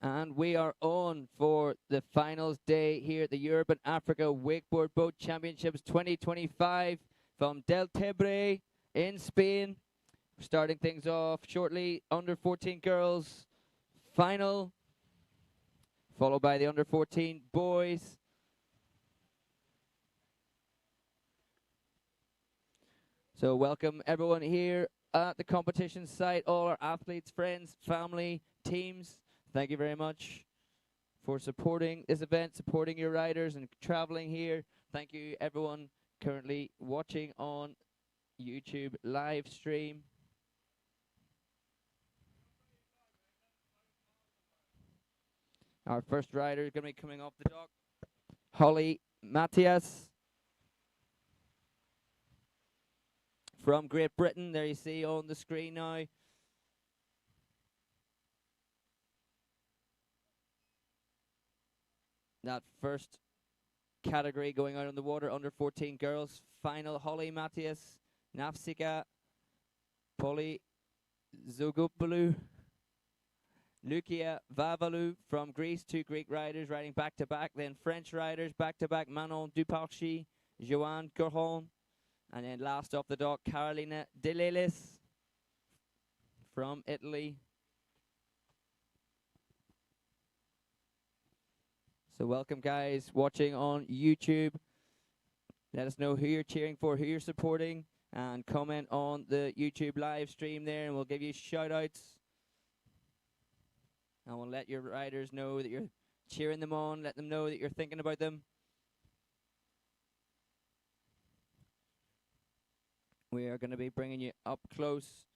And we are on for the finals day here at the Europe and Africa Wakeboard Boat Championships 2025 from Del Tebre in Spain. Starting things off shortly, under 14 girls final, followed by the under 14 boys. So welcome everyone here at the competition site, all our athletes, friends, family, teams. Thank you very much for supporting this event, supporting your riders and traveling here. Thank you everyone currently watching on YouTube live stream. Our first rider is going to be coming off the dock, Holly Matthias from Great Britain. There you see on the screen now. That first category going out on the water, under 14 girls final. Holly Matthias, Nafsika, Poli Zogopoulou, Lukia Vavalou from Greece, two Greek riders riding back-to-back. Then French riders back-to-back, Manon Duparchy, Joanne Corhon. And then last off the dock, Carolina Delelis from Italy. So welcome guys watching on YouTube. Let us know who you're cheering for, who you're supporting, and comment on the YouTube live stream there, and we'll give you shout outs. And we'll let your riders know that you're cheering them on, let them know that you're thinking about them. We are going to be bringing you up close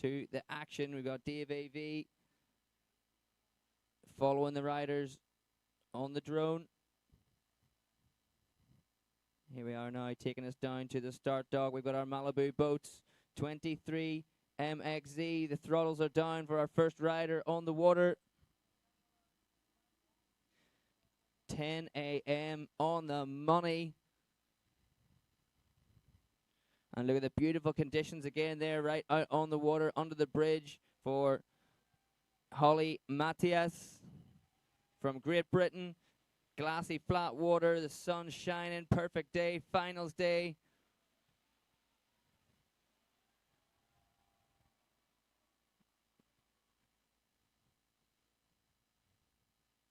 to the action. We've got Dave AV following the riders on the drone. Here we are now, taking us down to the start dock. We've got our Malibu Boats 23 MXZ. The throttles are down for our first rider on the water. 10 a.m. on the money. And look at the beautiful conditions again there, right out on the water, under the bridge for Holly Matthias from Great Britain. Glassy flat water, the sun shining, perfect day, finals day.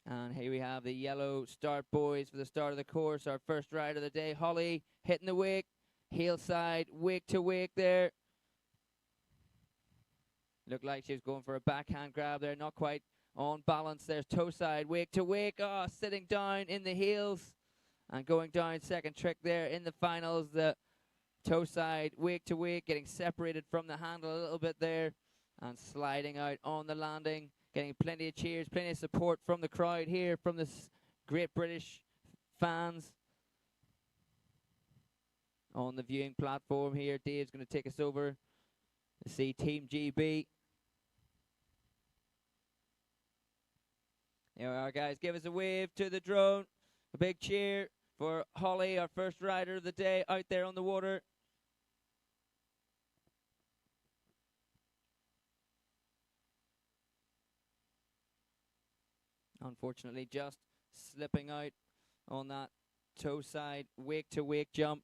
And here we have the yellow start boys for the start of the course. Our first rider of the day, Holly, hitting the wake, heel side, wake to wake there. Looked like she was going for a backhand grab there, not quite on balance. There's toe side, wake to wake. Oh, sitting down in the heels and going down. Second trick there in the finals. The toe side, wake to wake, getting separated from the handle a little bit there and sliding out on the landing. Getting plenty of cheers, plenty of support from the crowd here, from the Great British fans on the viewing platform here. Dave's going to take us over to see Team GB. There we are, guys. Give us a wave to the drone. A big cheer for Holly, our first rider of the day, out there on the water. Unfortunately, just slipping out on that toe side, wake to wake jump.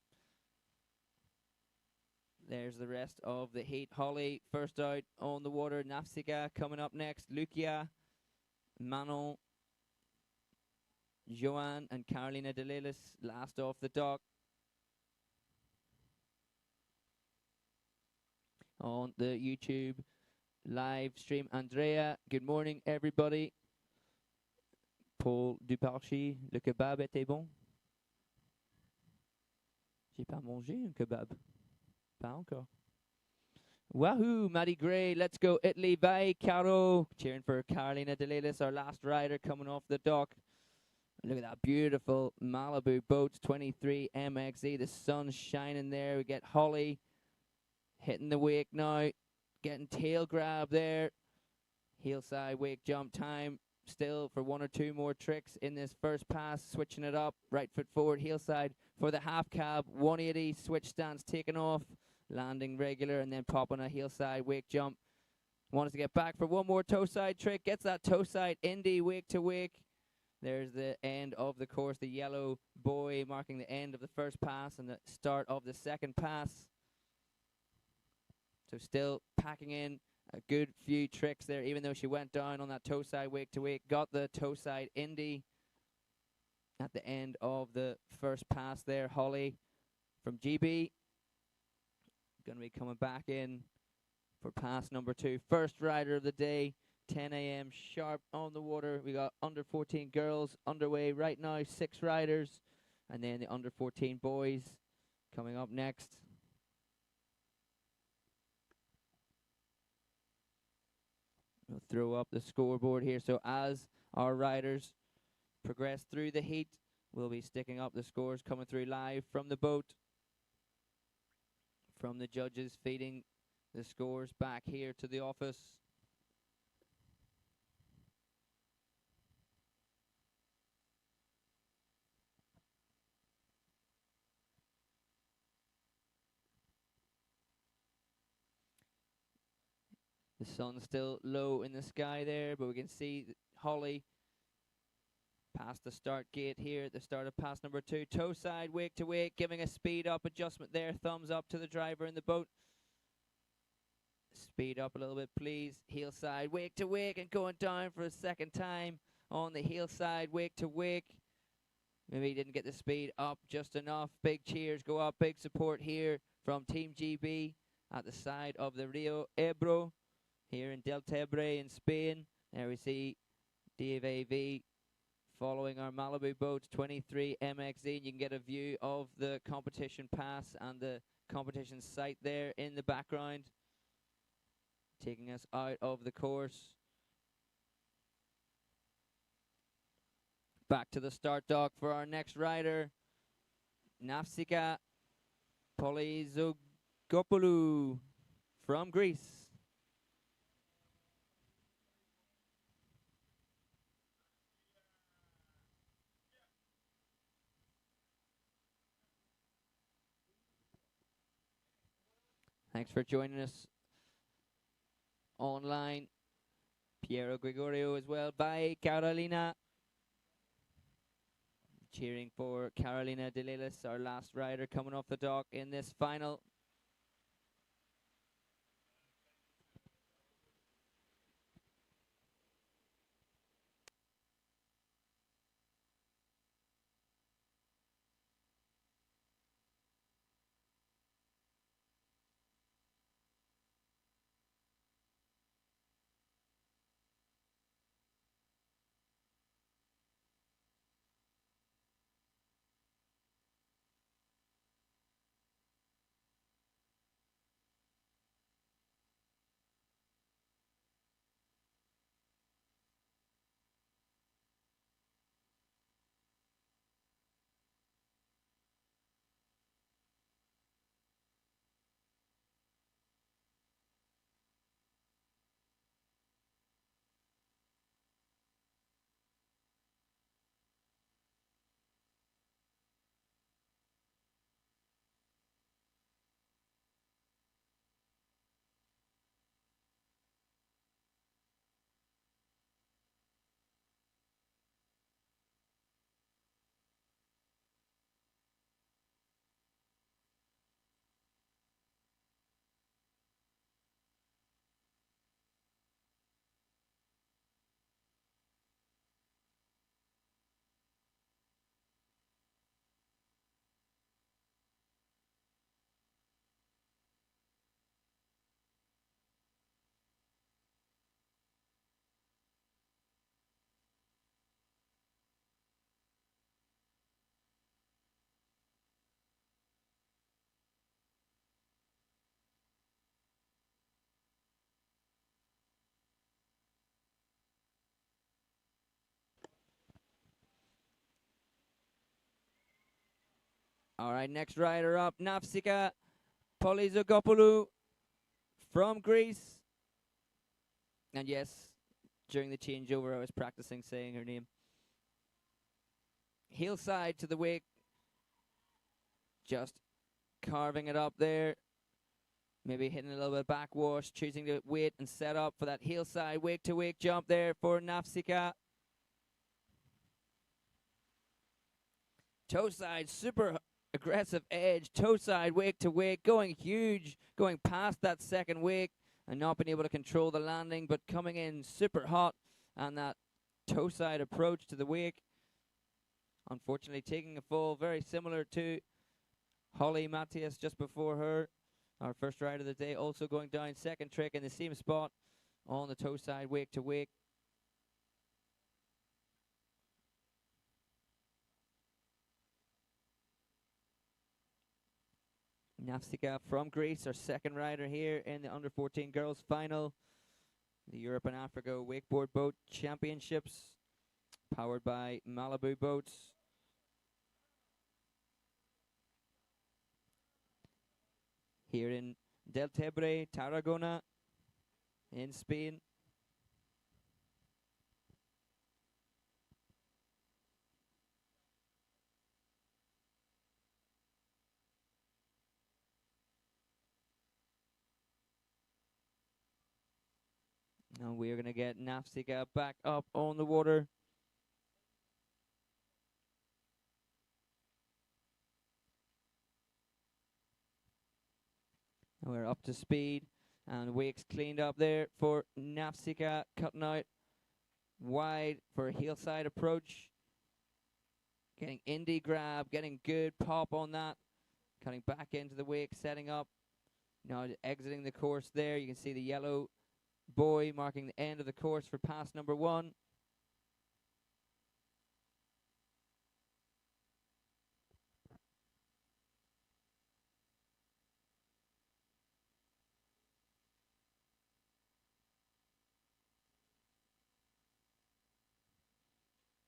There's the rest of the heat. Holly, first out on the water. Nafsika coming up next. Lukia, Manon, Joanne, and Carolina Delelis last off the dock. On the YouTube live stream, Andrea, good morning, everybody. Paul Duparchy, le kebab était bon? J'ai pas mangé un kebab. Pas encore. Wahoo, Maddie Gray, let's go Italy, vai Caro. Cheering for Carolina Delelis, our last rider coming off the dock. Look at that beautiful Malibu Boats 23 MXZ. The sun's shining there. We get Holly hitting the wake now. Getting tail grab there. Heel side wake jump time. Still for one or two more tricks in this first pass. Switching it up. Right foot forward. Heel side for the half cab. 180. Switch stance taken off. Landing regular and then popping a heel side wake jump. Wants to get back for one more toe side trick. Gets that toe side indie wake to wake. There's the end of the course. The yellow buoy marking the end of the first pass and the start of the second pass. So still packing in a good few tricks there, even though she went down on that toe side wake to wake. Got the toe side indie at the end of the first pass there. Holly from GB going to be coming back in for pass number 2. First rider of the day, 10 a.m. sharp on the water. We got under 14 girls underway right now, 6 riders, and then the under 14 boys coming up next. We'll throw up the scoreboard here. So as our riders progress through the heat, we'll be sticking up the scores coming through live from the boat, from the judges, feeding the scores back here to the office. The sun's still low in the sky there, but we can see Holly past the start gate here at the start of pass number 2. Toe side, wake to wake, giving a speed up adjustment there. Thumbs up to the driver in the boat. Speed up a little bit, please. Heel side, wake to wake, and going down for a second time on the heel side, wake to wake. Maybe he didn't get the speed up just enough. Big cheers go up, big support here from Team GB at the side of the Rio Ebro here in Deltebre in Spain. There we see DVV following our Malibu Boats 23 MXZ. You can get a view of the competition pass and the competition site there in the background, taking us out of the course. Back to the start dock for our next rider, Nafsika Polizogopoulou from Greece. Thanks for joining us online. Piero Gregorio as well. Bye, Carolina. Cheering for Carolina De Lelis, our last rider coming off the dock in this final. All right, next rider up, Nafsika Polizogopoulou from Greece. And yes, during the changeover, I was practicing saying her name. Heel side to the wake. Just carving it up there. Maybe hitting a little bit of backwash, choosing to wait and set up for that heel side wake-to-wake jump there for Nafsika. Toe side, super aggressive edge, toe side wake-to-wake, going huge, going past that second wake and not being able to control the landing, but coming in super hot on that toe side approach to the wake. Unfortunately, taking a fall very similar to Holly Matthias just before her. Our first rider of the day, also going down second trick in the same spot on the toe side wake-to-wake. Nafsika from Greece, our second rider here in the under 14 girls final. The Europe and Africa Wakeboard Boat Championships, powered by Malibu Boats. Here in Deltebre, Tarragona, in Spain. And we're going to get Nafsika back up on the water. And we're up to speed. And wake's cleaned up there for Nafsika, cutting out wide for a heel side approach. Getting indie grab, getting good pop on that. Cutting back into the wake, setting up. Now exiting the course there. You can see the yellow buoy marking the end of the course for pass number 1.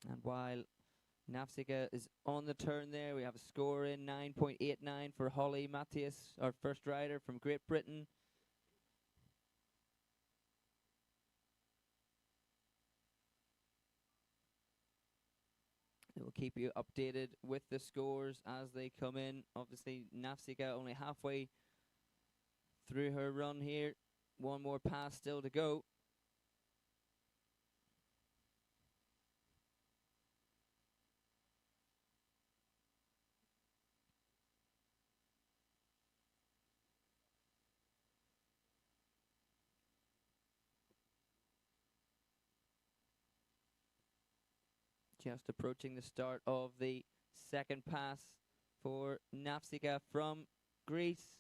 And while Nafsika is on the turn there, we have a score in 9.89 for Holly Matthias, our first rider from Great Britain. We'll keep you updated with the scores as they come in. Obviously, Nafsika only halfway through her run here. One more pass still to go. Just approaching the start of the second pass for Nafsika from Greece.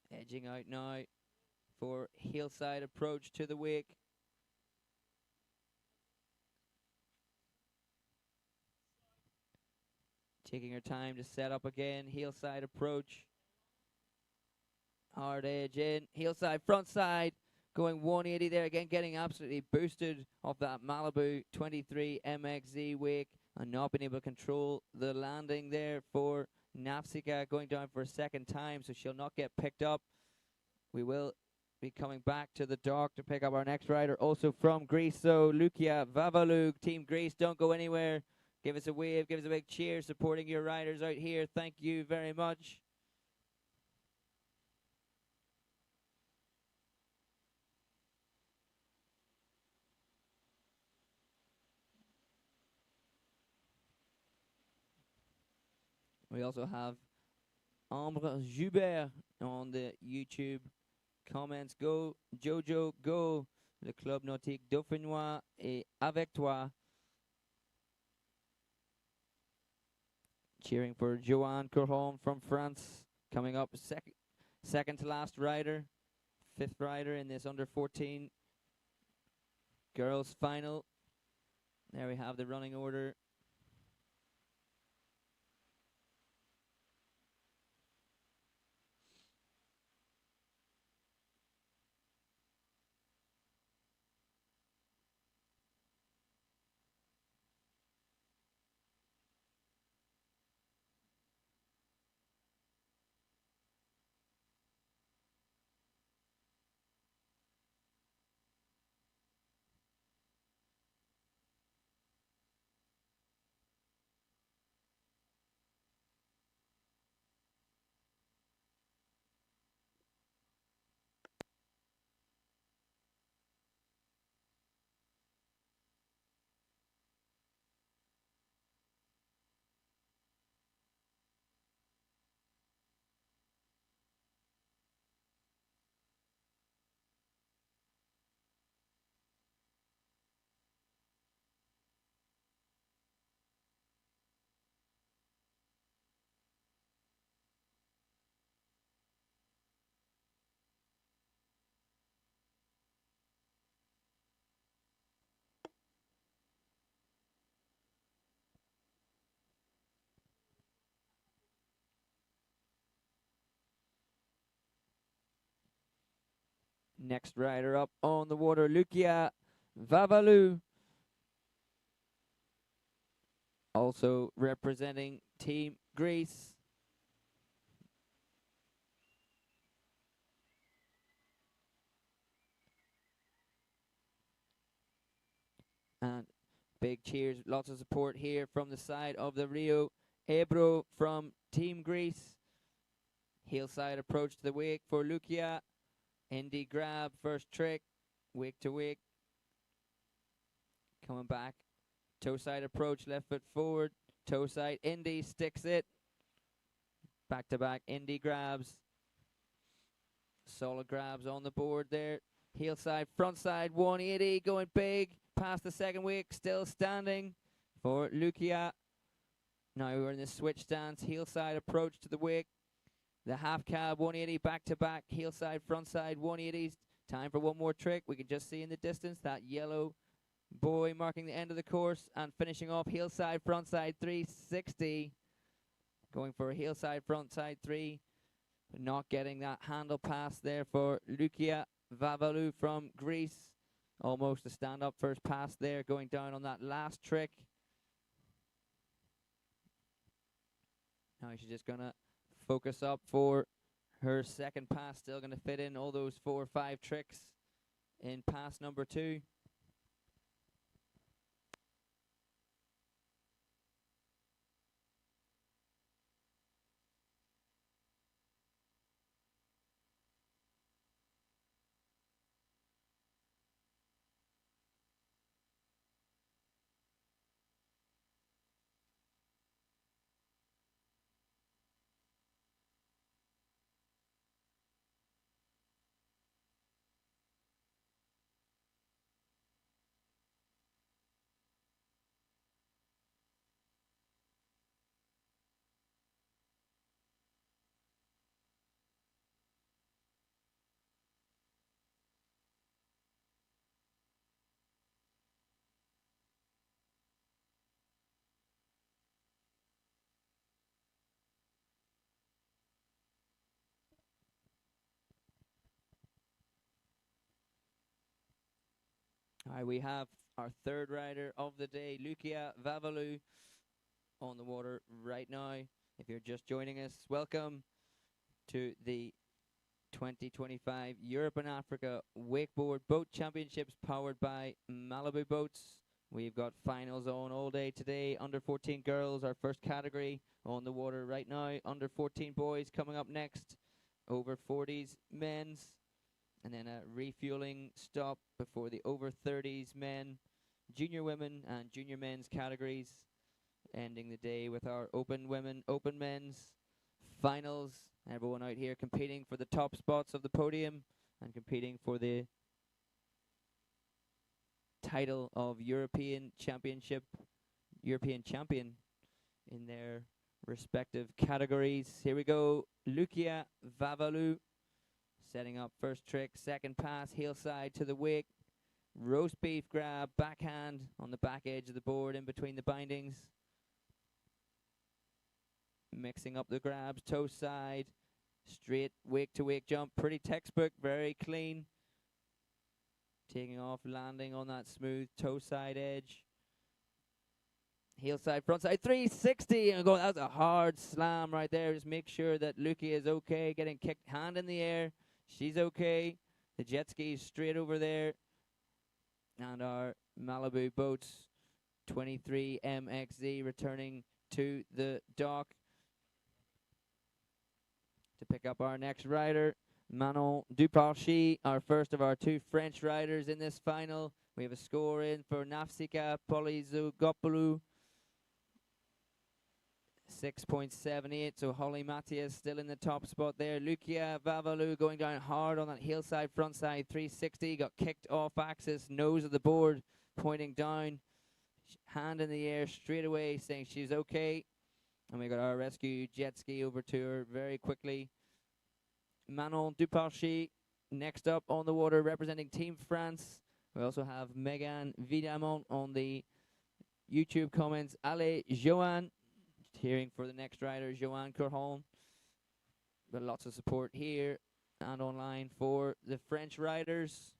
Edging out now for hillside approach to the wake. Taking her time to set up again. Hillside approach. Hard edge in. Hillside, front side. Going 180 there again, getting absolutely boosted off that Malibu 23 MXZ wake and not being able to control the landing there for Nafsika, going down for a second time, so she'll not get picked up. We will be coming back to the dock to pick up our next rider, also from Greece. So Lukia Vavalug, Team Greece, don't go anywhere. Give us a wave, give us a big cheer, supporting your riders out here. Thank you very much. We also have Ambre Joubert on the YouTube comments. Go, Jojo, go. Le Club Nautique Dauphinois et avec toi. Cheering for Joanne Courhon from France. Coming up second to last rider. 5th rider in this under 14 girls final. There we have the running order. Next rider up on the water, Lucia Vavalu. Also representing Team Greece. And big cheers, lots of support here from the side of the Rio Ebro from Team Greece. Heel side approach to the wake for Lucia. Indy grab, first trick, wake to wake. Coming back, toe side approach, left foot forward, toe side, Indy sticks it. Back to back, Indy grabs. Solid grabs on the board there. Heel side, front side, 180, going big. Past the second wake, still standing for Lucia. Now we're in the switch stance, heel side approach to the wake. The half cab, 180, back to back, heel side, front side, 180s. Time for one more trick. We can just see in the distance that yellow buoy marking the end of the course and finishing off heel side, front side, 360. Going for a heel side, front side, 3. But not getting that handle pass there for Lucia Vavalu from Greece. Almost a stand-up first pass there, going down on that last trick. Now she's just going to focus up for her second pass. Still going to fit in all those 4 or 5 tricks in pass number 2. All right, we have our third rider of the day, Lucia Vavalu, on the water right now. If you're just joining us, welcome to the 2025 Europe and Africa Wakeboard Boat Championships powered by Malibu Boats. We've got finals on all day today. Under 14 girls, our first category on the water right now. Under 14 boys coming up next. Over 40s men's. And then a refueling stop before the over 30s men, junior women and junior men's categories. Ending the day with our open women, open men's finals. Everyone out here competing for the top spots of the podium and competing for the title of European champion in their respective categories. Here we go, Lucia Vavalu. Setting up first trick, second pass, heel side to the wake. Roast beef grab, backhand on the back edge of the board in between the bindings. Mixing up the grabs, toe side, straight wake to wake jump. Pretty textbook, very clean. Taking off, landing on that smooth toe side edge. Heel side, front side, 360. And going, that was a hard slam right there. Just make sure that Lucia is okay. Getting kicked, hand in the air. She's okay. The jet ski is straight over there. And our Malibu Boats 23 MXZ returning to the dock to pick up our next rider, Manon Duparchy, our first of our 2 French riders in this final. We have a score in for Nafsika Polizogopoulou. 6.78, so Holly Matthias still in the top spot there. Lucia Vavalu going down hard on that heel side, front side, 360. Got kicked off axis, nose of the board, pointing down. Hand in the air straight away, saying she's okay. And we got our rescue jet ski over to her very quickly. Manon Duparchy next up on the water, representing Team France. We also have Megan Vidamont on the YouTube comments. Allez, Joanne. Cheering for the next rider, Joanne Corhon. But lots of support here and online for the French riders.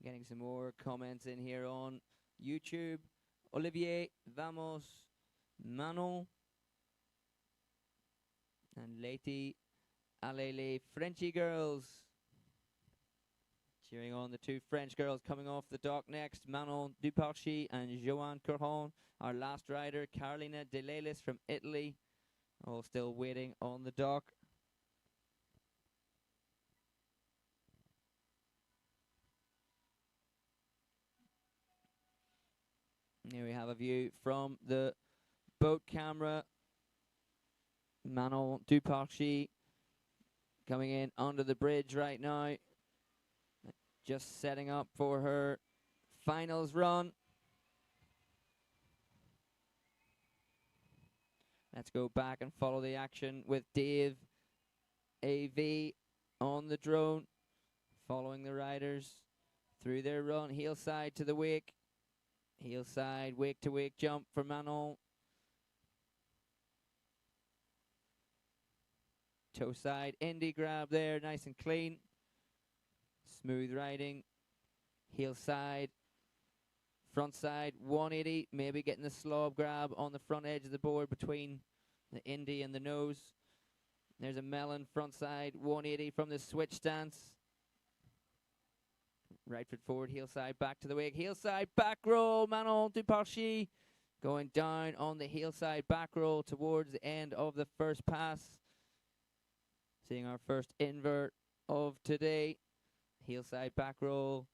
Getting some more comments in here on YouTube. Olivier, Vamos, Manon, and Leti, allez les Frenchy girls. Cheering on the two French girls coming off the dock next. Manon Duparchy and Joanne Corron. Our last rider, Carolina De Lelis from Italy. All still waiting on the dock. Here we have a view from the boat camera. Manon Duparchy coming in under the bridge right now. Just setting up for her finals run. Let's go back and follow the action with Dave AV on the drone, following the riders through their run. Heel side to the wake. Heel side, wake to wake jump for Manon. Toe side, indie grab there, nice and clean. Smooth riding. Heel side, front side, 180. Maybe getting the slob grab on the front edge of the board between the indie and the nose. There's a melon front side, 180 from the switch stance. Right foot forward, heel side, back to the wake. Heel side, back roll, Manon Duparchy going down on the heel side back roll towards the end of the first pass. Seeing our first invert of today. Heel side back roll.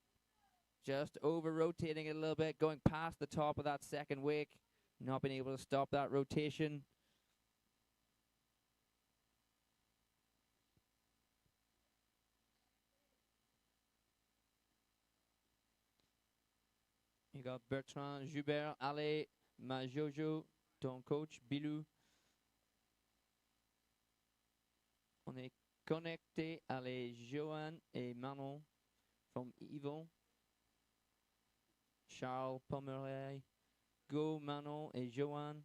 Just over rotating it a little bit, going past the top of that second wake. Not being able to stop that rotation. You got Bertrand Joubert, Ale, Majojo, ton coach, Bilou. On est connecté à les Joanne et Manon from Yvon. Charles Pomeroy, Go, Manon et Joanne.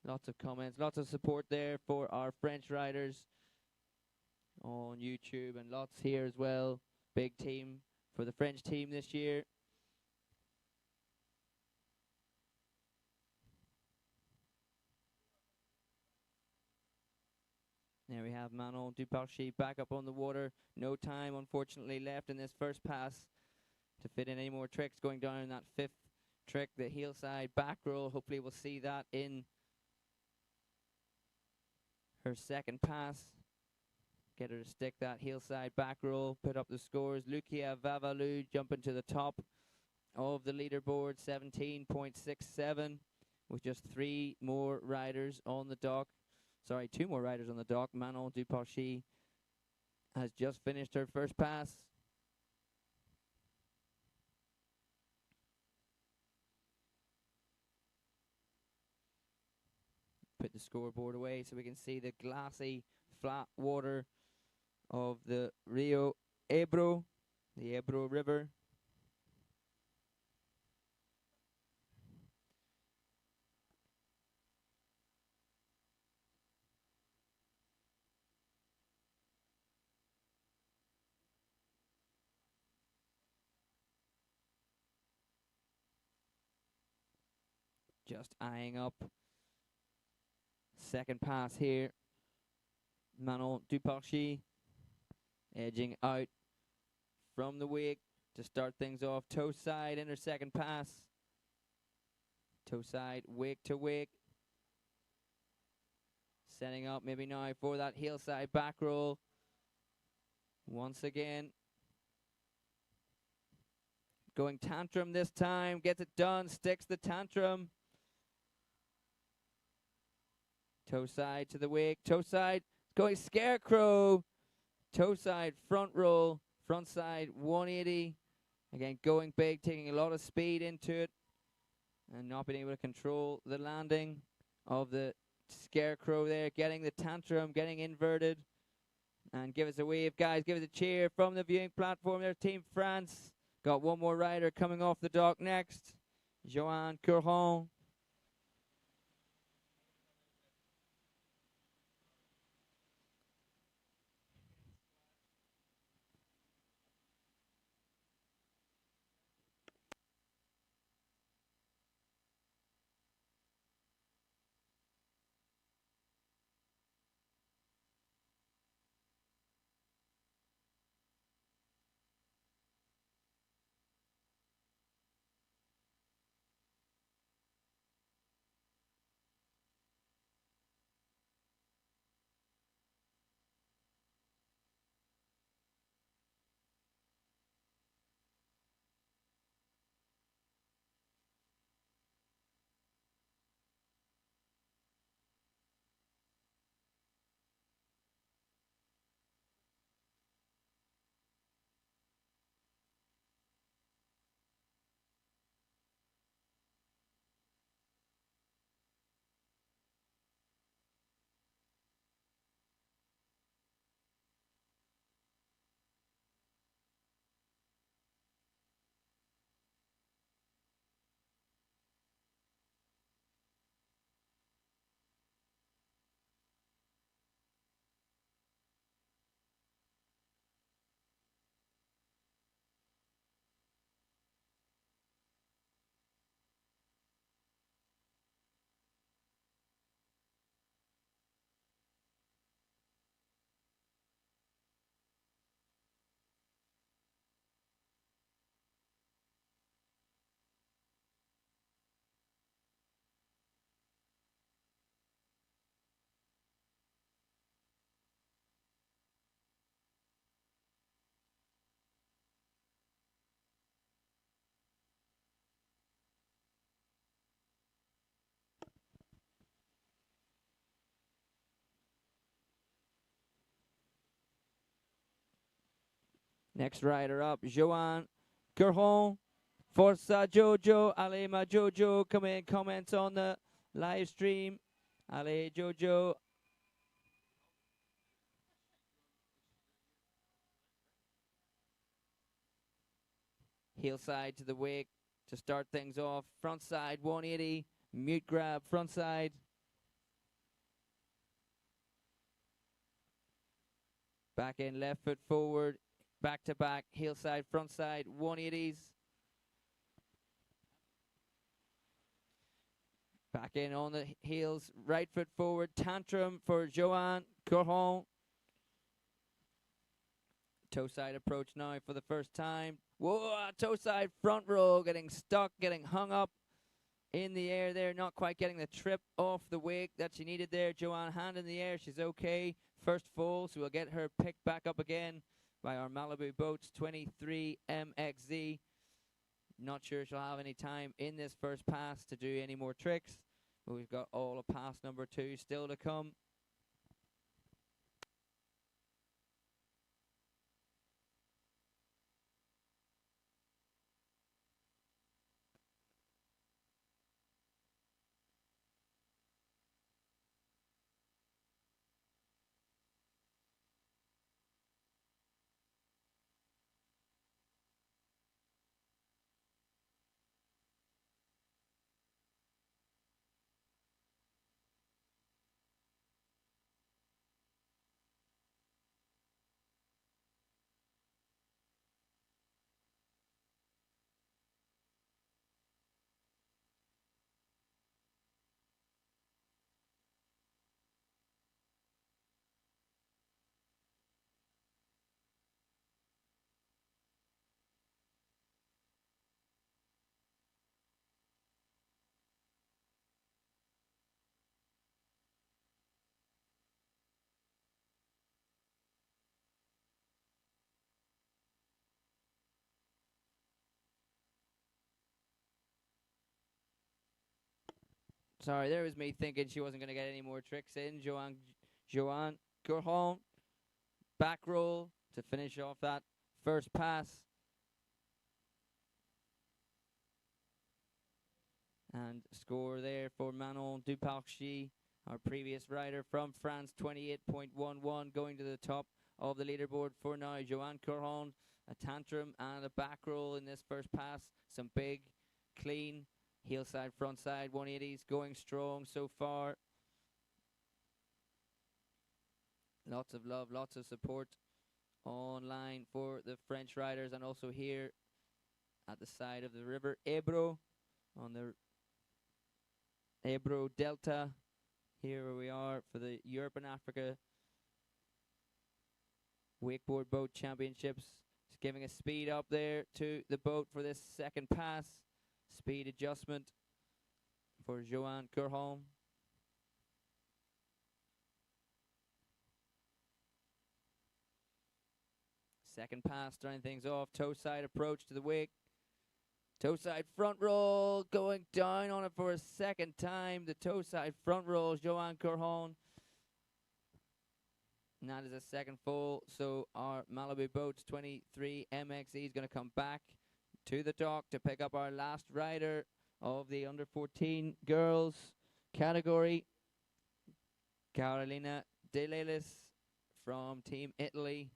Lots of comments, lots of support there for our French riders on YouTube, and lots here as well. Big team for the French team this year. There we have Manon Duparchy back up on the water. No time, unfortunately, left in this first pass to fit in any more tricks. Going down in that fifth trick, the heel side back roll. Hopefully we'll see that in her second pass. Get her to stick that heel side back roll, put up the scores. Lucia Vavalu jumping to the top of the leaderboard, 17.67, with just two more riders on the dock. Manon Duparchy has just finished her first pass. Put the scoreboard away so we can see the glassy, flat water of the Rio Ebro, the Ebro River. Just eyeing up second pass here. Manon Duparchy edging out from the wake to start things off. Toe side in her second pass. Toe side, wake to wake. Setting up maybe now for that heel side back roll. Once again. Going tantrum this time. Gets it done. Sticks the tantrum. Toe side to the wake. Toe side. Going scarecrow. Toe side front roll. Front side 180. Again, going big, taking a lot of speed into it. And not being able to control the landing of the scarecrow there. Getting the tantrum. Getting inverted. And give us a wave, guys. Give us a cheer from the viewing platform. There's Team France. Got one more rider coming off the dock next. Joanne Courron. Next rider up, Joanne Courron. Forza Jojo. Allez, ma Jojo. Come in, comments on the live stream. Allez, Jojo. Heel side to the wake to start things off. Front side 180. Mute grab, front side. Back in, left foot forward. Back to back, heel side, front side, 180s. Back in on the heels, right foot forward, tantrum for Joanne Courron. Toe side approach now for the first time. Whoa, toe side front roll, getting stuck, getting hung up in the air there, not quite getting the trip off the wake that she needed there. Joanne, hand in the air, she's okay. First fall, so we'll get her picked back up again by our Malibu Boats 23 MXZ. Not sure she'll have any time in this first pass to do any more tricks, but we've got all of pass number 2 still to come. Sorry, there was me thinking she wasn't going to get any more tricks in. Joanne Gurholm, back roll to finish off that first pass. And score there for Manon Duparchy, our previous rider from France, 28.11, going to the top of the leaderboard for now. Joanne Gurholm, a tantrum and a back roll in this first pass. Some big, clean, heel side, front side, 180s, going strong so far. Lots of love, lots of support online for the French riders, and also here at the side of the river Ebro, on the Ebro Delta, here where we are for the Europe and Africa Wakeboard Boat Championships. Just giving a speed up there to the boat for this second pass. Speed adjustment for Joanne Gurholm. Second pass, starting things off. Toe side approach to the wake. Toe side front roll, going down on it for a second time. The toe side front roll, Joanne Gurholm. And that is a second full. So our Malibu Boats 23 MXE is going to come back to the dock to pick up our last rider of the under 14 girls category, Carolina De Lelis from Team Italy.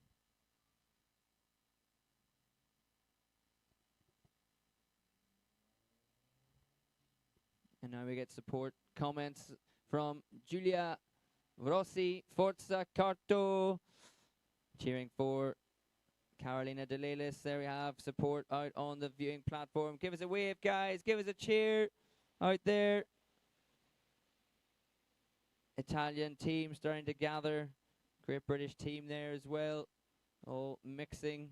And now we get support comments from Giulia Rossi, Forza Carto, cheering for Carolina De Lelis. There we have support out on the viewing platform. Give us a wave, guys. Give us a cheer out there. Italian team starting to gather. Great British team there as well. All mixing.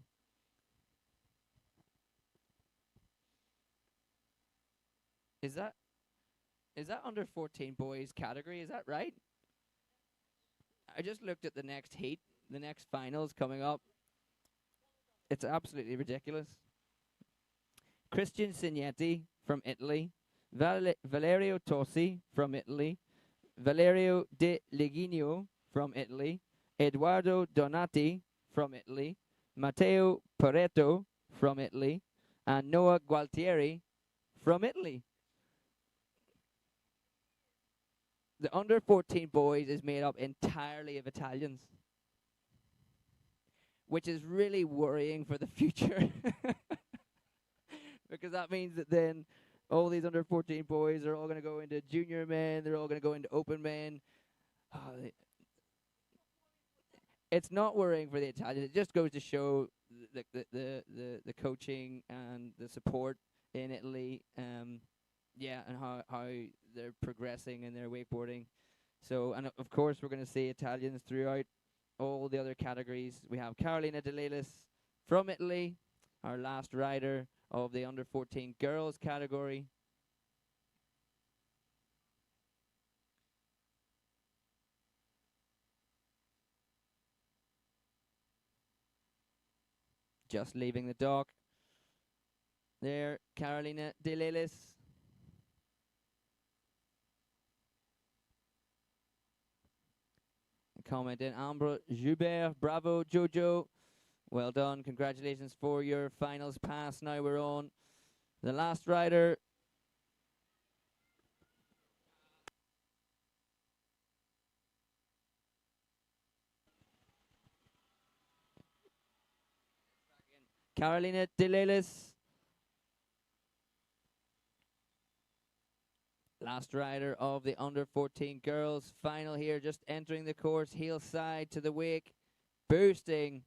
Is that under 14 boys category? Is that right? I just looked at the next heat, the next finals coming up. It's absolutely ridiculous. Christian Signetti from Italy, Valerio Tosi from Italy, Valerio De Ligino from Italy, Eduardo Donati from Italy, Matteo Pareto from Italy, and Noah Gualtieri from Italy. The under 14 boys is made up entirely of Italians, which is really worrying for the future. Because that means that then all these under 14 boys are all going to go into junior men, they're all going to go into open men. It's not worrying for the Italians. It just goes to show the coaching and the support in Italy. Yeah, and how they're progressing in their wakeboarding. So, and of course, we're going to see Italians throughout all the other categories. We have Carolina De Lelis from Italy, our last rider of the under 14 girls category. Just leaving the dock. There, Carolina De Lelis. Comment in Ambre Joubert, bravo Jojo, well done, congratulations for your finals pass. Now we're on the last rider. Carolina De Lelis. Last rider of the under 14 girls final here, just entering the course, heel side to the wake, boosting,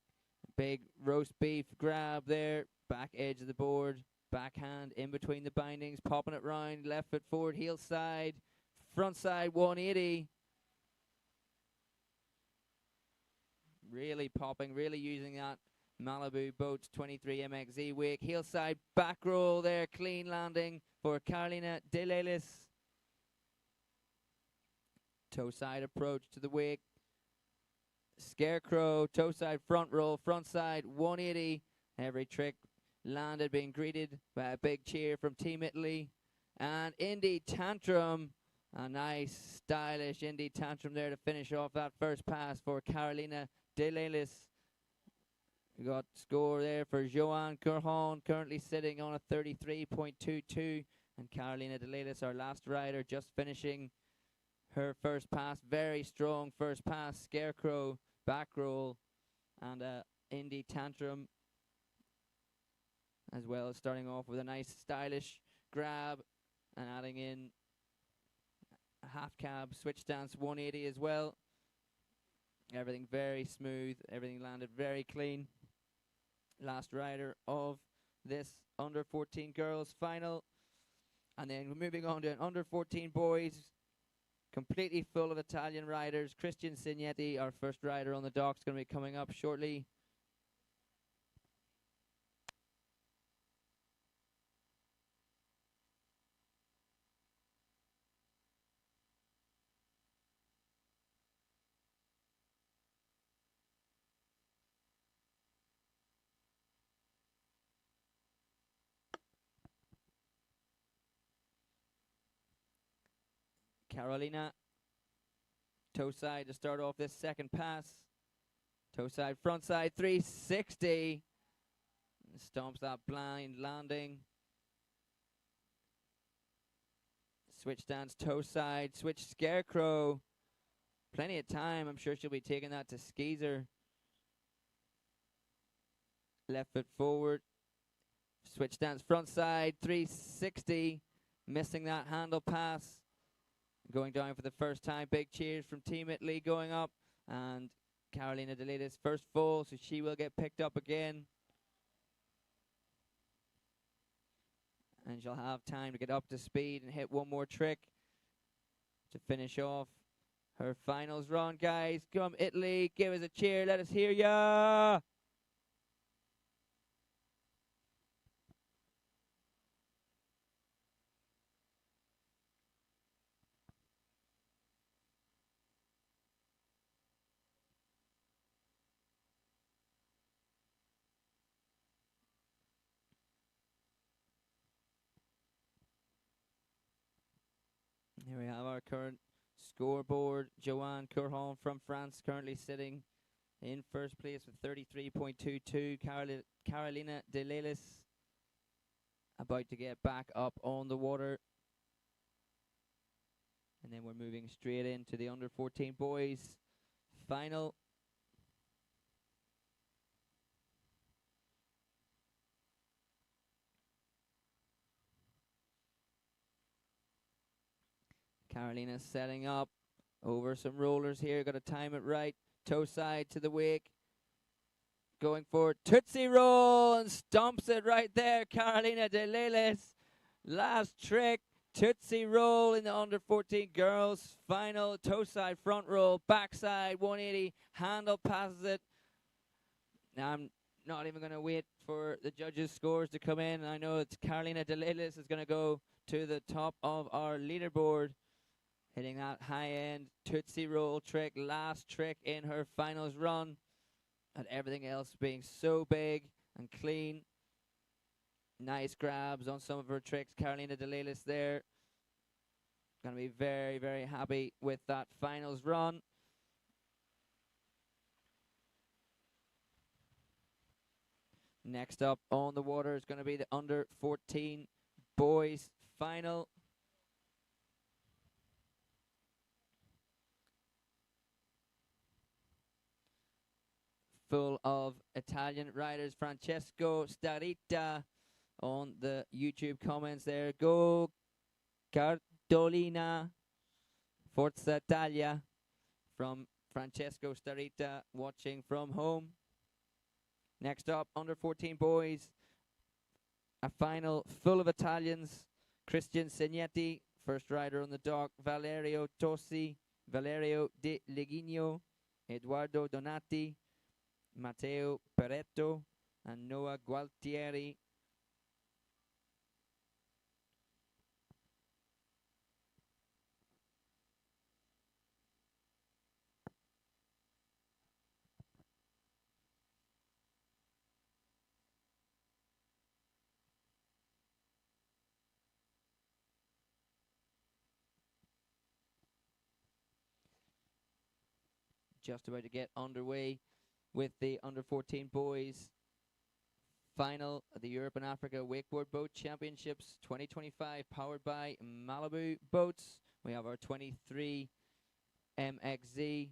big roast beef grab there, back edge of the board, backhand in between the bindings, popping it round, left foot forward, heel side, front side 180. Really popping, really using that Malibu Boats 23 MXZ wake, heel side back roll there, clean landing for Carolina De Lelis. Toe side approach to the wake. Scarecrow, toe side front roll, front side 180. Every trick landed, being greeted by a big cheer from Team Italy. And Indy Tantrum A nice, stylish indie tantrum there to finish off that first pass for Carolina De Lelis. We got score there for Joanne Curhon, currently sitting on a 33.22. And Carolina De Lelis, our last rider, just finishing her first pass. Very strong first pass. Scarecrow, back roll, and a indie tantrum, as well as starting off with a nice stylish grab and adding in a half cab switch stance 180 as well. Everything very smooth, everything landed very clean. Last rider of this under 14 girls final. And then we're moving on to an under 14 boys, completely full of Italian riders. Christian Signetti, our first rider on the dock, is going to be coming up shortly. Carolina, toe side to start off this second pass. Toe side, front side, 360. Stomps that blind landing. Switch stance, toe side, switch scarecrow. Plenty of time. I'm sure she'll be taking that to skeezer. Left foot forward. Switch stance, front side, 360. Missing that handle pass. Going down for the first time. Big cheers from Team Italy going up. And Carolina De Lelis first fall, so she will get picked up again. And she'll have time to get up to speed and hit one more trick to finish off her finals run, guys. Come Italy, give us a cheer, let us hear ya! Here we have our current scoreboard. Joanne Curhon from France currently sitting in first place with 33.22. Carolina De Lelis about to get back up on the water. And then we're moving straight into the under 14 boys final. Carolina setting up over some rollers here. Got to time it right. Toe side to the wake. Going for Tootsie Roll and stomps it right there. Carolina De Lelis. Last trick. Tootsie Roll in the under 14 girls final. Toe side front roll. Backside 180. Handle passes it. Now I'm not even going to wait for the judges' scores to come in. I know it's Carolina De Lelis is going to go to the top of our leaderboard. Hitting that high-end Tootsie Roll trick, last trick in her finals run. And everything else being so big and clean. Nice grabs on some of her tricks. Carolina De Lelis there. Going to be very, very happy with that finals run. Next up on the water is going to be the under 14 boys final. Full of Italian riders. Francesco Starita on the YouTube comments there. Go Cardolina, Forza Italia from Francesco Starita watching from home. Next up, under 14 boys, a final full of Italians. Christian Signetti, first rider on the dock. Valerio Tossi, Valerio De Leghigno, Eduardo Donati, Matteo Peretto, and Noah Gualtieri. just about to get underway with the under 14 boys final of the Europe and Africa Wakeboard Boat Championships 2025, powered by Malibu Boats. We have our 23 MXZ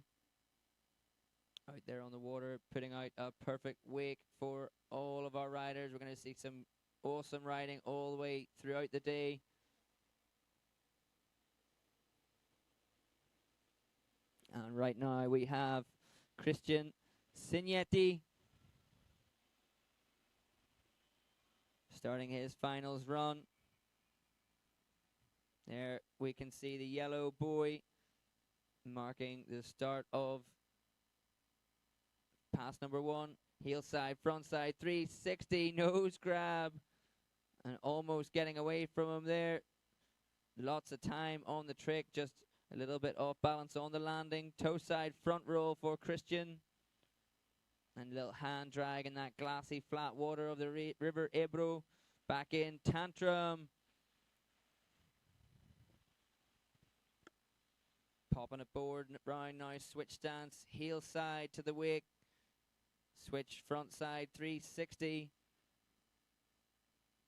out there on the water, putting out a perfect wake for all of our riders. We're going to see some awesome riding all the way throughout the day. And right now we have Christian Signetti starting his finals run. There we can see the yellow buoy marking the start of pass number 1. Heel side, front side, 360, nose grab. And almost getting away from him there. Lots of time on the trick, just a little bit off balance on the landing. Toe side, front roll for Christian. And a little hand drag in that glassy flat water of the River Ebro. Back in tantrum. Popping a board round now, switch stance, heel side to the wake. Switch front side, 360.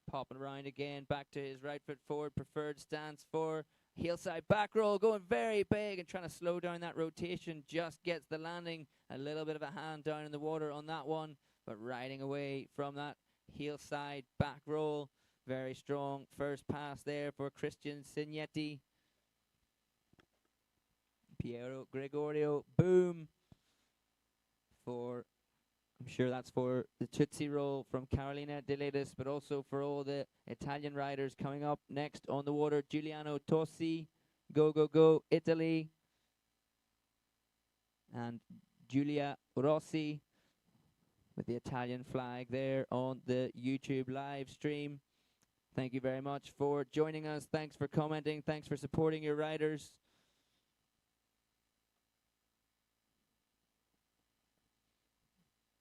Popping around again, back to his right foot forward, preferred stance for heel side back roll, going very big and trying to slow down that rotation. Just gets the landing, a little bit of a hand down in the water on that one, but riding away from that heel side back roll. Very strong first pass there for Christian Signetti. Piero Gregorio, boom, for, I'm sure that's for the Tootsie Roll from Carolina De Latis, but also for all the Italian riders coming up next on the water. Giuliano Tossi, go, go, go, Italy. And Giulia Rossi with the Italian flag there on the YouTube live stream. Thank you very much for joining us. Thanks for commenting. Thanks for supporting your riders.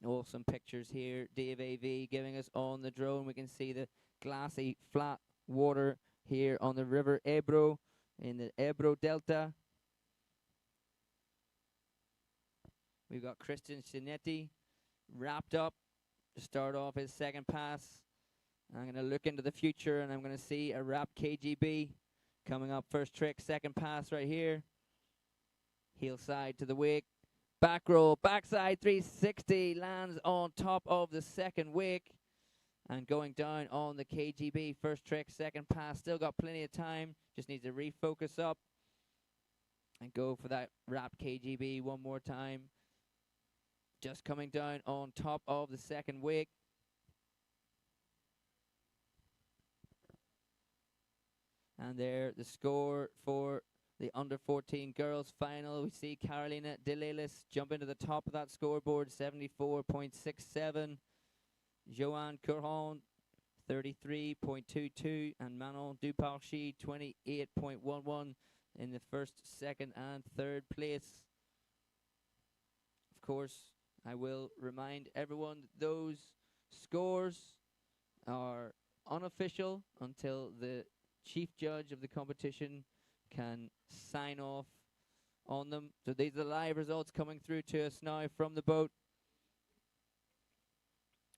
Awesome pictures here. Dave AV giving us on the drone. We can see the glassy flat water here on the River Ebro in the Ebro Delta. We've got Christian Signetti wrapped up to start off his second pass. I'm going to look into the future and I'm going to see a wrap KGB coming up. First trick, second pass right here. Heel side to the wake. Back roll, backside 360, lands on top of the second wake. And going down on the KGB. First trick, second pass. Still got plenty of time. Just needs to refocus up. And go for that wrap KGB one more time. Just coming down on top of the second wake. And there, the score for the under 14 girls final. We see Carolina De Latis jump into the top of that scoreboard, 74.67. Joanne Courron, 33.22. And Manon Duparchy, 28.11 in the first, second, and third place. Of course, I will remind everyone that those scores are unofficial until the chief judge of the competition can sign off on them. So these are the live results coming through to us now from the boat,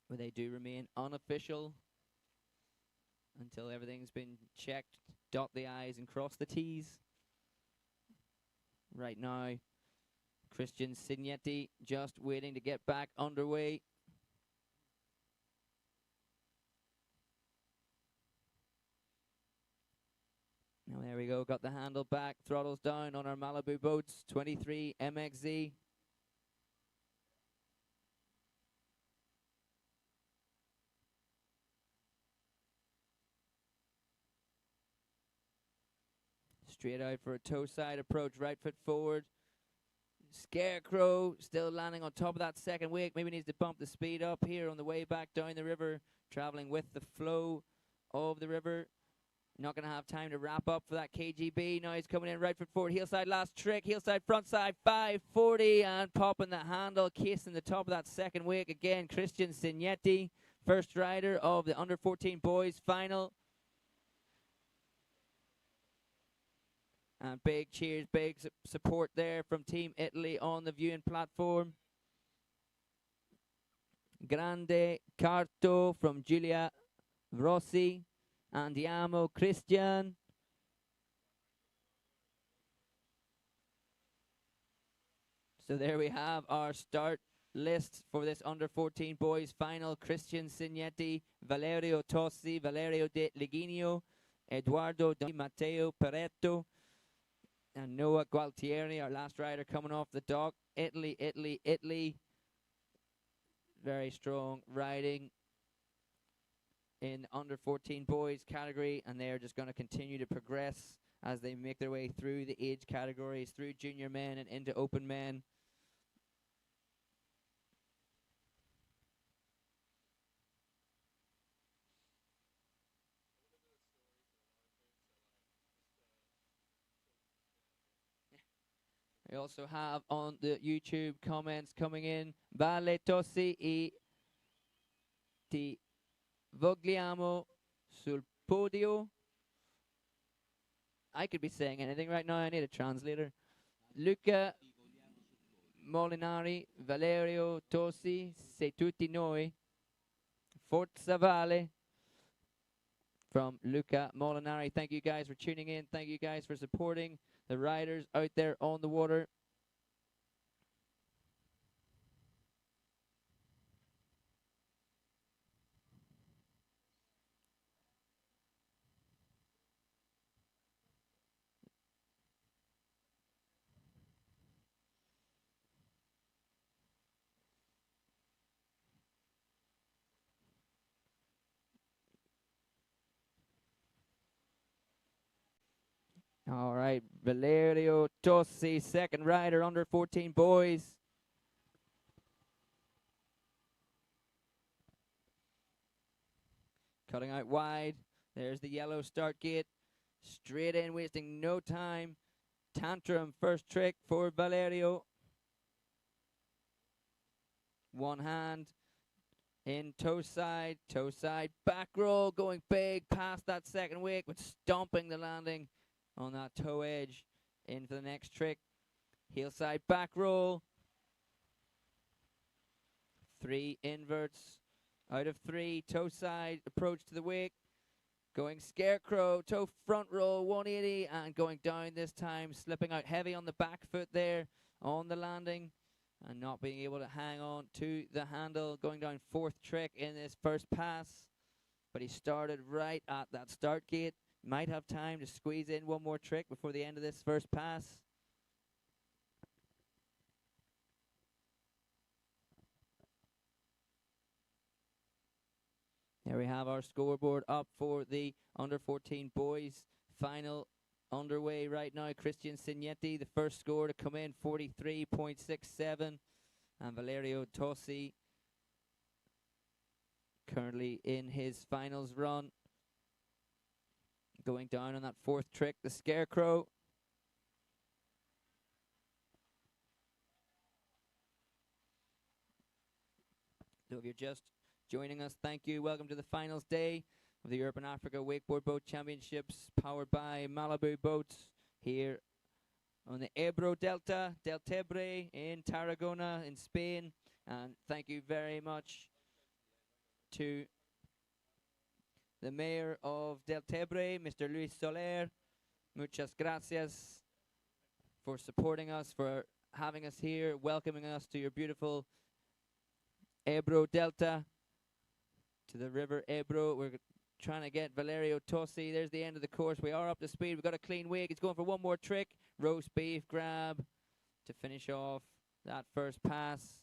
where they do remain unofficial until everything's been checked, dot the I's and cross the T's. Right now, Christian Signetti just waiting to get back underway. Now there we go, got the handle back, throttles down on our Malibu Boats, 23 MXZ. Straight out for a toe side approach, right foot forward. Scarecrow still landing on top of that second wake. Maybe needs to bump the speed up here on the way back down the river, traveling with the flow of the river. Not going to have time to wrap up for that KGB. Now he's coming in right foot forward. Heel side last trick. Heel side front side 540 and popping the handle. Casing the top of that second wake. Again, Christian Signetti, first rider of the under 14 boys final. And big cheers, big support there from Team Italy on the viewing platform. Grande Carto from Giulia Rossi. Andiamo Christian. So there we have our start list for this under-14 boys final. Christian Signetti, Valerio Tossi, Valerio De Liginio, Eduardo Di Matteo Peretto, and Noah Gualtieri, our last rider coming off the dock. Italy, Italy, Italy. Very strong riding in under-14 boys category, and they're just going to continue to progress as they make their way through the age categories, through junior men and into open men. We also have on the YouTube comments coming in, Vale Tossi e ti vogliamo sul podio. I could be saying anything right now, I need a translator. Luca Molinari, Valerio Tossi, sei tutti noi. Forza Vale. From Luca Molinari. Thank you guys for tuning in. Thank you guys for supporting the riders out there on the water. All right, Valerio Tossi, second rider, under 14 boys. Cutting out wide. There's the yellow start gate. Straight in, wasting no time. Tantrum, first trick for Valerio. One hand in toe side, back roll, going big past that second wake, but stomping the landing on that toe edge into the next trick. Heel side back roll. 3 inverts out of 3. Toe side approach to the wake. Going scarecrow, toe front roll, 180, and going down this time, slipping out heavy on the back foot there on the landing and not being able to hang on to the handle. Going down 4th trick in this first pass, but he started right at that start gate. Might have time to squeeze in one more trick before the end of this first pass. There we have our scoreboard up for the under 14 boys final underway right now. Christian Signetti, the first score to come in, 43.67, and Valerio Tossi currently in his finals run. Going down on that 4th trick, the scarecrow. So if you're just joining us, thank you. Welcome to the finals day of the Europe and Africa Wakeboard Boat Championships, powered by Malibu Boats here on the Ebro Delta, Del Tebre in Tarragona in Spain. And thank you very much to the Mayor of Del Tebre, Mr. Luis Soler. Muchas gracias for supporting us, for having us here, welcoming us to your beautiful Ebro Delta, to the River Ebro. We're trying to get Valerio Tossi. There's the end of the course. We are up to speed. We've got a clean wake. He's going for one more trick. Roast beef grab to finish off that first pass.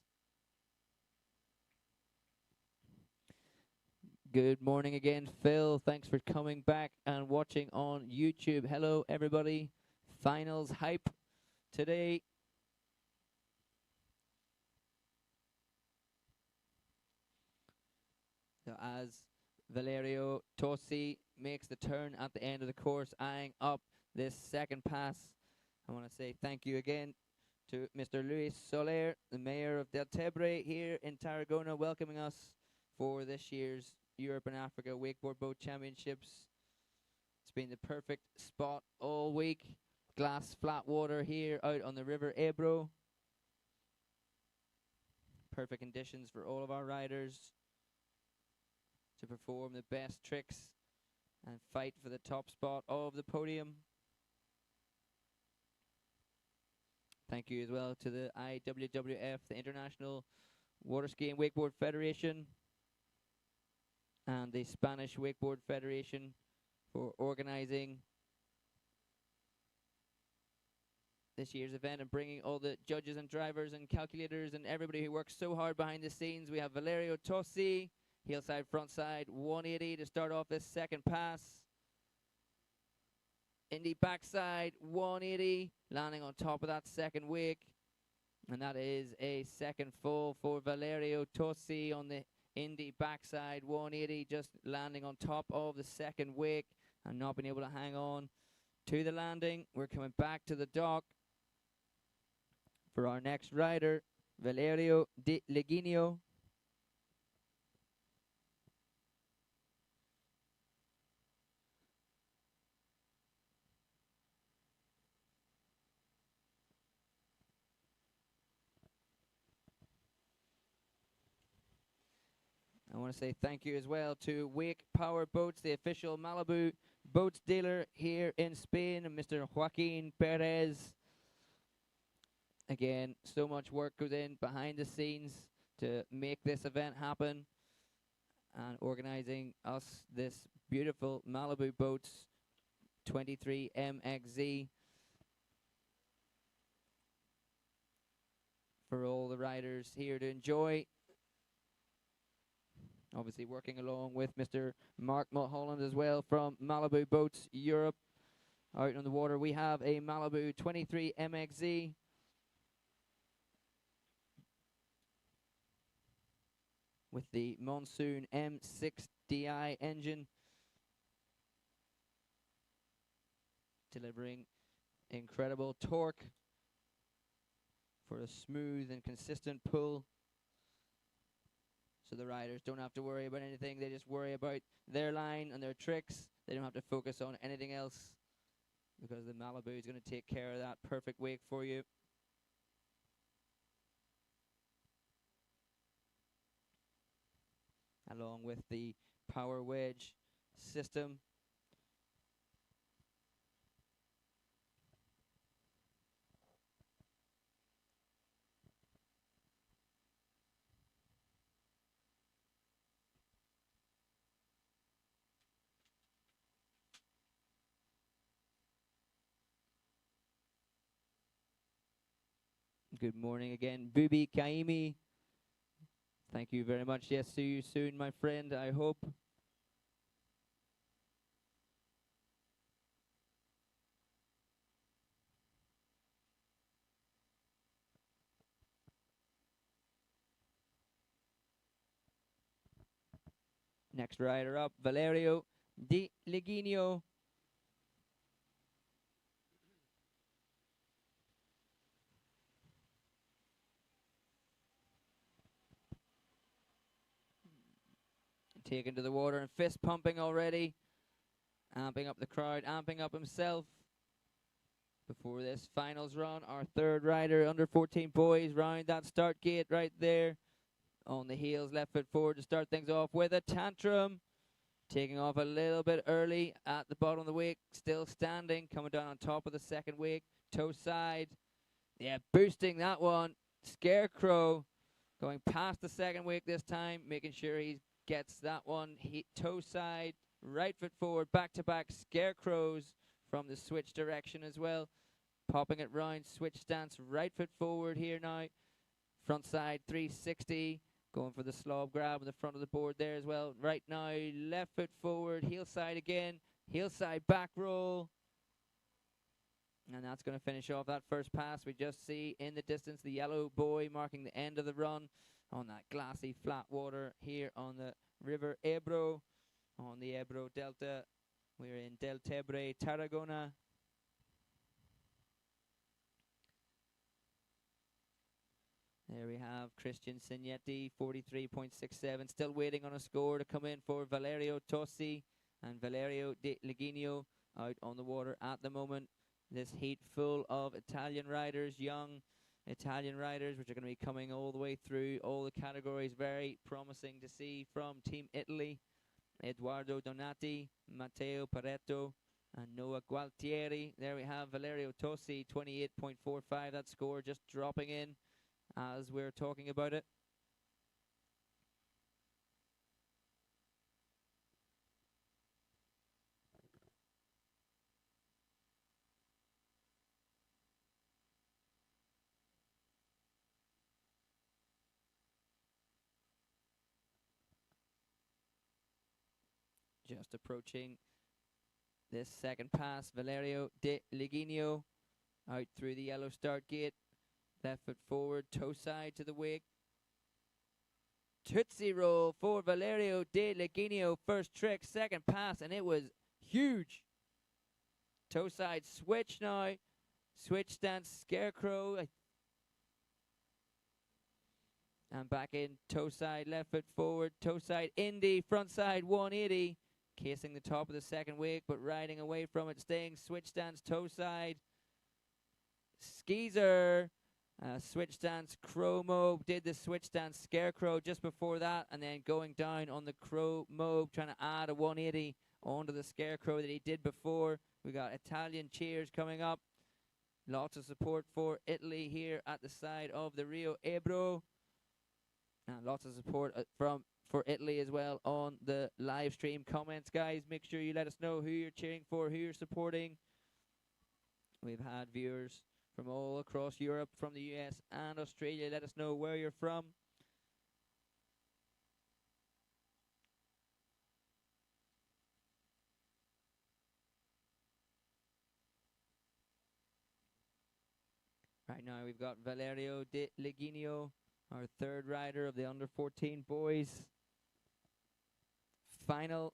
Good morning again, Phil. Thanks for coming back and watching on YouTube. Hello, everybody. Finals hype today. So as Valerio Tossi makes the turn at the end of the course, eyeing up this second pass, I want to say thank you again to Mr. Luis Soler, the Mayor of Del Tebre here in Tarragona, welcoming us for this year's Europe and Africa Wakeboard Boat Championships. It's been the perfect spot all week. glass flat water here out on the River Ebro. Perfect conditions for all of our riders to perform the best tricks and fight for the top spot of the podium. Thank you as well to the IWWF, the International Water Skiing Wakeboard Federation, and the Spanish Wakeboard Federation for organizing this year's event and bringing all the judges and drivers and calculators and everybody who works so hard behind the scenes. We have Valerio Tossi, hillside, frontside, 180 to start off this second pass. Indy backside, 180, landing on top of that second wake. And that is a second full for Valerio Tossi on the Indy backside, 180, just landing on top of the second wake and not being able to hang on to the landing. We're coming back to the dock for our next rider, Valerio Di Leginio. I want to say thank you as well to Wake Power Boats, the official Malibu Boats dealer here in Spain, and Mr. Joaquin Perez. Again, so much work goes in behind the scenes to make this event happen and organizing us this beautiful Malibu Boats 23 MXZ for all the riders here to enjoy. Obviously working along with Mr. Mark Mulholland as well from Malibu Boats Europe. Out on the water we have a Malibu 23 MXZ. With the Monsoon M6DI engine. Delivering incredible torque for a smooth and consistent pull. So the riders don't have to worry about anything. They just worry about their line and their tricks. They don't have to focus on anything else because the Malibu is going to take care of that perfect wake for you. Along with the power wedge system. Good morning again, Bubi Kaimi. Thank you very much. Yes, see you soon, my friend, I hope. Next rider up, Valerio Di Leginio. Taken to the water and fist pumping already. Amping up the crowd, amping up himself. Before this finals run, our third rider, under 14 boys, round that start gate right there. On the heels, left foot forward to start things off with a tantrum. Taking off a little bit early at the bottom of the wake. Still standing, coming down on top of the second wake. Toe side. Yeah, boosting that one. Scarecrow going past the second wake this time, making sure he gets that one. Toe side, right foot forward, back-to-back Scarecrows from the switch direction as well. Popping it round, switch stance, right foot forward here now. Front side 360. Going for the slob grab in the front of the board there as well. Right now, left foot forward, heel side again, heel side back roll. And that's going to finish off that first pass. We just see in the distance the yellow buoy marking the end of the run on that glassy flat water here on the River Ebro, on the Ebro Delta. We're in Deltebre, Tarragona. There we have Christian Signetti, 43.67, still waiting on a score to come in for Valerio Tossi and Valerio Di Leginio out on the water at the moment. This heat full of Italian riders, young Italian riders, which are going to be coming all the way through all the categories. Very promising to see from Team Italy. Edoardo Donati, Matteo Pareto, and Noah Gualtieri. There we have Valerio Tosi, 28.45. That score just dropping in as we're talking about it. Just approaching this second pass, Valerio De Liginio out through the yellow start gate. Left foot forward, toe side to the wake. Tootsie roll for Valerio De Liginio. First trick, second pass, and it was huge. Toe side switch now. Switch stance, scarecrow. And back in, toe side, left foot forward, toe side, Indy, front side, 180. Casing the top of the second wake, but riding away from it, staying switch stance, toe side. Skeezer, switch stance, crow mobe, did the switch stance, scarecrow just before that, and then going down on the crow mobe, trying to add a 180 onto the scarecrow that he did before. We got Italian cheers coming up. Lots of support for Italy here at the side of the Rio Ebro. And lots of support for Italy as well on the live stream comments, guys. Make sure you let us know who you're cheering for, who you're supporting. We've had viewers from all across Europe, from the US and Australia. Let us know where you're from. Right now we've got Valerio De Liginio, our third rider of the under-14 boys final.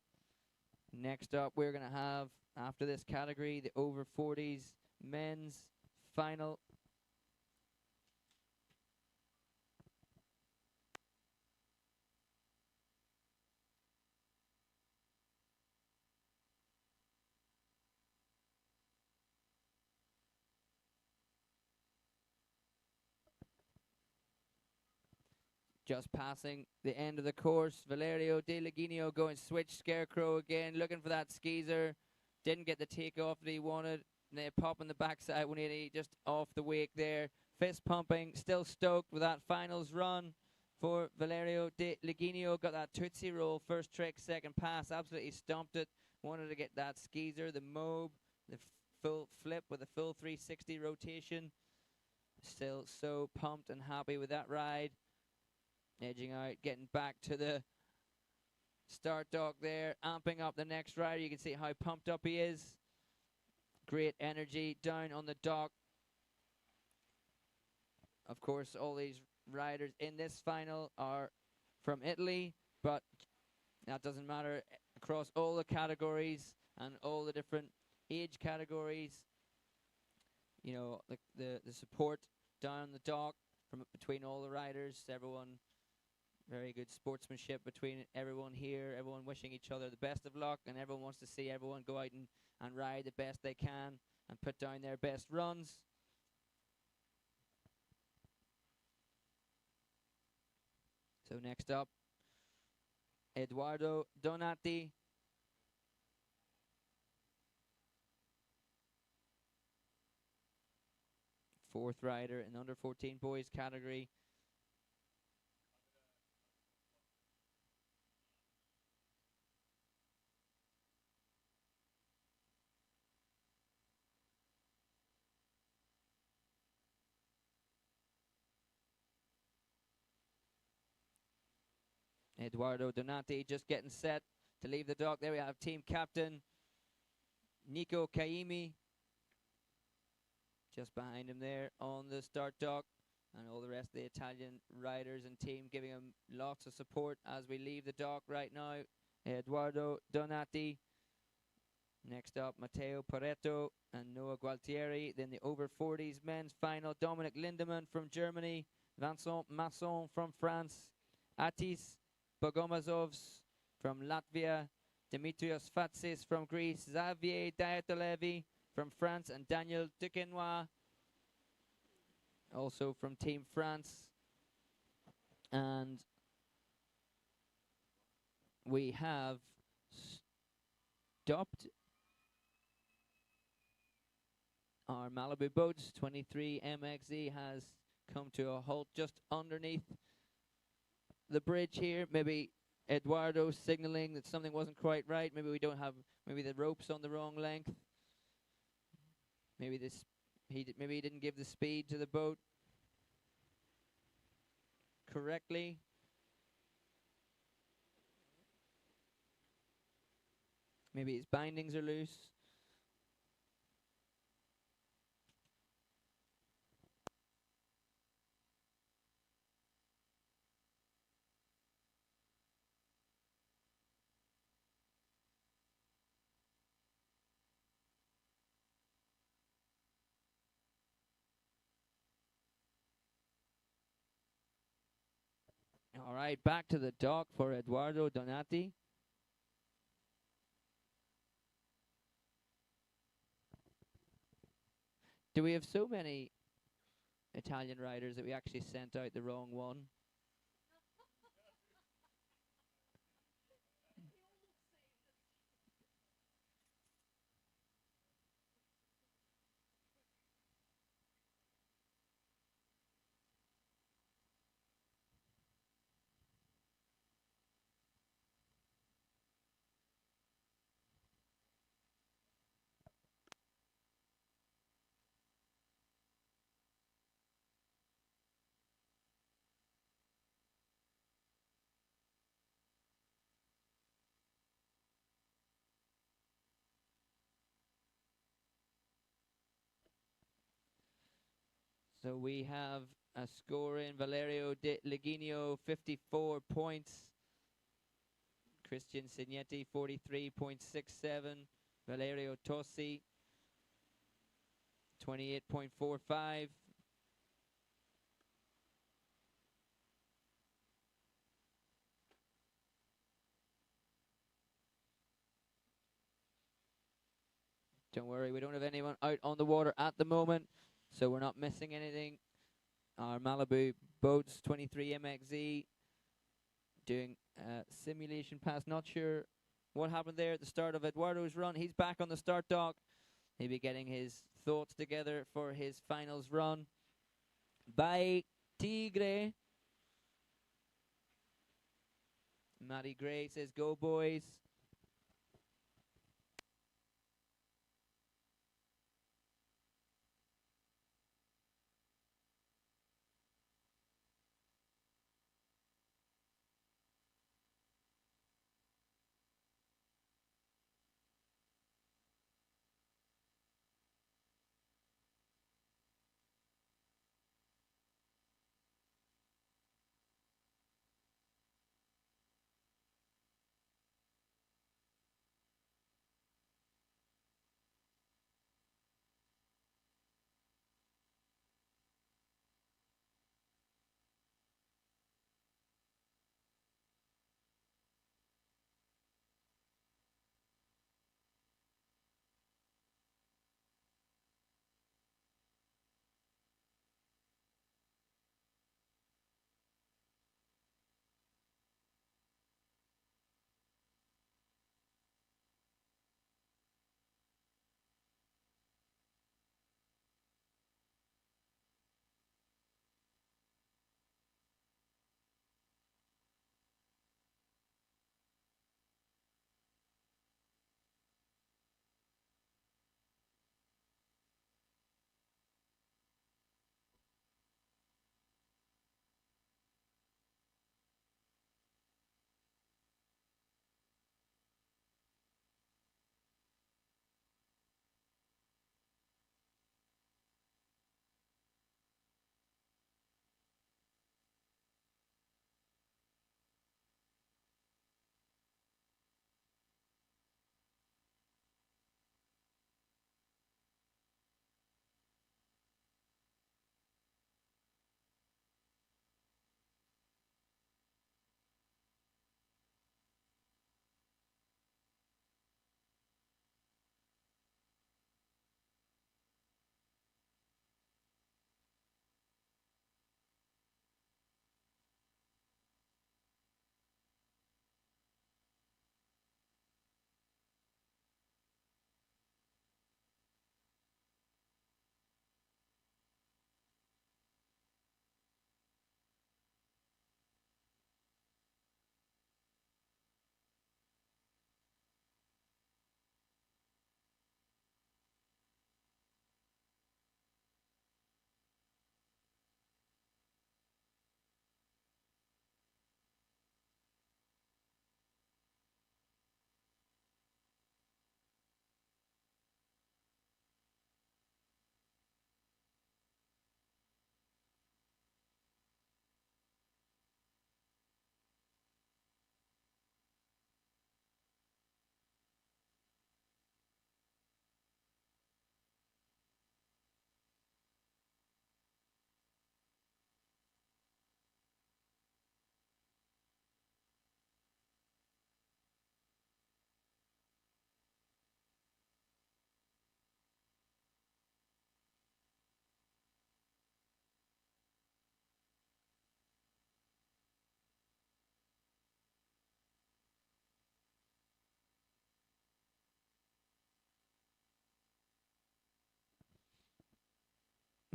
Next up, we're going to have, after this category, the over 40s men's final. Just passing the end of the course, Valerio De Liginio going switch scarecrow again, looking for that skeezer. Didn't get the takeoff that he wanted. And they pop on the backside 180, just off the wake there. Fist pumping, still stoked with that finals run for Valerio De Liginio. Got that Tootsie roll, first trick, second pass, absolutely stomped it. Wanted to get that skeezer, the mobe, the full flip with a full 360 rotation. Still so pumped and happy with that ride. Edging out, getting back to the start dock there, amping up the next rider. You can see how pumped up he is. Great energy down on the dock. Of course, all these riders in this final are from Italy, but that doesn't matter. Across all the categories and all the different age categories, you know, the support down on the dock from between all the riders, everyone. Very good sportsmanship between everyone here, everyone wishing each other the best of luck, and everyone wants to see everyone go out and ride the best they can and put down their best runs. So next up, Edoardo Donati. Fourth rider in under 14 boys category. Edoardo Donati just getting set to leave the dock. There we have team captain Nico Caimi just behind him there on the start dock, and all the rest of the Italian riders and team giving him lots of support as we leave the dock right now. Edoardo Donati. Next up, Matteo Pareto and Noah Gualtieri. Then the over 40s men's final, Dominic Lindemann from Germany, Vincent Masson from France, Atis Bogomazovs from Latvia, Dimitrios Fatsis from Greece, Xavier Diatolevi from France, and Daniel Duquesnoy, also from Team France. And we have stopped our Malibu Boats. 23 MXZ has come to a halt just underneath the bridge here. Maybe Eduardo signaling that something wasn't quite right. Maybe we don't have, maybe the rope's on the wrong length. Maybe maybe he didn't give the speed to the boat correctly. Maybe his bindings are loose. All right, back to the dock for Eduardo Donati. Do we have so many Italian riders that we actually sent out the wrong one? So we have a score in Valerio De Leginio, 54 points. Christian Signetti, 43.67. Valerio Tossi, 28.45. Don't worry, we don't have anyone out on the water at the moment, so we're not missing anything. Our Malibu Boats 23 MXZ doing a simulation pass. Not sure what happened there at the start of Eduardo's run. He's back on the start dock. He'll be getting his thoughts together for his finals run. Bye, Tigre. Matty Gray says, go boys.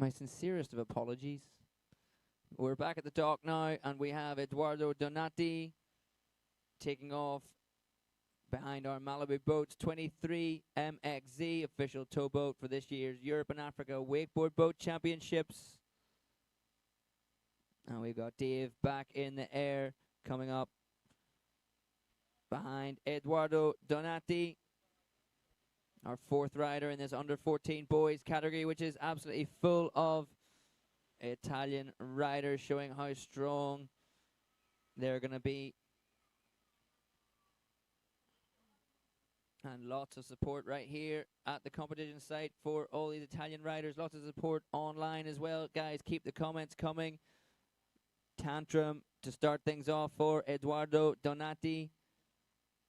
My sincerest of apologies. We're back at the dock now, and we have Eduardo Donati taking off behind our Malibu Boats 23 MXZ, official towboat for this year's Europe and Africa Wakeboard Boat Championships. And we've got Dave back in the air, coming up behind Eduardo Donati, our fourth rider in this under 14 boys category, which is absolutely full of Italian riders showing how strong they're going to be. And lots of support right here at the competition site for all these Italian riders. Lots of support online as well. Guys, keep the comments coming. Tantrum to start things off for Eduardo Donati.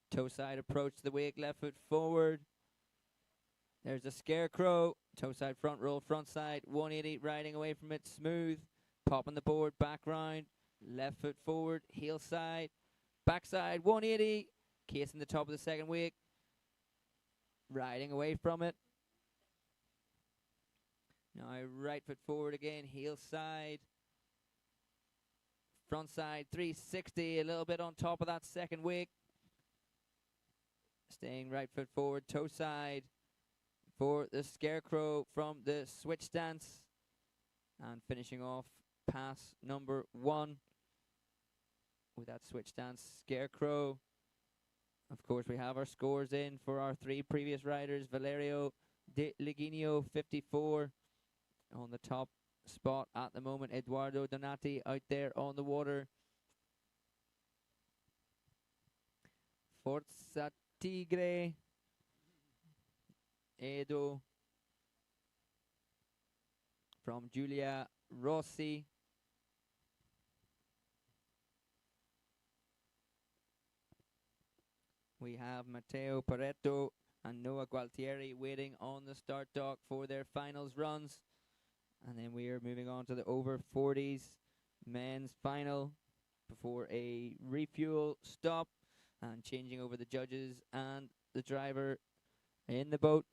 Toe side approach to the wake, left foot forward. There's a scarecrow. Toe side front roll, front side 180, riding away from it smooth. Popping the board back round. Left foot forward, heel side. Backside 180. Casing the top of the second wake. Riding away from it. Now right foot forward again, heel side. Front side 360, a little bit on top of that second wake. Staying right foot forward, toe side for the scarecrow from the switch stance. And finishing off pass number 1 with that switch stance scarecrow. Of course, we have our scores in for our 3 previous riders. Valerio De Liginio, 54, on the top spot at the moment. Eduardo Donati out there on the water. Forza Tigre. Edo from Giulia Rossi. We have Matteo Pareto and Noah Gualtieri waiting on the start dock for their finals runs. And then we are moving on to the over 40s men's final before a refuel stop and changing over the judges and the driver in the boat.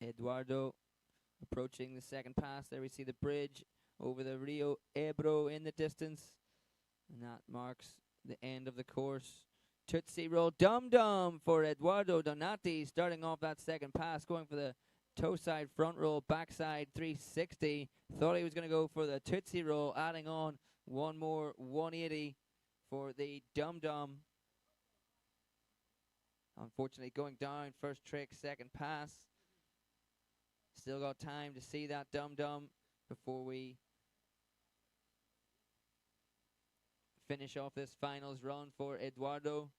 Eduardo approaching the second pass. There we see the bridge over the Rio Ebro in the distance. And that marks the end of the course. Tootsie roll dum-dum for Eduardo Donati, starting off that second pass, going for the toe side front roll, backside 360. Thought he was going to go for the Tootsie roll, adding on one more 180 for the dum-dum. Unfortunately going down, first trick, second pass. Still got time to see that dum-dum before we finish off this finals run for Eduardo.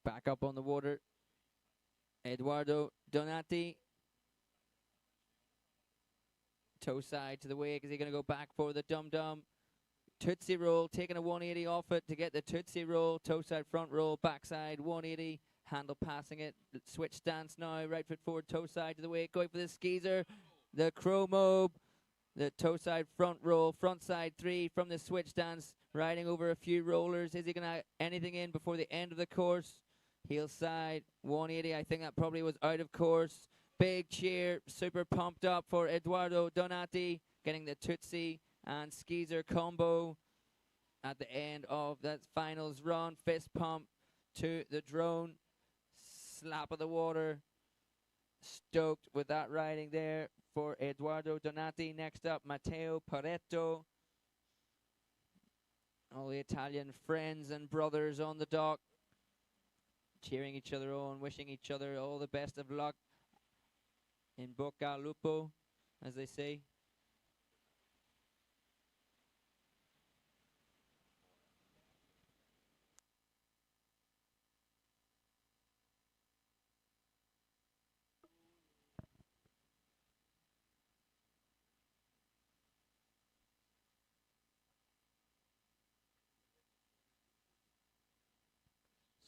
Back up on the water, Eduardo Donati. Toe side to the wake. Is he going to go back for the dum-dum? Tootsie roll, taking a 180 off it to get the Tootsie roll. Toe side front roll, backside 180. Handle passing it. Switch stance now. Right foot forward, toe side to the wake. Going for the skeezer. The chromo. The toe side front roll. Front side 3 from the switch stance. Riding over a few rollers. Is he going to have anything in before the end of the course? Heel side 180. I think that probably was out of course. Big cheer. Super pumped up for Eduardo Donati. Getting the Tootsie and Skeezer combo at the end of that finals run. Fist pump to the drone. Slap of the water. Stoked with that riding there for Eduardo Donati. Next up, Matteo Pareto. All the Italian friends and brothers on the dock. cheering each other on, wishing each other all the best of luck in Bocca al Lupo, as they say.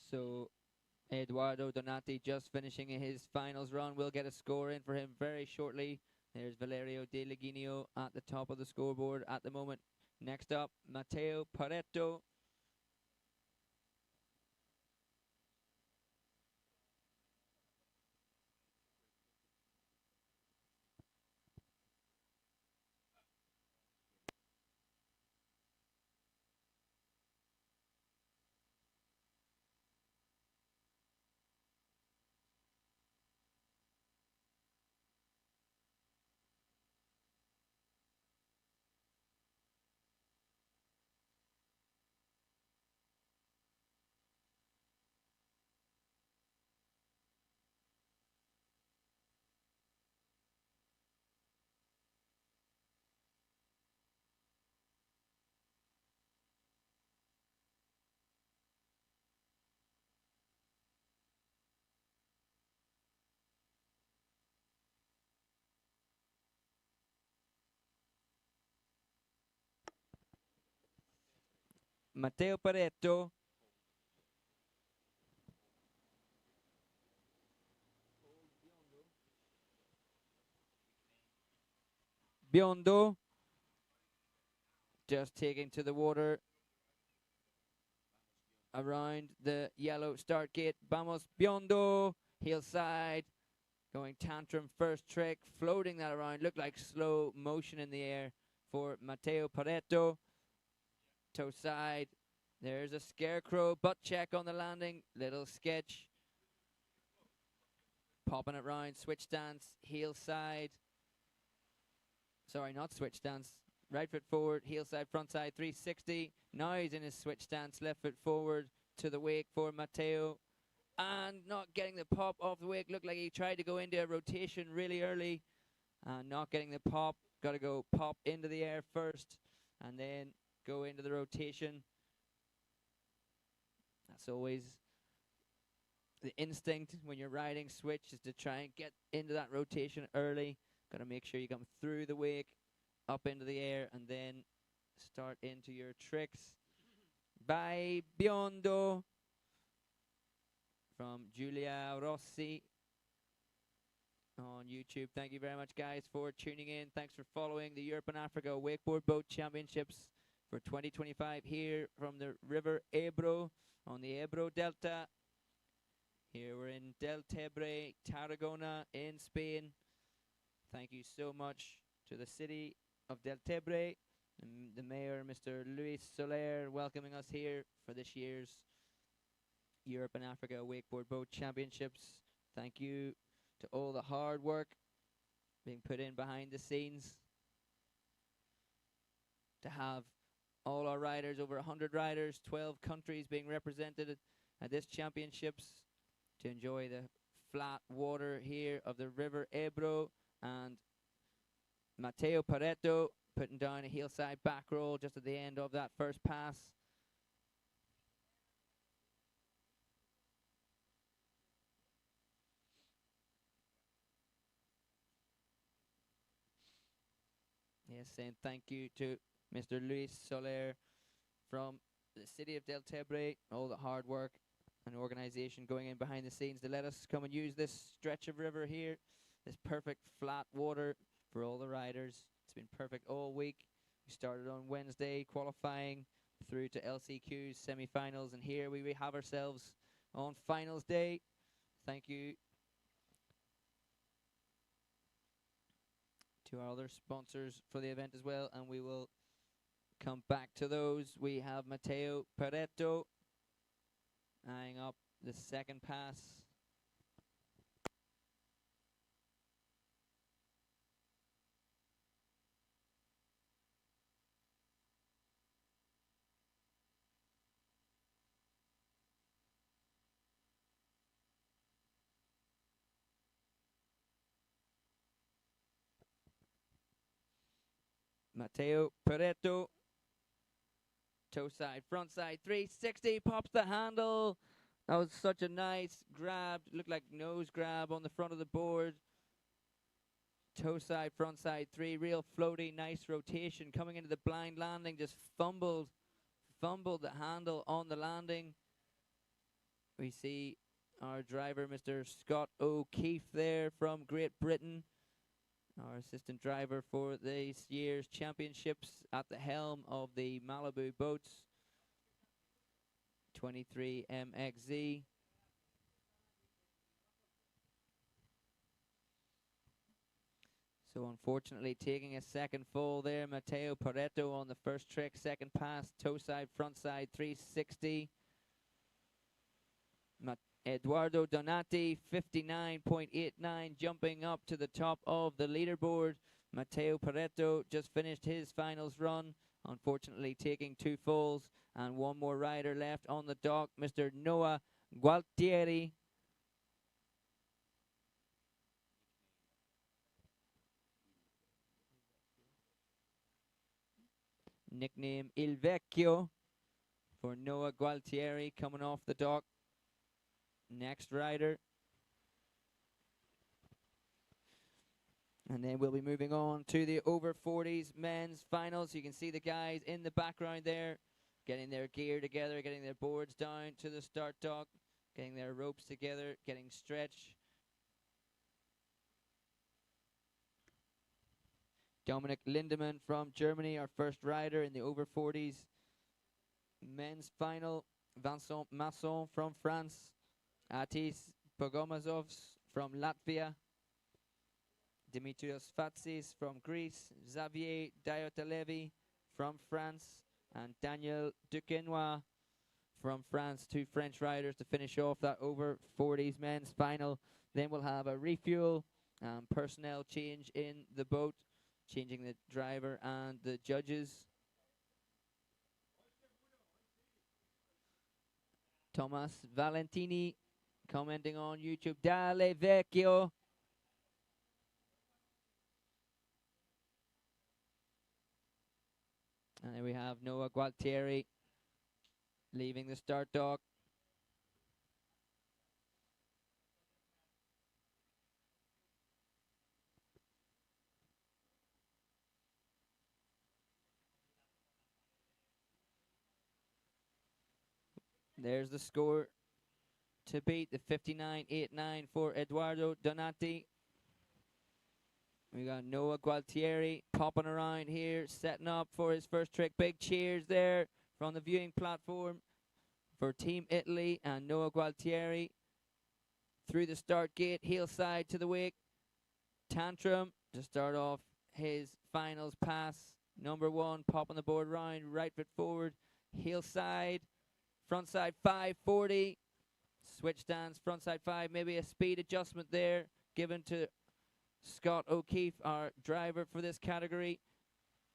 So Eduardo Donati just finishing his finals run. We'll get a score in for him very shortly. There's Valerio De Leginio at the top of the scoreboard at the moment. Next up, Matteo Pareto. Matteo Pareto. Biondo. Just taking to the water around the yellow start gate. Vamos Biondo. Heel side. Going tantrum first trick. Floating that around. Looked like slow motion in the air for Matteo Pareto. Toe side. There's a scarecrow. Butt check on the landing. Little sketch. Popping it round. Switch stance. Heel side. Sorry, not switch stance. Right foot forward, heel side, front side, 360. Now he's in his switch stance, left foot forward to the wake for Matteo. And not getting the pop off the wake. Looked like he tried to go into a rotation really early. And not getting the pop. Got to go pop into the air first. And then go into the rotation. That's always the instinct when you're riding switch, is to try and get into that rotation early. Got to make sure you come through the wake, up into the air, and then start into your tricks. By Biondo from Giulia Rossi on YouTube. Thank you very much, guys, for tuning in. Thanks for following the Europe and Africa Wakeboard Boat Championships for 2025 here from the River Ebro on the Ebro Delta. Here we're in Deltebre, Tarragona in Spain. Thank you so much to the city of Deltebre and the mayor, Mr. Luis Soler, welcoming us here for this year's Europe and Africa Wakeboard Boat Championships. Thank you to all the hard work being put in behind the scenes to have all our riders, over 100 riders, 12 countries being represented at this championships, to enjoy the flat water here of the River Ebro. And Matteo Pareto putting down a heel side back roll just at the end of that first pass. Yes, saying thank you to Mr. Luis Soler from the city of Deltebre, all the hard work and organization going in behind the scenes to let us come and use this stretch of river here. This perfect flat water for all the riders. It's been perfect all week. We started on Wednesday qualifying through to LCQ's semi-finals, and here we have ourselves on finals day. Thank you to our other sponsors for the event as well, and we will come back to those. We have Matteo Pareto eyeing up the second pass. Mateo Pareto. Toe side, front side, 360, pops the handle. That was such a nice grab. Looked like nose grab on the front of the board. Toe side, front side, 3, real floaty, nice rotation. Coming into the blind landing, just fumbled the handle on the landing. We see our driver, Mr. Scott O'Keefe there from Great Britain. Our assistant driver for this year's championships at the helm of the Malibu Boats 23 MXZ. So unfortunately taking a second fall there, Mateo Pareto on the first trick, second pass, toe side, front side, 360. Eduardo Donati, 59.89, jumping up to the top of the leaderboard. Mateo Pareto just finished his finals run, unfortunately taking 2 falls, and one more rider left on the dock, Mr. Noah Gualtieri. Nickname Il Vecchio for Noah Gualtieri, coming off the dock. Next rider. And then we'll be moving on to the over 40s men's finals. You can see the guys in the background there getting their gear together, getting their boards down to the start dock, getting their ropes together, getting stretched. Dominic Lindemann from Germany, our first rider in the over 40s men's final. Vincent Masson from France. Atis Bogomazovs from Latvia. Dimitrios Fatsis from Greece. Xavier Diotalevi from France. And Daniel Duquesnoy from France. 2 French riders to finish off that over 40s men's final. Then we'll have a refuel and personnel change in the boat, changing the driver and the judges. Thomas Valentini commenting on YouTube, Dale Vecchio. And then we have Noah Gualtieri leaving the start dock. There's the score to beat, the 59.89 for Eduardo Donati. We got Noah Gualtieri popping around here, setting up for his first trick. Big cheers there from the viewing platform for Team Italy, and Noah Gualtieri through the start gate, heel side to the wake. Tantrum to start off his finals pass. Number 1, popping the board round, right foot forward, heel side, front side 540. Switch stance, front side 5, maybe a speed adjustment there given to Scott O'Keefe, our driver for this category.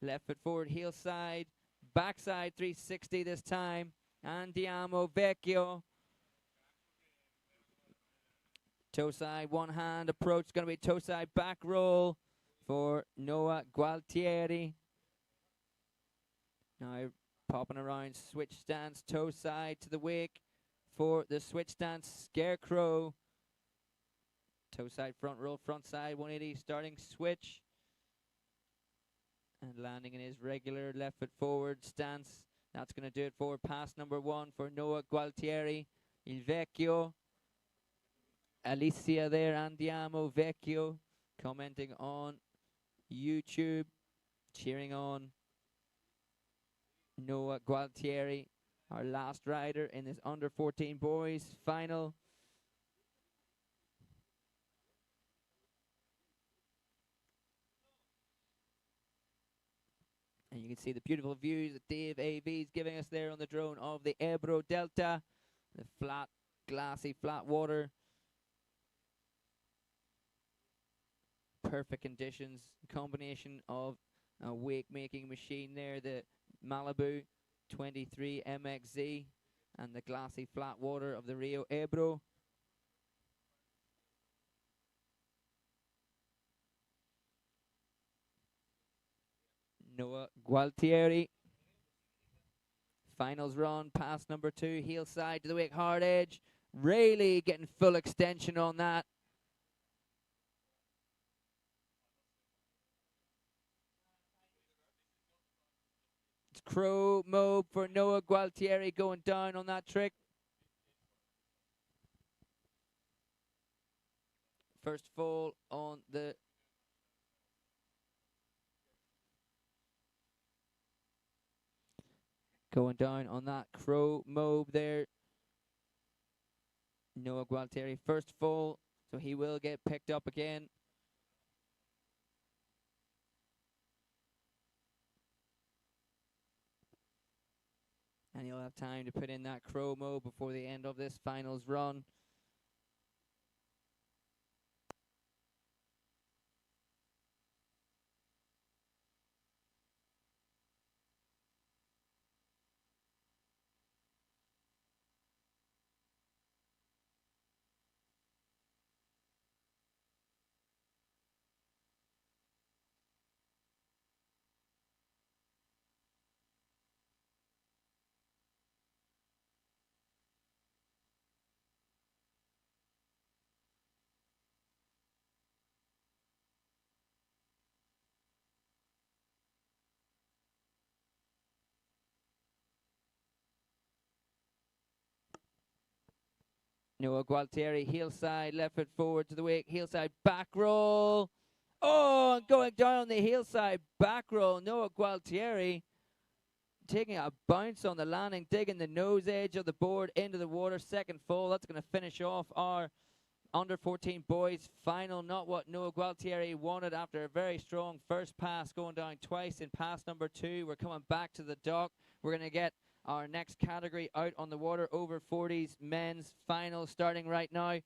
Left foot forward, heel side, backside 360 this time. Andiamo Vecchio. Toe side, one hand approach, going to be toe side back roll for Noah Gualtieri. Now popping around, switch stance, toe side to the wake for the switch stance Scarecrow. Toe side front roll, front side 180, starting switch. And landing in his regular left foot forward stance. That's going to do it for pass number 1 for Noah Gualtieri. Il Vecchio. Alicia there, Andiamo Vecchio, commenting on YouTube, cheering on Noah Gualtieri, our last rider in this under 14 boys final. And you can see the beautiful views that Dave AV is giving us there on the drone of the Ebro Delta, the flat, glassy, flat water. Perfect conditions, combination of a wake making machine there, the Malibu 23 MXZ, and the glassy flat water of the Rio Ebro. Noah Gualtieri. Finals run, pass number 2, heel side to the wake, hard edge. Really getting full extension on that. It's crow mob for Noah Gualtieri going down on that trick. First fall on the going down on that crow mob there. Noah Gualtieri first fall, so he will get picked up again. And he'll have time to put in that crow mob before the end of this finals run. Noah Gualtieri, heel side, left foot forward to the wake, heel side, back roll. Oh, and going down on the heel side, back roll. Noah Gualtieri taking a bounce on the landing, digging the nose edge of the board into the water. Second fall. That's going to finish off our under 14 boys final. Not what Noah Gualtieri wanted after a very strong first pass, going down twice in pass number 2. We're coming back to the dock. We're going to get our next category out on the water, over 40s men's final, starting right now.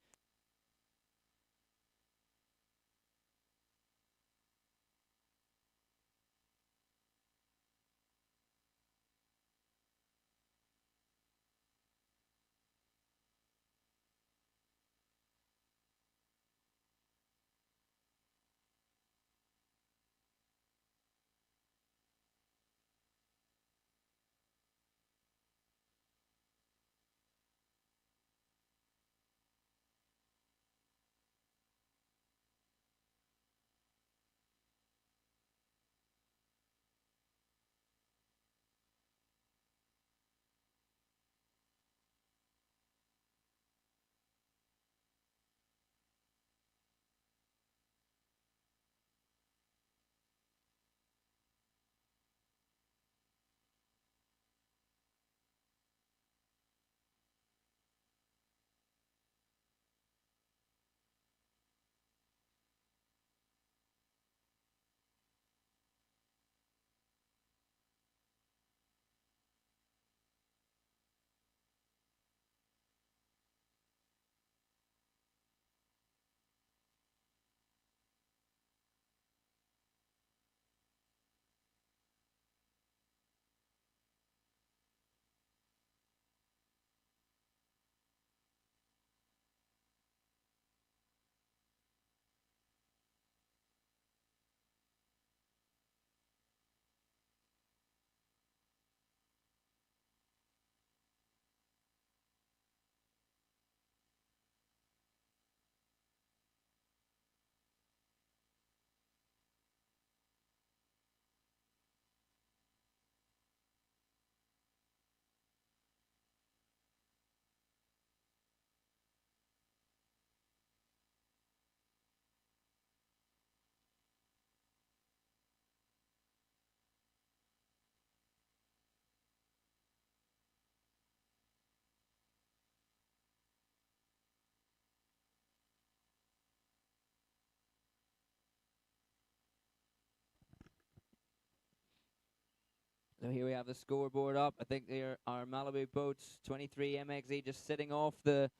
So here we have the scoreboard up. I think there are Malibu Boats 23 MXE just sitting off the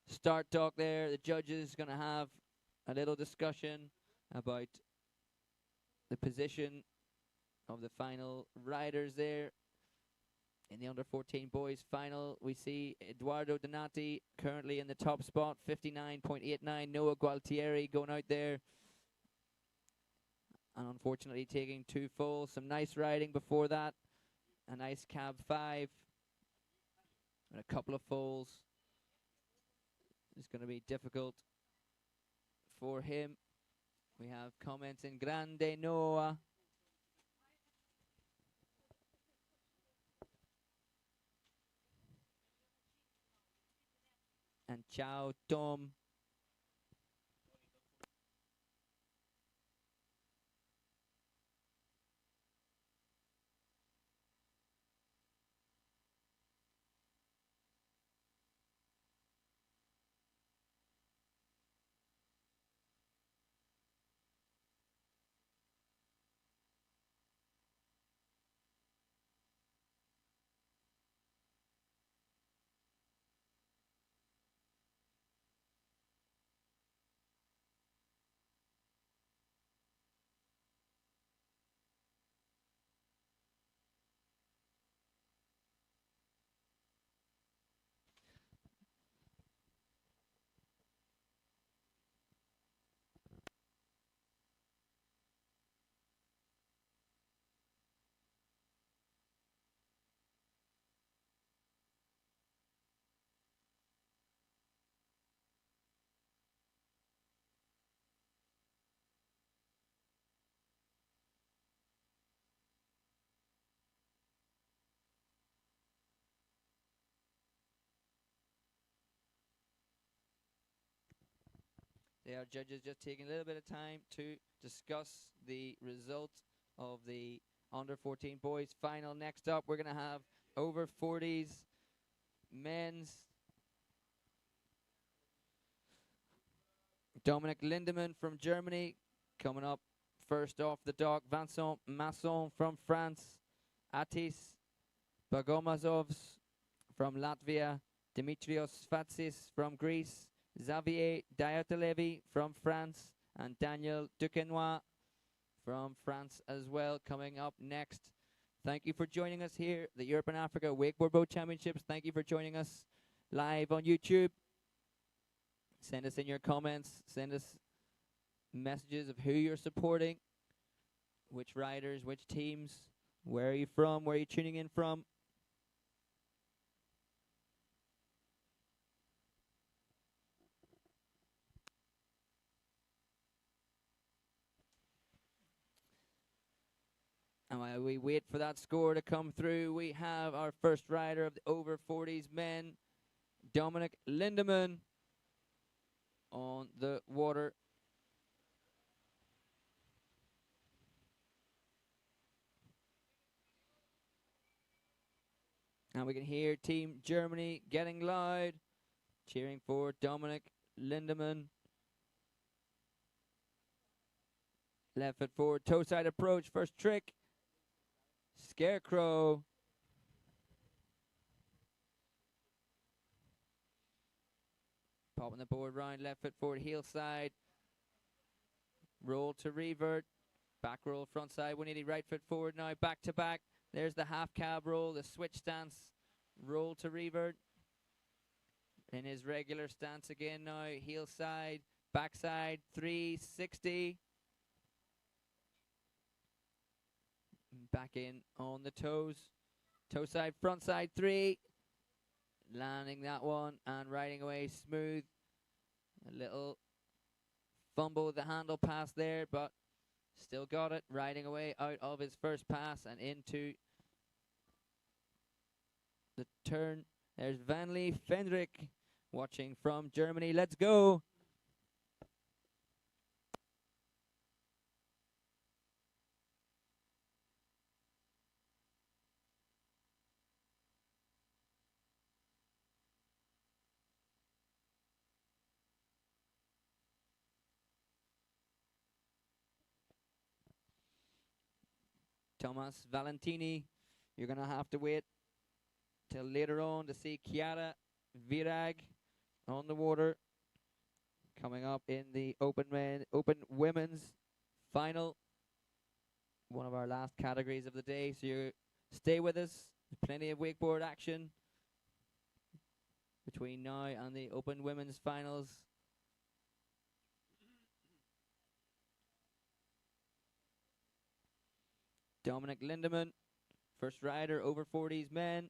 start dock there. The judges going to have a little discussion about the position of the final riders there. In the under 14 boys final, we see Eduardo Donati currently in the top spot, 59.89. Noah Gualtieri going out there And unfortunately taking 2 fulls. Some nice riding before that. A nice cab 5. And a couple of fulls. It's going to be difficult for him. We have comments in Grande Noah. And Ciao Tom. They are judges just taking a little bit of time to discuss the result of the under 14 boys final. Next up, we're going to have over 40s men's. Dominic Lindemann from Germany coming up first off the dock. Vincent Masson from France. Atis Bagomazovs from Latvia. Dimitrios Fatsis from Greece. Xavier Diatalevi from France, and Daniel Duquesnoy from France as well coming up next. Thank you for joining us here, the Europe and Africa Wakeboard Boat Championships. Thank you for joining us live on YouTube. Send us in your comments, send us messages of who you're supporting, which riders, which teams, where are you from, where are you tuning in from. And while we wait for that score to come through, we have our first rider of the over 40s men, Dominic Lindemann, on the water. And we can hear Team Germany getting loud, cheering for Dominic Lindemann. Left foot forward, toe side approach, first trick. Scarecrow. Popping the board round, left foot forward, heel side. Roll to revert. Back roll, front side, 180, right foot forward now, back to back. There's the half cab roll, the switch stance, roll to revert. In his regular stance again now, heel side, back side, 360. Back in on the toes. Toe side, front side, 3. Landing that one and riding away smooth. A little fumble with the handle pass there, but still got it. Riding away out of his first pass and into the turn. There's Vanley Fendrick watching from Germany. Let's go. Thomas Valentini, you're going to have to wait till later on to see Chiara Virag on the water coming up in the Open Women's Final, one of our last categories of the day. So you stay with us. There's plenty of wakeboard action between now and the Open Women's Finals. Dominic Lindemann, first rider, over 40s men.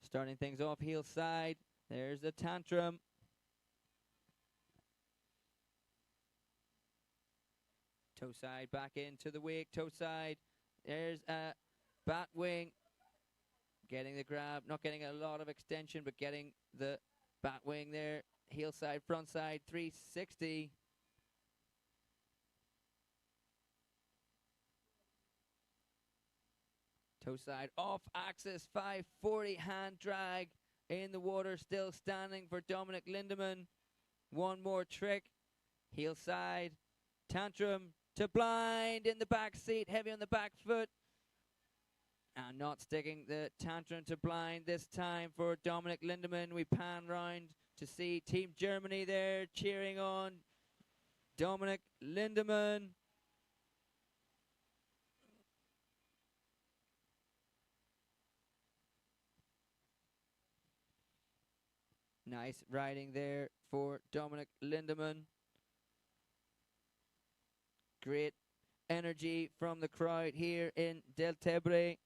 Starting things off heel side. There's the tantrum. Toe side back into the wake. Toe side. There's a bat wing. Getting the grab. Not getting a lot of extension, but getting the bat wing there. Heel side, front side, 360. Toe side off axis, 540 hand drag in the water, still standing for Dominic Lindemann. One more trick. Heel side, tantrum to blind in the back seat, heavy on the back foot. And not sticking the tantrum to blind this time for Dominic Lindemann. We pan round to see Team Germany there cheering on Dominic Lindemann. Nice riding there for Dominic Lindemann. Great energy from the crowd here in Deltebre.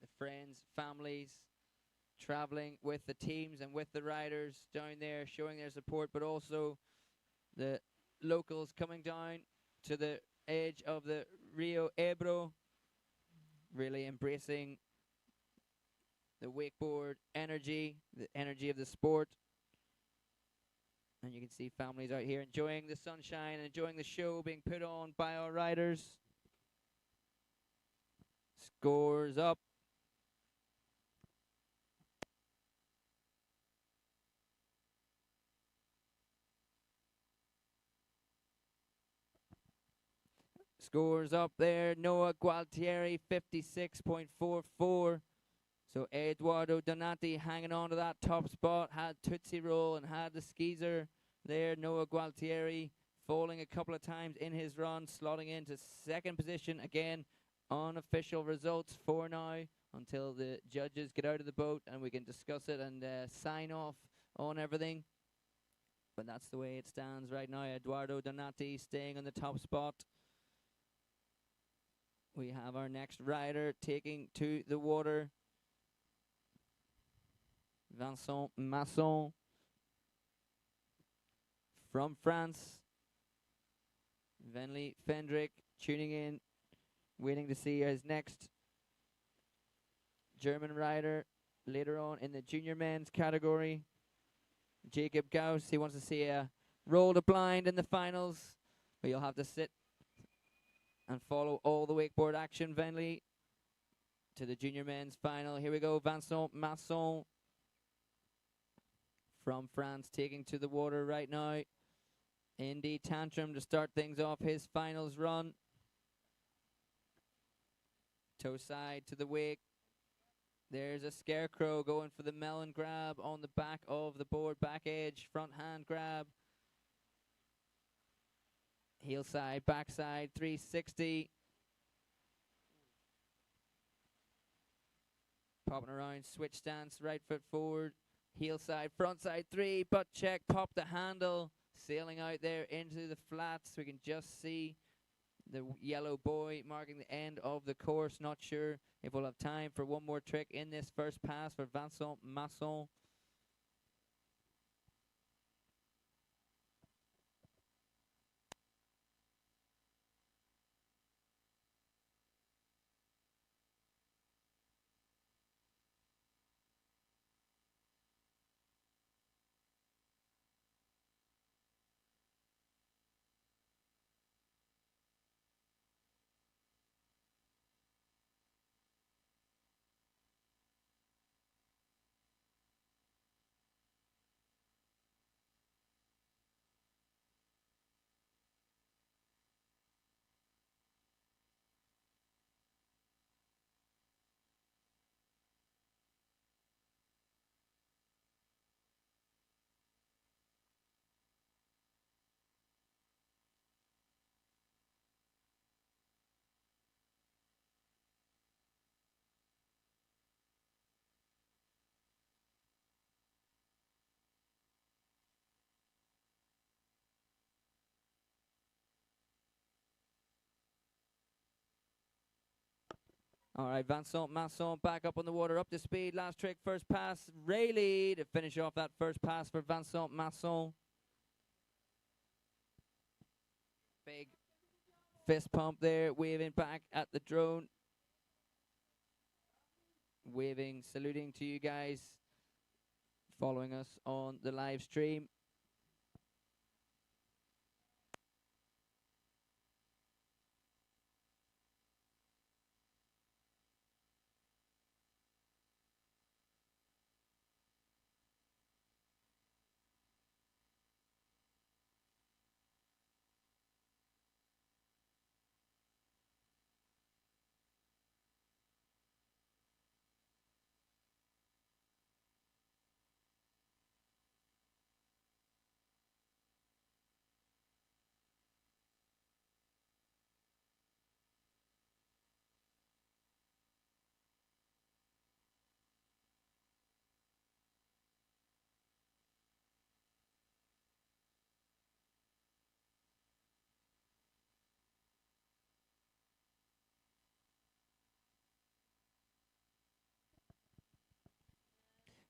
The friends, families, traveling with the teams and with the riders down there showing their support, but also the locals coming down to the edge of the Rio Ebro, really embracing the wakeboard energy, the energy of the sport. And you can see families out here enjoying the sunshine and enjoying the show being put on by our riders. Scores up. Scores up there. Noah Gualtieri, 56.44. So Eduardo Donati hanging on to that top spot, had Tootsie Roll and had the skeezer there. Noah Gualtieri falling a couple of times in his run, slotting into second position. Again, unofficial results for now until the judges get out of the boat and we can discuss it and sign off on everything. But that's the way it stands right now. Eduardo Donati staying on the top spot. We have our next rider taking to the water. Vincent Masson from France. Venley Fendrick tuning in, waiting to see his next German rider later on in the junior men's category. Jacob Gauss, he wants to see a roll to blind in the finals, but you'll have to sit and follow all the wakeboard action, Venley, to the junior men's final. Here we go, Vincent Masson from France taking to the water right now. Indy Tantrum to start things off his finals run. Toe side to the wake. There's a scarecrow going for the melon grab on the back of the board, back edge, front hand grab. Heel side, back side, 360. Popping around, switch stance, right foot forward. Heel side, front side, 3, butt check, pop the handle, sailing out there into the flats. We can just see the yellow buoy marking the end of the course. Not sure if we'll have time for one more trick in this first pass for Vincent Masson. All right, Vincent Masson back up on the water, up to speed. Last trick, first pass. Rayleigh to finish off that first pass for Vincent Masson. Big fist pump there, waving back at the drone. Waving, saluting to you guys following us on the live stream.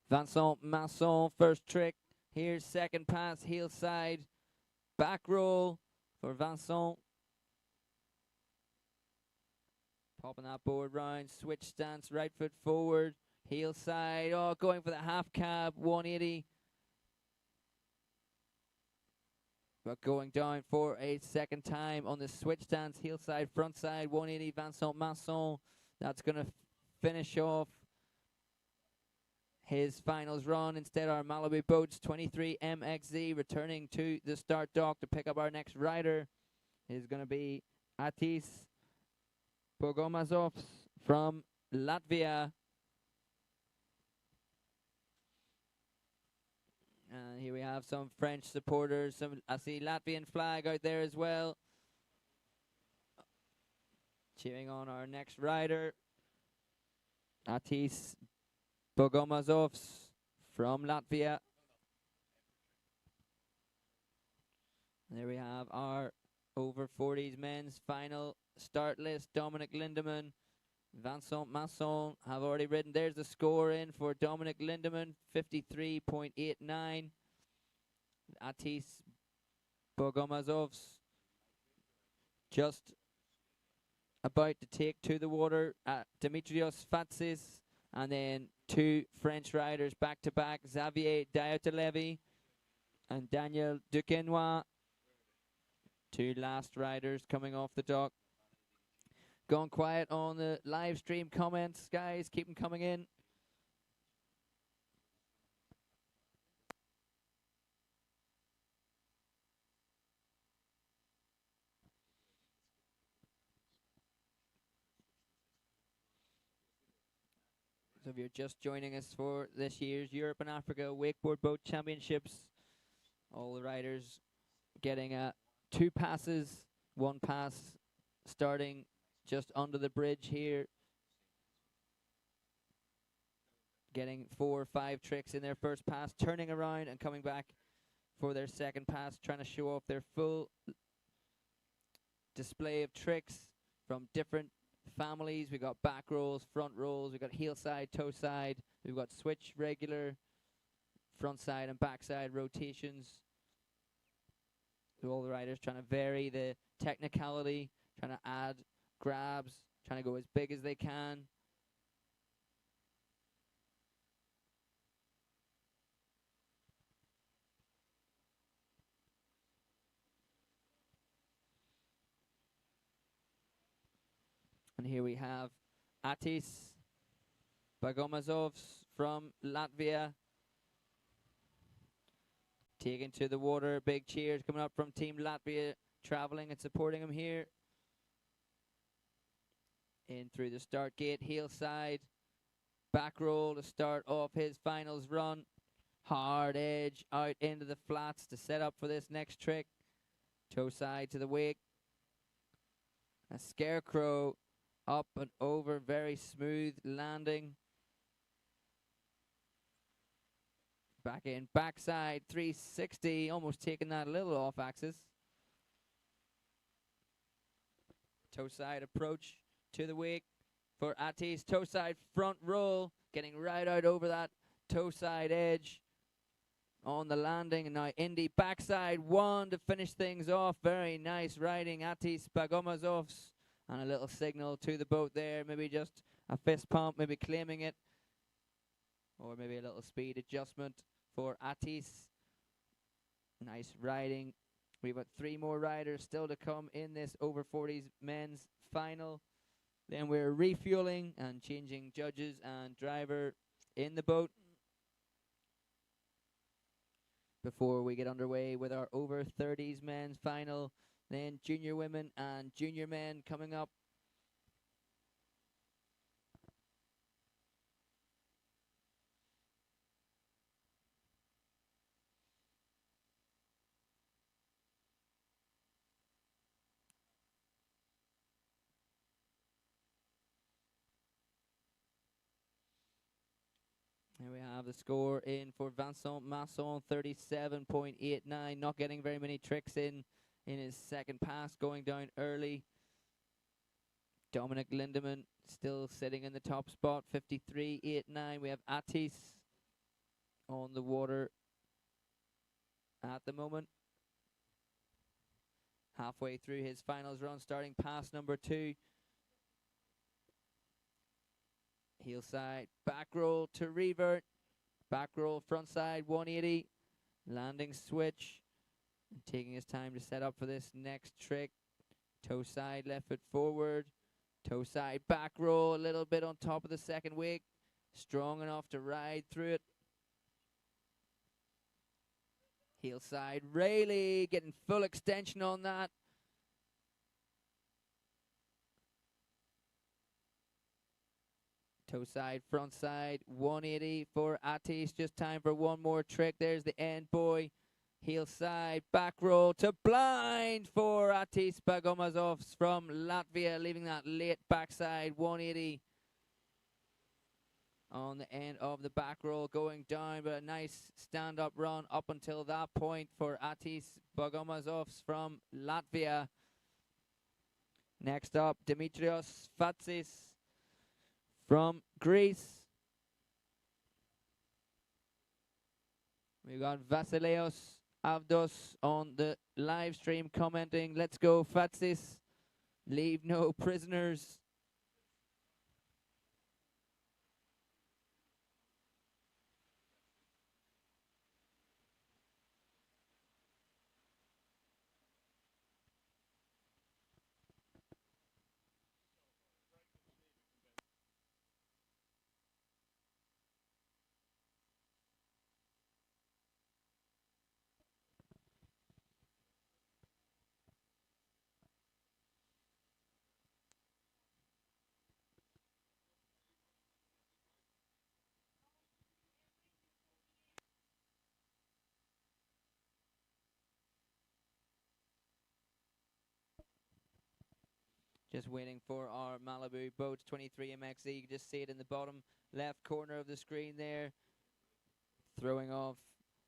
Vincent Masson, first trick. Here's second pass, heel side, back roll for Vincent. Popping that board round, switch stance, right foot forward, heel side. Oh, going for the half cab, 180. But going down for a second time on the switch stance, heel side, front side, 180, Vincent Masson. That's going to finish off his finals run. Instead, our Malibu Boats 23 MXZ returning to the start dock to pick up our next rider is going to be Atis Bogomazovs from Latvia. And here we have some French supporters. I see Latvian flag out there as well. Cheering on our next rider, Atis Bogomazovs from Latvia. And there we have our over 40s men's final start list. Dominic Lindemann, Vincent Masson have already ridden. There's the score in for Dominic Lindemann, 53.89. Atis Bogomazovs just about to take to the water. Dimitrios Fatsis, and then two French riders back to back, Xavier Diotelevi and Daniel Duquesnoy. Two last riders coming off the dock. Going quiet on the live stream comments, guys. Keep them coming in. So if you're just joining us for this year's Europe and Africa Wakeboard Boat Championships, all the riders getting 2 passes, 1 pass starting just under the bridge here. Getting 4 or 5 tricks in their first pass, turning around and coming back for their second pass, trying to show off their full display of tricks from different families. We've got back rolls, front rolls, we've got heel side, toe side, we've got switch regular, front side and back side rotations. So all the riders trying to vary the technicality, trying to add grabs, trying to go as big as they can. And here we have Atis Bogomazovs from Latvia taken to the water. Big cheers coming up from Team Latvia, traveling and supporting him here. In through the start gate, heel side, back roll to start off his finals run. Hard edge out into the flats to set up for this next trick. Toe side to the wake. A scarecrow up and over, very smooth landing. Back in, backside, 360, almost taking that a little off axis. Toe side approach to the wake, for Atis. Toe side front roll, getting right out over that toe side edge on the landing. And now Indy backside one to finish things off. Very nice riding, Atis Bagomazovs. And a little signal to the boat there. Maybe just a fist pump, maybe claiming it. Or maybe a little speed adjustment for Atis. Nice riding. We've got 3 more riders still to come in this over 40s men's final. Then we're refueling and changing judges and driver in the boat before we get underway with our over 30s men's final. Then junior women and junior men coming up. Here we have the score in for Vincent Masson, 37.89. Not getting very many tricks in his second pass, going down early. Dominic Lindemann still sitting in the top spot, 53.89. We have Atis on the water at the moment. Halfway through his finals run, starting pass number 2. Heel side, back roll to revert. Back roll, front side, 180. Landing switch. And taking his time to set up for this next trick. Toe side, left foot forward. Toe side, back roll, a little bit on top of the second wake. Strong enough to ride through it. Heel side, Rayleigh, getting full extension on that. Toe side, front side, 180 for Atis. Just time for one more trick. There's the end boy. Heel side, back roll to blind for Atis Bagomazovs from Latvia, leaving that late backside 180 on the end of the back roll, going down, but a nice stand-up run up until that point for Atis Bagomazovs from Latvia. Next up, Dimitrios Fatsis from Greece. We've got Vasileios Avdos on the live stream commenting. Let's go, Fatsis. Leave no prisoners. Just waiting for our Malibu Boats 23 MXE. You can just see it in the bottom left corner of the screen there. Throwing off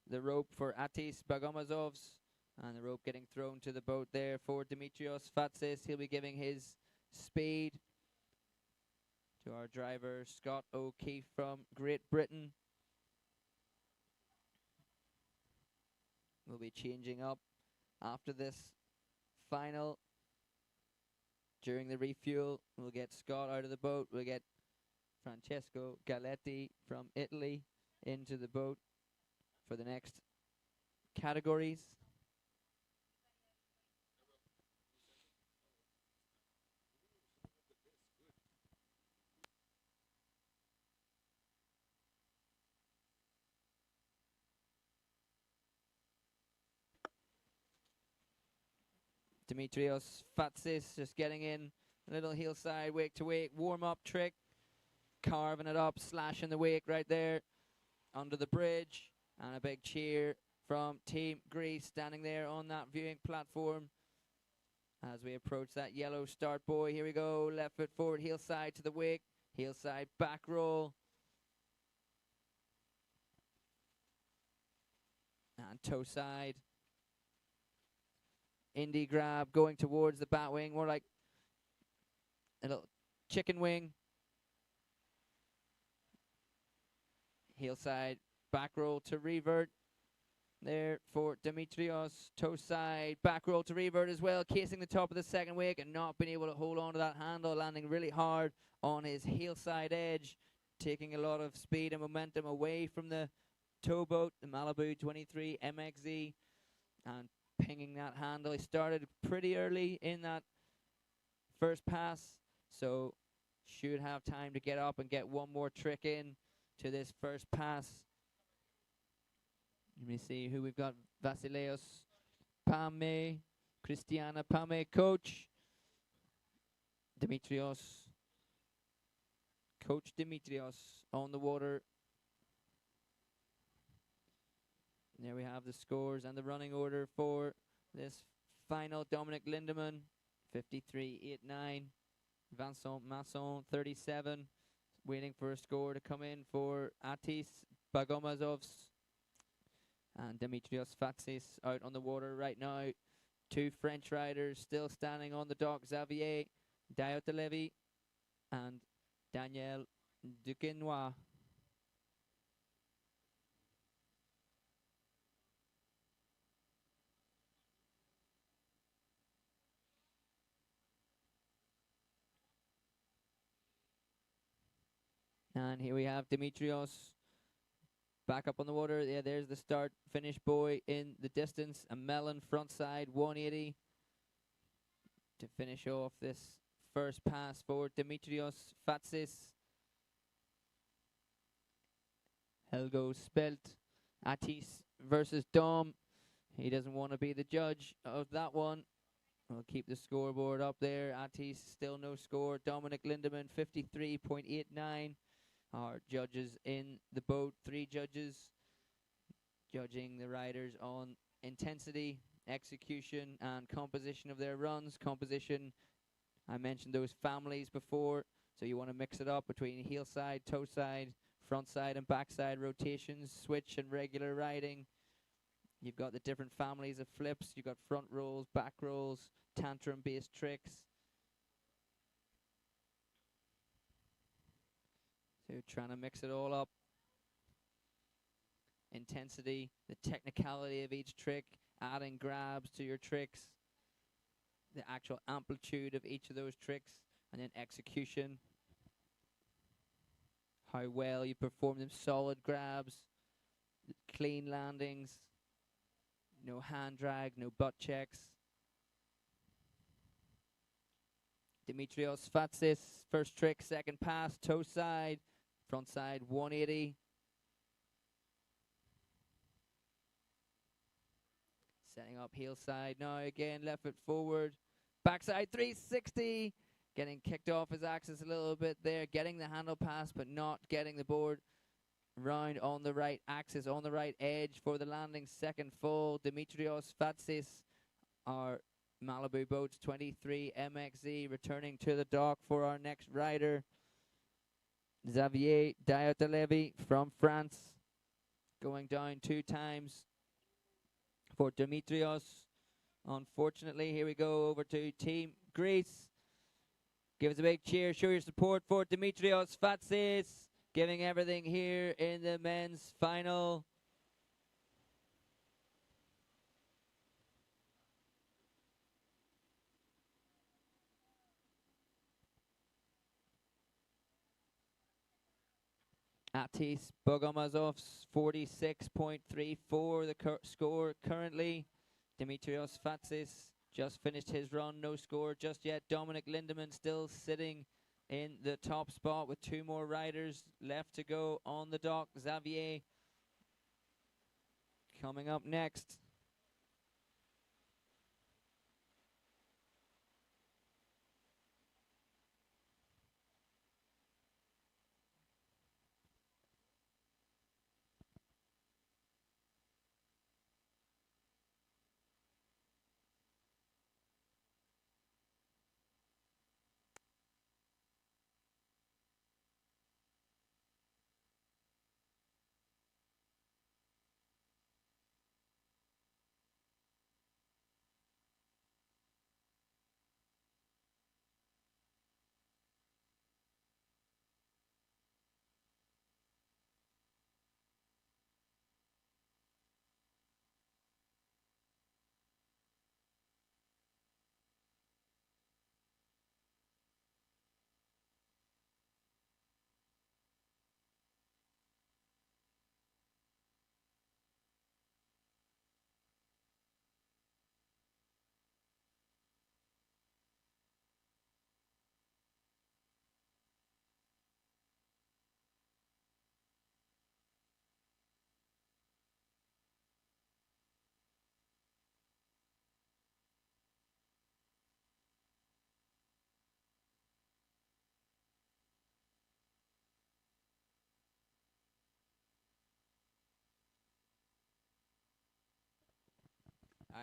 the rope for Atis Bagomazovs. And the rope getting thrown to the boat there for Dimitrios Fatsis. He'll be giving his speed to our driver, Scott O'Keefe from Great Britain. We'll be changing up after this final. During the refuel, we'll get Scott out of the boat. We'll get Francesco Galetti from Italy into the boat for the next categories. Dimitrios Fatsis just getting in, a little heel side, wake to wake, warm up trick, carving it up, slashing the wake right there under the bridge, and a big cheer from Team Greece standing there on that viewing platform as we approach that yellow start buoy. Here we go, left foot forward, heel side to the wake, heel side back roll, and toe side. Indy grab going towards the bat wing, more like a little chicken wing Hillside back roll to revert. There for Dimitrios. Toe side, back roll to revert as well, casing the top of the second wake and not being able to hold on to that handle, landing really hard on his hillside edge, taking a lot of speed and momentum away from the towboat, the Malibu 23 MXZ, and pinging that handle. He started pretty early in that first pass, so should have time to get up and get one more trick in to this first pass. Let me see who we've got. Vasileos Pame, Christiana Pame, coach. Dimitrios, Coach Dimitrios on the water. And there we have the scores and the running order for this final. Dominic Lindemann, 53.89. Vincent Masson, 37. Waiting for a score to come in for Atis Bagomazovs. And Dimitrios Fatsis out on the water right now. Two French riders still standing on the dock. Xavier Diotelevi and Daniel Duquesnoy. And here we have Dimitrios back up on the water. Yeah, there's the start finish buoy in the distance. A melon front side 180 to finish off this first pass for Dimitrios Fatsis. Helgo Spelt. Atis versus Dom. He doesn't want to be the judge of that one. We'll keep the scoreboard up there. Atis still no score. Dominic Lindemann 53.89. Our judges in the boat, 3 judges judging the riders on intensity, execution, and composition of their runs. Composition, I mentioned those families before, so you want to mix it up between heel side, toe side, front side, and back side rotations, switch and regular riding. You've got the different families of flips. You've got front rolls, back rolls, tantrum-based tricks. So trying to mix it all up. Intensity, the technicality of each trick, adding grabs to your tricks, the actual amplitude of each of those tricks, and then execution. How well you perform them, solid grabs, clean landings, no hand drag, no butt checks. Dimitrios Fatsis, first trick, second pass, toe side, front side 180. Setting up heel side now again, left foot forward, backside 360. Getting kicked off his axis a little bit there, getting the handle pass but not getting the board round on the right axis, on the right edge for the landing. Second full, Dimitrios Fatsis, our Malibu Boats 23 MXZ, returning to the dock for our next rider. Xavier Diotelevi from France, going down 2 times for Dimitrios. Unfortunately, here we go over to Team Greece. Give us a big cheer, show your support for Dimitrios Fatsis, giving everything here in the men's final. Atis Bogomazov's 46.34 the score currently. Dimitrios Fatsis just finished his run, no score just yet. Dominic Lindemann still sitting in the top spot with 2 more riders left to go on the dock. Xavier coming up next.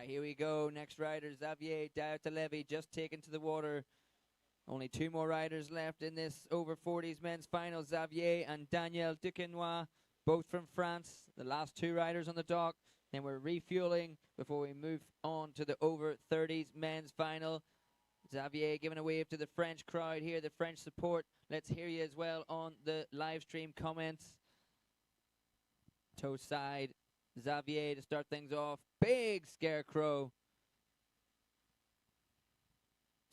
Here we go. Next rider, Xavier Diatalevy, just taken to the water. Only 2 more riders left in this over 40s men's final. Xavier and Daniel Duquesnoy, both from France. The last 2 riders on the dock. Then we're refueling before we move on to the over 30s men's final. Xavier giving a wave to the French crowd here, the French support. Let's hear you as well on the live stream comments. Toe side, Xavier to start things off. Big scarecrow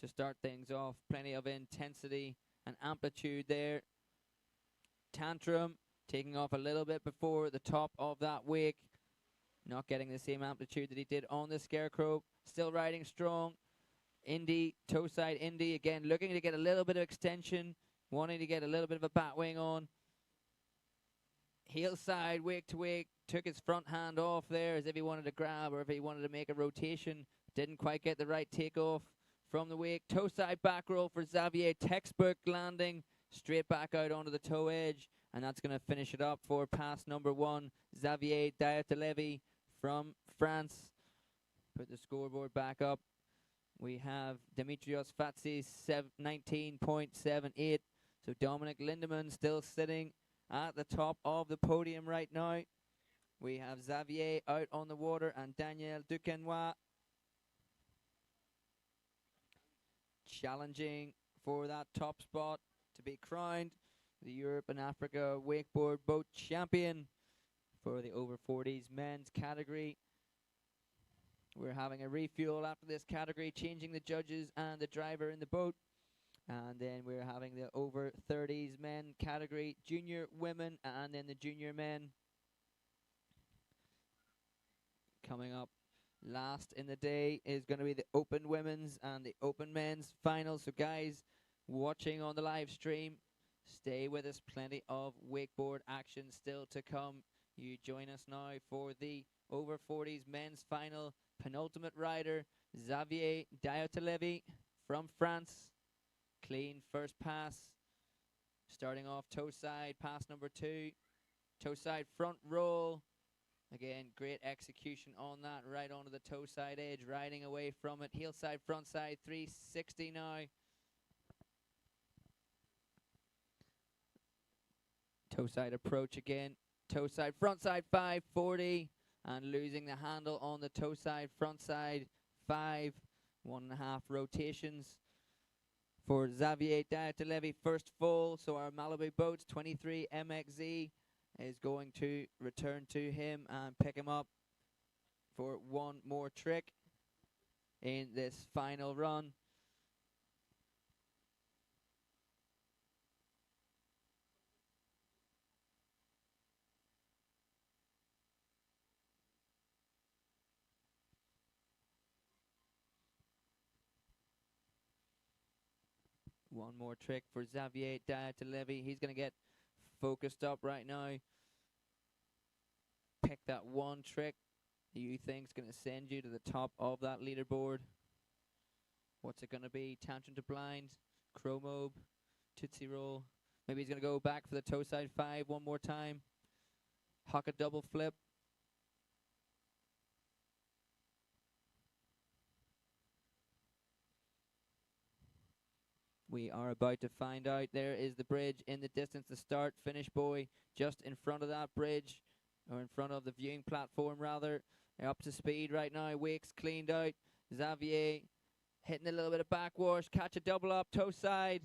to start things off. Plenty of intensity and amplitude there. Tantrum taking off a little bit before the top of that wake. Not getting the same amplitude that he did on the scarecrow. Still riding strong. Indy, toe side Indy, again looking to get a little bit of extension. Wanting to get a little bit of a bat wing on. Heel side, wake to wake. Took his front hand off there as if he wanted to grab or if he wanted to make a rotation. Didn't quite get the right takeoff from the wake. Toe side back roll for Xavier. Textbook landing straight back out onto the toe edge. And that's going to finish it up for pass number 1. Xavier Diatalevy from France. Put the scoreboard back up. We have Dimitrios Fatsis 19.78. So Dominic Lindemann still sitting at the top of the podium right now. We have Xavier out on the water and Daniel Duquesnoy challenging for that top spot to be crowned the Europe and Africa wakeboard boat champion for the over 40s men's category. We're having a refuel after this category, changing the judges and the driver in the boat. And then we're having the over 30s men category, junior women, and then the junior men. Coming up last in the day is going to be the open women's and the open men's finals. So guys watching on the live stream, stay with us. Plenty of wakeboard action still to come. You join us now for the over 40s men's final. Penultimate rider, Xavier Diatalevy from France. Clean first pass. Starting off toe side, pass number 2. Toe side front roll. Again, great execution on that, right onto the toe side edge, riding away from it. Heel side, front side, 360 now. Toe side approach again. Toe side, front side, 540. And losing the handle on the toe side, front side, 5. 1.5 rotations for Xavier Diatalevy. First full, so our Malibu Boats 23 MXZ is going to return to him and pick him up for one more trick in this final run. One more trick for Xavier Diatalevy. He's going to get focused up right now. Pick that one trick that you think's going to send you to the top of that leaderboard. What's it going to be? Tantrum to blind, Chromobe, Tootsie Roll. Maybe he's going to go back for the toe side 5 one more time. Huck a double flip. We are about to find out. There is the bridge in the distance, the start finish buoy just in front of that bridge, or in front of the viewing platform rather. They're up to speed right now. Wake's cleaned out. Xavier hitting a little bit of backwash, catch a double up, toe side.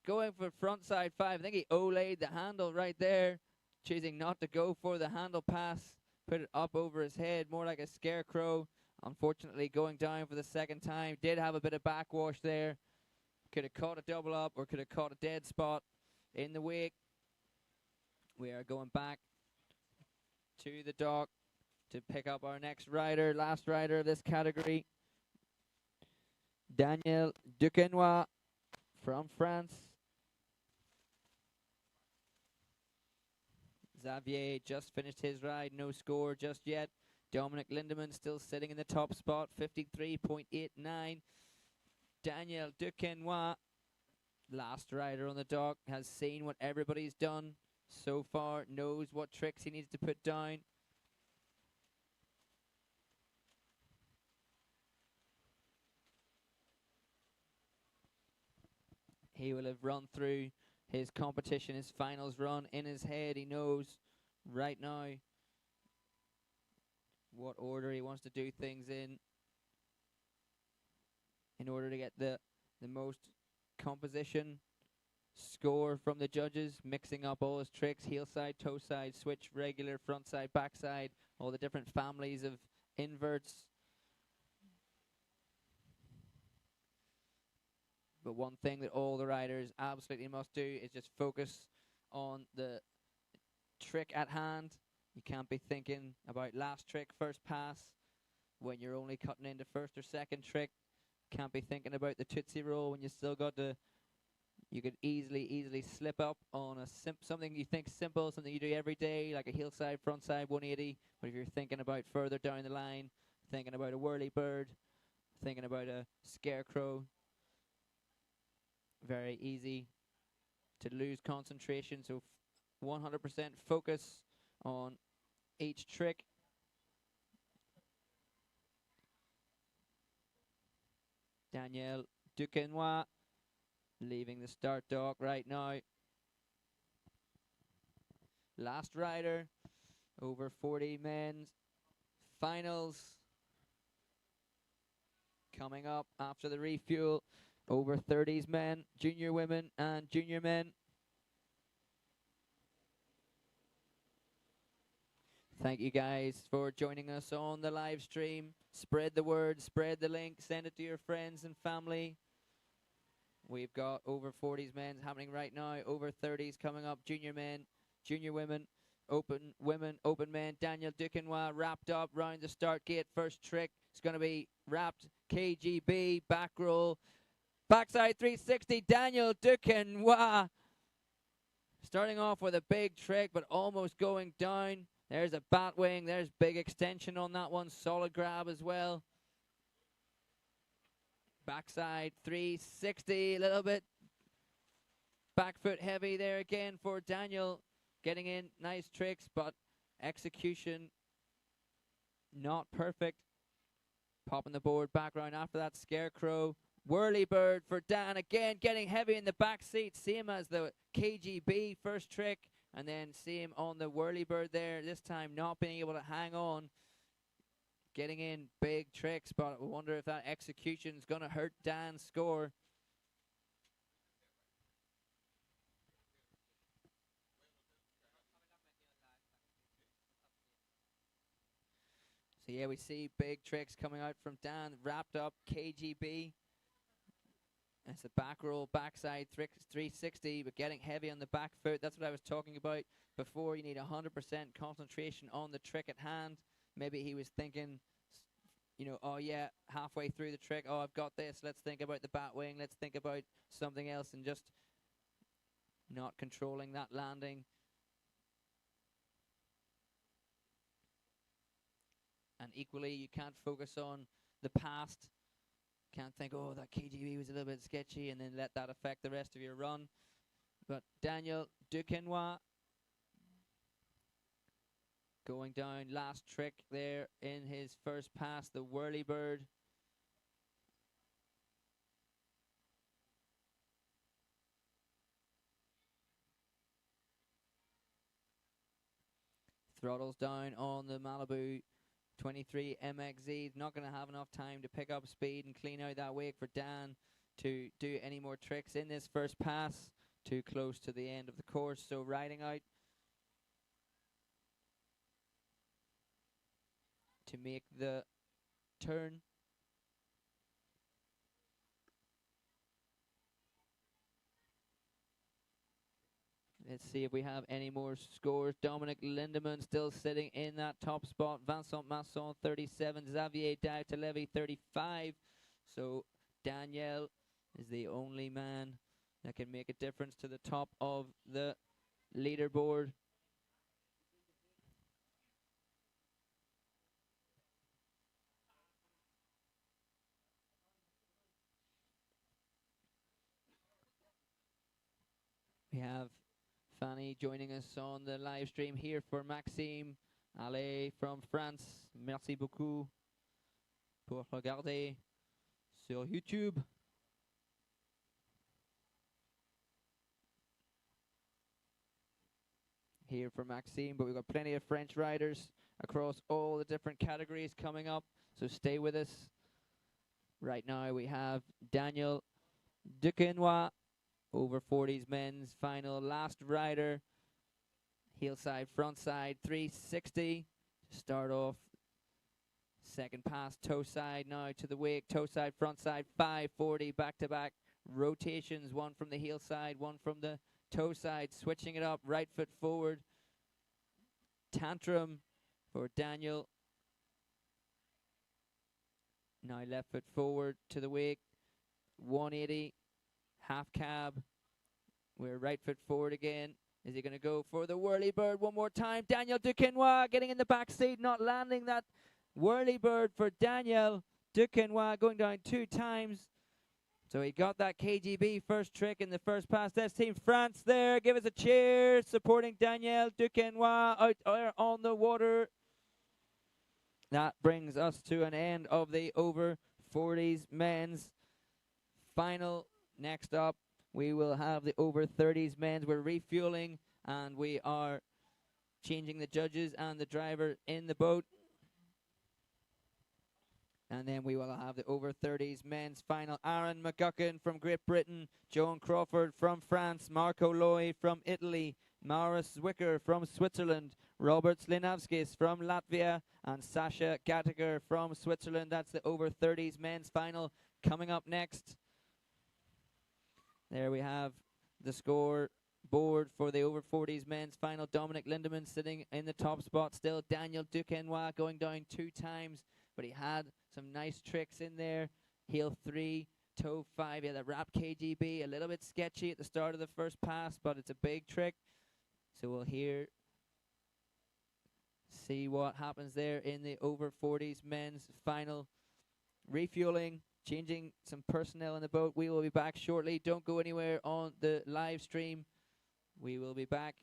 Going for front side 5. I think he olayed the handle right there, choosing not to go for the handle pass. Put it up over his head, more like a scarecrow. Unfortunately going down for the second time. Did have a bit of backwash there. Could have caught a double up or could have caught a dead spot in the wake. We are going back to the dock to pick up our next rider, last rider of this category. Daniel Duquesnoy from France. Xavier just finished his ride, no score just yet. Dominic Lindemann still sitting in the top spot, 53.89. Daniel Duquesnoy, last rider on the dock, has seen what everybody's done so far, knows what tricks he needs to put down. He will have run through his competition, his finals run in his head. He knows right now what order he wants to do things in order to get the most composition score from the judges, mixing up all his tricks, heel side, toe side, switch, regular, front side, back side, all the different families of inverts. But one thing that all the riders absolutely must do is just focus on the trick at hand. You can't be thinking about last trick, first pass, when you're only cutting into first or second trick. Can't be thinking about the Tootsie Roll when you still got to. You could easily slip up on a something you think simple, something you do every day, like a heel side, front side, 180. But if you're thinking about further down the line, thinking about a whirly bird, thinking about a scarecrow, very easy to lose concentration. So 100% focus on each trick. Daniel Duquesnoy leaving the start dock right now. Last rider, over 40 men's finals coming up after the refuel. Over 30s men, junior women and junior men. Thank you guys for joining us on the live stream. Spread the word, spread the link, send it to your friends and family. We've got over 40s men happening right now, over 30s coming up, junior men, junior women, open women, open men. Daniel Duquesnoy wrapped up round the start gate. First trick is going to be wrapped KGB, back roll, backside 360. Daniel Duquesnoy starting off with a big trick, but almost going down. There's a bat wing. There's big extension on that one. Solid grab as well. Backside 360, a little bit back foot heavy there again for Daniel. Getting in nice tricks, but execution not perfect. Popping the board back round after that scarecrow. Whirly bird for Dan again, getting heavy in the back seat. Same as the KGB first trick. And then see him on the whirly bird there, this time not being able to hang on. Getting in big tricks, but I wonder if that execution is going to hurt Dan's score. So yeah, we see big tricks coming out from Dan, wrapped up KGB. It's a back roll, backside 360, but getting heavy on the back foot. That's what I was talking about before. You need 100% concentration on the trick at hand. Maybe he was thinking, you know, oh yeah, halfway through the trick, oh, I've got this. Let's think about the bat wing. Let's think about something else, and just not controlling that landing. And equally, you can't focus on the past. Can't think, oh, that KGB was a little bit sketchy, and then let that affect the rest of your run. But Daniel Duquesnoy going down, last trick there in his first pass, the whirly bird. Throttles down on the Malibu 23 MXZ. Not going to have enough time to pick up speed and clean out that wake for Dan to do any more tricks in this first pass. Too close to the end of the course, so riding out to make the turn. Let's see if we have any more scores. Dominic Lindemann still sitting in that top spot. Vincent Masson 37, Xavier Dautalevi 35. So Daniel is the only man that can make a difference to the top of the leaderboard. We have Fanny joining us on the live stream here for Maxime Allais from France. Merci beaucoup pour regarder sur YouTube. here for Maxime, but we've got plenty of French riders across all the different categories coming up, so stay with us. Right now we have Daniel Duquesnoy, over 40s men's final, last rider, heel side, front side, 360 to start off. Second pass, toe side now to the wake, toe side, front side, 540, back-to-back rotations, one from the heel side, one from the toe side, switching it up, right foot forward, tantrum for Daniel. Now left foot forward to the wake, 180, half cab, we're right foot forward again. Is he going to go for the whirly bird one more time? Daniel Duquesnoy getting in the back seat, not landing that whirly bird for Daniel Duquesnoy, going down 2 times. So he got that KGB first trick in the first pass. That's Team France there. Give us a cheer, supporting Daniel Duquesnoy out there on the water. That brings us to an end of the over 40s men's final. Next up, we will have the over 30s men's. We're refueling and we are changing the judges and the driver in the boat. And then we will have the over 30s men's final. Aaron McGuckin from Great Britain, Joan Crawford from France, Marco Loi from Italy, Maurice Zwicker from Switzerland, Robert Slinavskis from Latvia, and Sasha Gattiger from Switzerland. That's the over 30s men's final coming up next. There we have the score board for the over 40s men's final. Dominic Lindemann sitting in the top spot still. Daniel Duquesnoy going down 2 times, but he had some nice tricks in there. Heel 3, toe 5. Yeah, that wrap KGB, a little bit sketchy at the start of the first pass, but it's a big trick. So we'll see what happens there in the over 40s men's final. Refueling, changing some personnel in the boat. We will be back shortly. Don't go anywhere on the live stream. We will be back.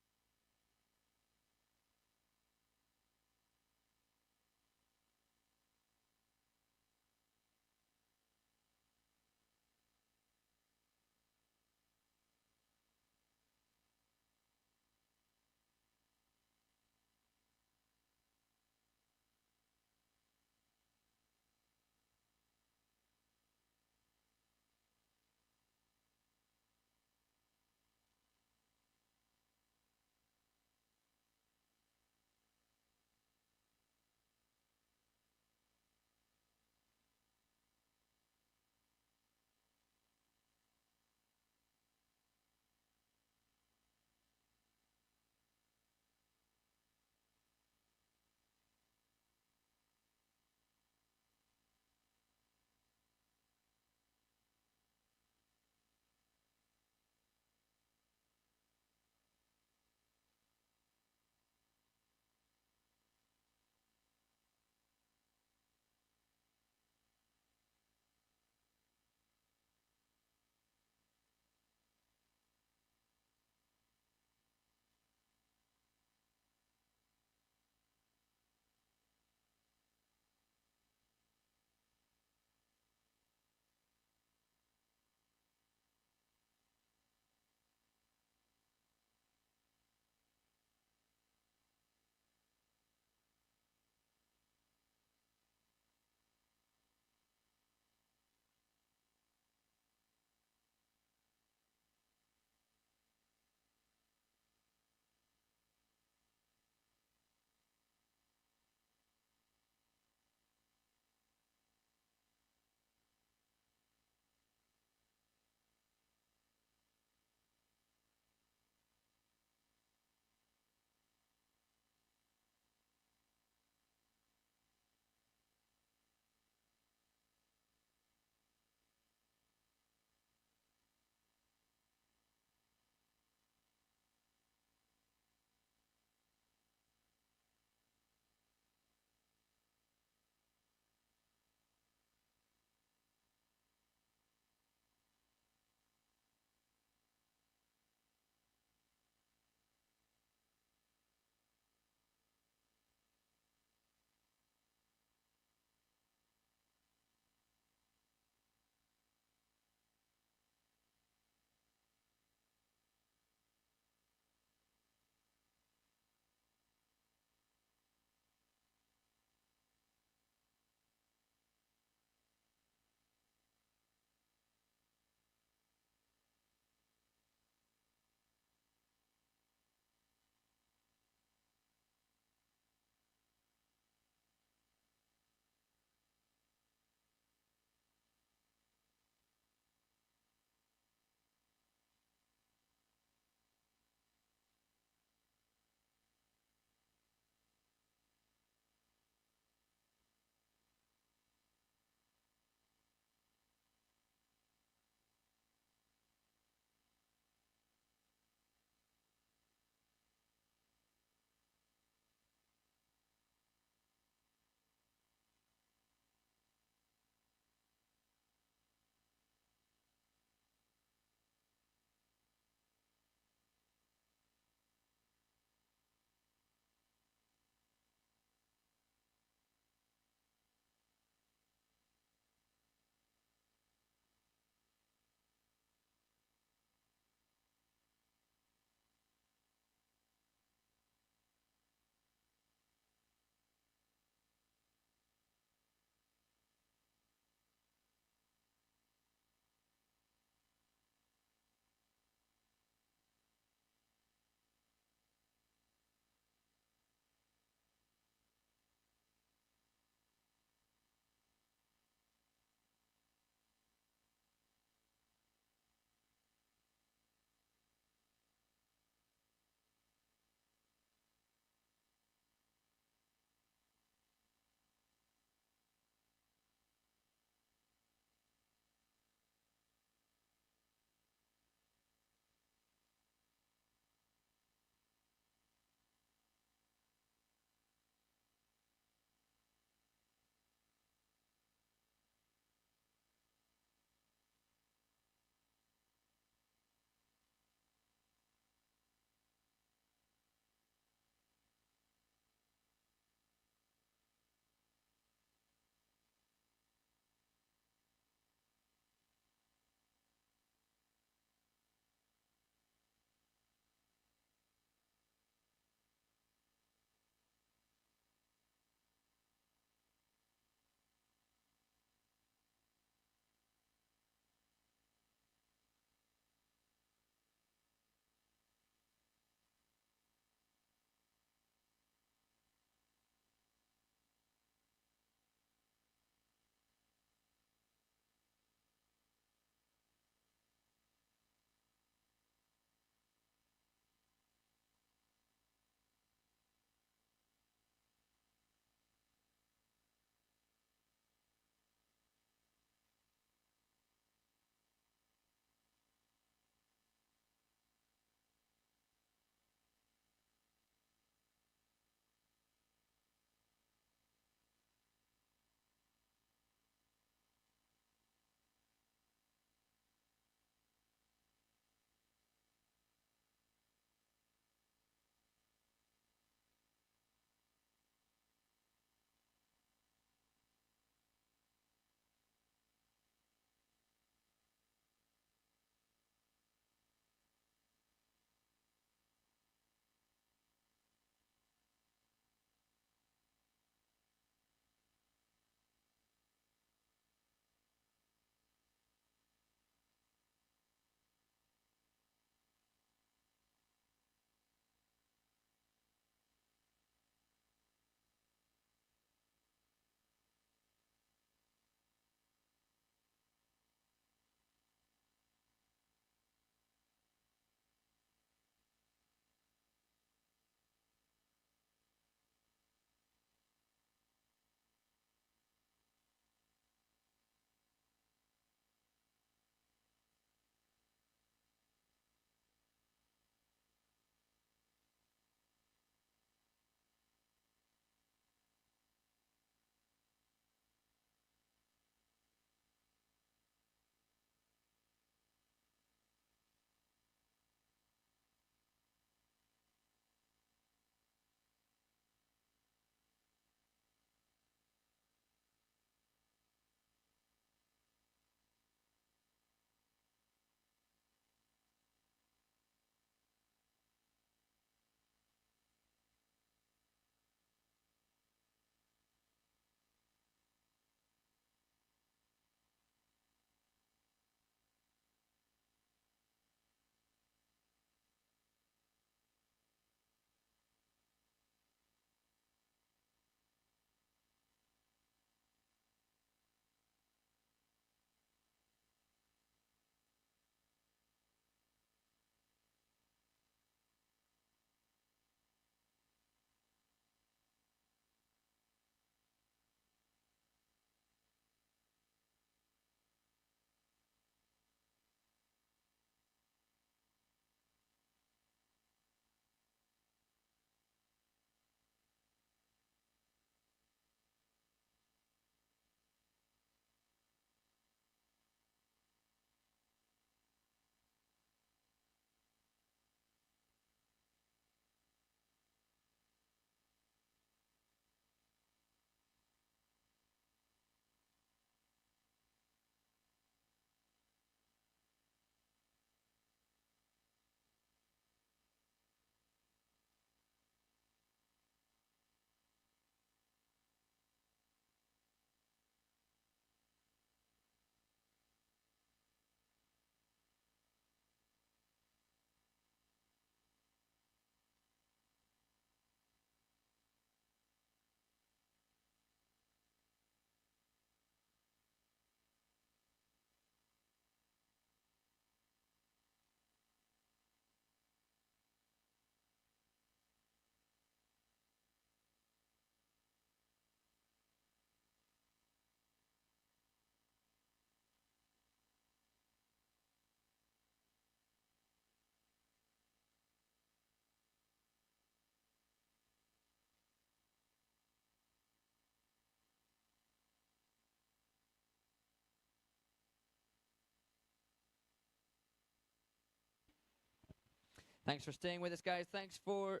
Thanks for staying with us, guys. Thanks for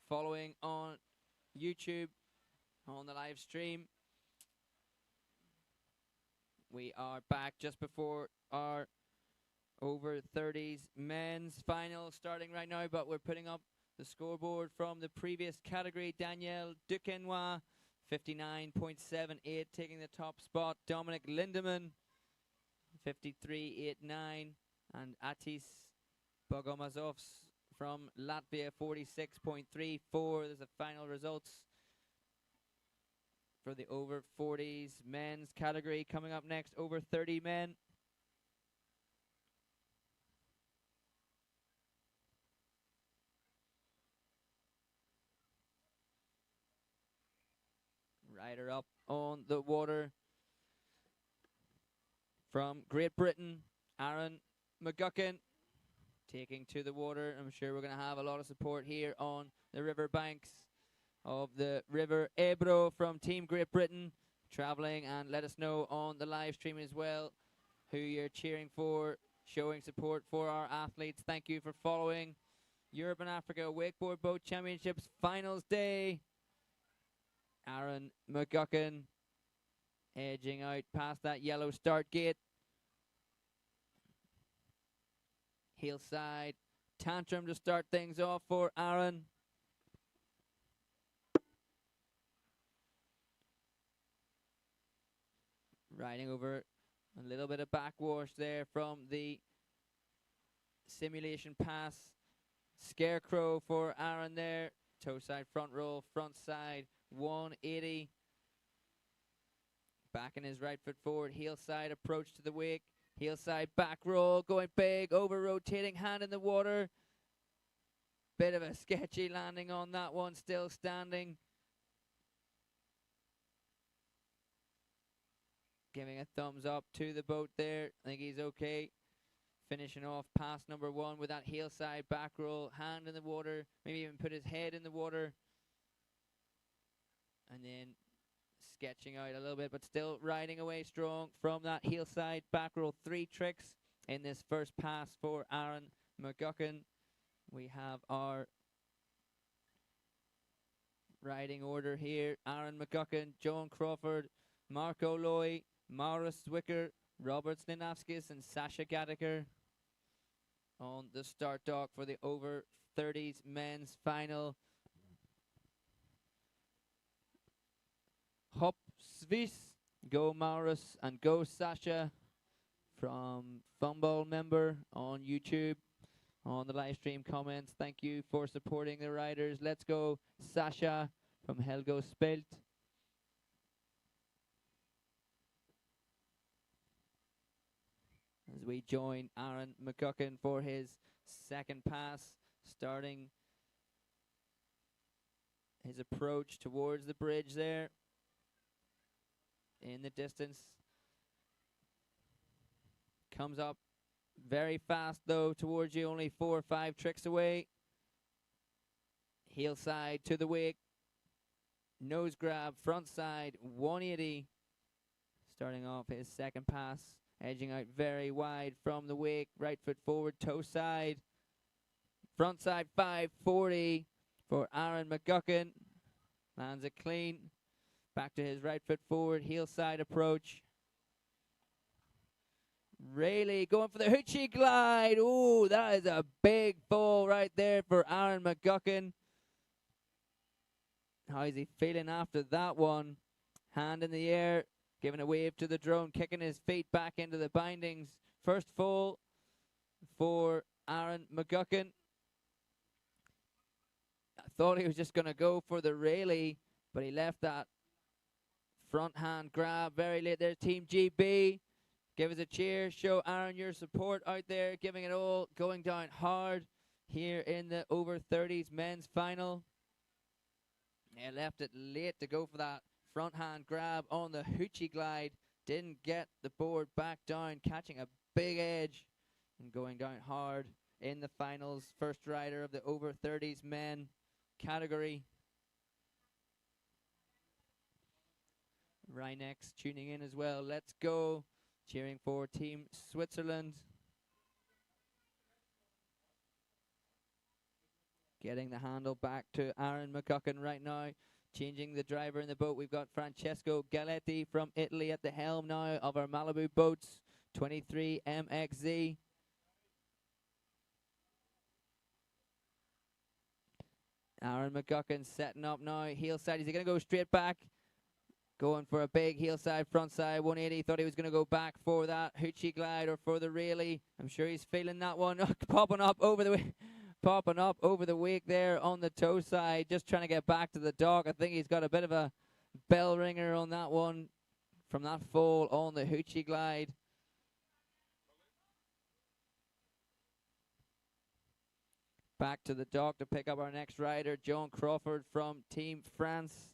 following on YouTube on the live stream. We are back just before our over 30s men's final starting right now, but we're putting up the scoreboard from the previous category. Danielle Duquesnoy, 59.78, taking the top spot. Dominic Lindemann, 53.89, and Atis Bogomazovs from Latvia, 46.34. There's the final results for the over 40s men's category. Coming up next, over 30 men. Rider up on the water from Great Britain, Aaron McGuckin, taking to the water. I'm sure we're going to have a lot of support here on the river banks of the River Ebro from Team Great Britain, traveling, and let us know on the live stream as well who you're cheering for, showing support for our athletes. Thank you for following Europe and Africa Wakeboard Boat Championships Finals Day. Aaron McGuckin edging out past that yellow start gate. Hillside tantrum to start things off for Aaron. Riding over a little bit of backwash there from the simulation pass. Scarecrow for Aaron there. Toe side, front roll, front side, 180. Back in his right foot forward, heel side approach to the wake. Heel side back roll, going big, over rotating, hand in the water. Bit of a sketchy landing on that one, still standing. Giving a thumbs up to the boat there. I think he's okay. Finishing off pass number one with that heel side back roll, hand in the water, maybe even put his head in the water. And then sketching out a little bit, but still riding away strong from that heel side back roll. 3 tricks in this first pass for Aaron McGuckin. We have our riding order here. Aaron McGuckin, Joan Crawford, Marco Loy, Maurice Zwicker, Robert Slinavskis, and Sasha Gadeker on the start dock for the over 30s men's final. Hop Svis, go Maurice, and go Sasha from Fumble member on YouTube. On the live stream comments, thank you for supporting the riders. Let's go Sasha from Helgo Spelt. As we join Aaron McGuckin for his second pass, starting his approach towards the bridge there in the distance. Comes up very fast though towards you, only 4 or 5 tricks away. Heel side to the wake, nose grab, front side, 180. Starting off his second pass, edging out very wide from the wake, right foot forward, toe side, front side 540 for Aaron McGuckin. Lands it clean, back to his right foot forward, heel side approach. Rayleigh going for the hoochie glide. Ooh, that is a big fall right there for Aaron McGuckin. How is he feeling after that one? Hand in the air, giving a wave to the drone, kicking his feet back into the bindings. First fall for Aaron McGuckin. I thought he was just going to go for the Rayleigh, but he left that front hand grab very late. There's Team GB. Give us a cheer. Show Aaron your support out there, giving it all, going down hard here in the over 30s men's final. Yeah, left it late to go for that front hand grab on the hoochie glide. Didn't get the board back down, catching a big edge and going down hard in the finals. First rider of the over 30s men category. Rhinex tuning in as well. Let's go. Cheering for Team Switzerland. Getting the handle back to Aaron McGuckin right now. Changing the driver in the boat. We've got Francesco Galetti from Italy at the helm now of our Malibu Boats 23 MXZ. Aaron McGuckin setting up now. Heel side. Is he going to go straight back? Going for a big heel side, front side, 180. Thought he was going to go back for that hoochie glide or for the railie. I'm sure he's feeling that one. Popping up over the wake there on the toe side. Just trying to get back to the dock. I think he's got a bit of a bell ringer on that one from that fall on the hoochie glide. Back to the dock to pick up our next rider, John Crawford from Team France.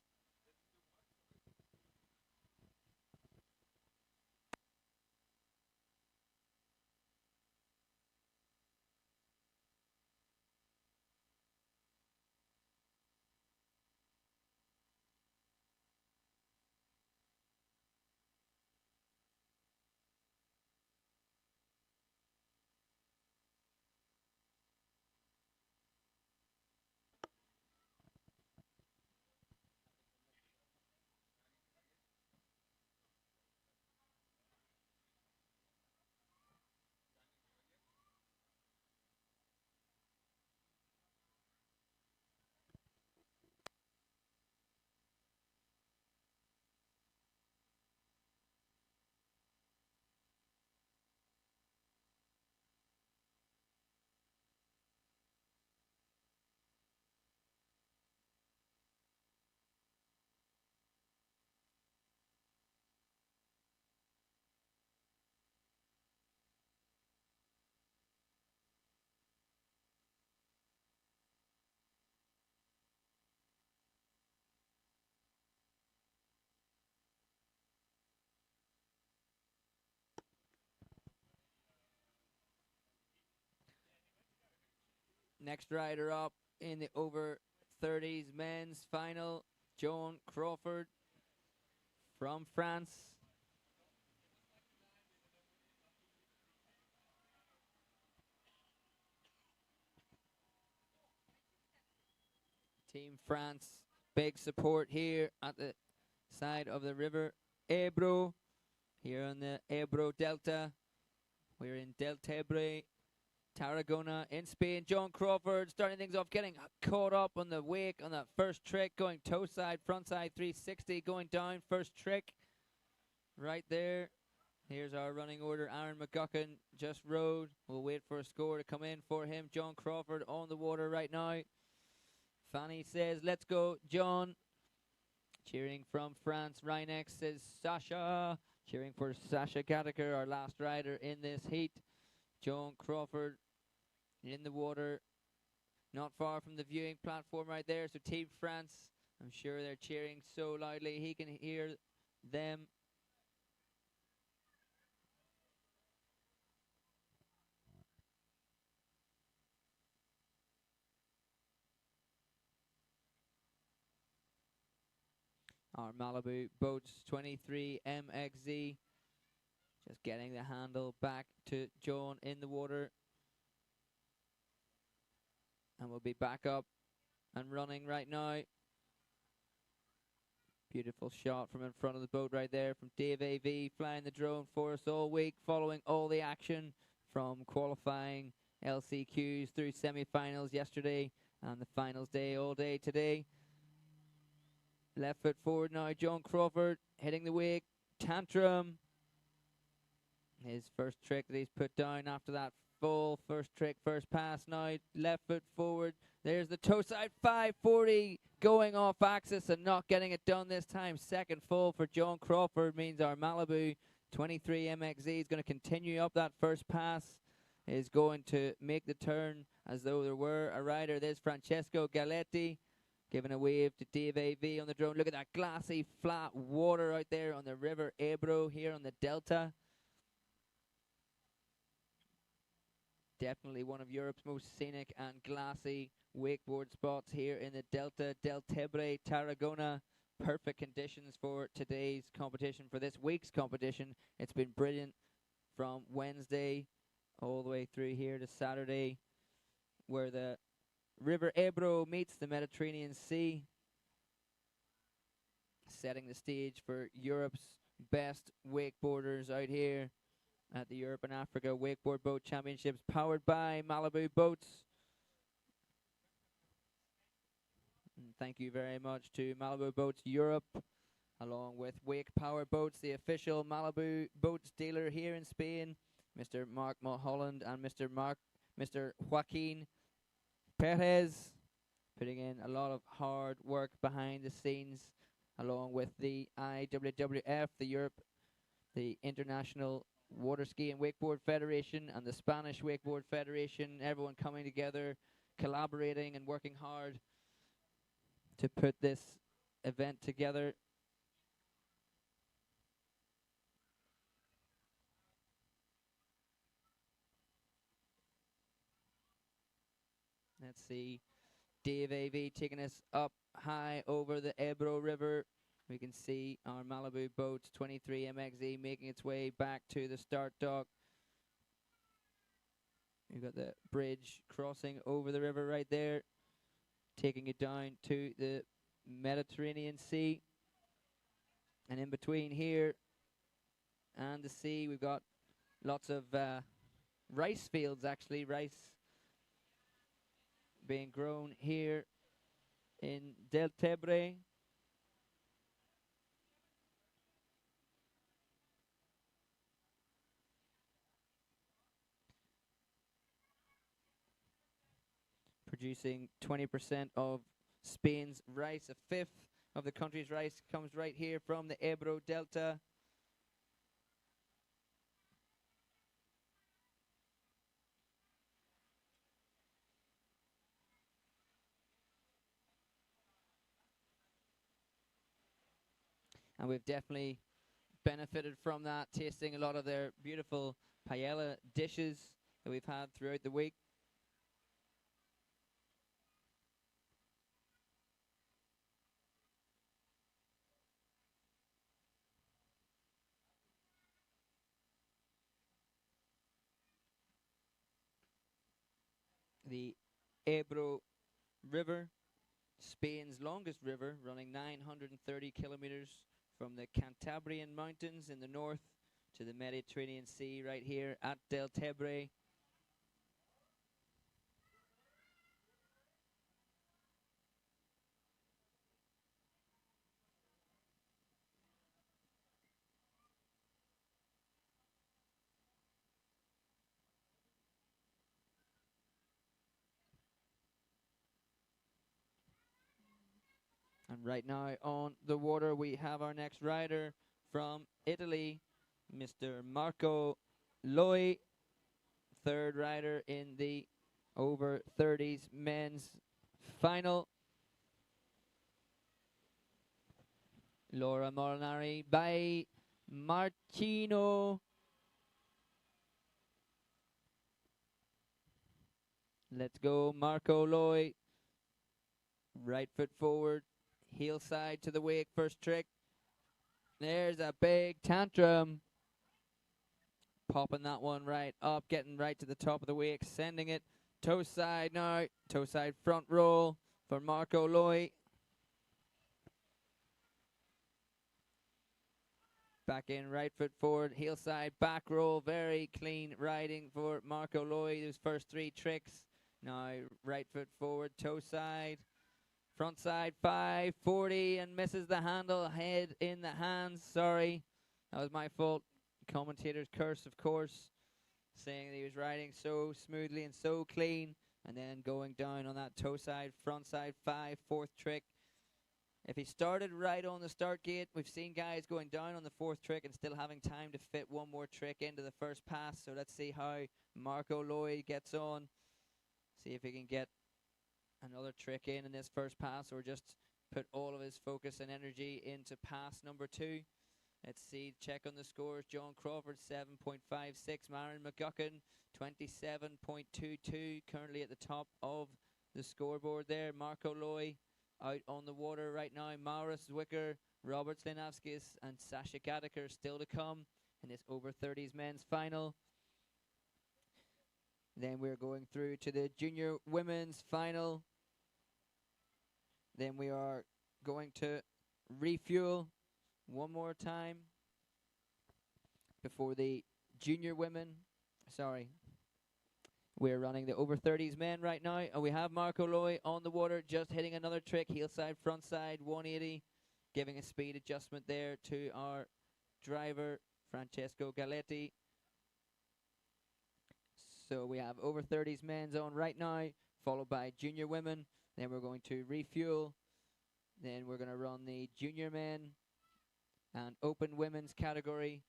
Next rider up in the over 30s men's final, John Crawford from France. Team France, big support here at the side of the river Ebro, here on the Ebro Delta. We're in Deltebre, Tarragona in Spain. John Crawford starting things off, getting caught up on the wake on that first trick, going toe side, front side 360, going down, first trick right there. Here's our running order. Aaron McGuckin just rode. We'll wait for a score to come in for him. John Crawford on the water right now. Fanny says, let's go, John. Cheering from France. Rhinex says, Sasha. Cheering for Sasha Gattaker, our last rider in this heat. John Crawford in the water, not far from the viewing platform right there. So Team France, I'm sure they're cheering so loudly he can hear them. Our Malibu Boats 23 MXZ. Just getting the handle back to John in the water. And we'll be back up and running right now. Beautiful shot from in front of the boat right there from Dave AV, flying the drone for us all week, following all the action from qualifying LCQs through semi-finals yesterday and the finals day all day today. Left foot forward now, John Crawford hitting the wake, tantrum. His first trick that he's put down after that full first trick, first pass now. Left foot forward. There's the toe side 540 going off axis and not getting it done this time. Second full for John Crawford means our Malibu 23 MXZ is going to continue up that first pass. Is going to make the turn as though there were a rider. There's Francesco Galetti giving a wave to Dave AV on the drone. Look at that glassy flat water out there on the river Ebro here on the Delta. Definitely one of Europe's most scenic and glassy wakeboard spots here in the Delta, Deltebre, Tarragona. Perfect conditions for today's competition, for this week's competition. It's been brilliant from Wednesday all the way through here to Saturday, where the River Ebro meets the Mediterranean Sea, setting the stage for Europe's best wakeboarders out here at the Europe and Africa Wakeboard Boat Championships, powered by Malibu Boats. And thank you very much to Malibu Boats Europe, along with Wake Power Boats, the official Malibu Boats dealer here in Spain, Mr. Mark Mulholland and Mr. Joaquin Perez, putting in a lot of hard work behind the scenes, along with the IWWF, the International Water Ski and Wakeboard Federation, and the Spanish Wakeboard Federation, everyone coming together, collaborating and working hard to put this event together. Let's see, Dave AV taking us up high over the Ebro River. We can see our Malibu Boats 23 MXE making its way back to the start dock. We've got the bridge crossing over the river right there, taking it down to the Mediterranean Sea. And in between here and the sea, we've got lots of rice fields, actually, rice being grown here in Del Tebre. Producing 20% of Spain's rice. A fifth of the country's rice comes right here from the Ebro Delta. And we've definitely benefited from that, tasting a lot of their beautiful paella dishes that we've had throughout the week. The Ebro River, Spain's longest river, running 930 kilometers from the Cantabrian Mountains in the north to the Mediterranean Sea right here at Del Tebre. And right now on the water we have our next rider from Italy, Mr. Marco Loi, third rider in the over 30s men's final. Laura Molinari by Martino. Let's go, Marco Loi. Right foot forward, heel side to the wake, first trick. There's a big tantrum. Popping that one right up, getting right to the top of the wake, sending it toe side now. Toe side front roll for Marco Loi. Back in, right foot forward, heel side, back roll. Very clean riding for Marco Loi. Those first three tricks. Now right foot forward, toe side. Front side 540 and misses the handle, head in the hands. Sorry, that was my fault. Commentator's curse, of course, saying that he was riding so smoothly and so clean, and then going down on that toe side, front side 5, fourth trick. If he started right on the start gate, we've seen guys going down on the fourth trick and still having time to fit one more trick into the first pass. So let's see how Marco Loi gets on. See if he can get another trick in this first pass, or just put all of his focus and energy into pass number 2. Let's see, check on the scores. John Crawford 7.56, Marin McGuckin 27.22, currently at the top of the scoreboard there. Marco Loi out on the water right now. Maurus Zwicker, Robert Slinavskis and Sasha Gadeker still to come in this over 30s men's final. Then we're going through to the junior women's final. Then we are going to refuel one more time before the junior women. Sorry. We're running the over 30s men right now, and we have Marco Loy on the water, just hitting another trick, heel side, front side, 180, giving a speed adjustment there to our driver, Francesco Galetti. So we have over 30s men's on right now, followed by junior women. Then we're going to refuel. Then we're going to run the junior men and open women's category.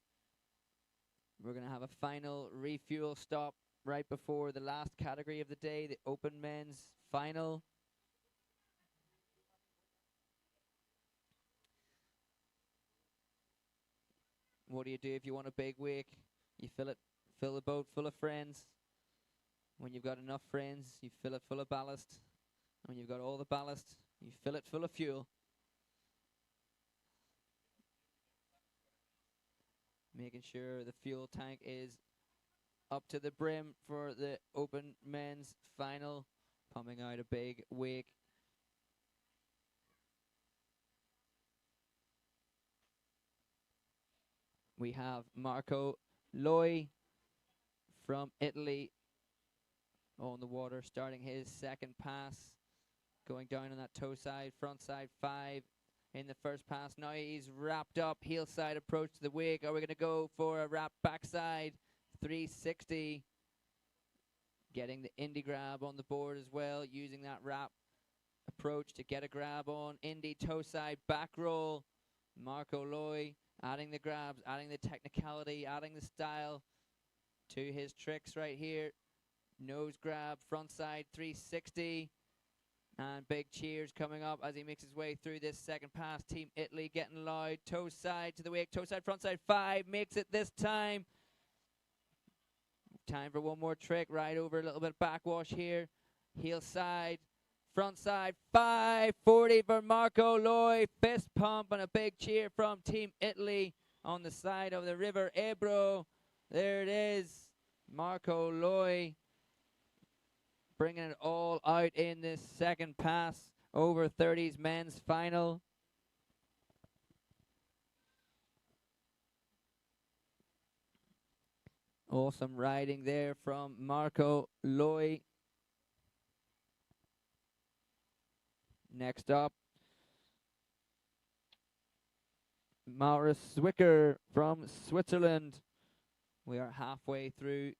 We're going to have a final refuel stop right before the last category of the day, the open men's final. What do you do if you want a big wake? You fill the boat full of friends. When you've got enough friends, you fill it full of ballast. When you've got all the ballast, you fill it full of fuel. Making sure the fuel tank is up to the brim for the open men's final. Pumping out a big wake. We have Marco Loy from Italy on the water, starting his second pass, going down on that toe side, front side 5 in the first pass. Now he's wrapped up, heel side approach to the wake. Are we going to go for a wrap backside 360? Getting the Indy grab on the board as well, using that wrap approach to get a grab on. Indy toe side back roll. Marco Loy adding the grabs, adding the technicality, adding the style to his tricks right here. Nose grab, front side 360. And big cheers coming up as he makes his way through this second pass. Team Italy getting loud. Toe side to the wake. Toe side, front side 5. Makes it this time. Time for one more trick. Right over a little bit backwash here. Heel side. Front side 540 for Marco Loy. Fist pump and a big cheer from Team Italy on the side of the River Ebro. There it is. Marco Loy bringing it all out in this second pass. Over 30s men's final. Awesome riding there from Marco Loy. Next up, Maurus Zwicker from Switzerland. We are halfway through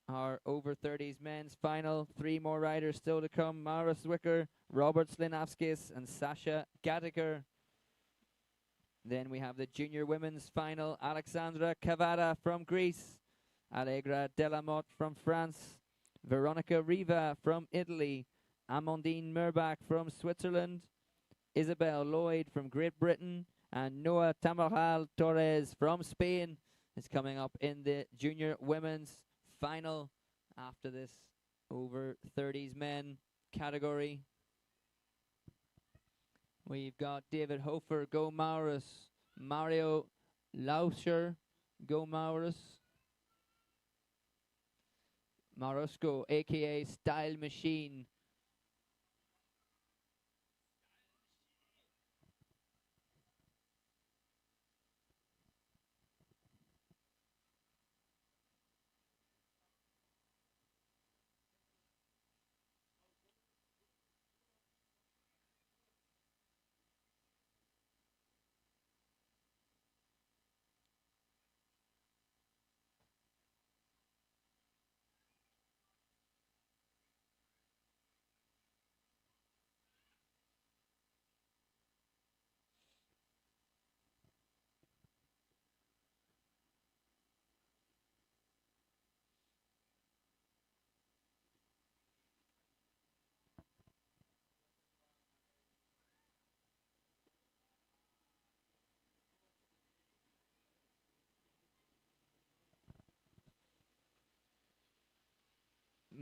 our over 30s men's final. 3 more riders still to come. Maurus Zwicker, Robert Slinavskis, and Sasha Gadiker. Then we have the junior women's final. Alexandra Cavada from Greece. Allegra Delamotte from France. Veronica Riva from Italy. Amandine Murbach from Switzerland. Isabel Lloyd from Great Britain. And Noah Tamaral Torres from Spain is coming up in the junior women's final after this over 30s men category. We've got David Hofer, go Maurus. Mario Lauscher, go Maurus. Marusco, aka Style Machine.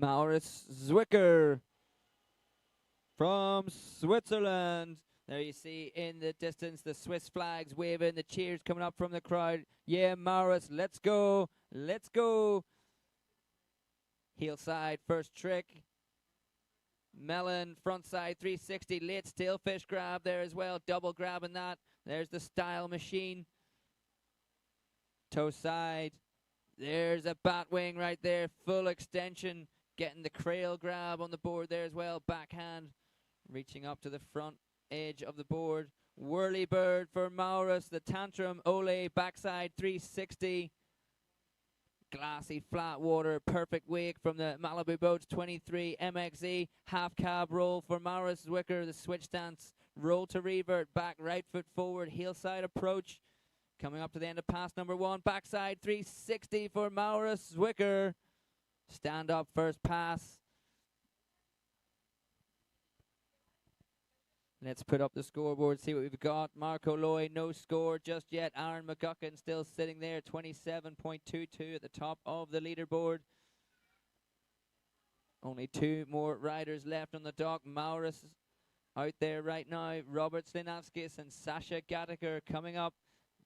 Maurus Zwicker from Switzerland. There you see in the distance the Swiss flags waving, the cheers coming up from the crowd. Yeah, Maurus, let's go, let's go. Heel side, first trick. Melon, front side 360, late stillfish grab there as well, double grabbing that. There's the style machine. Toe side. There's a bat wing right there, full extension, getting the crail grab on the board there as well, backhand, reaching up to the front edge of the board. Whirly bird for Maurus, the tantrum, Ole, backside 360. Glassy flat water, perfect wake from the Malibu Boats 23 MXE. Half cab roll for Maurus Zwicker, the switch stance, roll to revert, back right foot forward, heel side approach. Coming up to the end of pass number 1, backside 360 for Maurus Zwicker. Stand up first pass. Let's put up the scoreboard, see what we've got. Marco Loy, no score just yet. Aaron McGuckin still sitting there, 27.22 at the top of the leaderboard. Only 2 more riders left on the dock. Maurus out there right now. Robert Slinavskis and Sasha Gattaker coming up.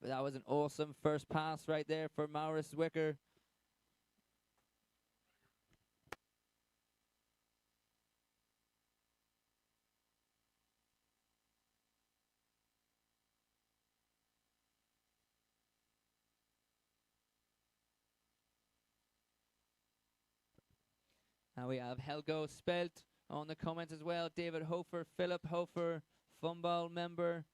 But that was an awesome first pass right there for Maurus Zwicker. Now we have Helgo Spelt on the comments as well. David Hofer, Philip Hofer, Fumball member.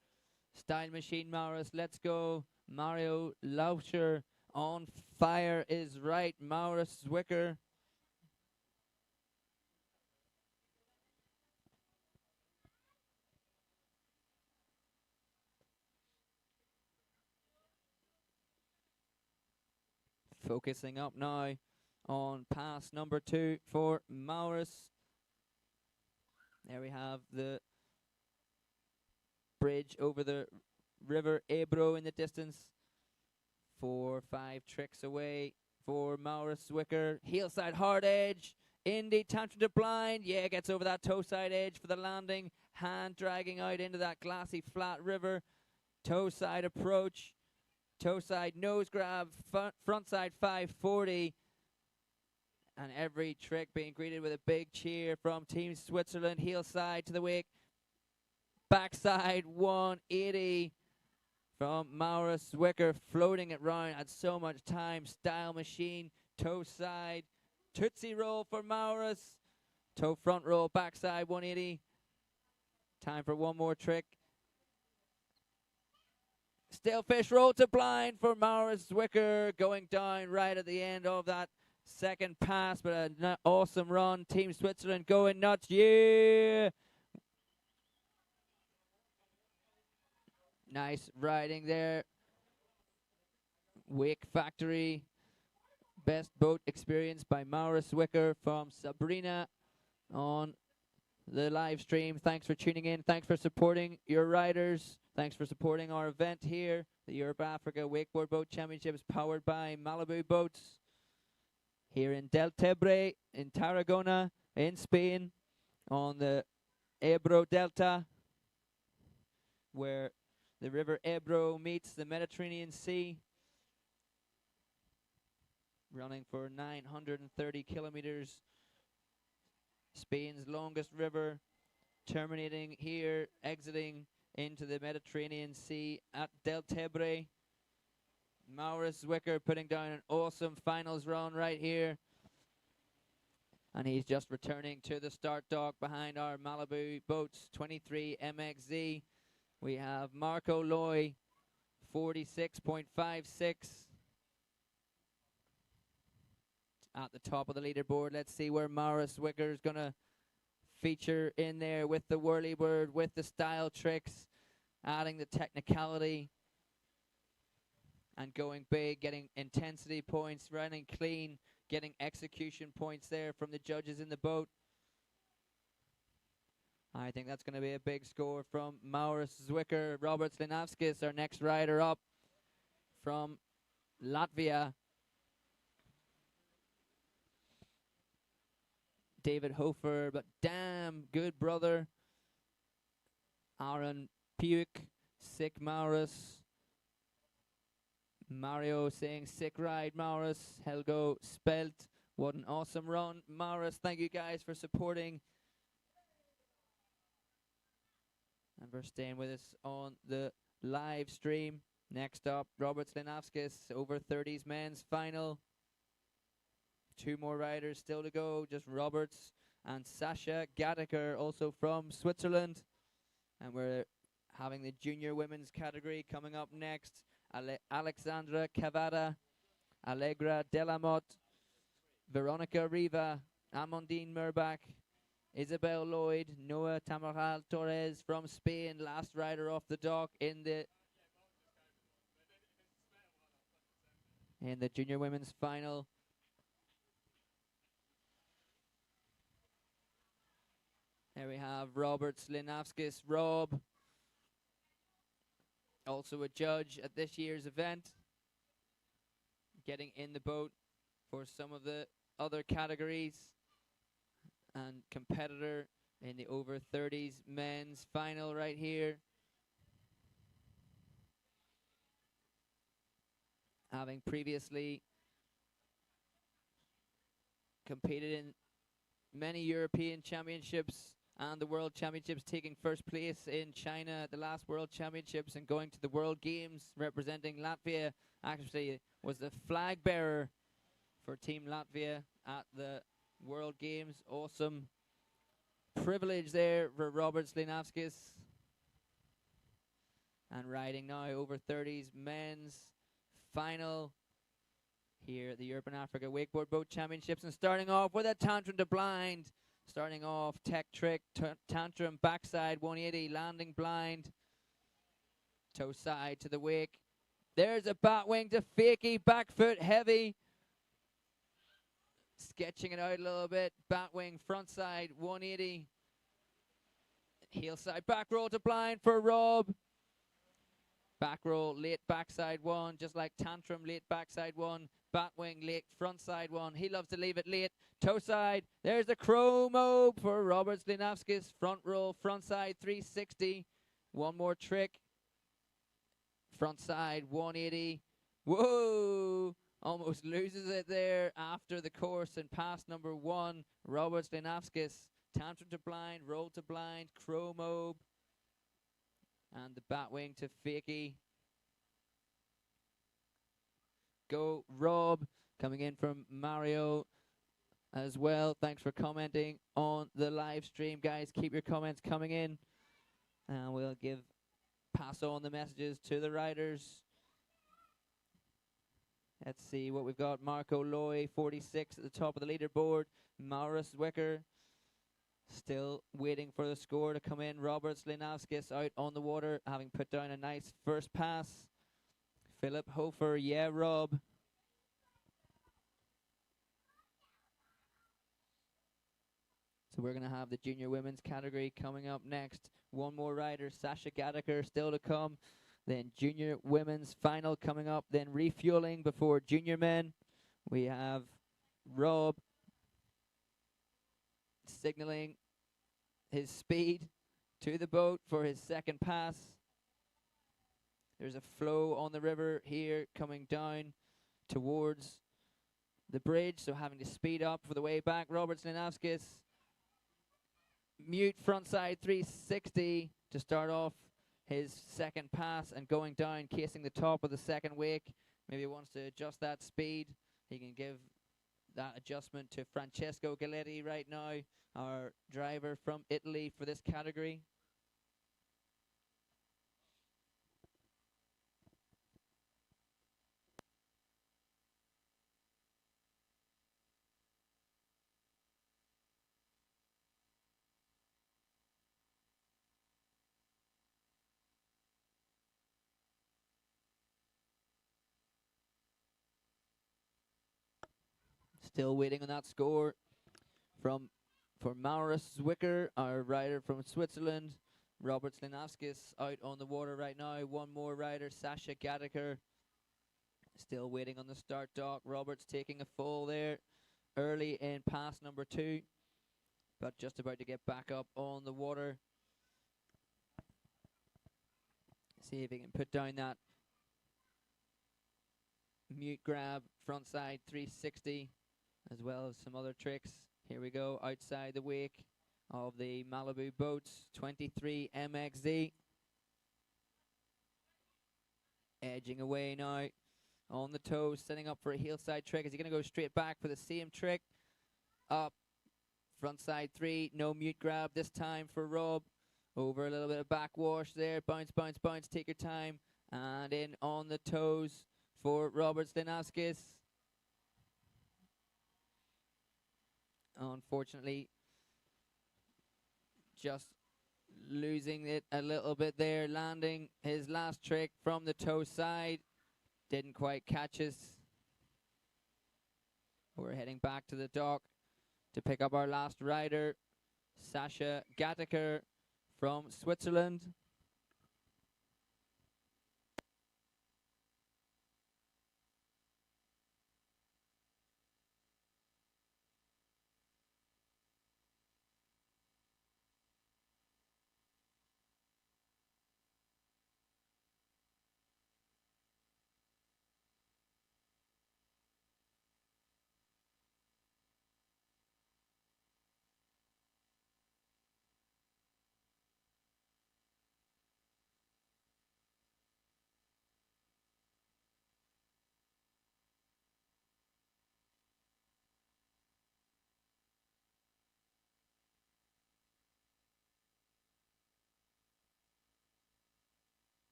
Style Machine Maurus, let's go. Mario Lauscher on fire is right. Maurus Zwicker. Focusing up now on pass number 2 for Maurus. There we have the bridge over the River Ebro in the distance. 4 or 5 tricks away for Maurus Zwicker. Heel side hard edge. Indy tantrum to blind. Yeah, gets over that toe side edge for the landing. Hand dragging out into that glassy flat river. Toe side approach. Toe side nose grab. Front side 540. And every trick being greeted with a big cheer from Team Switzerland. Heel side to the wake. Backside 180 from Maurus Zwicker, floating it round. Had so much time. Style machine, toe side, tootsie roll for Maurus. Toe front roll, backside 180. Time for one more trick. Stillfish roll to blind for Maurus Zwicker, going down right at the end of that second pass, but an awesome run. Team Switzerland going nuts. Yeah! Nice riding there. Wake Factory. Best boat experience by Maurus Zwicker from Sabrina on the live stream. Thanks for tuning in. Thanks for supporting your riders. Thanks for supporting our event here. The Europe Africa Wakeboard Boat Championships powered by Malibu Boats. Here in Deltebre, in Tarragona, in Spain, on the Ebro Delta, where the River Ebro meets the Mediterranean Sea, running for 930 kilometers. Spain's longest river, terminating here, exiting into the Mediterranean Sea at Deltebre. Maurus Zwicker putting down an awesome finals run right here. And he's just returning to the start dock behind our Malibu Boats 23 MXZ. We have Marco Loy, 46.56 at the top of the leaderboard. Let's see where Maurus Zwicker is going to feature in there with the whirly bird, with the style tricks, adding the technicality and going big, getting intensity points, running clean, getting execution points there from the judges in the boat. I think that's going to be a big score from Maurus Zwicker. Robert Slinavskis, our next rider up from Latvia. David Hofer, but damn good brother. Aaron Puke, sick Maurus. Mario saying sick ride Maurus. Helgo Spelt, what an awesome run Maurus. Thank you guys for supporting And for staying with us on the live stream. Next up, Robert Slinovskis, over 30s men's final. 2 more riders still to go, just Roberts and Sasha Gadeker, also from Switzerland. And we're having the junior women's category coming up next. Alexandra Cavada, Allegra Delamotte, Veronica Riva, Amandine Murbach, Isabel Lloyd, Noah Tamaral Torres from Spain, last rider off the dock in the junior women's final. There we have Robert Slinovskis, Rob, also a judge at this year's event, getting in the boat for some of the other categories, and competitor in the over 30s men's final right here. Having previously competed in many European championships and the World Championships, taking first place in China at the last World Championships and going to the World Games representing Latvia. Actually was the flag bearer for Team Latvia at the World Games. Awesome privilege there for Robert Slinovskis. And riding now over 30s men's final here at the Europe and Africa Wakeboard Boat Championships, and starting off with a tantrum to blind. Starting off tech trick, tantrum, backside 180, landing blind, toe side to the wake. There's a bat wing to fakie, back foot heavy. Sketching it out a little bit, bat wing, front side 180. Heel side, back roll to blind for Rob. Back roll, late backside 1, just like tantrum, late backside 1. Bat wing, late front side 1. He loves to leave it late. Toe side, there's the chromo for Robert Slinovskis. Front roll, front side 360. One more trick. Front side 180. Whoa! Almost loses it there after the course in pass number 1. Robert Slinovskis, tantrum to blind, roll to blind, chromo. And the bat wing to fakie. Go Rob, coming in from Mario as well. Thanks for commenting on the live stream, guys. Keep your comments coming in, and we'll pass on the messages to the riders. Let's see what we've got. Marco Loy, 46 at the top of the leaderboard. Maurus Wicker still waiting for the score to come in. Robert Slinovskis out on the water, having put down a nice first pass. Philip Hofer, yeah, Rob. So we're going to have the junior women's category coming up next. One more rider, Sasha Gadeker, still to come. Then junior women's final coming up. Then refueling before junior men. We have Rob signaling his speed to the boat for his second pass. There's a flow on the river here coming down towards the bridge, so having to speed up for the way back. Robert Slinovskis, mute frontside 360 to start off his second pass, and going down, casing the top of the second wake. Maybe he wants to adjust that speed. He can give that adjustment to Francesco Galetti right now, our driver from Italy for this category. Still waiting on that score for Maurus Zwicker, our rider from Switzerland. Robert Slinovskis out on the water right now. One more rider, Sasha Gadeker, still waiting on the start dock. Robert's taking a fall there early in pass number 2, but just about to get back up on the water. See if he can put down that mute grab, frontside 360, as well as some other tricks. Here we go, outside the wake, of the Malibu Boats 23 MXZ. Edging away now on the toes, setting up for a heel side trick. Is he going to go straight back for the same trick? Up, front side 3, no mute grab this time for Rob. Over a little bit of backwash there, bounce, bounce, bounce, take your time. And in on the toes for Robert Stanaskis. Unfortunately, just losing it a little bit there, landing his last trick from the toe side. Didn't quite catch us. We're heading back to the dock to pick up our last rider, Sasha Gattaker from Switzerland.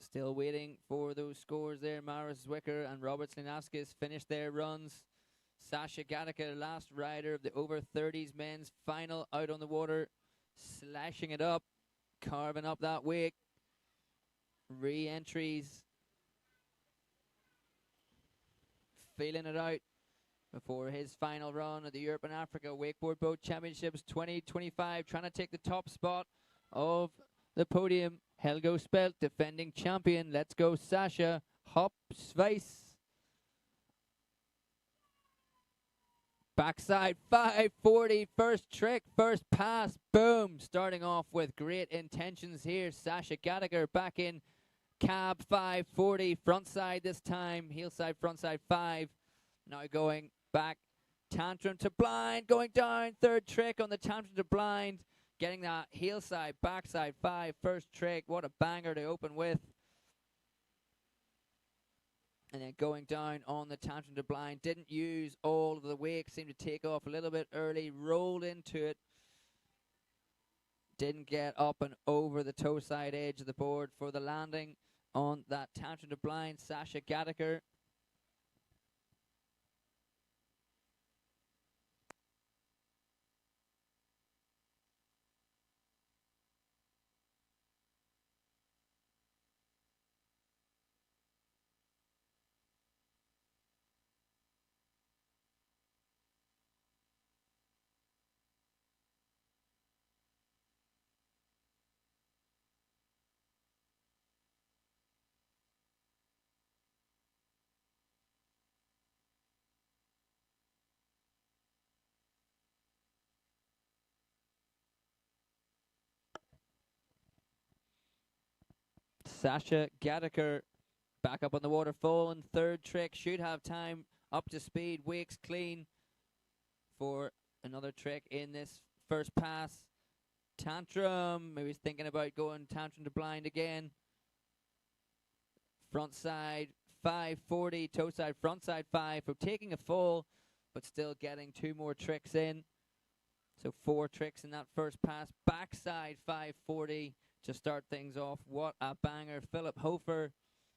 Still waiting for those scores there. Maris Zwicker and Robert Slinaskis finished their runs. Sasha Gattaker, last rider of the over 30s men's final, out on the water, slashing it up, carving up that wake. Re-entries, feeling it out before his final run at the Europe and Africa Wakeboard Boat Championships 2025, trying to take the top spot of the podium. Helgo Spelt, defending champion. Let's go, Sasha. Hop, Sveiss. Backside 540, first trick, first pass, boom. Starting off with great intentions here. Sasha Gattaker back in cab 540, front side this time, heel side, front side 5. Now going back, tantrum to blind, going down, third trick on the tantrum to blind. Getting that heel side, backside 5, first trick. What a banger to open with. And then going down on the tantrum to blind. Didn't use all of the wake. Seemed to take off a little bit early. Rolled into it. Didn't get up and over the toe side edge of the board for the landing on that tantrum to blind. Sasha Gattaker. Sasha Gattaker back up on the waterfall and third trick. Should have time up to speed. Wakes clean for another trick in this first pass. Tantrum. Maybe he's thinking about going tantrum to blind again. Front side 540. Toe side, front side 5. For taking a fall, but still getting 2 more tricks in. So 4 tricks in that first pass. Backside 540. to start things off. What a banger. Philip Hofer,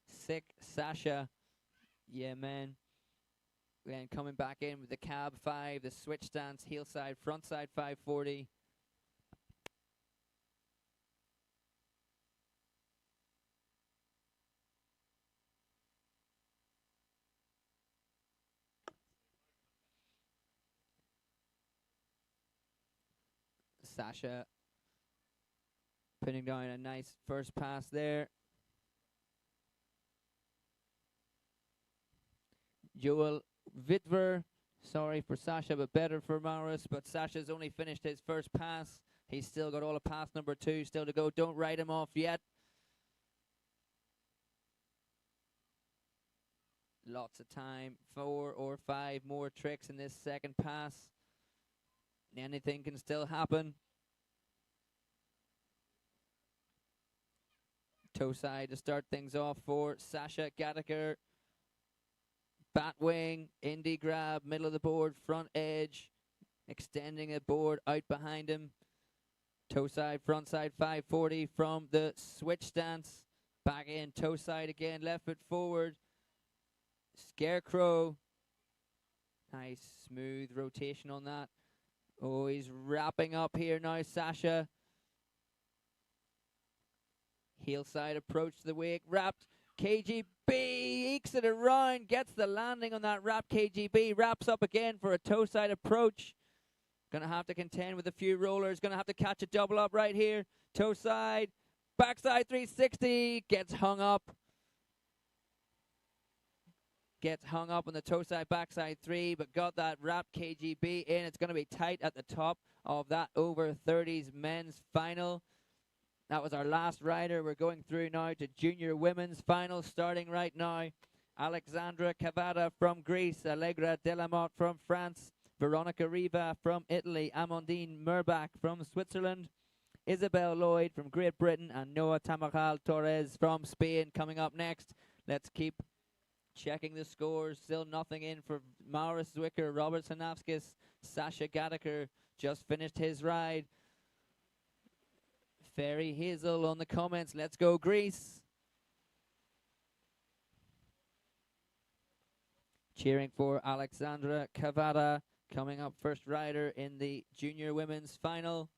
sick Sasha. Yeah, man. Then coming back in with the cab 5, the switch stance, heel side, front side 540. Sasha putting down a nice first pass there. Joel Vitver, sorry for Sasha, but better for Maurus. But Sasha's only finished his first pass. He's still got all of pass number 2 still to go. Don't write him off yet. Lots of time. 4 or 5 more tricks in this second pass. Anything can still happen. Toe side to start things off for Sasha Gattaker. Batwing, indie grab, middle of the board, front edge, extending the board out behind him. Toe side, front side, 540 from the switch stance. Back in, toe side again, left foot forward. Scarecrow. Nice, smooth rotation on that. Oh, he's wrapping up here now, Sasha. Heel side approach to the wake, wrapped. KGB ekes it around, gets the landing on that wrap. KGB wraps up again for a toe side approach. Gonna have to contend with a few rollers. Gonna have to catch a double up right here. Toe side, backside 360, gets hung up. Gets hung up on the toe side, backside 3, but got that wrap KGB in. It's gonna be tight at the top of that over 30s men's final. That was our last rider. We're going through now to junior women's final, starting right now. Alexandra Cavada from Greece, Allegra Delamotte from France, Veronica Riva from Italy, Amandine Murbach from Switzerland, Isabel Lloyd from Great Britain, and Noah Tamaral Torres from Spain coming up next. Let's keep checking the scores. Still nothing in for Maurus Zwicker, Robert Sanavskis, Sasha Gattaker just finished his ride. Ferry Hazel on the comments. Let's go Greece. Cheering for Alexandra Cavada, coming up first rider in the junior women's final.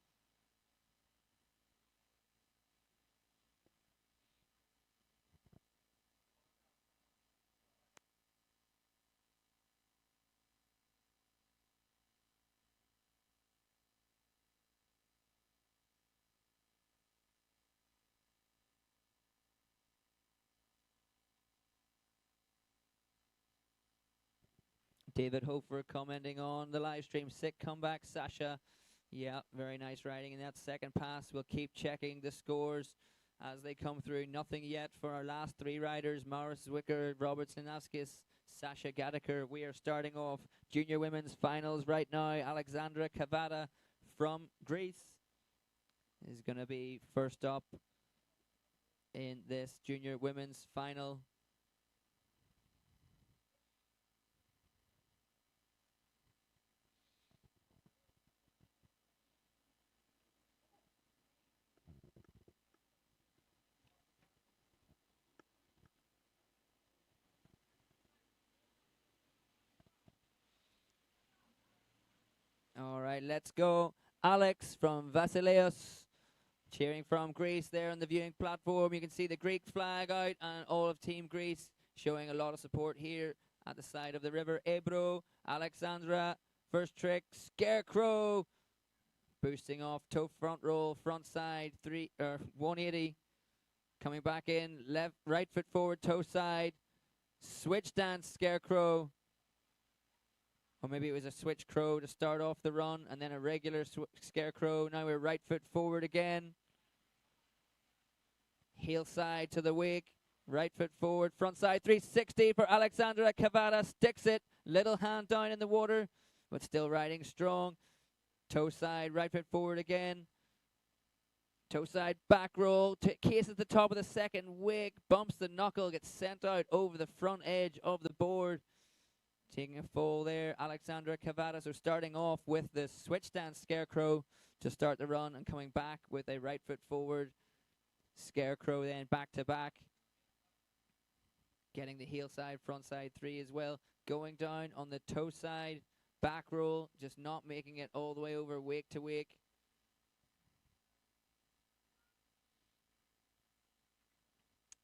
David Hofer commenting on the live stream. Sick comeback, Sasha. Yeah, very nice riding in that second pass. We'll keep checking the scores as they come through. Nothing yet for our last 3 riders. Maurus Zwicker, Robert Sinavskis, Sasha Gattaker. We are starting off junior women's finals right now. Alexandra Cavada from Greece is going to be first up in this junior women's final. All right, let's go. Alex from Vasileos, cheering from Greece there on the viewing platform. You can see the Greek flag out and all of Team Greece showing a lot of support here at the side of the river Ebro. Alexandra, first trick, Scarecrow, boosting off, toe front roll, front side, 180. Coming back in, right foot forward, toe side, switch dance, Scarecrow. Or maybe it was a switch crow to start off the run, and then a regular Scarecrow. Now we're right foot forward again. Heel side to the wake. Right foot forward. Front side 360 for Alexandra Cavada. Sticks it. Little hand down in the water, but still riding strong. Toe side, right foot forward again. Toe side back roll. Case at the top of the second wake. Bumps the knuckle. Gets sent out over the front edge of the board. Taking a fall there, Alexandra Cavada. So starting off with the switch stance Scarecrow to start the run, and coming back with a right foot forward Scarecrow then back to back. Getting the heel side, front side 3 as well. Going down on the toe side, back roll, just not making it all the way over wake to wake.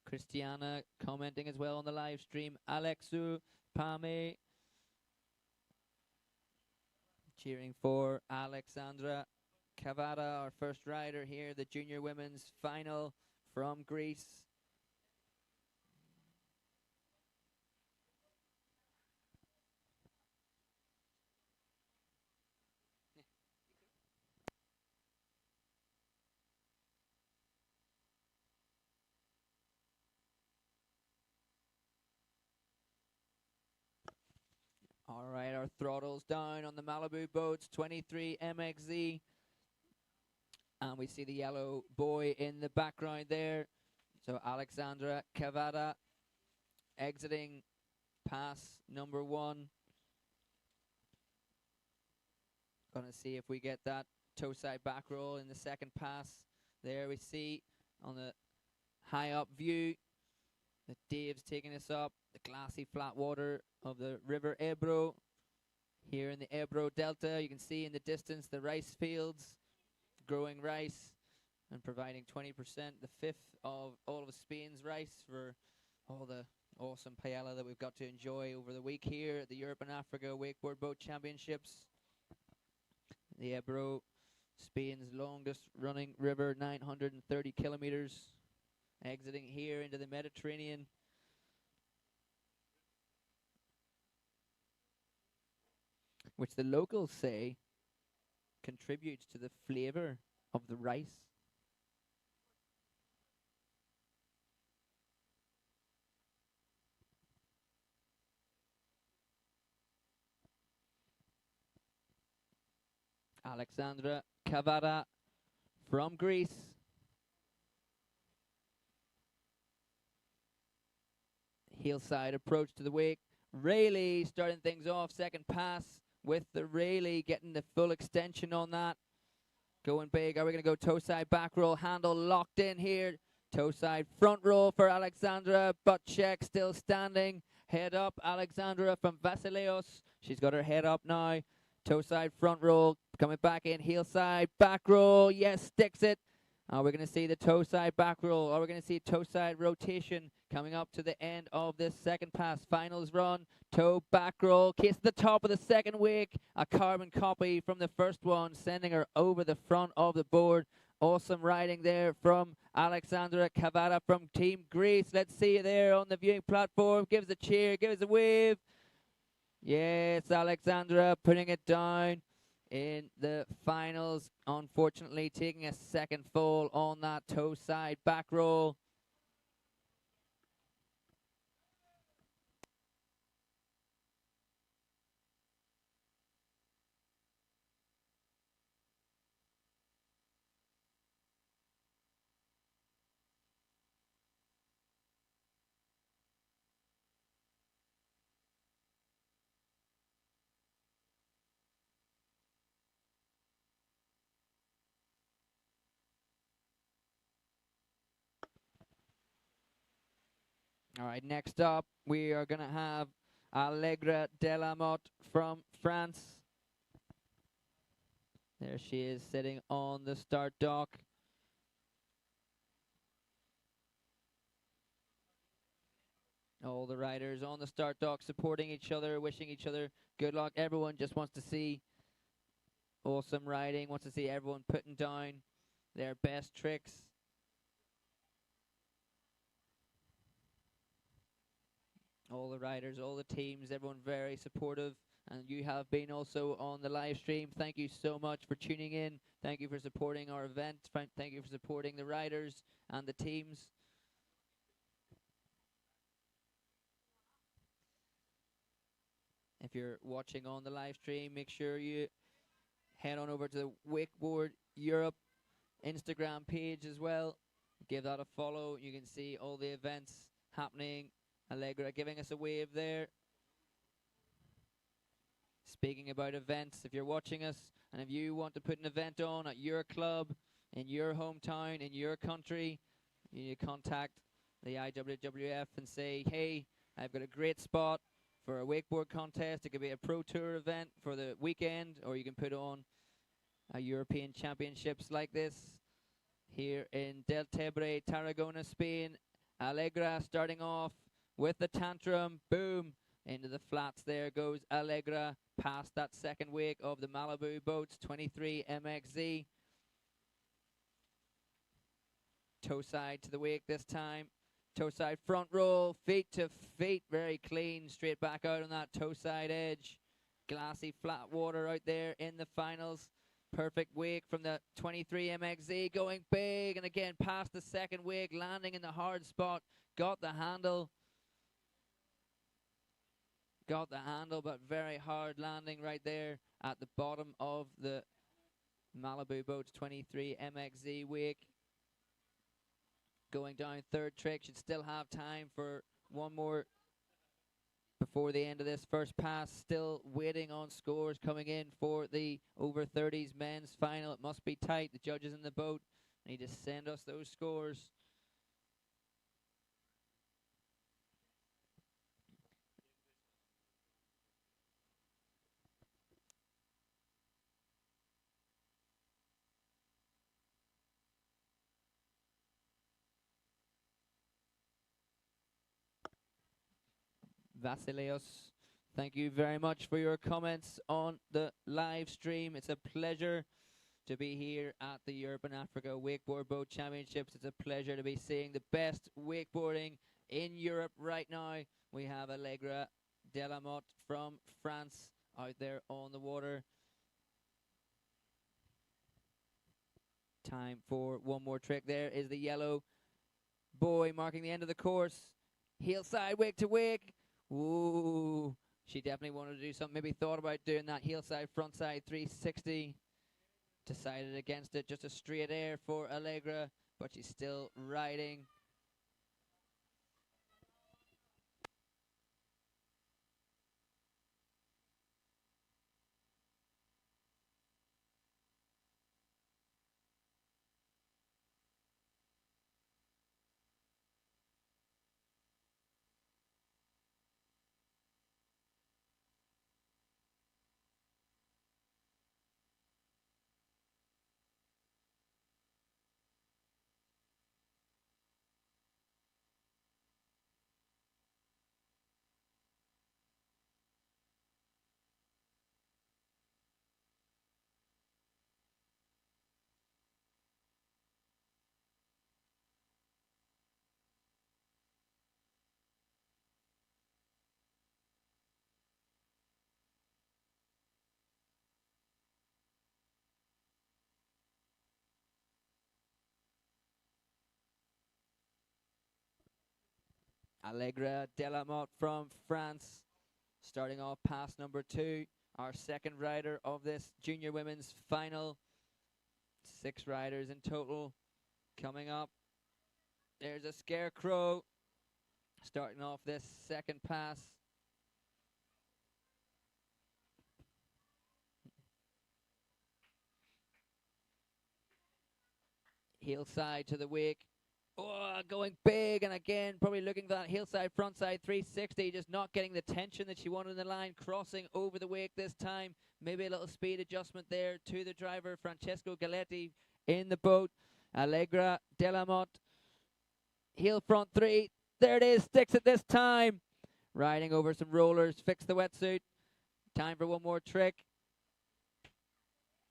Christiana commenting as well on the live stream. Alexu, Pame, cheering for Alexandra Cavada, our first rider here, the Junior Women's Final from Greece. All right, our throttles down on the Malibu Boats, 23 MXZ. And we see the yellow boy in the background there. So Alexandra Cavada exiting pass number 1. Gonna see if we get that toe side back roll in the second pass. There we see on the high up view that Dave's taking us up the glassy flat water of the River Ebro. Here in the Ebro Delta, you can see in the distance the rice fields, growing rice and providing 20%, the fifth of all of Spain's rice for all the awesome paella that we've got to enjoy over the week here at the Europe and Africa Wakeboard Boat Championships. The Ebro, Spain's longest running river, 930 kilometers, exiting here into the Mediterranean. Which the locals say contributes to the flavor of the rice. Alexandra Cavada from Greece. Heel side approach to the wake. Rayleigh starting things off, second pass with the Rayleigh getting the full extension on that. Going big. Are we going to go toe side back roll? Handle locked in here. Toe side front roll for Alexandra. Butt check still standing. Head up Alexandra from Vasileos. She's got her head up now. Toe side front roll. Coming back in. Heel side back roll. Yes, sticks it. We're going to see the toe side back roll. Or we're going to see toe side rotation coming up to the end of this second pass. Finals run. Toe back roll. Kiss the top of the second wake. A carbon copy from the first one, sending her over the front of the board. Awesome riding there from Alexandra Cavada from Team Greece. Let's see you there on the viewing platform. Give us a cheer. Give us a wave. Yes, Alexandra putting it down in the finals. Unfortunately, taking a second fall on that toe side back roll. All right, next up, we are going to have Allegra Delamotte from France. There she is sitting on the start dock. All the riders on the start dock supporting each other, wishing each other good luck. Everyone just wants to see awesome riding, wants to see everyone putting down their best tricks. All the riders, all the teams, everyone very supportive. And you have been also on the live stream. Thank you so much for tuning in. Thank you for supporting our event. Thank you for supporting the riders and the teams. If you're watching on the live stream, make sure you head on over to the Wakeboard Europe Instagram page as well. Give that a follow. You can see all the events happening. Allegra giving us a wave there. Speaking about events, if you're watching us and if you want to put an event on at your club, in your hometown, in your country, You need to contact the IWWF and say, hey, I've got a great spot for a wakeboard contest. It could be a pro tour event for the weekend, or you can put on a European Championships like this here in Del Tebre, Tarragona, Spain. Allegra starting off with the tantrum. Boom. Into the flats there goes Allegra, past that second wake of the Malibu Boats, 23 MXZ. Toe side to the wake this time. Toe side front roll, feet to feet, very clean, straight back out on that toe side edge. Glassy flat water out there in the finals. Perfect wake from the 23 MXZ, going big, and again past the second wake, landing in the hard spot. Got the handle, but very hard landing right there at the bottom of the Malibu Boats 23 MXZ wake. Going down third trick, should still have time for one more before the end of this first pass. Still waiting on scores coming in for the over 30s men's final. It must be tight. The judges in the boat need to send us those scores. Vasileos, thank you very much for your comments on the live stream. It's a pleasure to be here at the Europe and Africa Wakeboard Boat Championships. It's a pleasure to be seeing the best wakeboarding in Europe right now. We have Allegra Delamotte from France out there on the water. Time for one more trick. There is the yellow buoy marking the end of the course. Heel side wake to wake. Ooh, she definitely wanted to do something. Maybe thought about doing that heel side, front side 360. Decided against it. Just a straight air for Allegra, but she's still riding. Allegra Delamotte from France, starting off pass number 2, our second rider of this junior women's final. 6 riders in total coming up. There's a scarecrow starting off this second pass. Heel side to the wake. Oh, going big, and again, probably looking for that heel side, front side 360, just not getting the tension that she wanted in the line, crossing over the wake this time. Maybe a little speed adjustment there to the driver, Francesco Galetti in the boat. Allegra Delamotte, heel front 3. There it is, sticks it this time. Riding over some rollers, fix the wetsuit. Time for one more trick.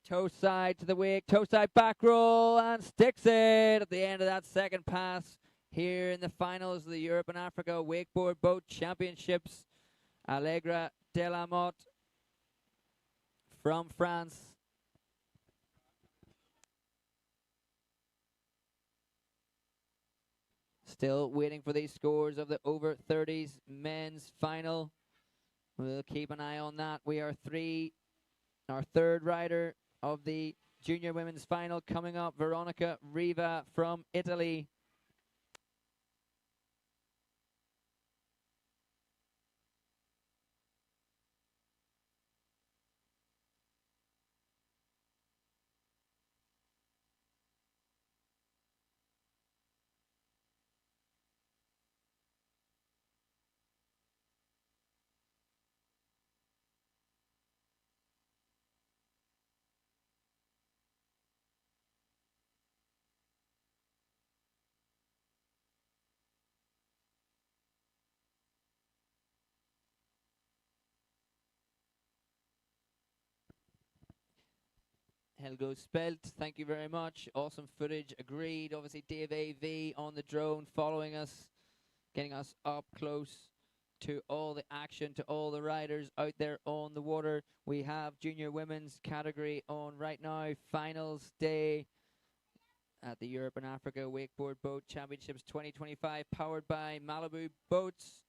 Toe side to the wake, toe side back roll, and sticks it at the end of that second pass here in the finals of the Europe and Africa Wakeboard Boat Championships. Allegra Delamotte from France. Still waiting for these scores of the over 30s men's final. We'll keep an eye on that. We are our third rider of the junior women's final coming up, Veronica Riva from Italy. Helgo Spelt, thank you very much. Awesome footage, agreed. Obviously, Dave AV on the drone, following us, getting us up close to all the action, to all the riders out there on the water. We have junior women's category on right now, finals day at the Europe and Africa Wakeboard Boat Championships 2025, powered by Malibu Boats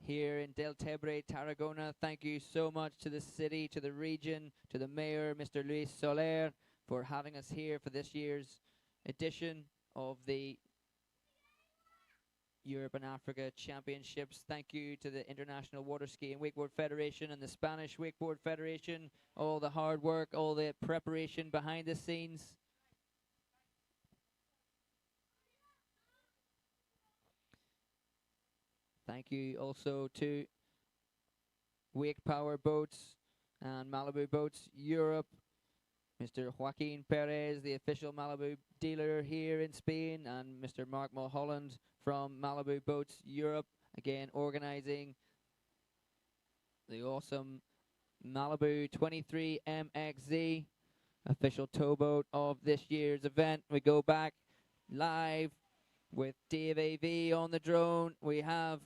here in Del Tebre, Tarragona. Thank you so much to the city, to the region, to the mayor, Mr. Luis Soler, for having us here for this year's edition of the Europe and Africa Championships. Thank you to the International Water Ski and Wakeboard Federation and the Spanish Wakeboard Federation. All the hard work, all the preparation behind the scenes. Thank you also to Wake Power Boats and Malibu Boats Europe. Mr. Joaquin Perez, the official Malibu dealer here in Spain, and Mr. Mark Mulholland from Malibu Boats Europe, again organizing the awesome Malibu 23 MXZ, official towboat of this year's event. We go back live with Dave AV on the drone. We have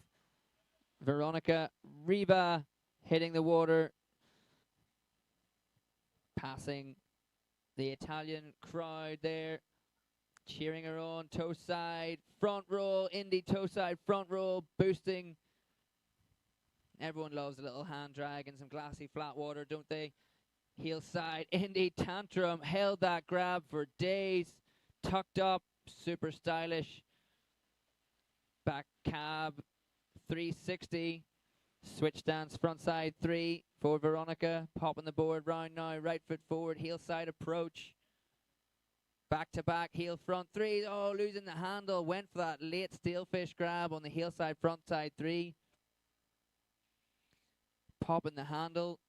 Veronica Riva hitting the water, passing the Italian crowd there, cheering her on. Toe side, front roll, Indy toe side, front roll, boosting. Everyone loves a little hand drag and some glassy flat water, don't they? Heel side, Indy tantrum, held that grab for days, tucked up, super stylish. Back cab, 360, switch stance, front side 3 for Veronica, popping the board round now, right foot forward, heel side approach, back to back, heel front 3, oh, losing the handle, went for that late steelfish grab on the heel side, front side 3, popping the handle,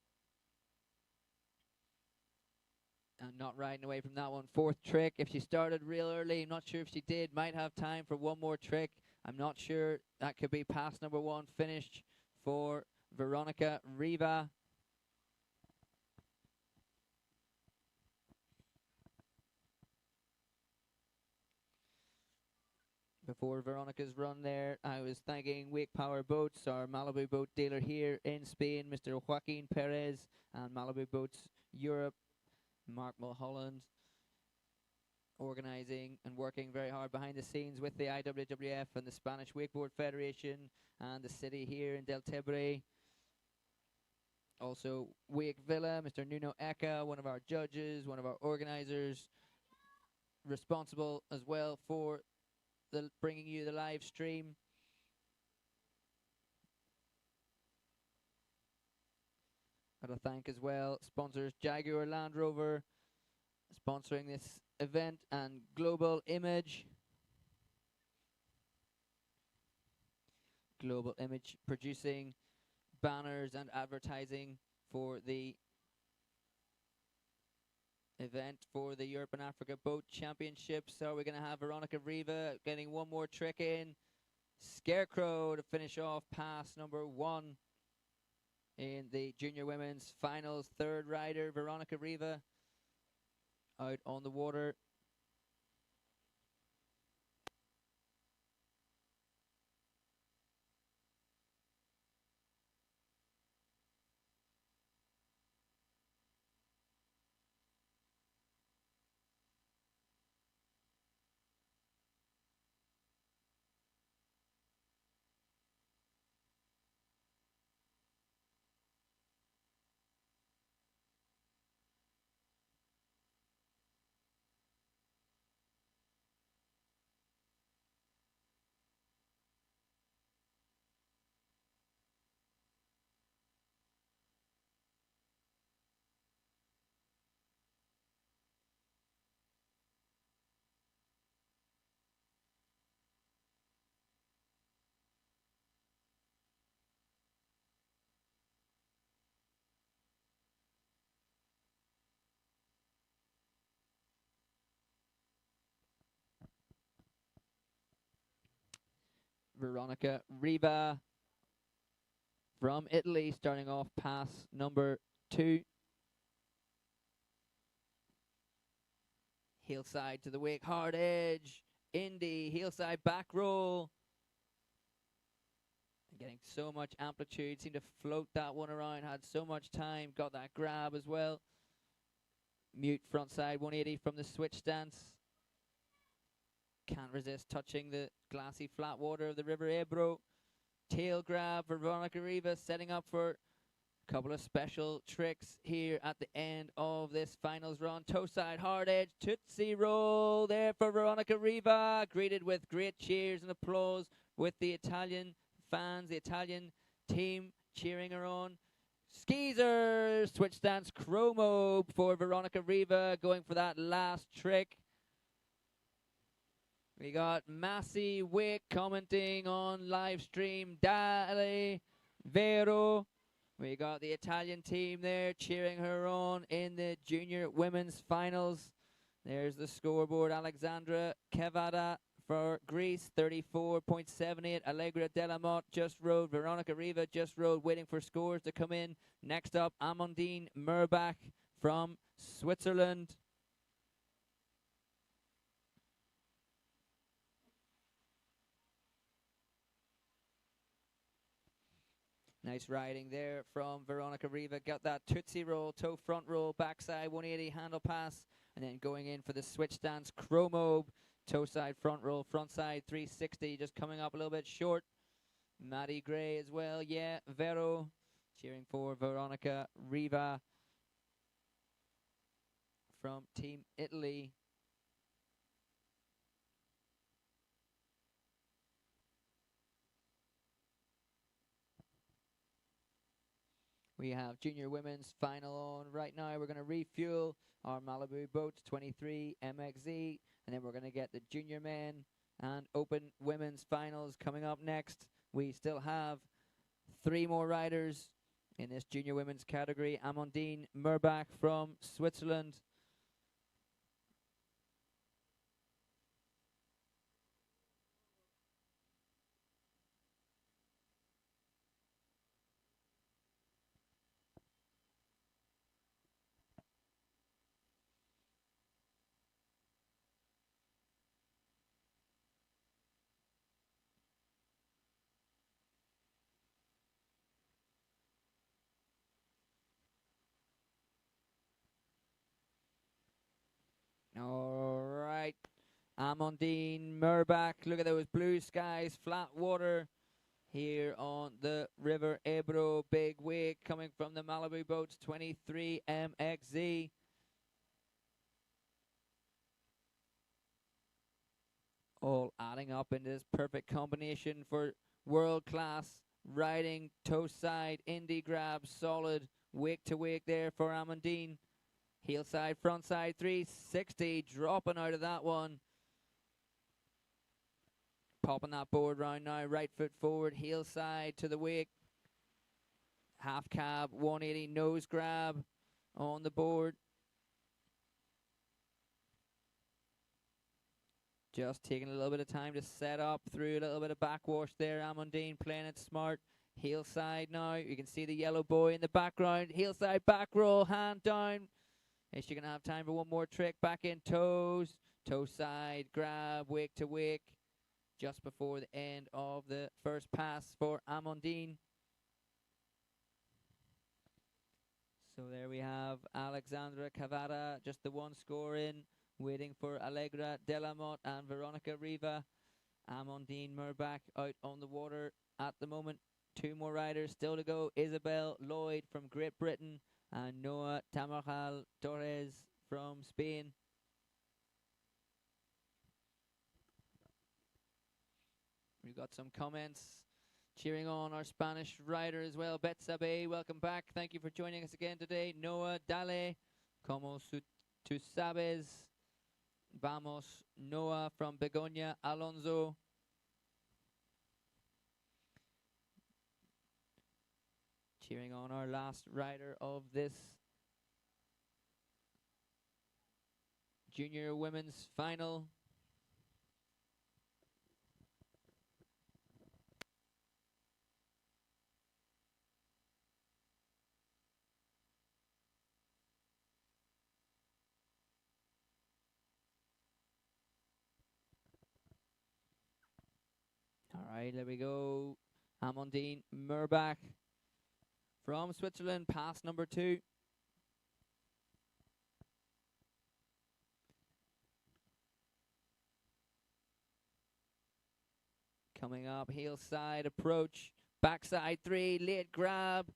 and not riding away from that one. Fourth trick, if she started real early, I'm not sure if she did, might have time for one more trick. I'm not sure. That could be pass number 1 finished for Veronica Riva. Before Veronica's run there, I was thanking Wake Power Boats, our Malibu boat dealer here in Spain, Mr. Joaquin Perez, and Malibu Boats Europe, Mark Mulholland, organizing and working very hard behind the scenes with the IWWF and the Spanish Wakeboard Federation and the city here in Del Tebre. Also Wake Villa, Mr. Nuno Eka, one of our judges, one of our organizers, responsible as well for the bringing you the live stream. Got to thank as well sponsors Jaguar Land Rover, sponsoring this event, and Global Image. Global Image producing banners and advertising for the event for the Europe and Africa Boat Championships. So we're going to have Veronica Riva getting one more trick in. Scarecrow to finish off pass number 1 in the junior women's finals. Third rider, Veronica Riva, out on the water. Veronica Riva from Italy, starting off pass number 2. Hillside to the wake, hard edge. Indy, hillside back roll. Getting so much amplitude, seemed to float that one around, had so much time, got that grab as well. Mute frontside 180 from the switch stance. Can't resist touching the glassy flat water of the River Ebro. Tail grab for Veronica Riva, setting up for a couple of special tricks here at the end of this finals run. Toe side, hard edge, Tootsie roll there for Veronica Riva. Greeted with great cheers and applause with the Italian fans, the Italian team cheering her on. Skeezer, switch stance, chromo for Veronica Riva, going for that last trick. We got Massey Wick commenting on live stream. Dale Vero. We got the Italian team there cheering her on in the junior women's finals. There's the scoreboard. Alexandra Kevada for Greece, 34.78. Allegra Delamont just rode. Veronica Riva just rode, waiting for scores to come in. Next up, Amandine Murbach from Switzerland. Nice riding there from Veronica Riva. Got that Tootsie roll, toe front roll, backside 180 handle pass, and then going in for the switch stance chromo, toe side front roll, front side 360, just coming up a little bit short. Maddie Gray as well, yeah. Vero cheering for Veronica Riva from Team Italy. We have junior women's final on right now. We're going to refuel our Malibu Boats 23 MXZ, and then we're going to get the junior men and open women's finals coming up next. We still have 3 more riders in this junior women's category. Amandine Murbach from Switzerland. All right, Amandine Murbach. Look at those blue skies, flat water here on the River Ebro. Big wake coming from the Malibu Boats 23 MXZ. All adding up in this perfect combination for world-class riding. Toe side, Indy grab, solid wake to wake there for Amandine. Heel side, front side, 360, dropping out of that one. Popping that board round now, right foot forward, heel side to the wake. Half cab, 180 nose grab on the board. Just taking a little bit of time to set up through a little bit of backwash there. Amandine playing it smart. Heel side now. You can see the yellow boy in the background. Heel side back roll, hand down. Is she going to have time for one more trick? Back in toes. Toe side, grab, wake to wake. Just before the end of the first pass for Amandine. So there we have Alexandra Cavada, just the one score in, waiting for Allegra Delamont and Veronica Riva. Amandine Murbach out on the water at the moment. 2 more riders still to go. Isabel Lloyd from Great Britain and Noah Tamarjal Torres from Spain. We've got some comments cheering on our Spanish rider as well. Betsabe, welcome back. Thank you for joining us again today. Noah Dale, como tú sabes. Vamos, Noah from Begoña, Alonso. Cheering on our last rider of this junior women's final. right, there we go. Amandine Murbach from Switzerland, pass number 2. Coming up, heel side approach, backside 3, late grab,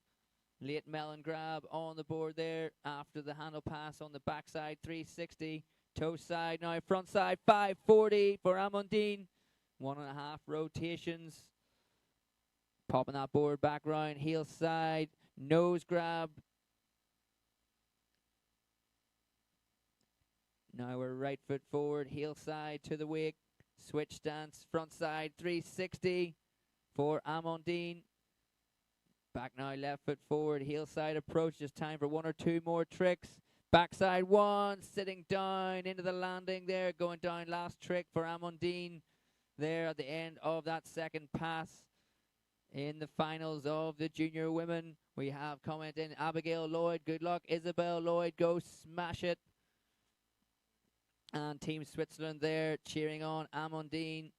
late melon grab on the board there after the handle pass on the backside 360, toe side now, front side 540 for Amandine, 1.5 rotations, popping that board back round, heel side, nose grab. Now we're right foot forward, heel side to the wake, switch stance, front side 360 for Amandine. Back now, left foot forward, heel side approach, just time for 1 or 2 more tricks. Backside 1, sitting down into the landing there, going down, last trick for Amandine there at the end of that second pass. In the finals of the junior women, we have comment in Abigail Lloyd, good luck. Isabel Lloyd, go smash it. And Team Switzerland there cheering on Amandine.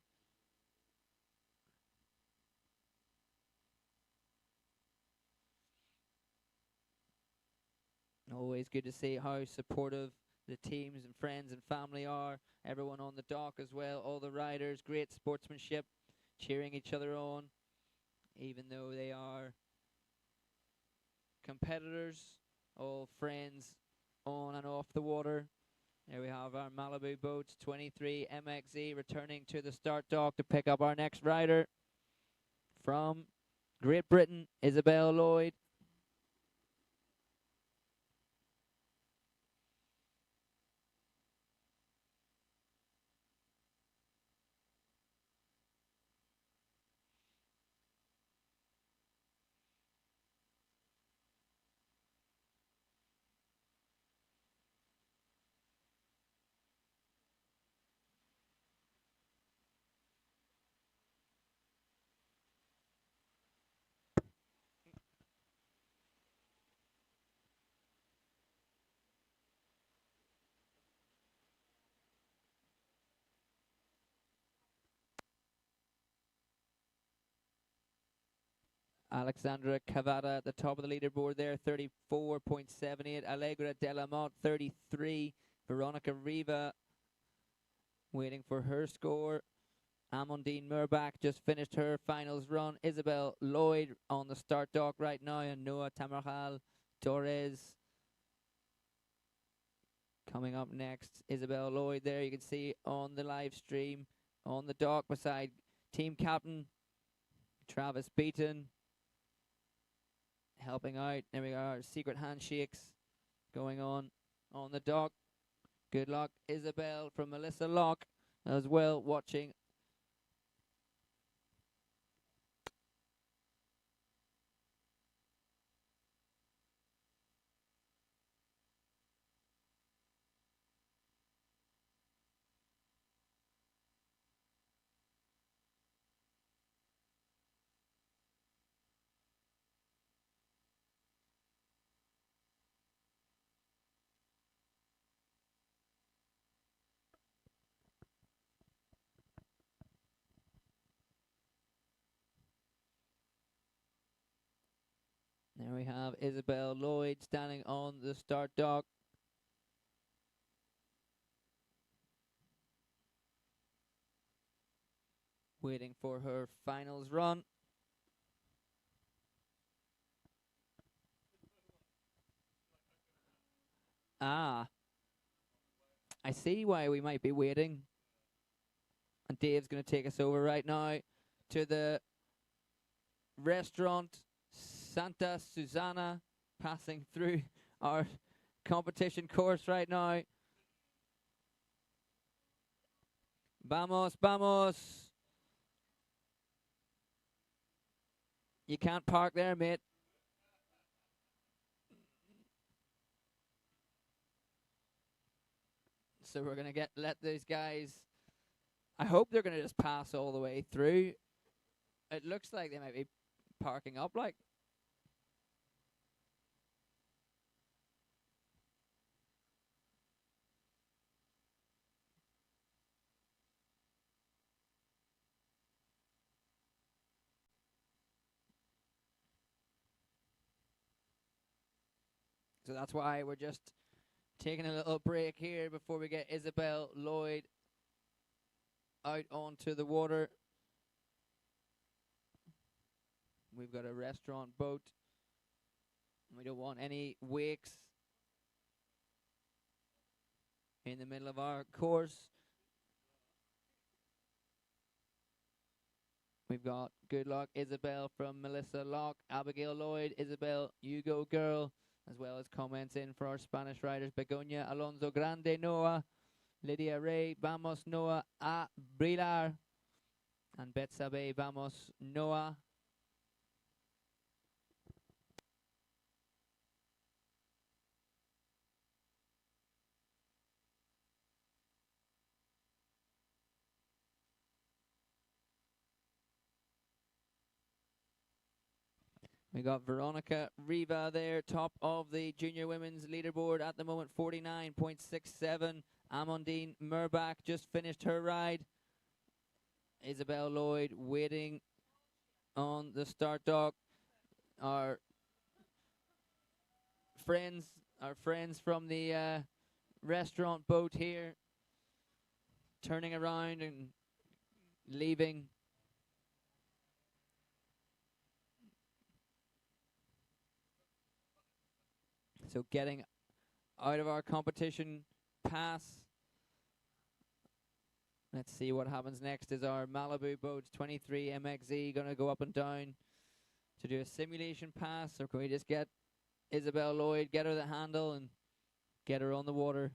Always good to see how supportive the teams and friends and family are. Everyone on the dock as well, all the riders, great sportsmanship, cheering each other on, even though they are competitors, all friends on and off the water. There we have our Malibu Boats 23 MXZ returning to the start dock to pick up our next rider from Great Britain, Isabel Lloyd. Alexandra Cavada at the top of the leaderboard there, 34.78. Allegra Delamont, 33. Veronica Riva waiting for her score. Amandine Murbach just finished her finals run. Isabel Lloyd on the start dock right now, and Noah Tamarjal Torres coming up next. Isabel Lloyd there, you can see on the live stream on the dock beside team captain Travis Beaton. Helping out. There we are. Secret handshakes going on the dock. Good luck, Isabel, from Melissa Locke as well, watching. There we have Isabel Lloyd standing on the start dock. Waiting for her finals run. Ah, I see why we might be waiting. And Dave's going to take us over right now to the restaurant Santa Susana, passing through our competition course right now. Vamos, vamos. You can't park there, mate. So we're going to let these guys, I hope they're going to just pass all the way through. It looks like they might be parking up like. So that's why we're just taking a little break here before we get Isabel Lloyd out onto the water. We've got a restaurant boat. We don't want any wakes in the middle of our course. We've got Good Luck Isabel from Melissa Locke, Abigail Lloyd, Isabel, you go girl, as well as comments in for our Spanish riders, Begoña, Alonso Grande, Noah, Lydia Ray, Vamos Noah, A Brillar, and Betsabe, Vamos Noah. We got Veronica Riva there, top of the junior women's leaderboard at the moment, 49.67. Amandine Murbach just finished her ride. Isabel Lloyd waiting on the start dock. Our friends from the restaurant boat here, turning around and leaving. So getting out of our competition pass. Let's see what happens next. Is our Malibu Boats 23 MXZ going to go up and down to do a simulation pass, or can we just get Isabel Lloyd, get her the handle, and get her on the water?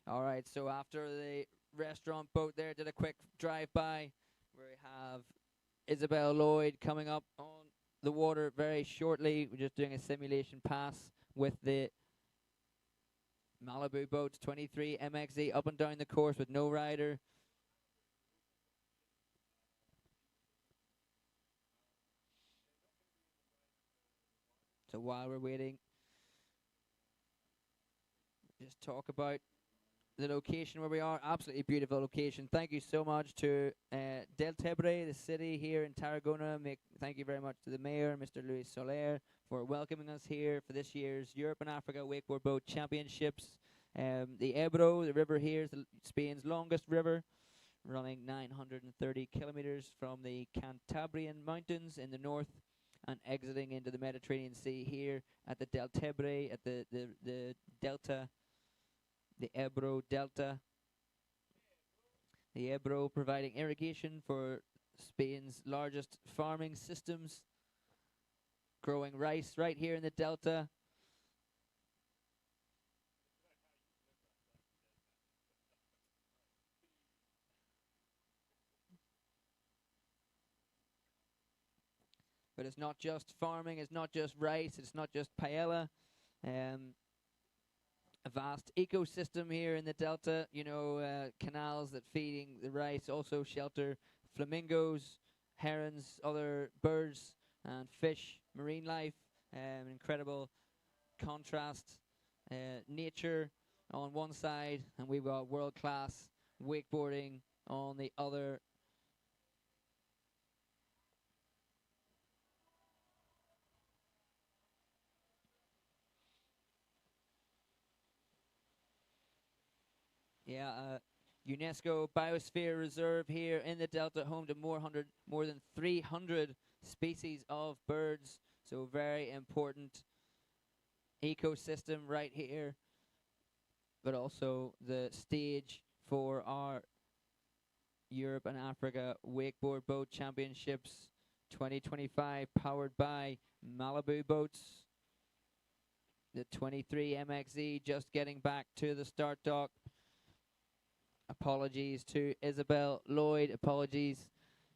All right, so after the restaurant boat there did a quick drive-by, we have Isabel Lloyd coming up on the water very shortly. We're just doing a simulation pass with the Malibu Boats 23 MXZ up and down the course with no rider. So while we're waiting, just talk about the location where we are. Absolutely beautiful location. Thank you so much to Del Tebre, the city here in Tarragona. Thank you very much to the mayor, Mr. Luis Soler, for welcoming us here for this year's Europe and Africa Wakeboard Boat Championships. The Ebro, the river here, is Spain's longest river, running 930 kilometers from the Cantabrian Mountains in the north and exiting into the Mediterranean Sea here at the Del Tebre, at the delta, the Ebro Delta. The Ebro providing irrigation for Spain's largest farming systems, growing rice right here in the delta. But it's not just farming, it's not just rice, it's not just paella. A vast ecosystem here in the delta, canals that feeding the rice also shelter flamingos, herons, other birds and fish, marine life. Incredible contrast, nature on one side, and we've got world-class wakeboarding on the other. UNESCO Biosphere Reserve here in the Delta, home to more than 300 species of birds. So very important ecosystem right here, but also the stage for our Europe and Africa Wakeboard Boat Championships 2025, powered by Malibu Boats. The 23 MXZ just getting back to the start dock. Apologies to Isabel Lloyd. Apologies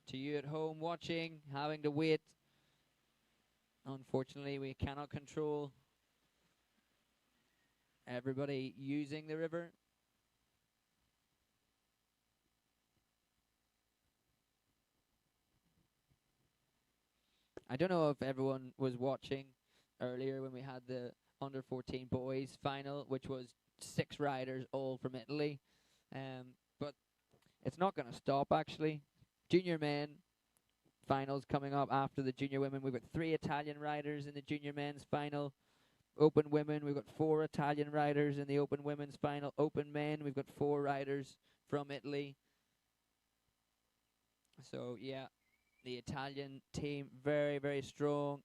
to you at home watching, having to wait. Unfortunately, we cannot control everybody using the river. I don't know if everyone was watching earlier when we had the under 14 boys final, which was 6 riders, all from Italy. But it's not going to stop, actually. Junior men finals coming up after the junior women. We've got 3 Italian riders in the junior men's final. Open women, we've got 4 Italian riders in the open women's final. Open men, we've got 4 riders from Italy. So, yeah, the Italian team, very, very strong.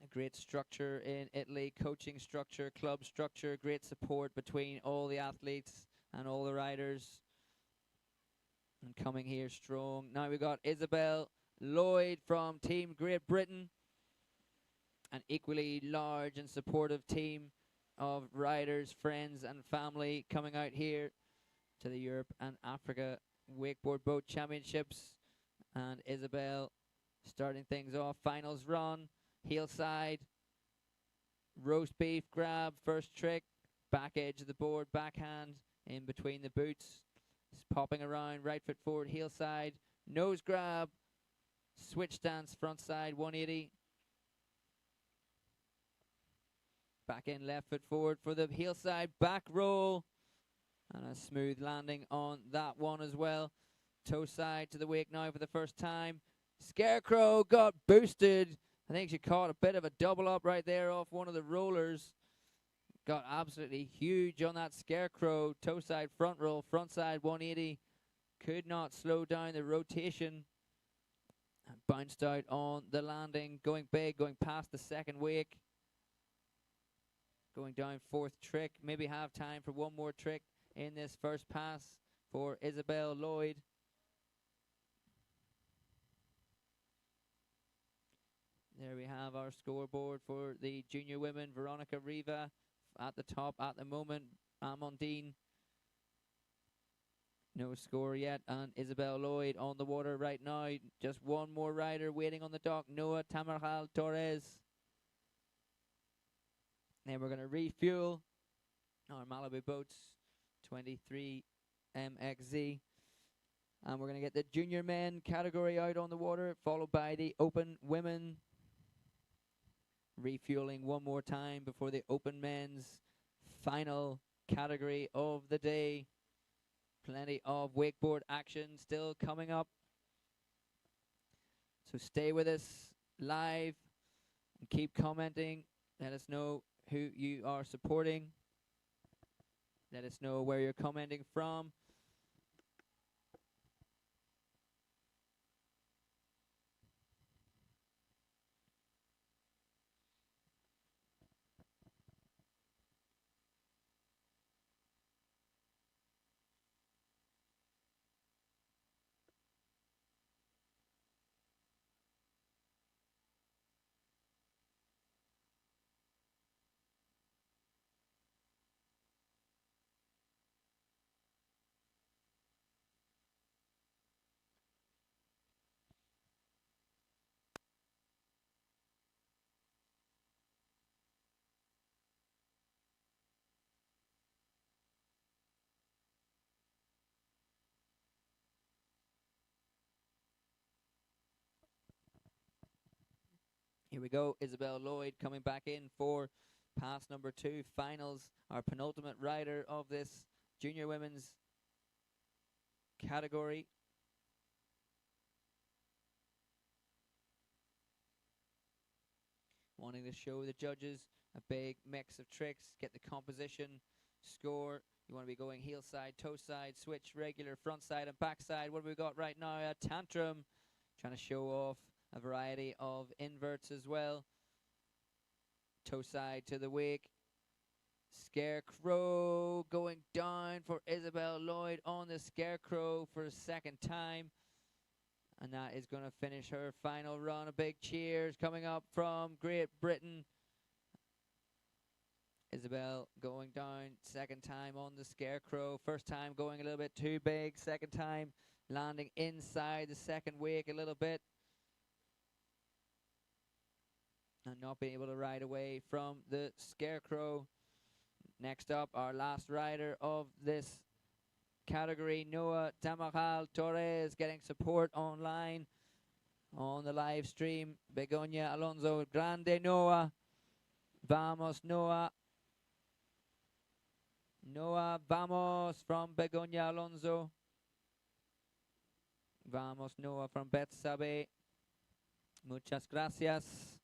A great structure in Italy, coaching structure, club structure, great support between all the athletes and all the riders. And coming here strong. Now we've got Isabel Lloyd from Team Great Britain. An equally large and supportive team of riders, friends and family coming out here to the Europe and Africa Wakeboard Boat Championships. And Isabel starting things off. Finals run. Heel side, roast beef grab, first trick, back edge of the board, backhand, in between the boots, popping around, right foot forward, heel side, nose grab, switch stance, front side, 180, back in, left foot forward for the heel side, back roll, and a smooth landing on that one as well. Toe side to the wake now for the first time. Scarecrow got boosted. I think she caught a bit of a double up right there off one of the rollers. Got absolutely huge on that Scarecrow. Toe side front roll, front side 180. Could not slow down the rotation. And bounced out on the landing. Going big, going past the second wake. Going down fourth trick. Maybe have time for one more trick in this first pass for Isabel Lloyd. There we have our scoreboard for the junior women. Veronica Riva at the top at the moment. Amandine, no score yet. And Isabel Lloyd on the water right now. Just one more rider waiting on the dock. Noah Tamarjal Torres. Then we're going to refuel our Malibu Boats 23 MXZ. And we're going to get the junior men category out on the water, followed by the open women. Refueling one more time before the open men's final category of the day. Plenty of wakeboard action still coming up. So stay with us live and keep commenting. Let us know who you are supporting. Let us know where you're commenting from. Here we go. Isabel Lloyd coming back in for pass number 2. Finals, our penultimate rider of this junior women's category. Wanting to show the judges a big mix of tricks, get the composition, score. You want to be going heel side, toe side, switch, regular, front side and back side. What have we got right now? A tantrum. Trying to show off a variety of inverts as well. Toe side to the wake. Scarecrow going down for Isabel Lloyd on the scarecrow for a second time. And that is going to finish her final run. A big cheers coming up from Great Britain. Isabel going down second time on the scarecrow. First time going a little bit too big. Second time landing inside the second wake a little bit. And not being able to ride away from the scarecrow. Next up, our last rider of this category, Noah Tamaral Torres, getting support online on the live stream. Begonia Alonso, grande Noah. Vamos Noah. Noah, vamos from Begonia Alonso. Vamos Noah from Betsabe. Muchas gracias.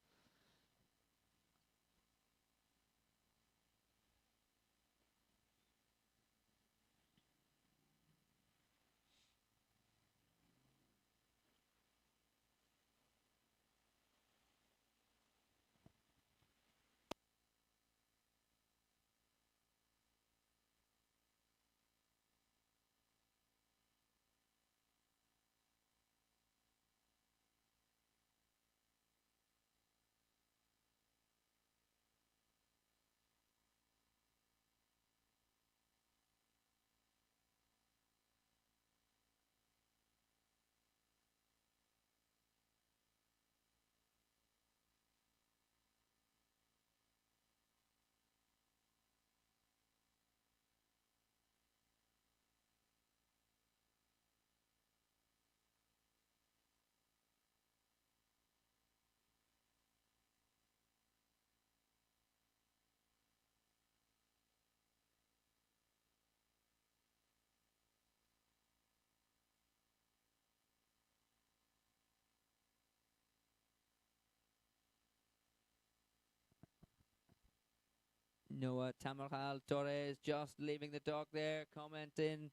Noah Tamaral Torres just leaving the dock there, commenting.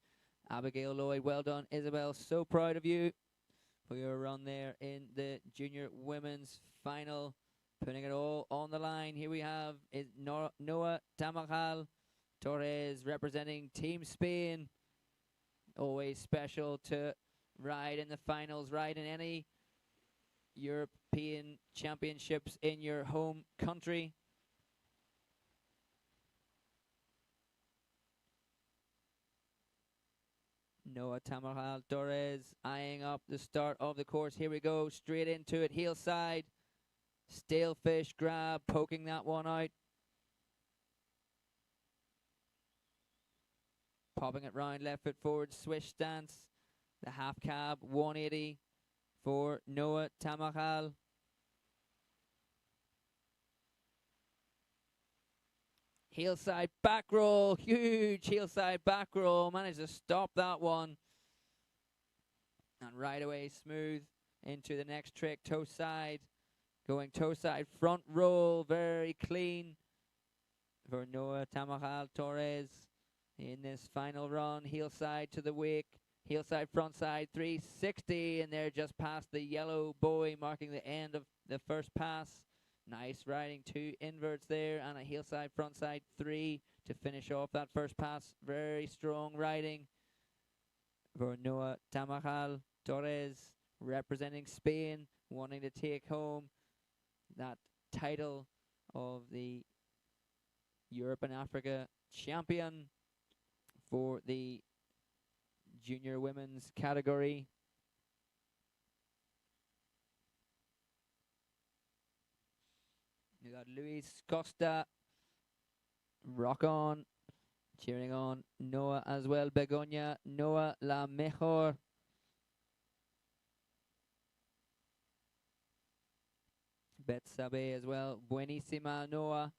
Abigail Lloyd, well done. Isabel, so proud of you for your run there in the junior women's final. Putting it all on the line. Here we have is Noah Tamaral Torres representing Team Spain. Always special to ride in the finals, ride in any European championships in your home country. Noah Tamaral Torres eyeing up the start of the course. Here we go, straight into it, heel side. Stale fish grab, poking that one out. Popping it round, left foot forward, swish stance. The half cab, 180 for Noah Tamaral. Heel side back roll, huge heel side back roll. Managed to stop that one. And right away, smooth into the next trick, toe side. Going toe side, front roll, very clean for Noah Tamaral Torres in this final run. Heel side to the wake, heel side, front side, 360, and they're just past the yellow buoy, marking the end of the first pass. Nice riding, 2 inverts there, and a heel side, front side, 3 to finish off that first pass. Very strong riding for Noah Tamaral Torres, representing Spain, wanting to take home that title of the Europe and Africa champion for the junior women's category. We got Luis Costa, rock on, cheering on Noah as well. Begonia, Noah la mejor. Betsabe as well. Buenísima, Noah.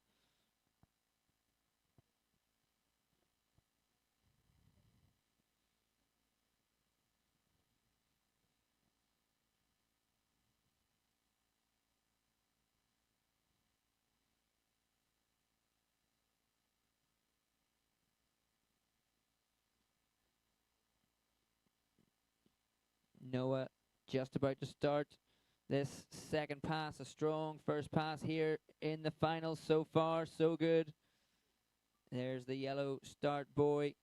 Noah just about to start this second pass. A strong first pass here in the finals so far. So good. There's the yellow start boy.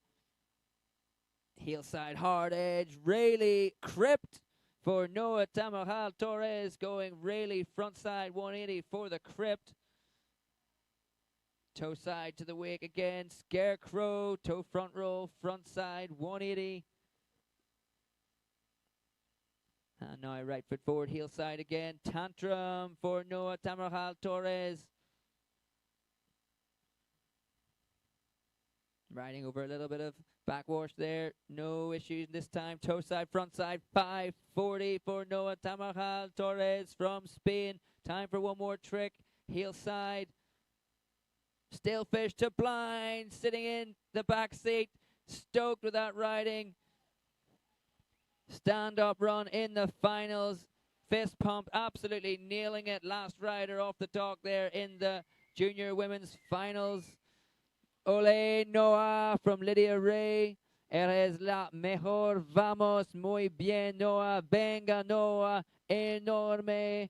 Heel side hard edge. Really crypt for Noah Tamajal Torres. Going really front side 180 for the crypt. Toe side to the wake again. Scarecrow. Toe front roll. Front side 180. And now right foot forward, heel side again. Tantrum for Noah Tamajal Torres. Riding over a little bit of backwash there. No issues this time. Toe side, front side, 540 for Noah Tamajal Torres from Spain. Time for one more trick. Heel side. Still fish to blind. Sitting in the back seat. Stoked with that riding. Stand-up run in the finals. Fist pump, absolutely nailing it. Last rider off the dock there in the junior women's finals. Ole Noah from Lydia Ray. Eres la mejor. Vamos muy bien, Noah. Venga, Noah. Enorme.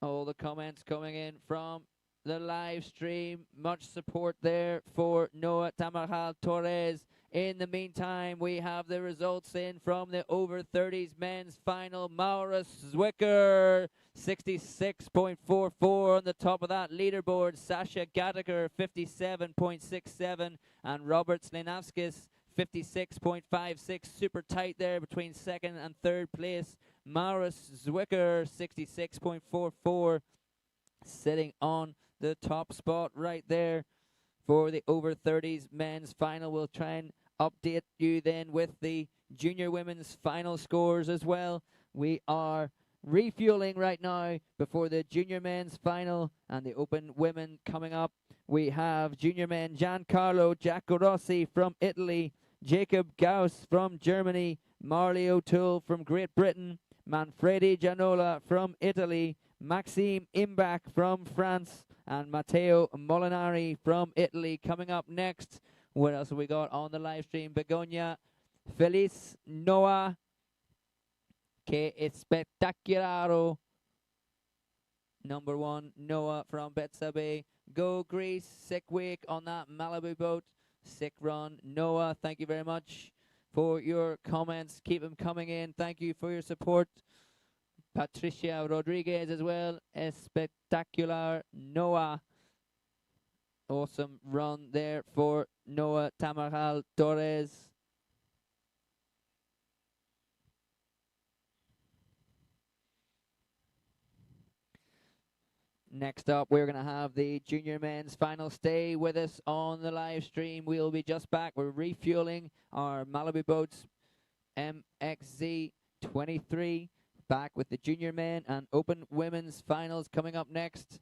All the comments coming in from the live stream. Much support there for Noah Tamajal Torres. In the meantime, we have the results in from the over 30s men's final. Maurus Zwicker, 66.44 on the top of that leaderboard. Sasha Gadager, 57.67. And Robert Slinavskis, 56.56. Super tight there between second and third place. Maurus Zwicker, 66.44. Sitting on the top spot right there for the over 30s men's final. We'll try and update you then with the junior women's final scores as well. We are refueling right now before the junior men's final and the open women coming up. We have junior men Giancarlo Giacorossi from Italy, Jacob Gauss from Germany, Marley O'Toole from Great Britain, Manfredi Gianola from Italy, Maxime Imbach from France, and Matteo Molinari from Italy. Coming up next, what else have we got on the live stream? Begonia Feliz Noah, que espectacularo. Number one, Noah from Betsabe. Go Greece, sick wake on that Malibu boat. Sick run. Noah, thank you very much for your comments. Keep them coming in. Thank you for your support. Patricia Rodriguez as well. Espectacular Noah. Awesome run there for Noah Tamajal Torres. Next up, we're going to have the junior men's final. Stay with us on the live stream. We'll be just back. We're refueling our Malibu Boats MXZ23. Back with the junior men and open women's finals coming up next.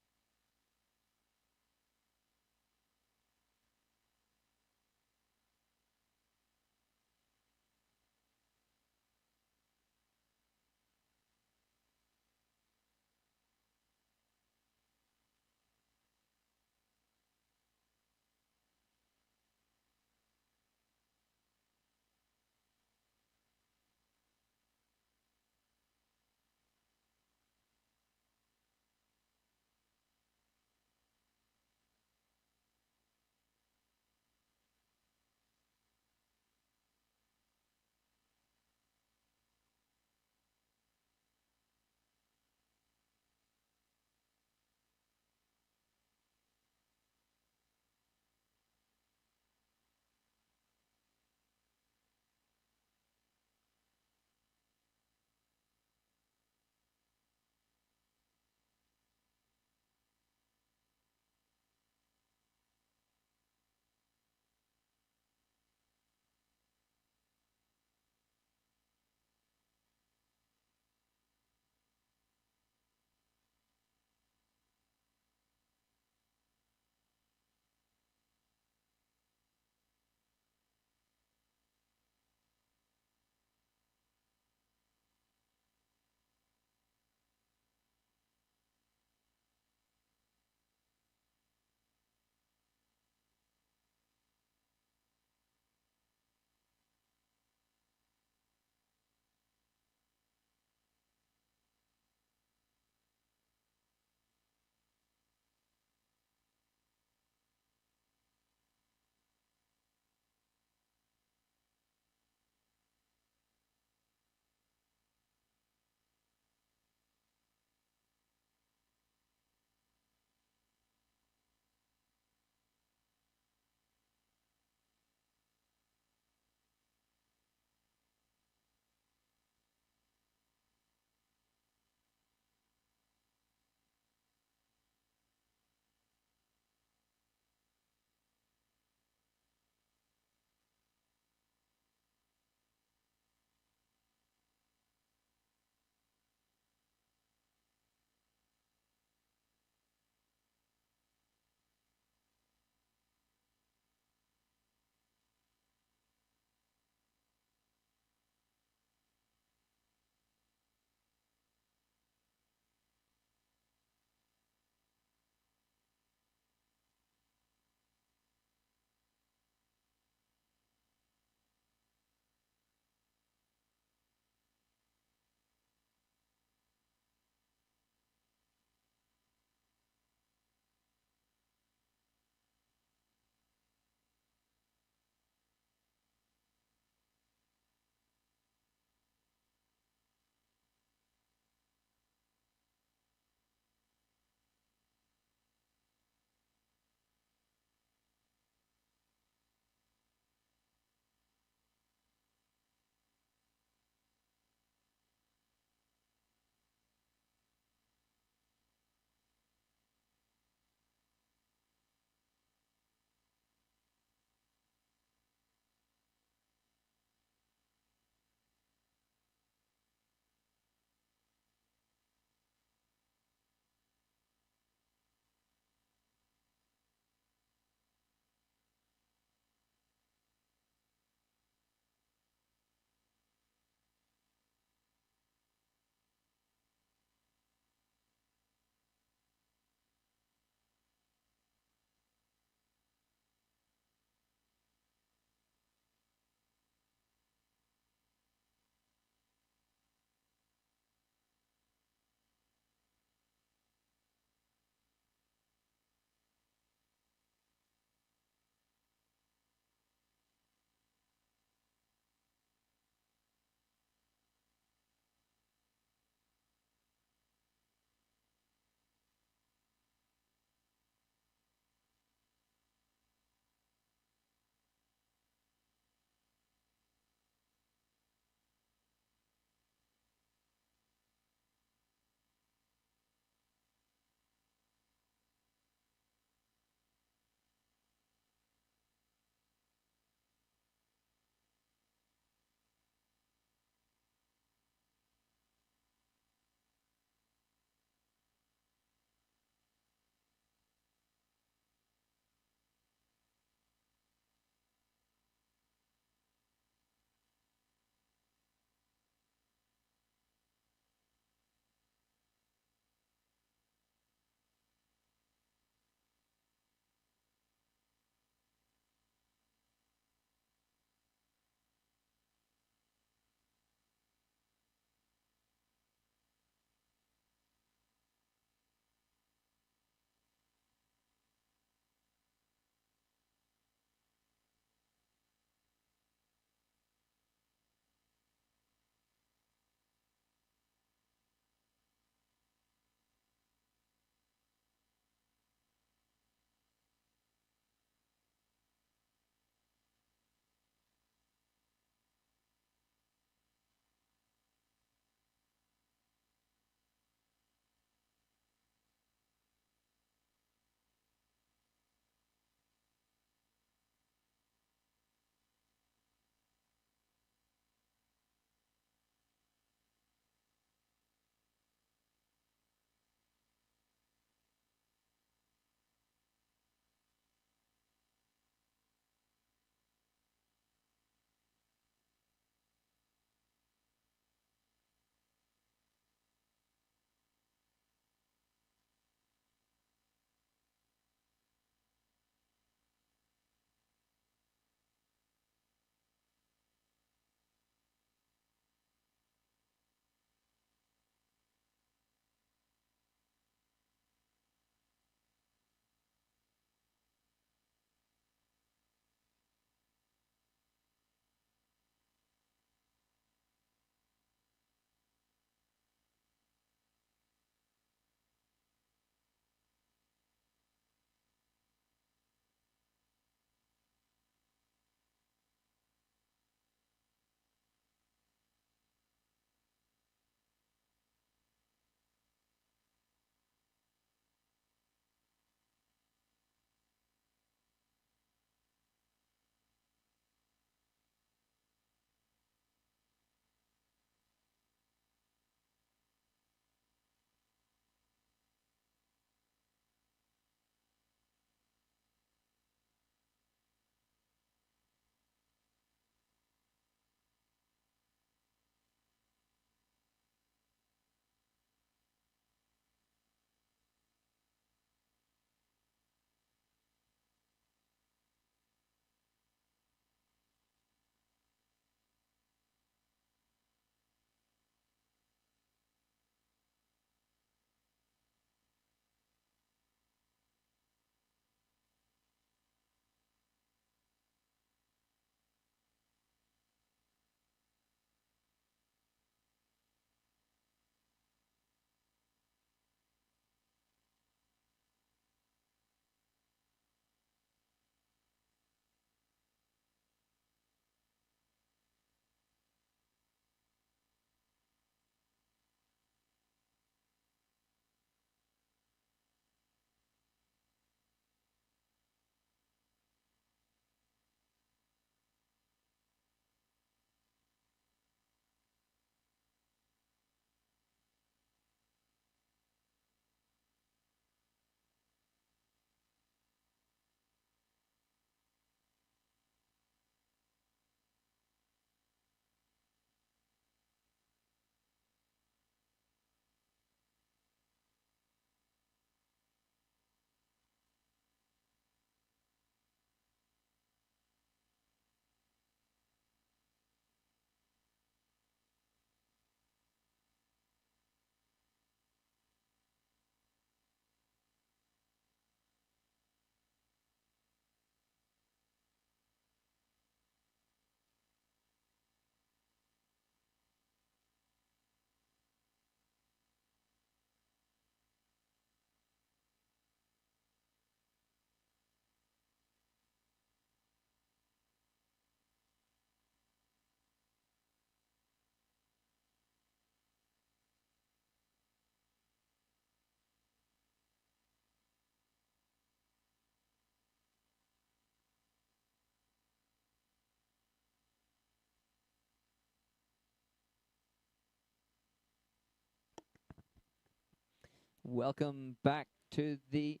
Welcome back to the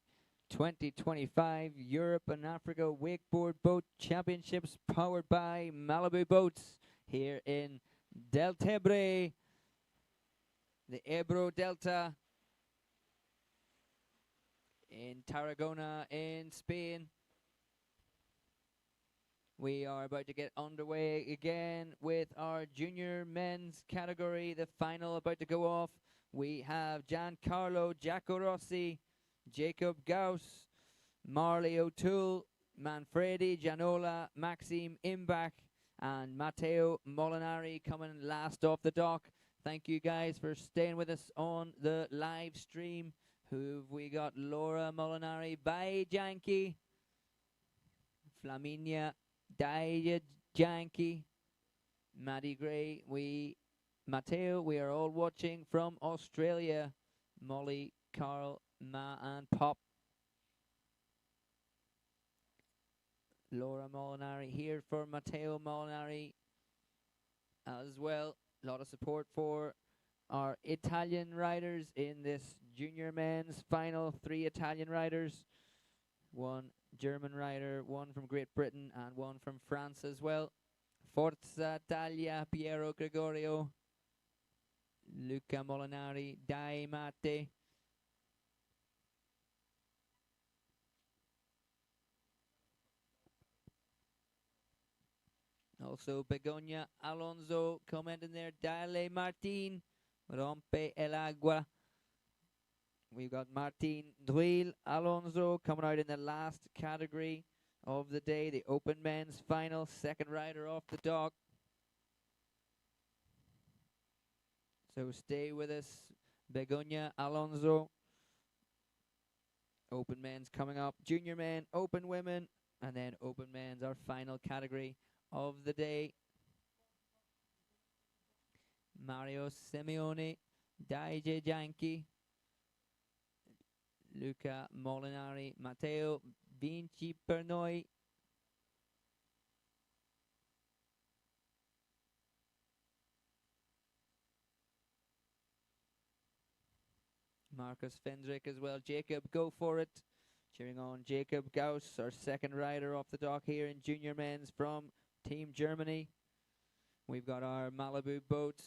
2025 Europe and Africa Wakeboard Boat Championships powered by Malibu Boats here in Deltebre, the Ebro Delta in Tarragona in Spain. We are about to get underway again with our junior men's category. The final about to go off. We have Giancarlo Giacorossi, Jacob Gauss, Marley O'Toole, Manfredi Gianola, Maxime Imbach, and Matteo Molinari coming last off the dock. Thank you guys for staying with us on the live stream. Who've we got? Laura Molinari, Bye Janky, Flaminia Daya Janky, Maddie Gray, Matteo, we are all watching from Australia. Molly, Carl, Ma and Pop. Laura Molinari here for Matteo Molinari as well. A lot of support for our Italian riders in this junior men's final. 3 Italian riders, 1 German rider, 1 from Great Britain and 1 from France as well. Forza Italia, Piero Gregorio, Luca Molinari, Dai Mate. Also Begonia Alonso commenting there. Dale Martin, Rompe el Agua. We've got Martin Druil Alonso coming out in the last category of the day, the Open Men's Final, 2nd rider off the dock. So stay with us, Begonia Alonso. Open Men's coming up, Junior Men, Open Women, and then Open Men's our final category of the day. Mario Simeone, Daije Janki, Luca Molinari, Matteo Vinci Pernoi, Marcus Fendrick as well. Jacob, go for it. Cheering on Jacob Gauss, our 2nd rider off the dock here in junior men's from Team Germany. We've got our Malibu Boats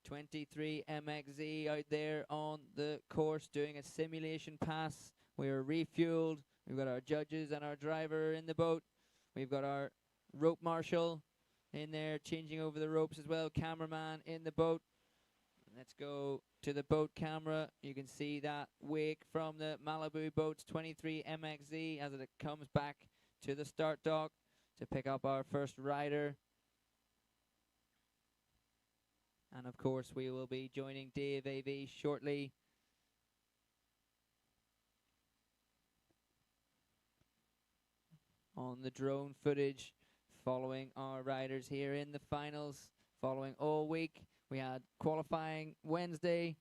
23 MXZ out there on the course doing a simulation pass. We are refueled. We've got our judges and our driver in the boat. We've got our rope marshal in there changing over the ropes as well. Cameraman in the boat. Let's go to the boat camera. You can see that wake from the Malibu Boats 23 MXZ as it comes back to the start dock to pick up our first rider. And of course we will be joining Dave AV shortly. On the drone footage following our riders here in the finals, following all week. We had qualifying Wednesday,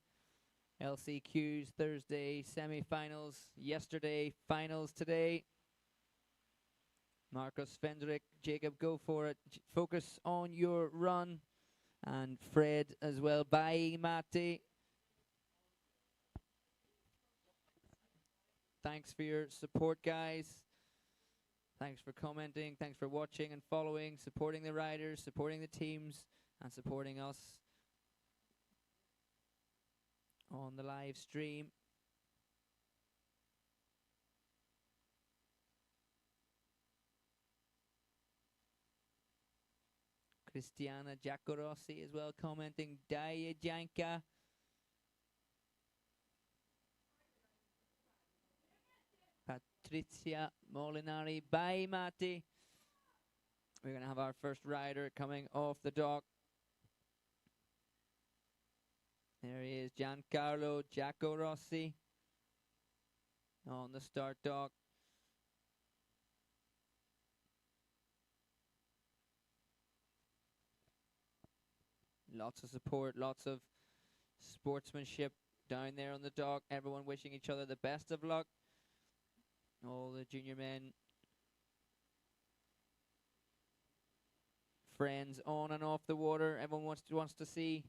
LCQs Thursday, semi-finals yesterday, finals today. Marcus Fendrick, Jacob, go for it. Focus on your run. And Fred as well. Bye, Mate. Thanks for your support, guys. Thanks for commenting. Thanks for watching and following, supporting the riders, supporting the teams, and supporting us on the live stream. Cristiana Giacorossi as well commenting. Daya Janka. Patrizia Molinari. Bye, Mati. We're going to have our first rider coming off the dock. There he is, Giancarlo Giacorossi on the start dock. Lots of support, lots of sportsmanship down there on the dock. Everyone wishing each other the best of luck. All the junior men, friends on and off the water. Everyone wants to see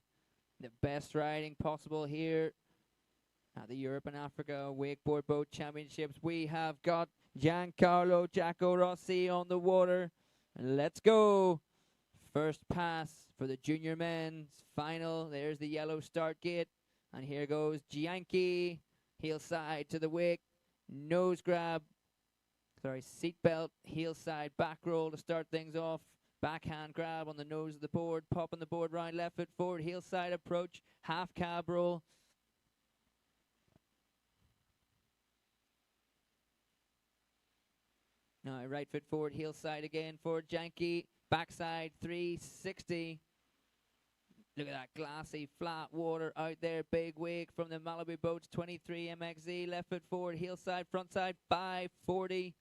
the best riding possible here At the Europe and Africa Wakeboard Boat Championships, we have got Giancarlo Giaco Rossi on the water. Let's go. First pass for the junior men's final. There's the yellow start gate. And here goes Gianchi. Heel side to the wake. Nose grab. Seat belt. Heel side back roll to start things off. Backhand grab on the nose of the board. Pop on the board right, left foot forward. Heel side approach. Half cab roll. Now right foot forward, heel side again for Janky. Backside 360. Look at that glassy flat water out there. Big wake from the Malibu Boats 23 MXZ. Left foot forward, heel side, front side 540.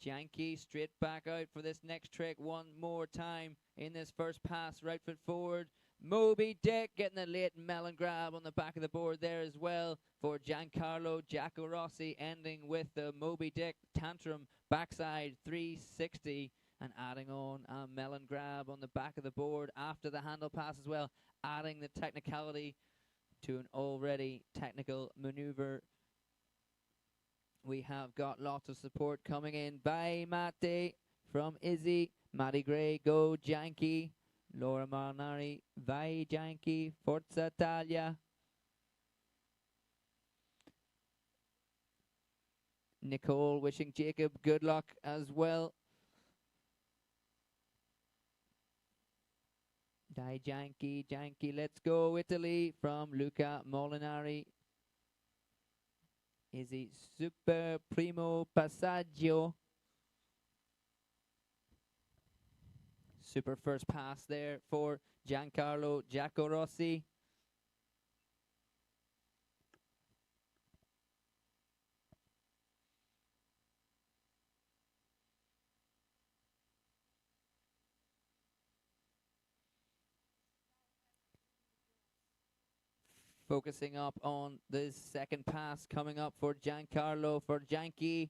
Janky straight back out for this next trick one more time in this first pass. Right foot forward. Moby Dick getting a late melon grab on the back of the board there as well for Giancarlo Giaco Rossi, ending with the Moby Dick tantrum backside 360 and adding on a melon grab on the back of the board after the handle pass as well, adding the technicality to an already technical maneuver. We have got lots of support coming in by Mate from Izzy, Matty Gray, go Janky. Laura Marinari, vai Janky, Forza Italia. Nicole wishing Jacob good luck as well. Dai Janky, Janky, let's go Italy from Luca Molinari. Izzy, super primo passaggio. Super first pass there for Giancarlo Giaco Rossi. Focusing up on the second pass coming up for Giancarlo, for Janky.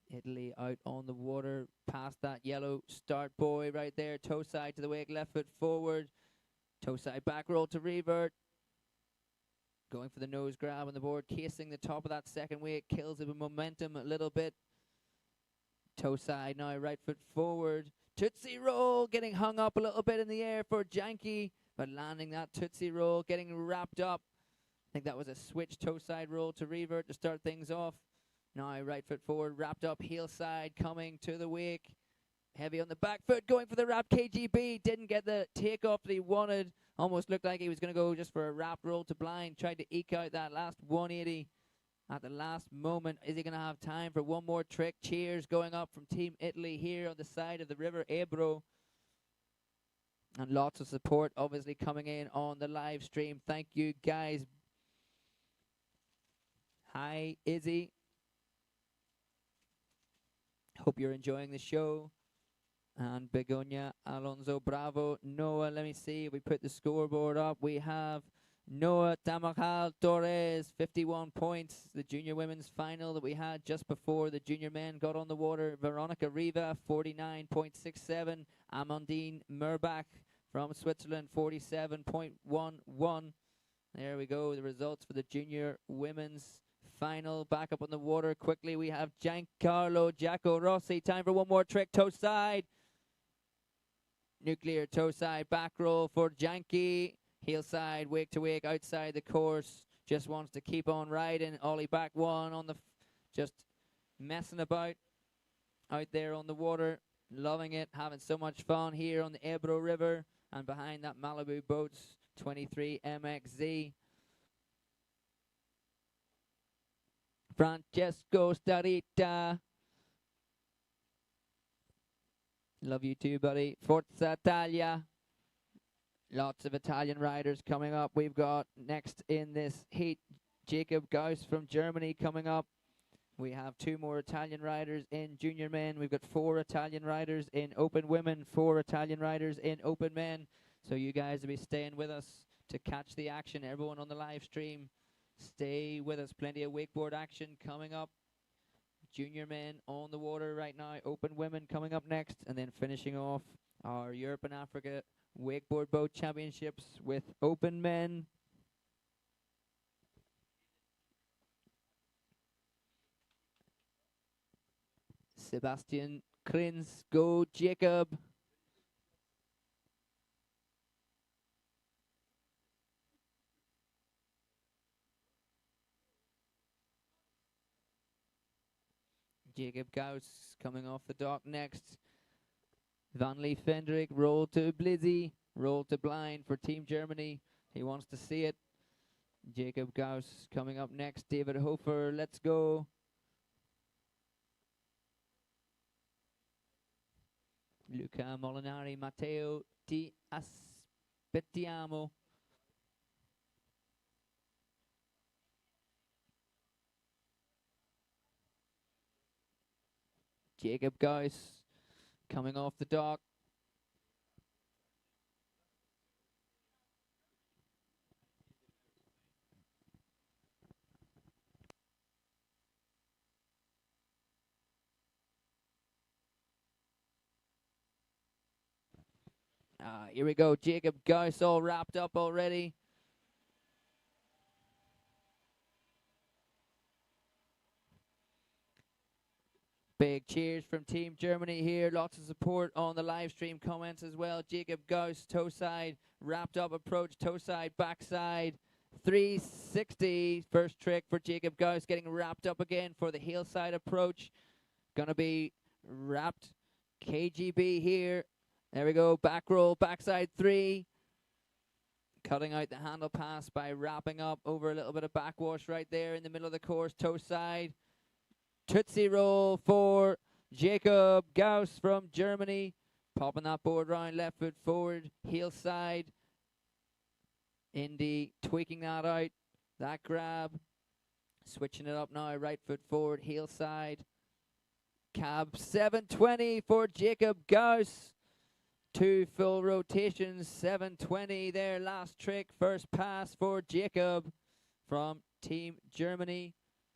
Italy out on the water, past that yellow start buoy right there. Toe side to the wake, left foot forward. Toe side back roll to revert. Going for the nose grab on the board, casing the top of that second wake, kills it with momentum a little bit. Toe side now, right foot forward. Tootsie roll, getting hung up a little bit in the air for Janky, but landing that Tootsie roll, getting wrapped up. I think that was a switch toe side roll to revert to start things off. Now right foot forward, wrapped up, heel side coming to the wake. Heavy on the back foot, going for the wrap KGB. Didn't get the takeoff that he wanted. Almost looked like he was going to go just for a wrap roll to blind. Tried to eke out that last 180 at the last moment. Is he going to have time for one more trick? Cheers going up from Team Italy here on the side of the River Ebro. And lots of support obviously coming in on the live stream. Thank you guys. Hi Izzy. Hope you're enjoying the show. And Begonia, Alonso, Bravo, Noah. Let me see if we put the scoreboard up. We have Noah Tamajal Torres, 51 points. The junior women's final that we had just before the junior men got on the water. Veronica Riva, 49.67. Amandine Murbach from Switzerland, 47.11. There we go, the results for the junior women's final. Back up on the water quickly. We have Giancarlo Giaco Rossi. Time for one more trick. Toe side. Nuclear toe side back roll for Janky. Heel side, wake to wake, outside the course. Just wants to keep on riding. Ollie back one on the, just messing about out there on the water. Loving it, having so much fun here on the Ebro River. And behind that Malibu Boats 23 MXZ. Francesco Starita. Love you too, buddy. Forza Italia. Lots of Italian riders coming up. We've got next in this heat Jacob Gauss from Germany coming up. We have two more Italian riders in junior men. We've got 4 Italian riders in open women, 4 Italian riders in open men. So you guys will be staying with us to catch the action. Everyone on the live stream, stay with us. Plenty of wakeboard action coming up. Junior men on the water right now. Open women coming up next. And then finishing off our Europe and Africa Wakeboard Boat Championships with open men. Sebastian Krins, go Jacob. Jacob Gauss coming off the dock next. Van Lee Fendrick, roll to Blizzy, roll to blind for Team Germany. He wants to see it. Jacob Gauss coming up next. David Hofer, let's go. Luca Molinari, Matteo Di Aspettiamo. Jacob Gauss coming off the dock. Here we go. Jacob Gauss all wrapped up already. Big cheers from Team Germany here. Lots of support on the live stream comments as well. Jacob Gauss, toe side, wrapped up approach, toe side, backside. 360. First trick for Jacob Gauss, getting wrapped up again for the heel side approach. Gonna be wrapped. KGB here. There we go. Back roll, backside 3. Cutting out the handle pass by wrapping up over a little bit of backwash right there in the middle of the course, toe side. Tootsie roll for Jacob Gauss from Germany. Popping that board round, left foot forward, heel side. Indy tweaking that out. That grab. Switching it up now, right foot forward, heel side. Cab 720 for Jacob Gauss. 2 full rotations, 720 there. Last trick, first pass for Jacob from Team Germany.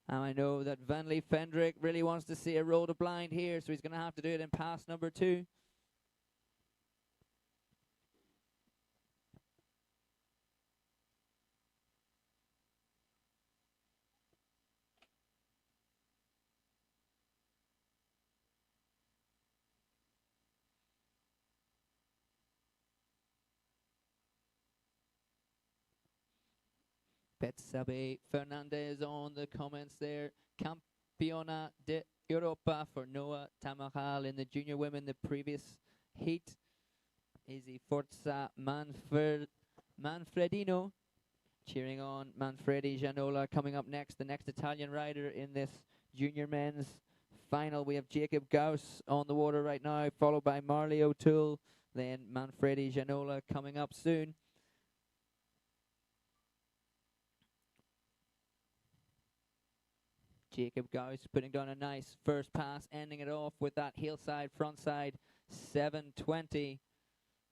And I know that Van Lee Fendrick really wants to see a roll to blind here, so he's going to have to do it in pass number 2. Betsabe Fernandez on the comments there. Campeona de Europa for Noah Tamahal in the junior women, the previous heat. Izzy Forza Manfredino cheering on Manfredi Gianola coming up next, the next Italian rider in this junior men's final. We have Jacob Gauss on the water right now, followed by Marley O'Toole, then Manfredi Gianola coming up soon. Jacob Gauss putting down a nice first pass, ending it off with that heel side, front side, 720,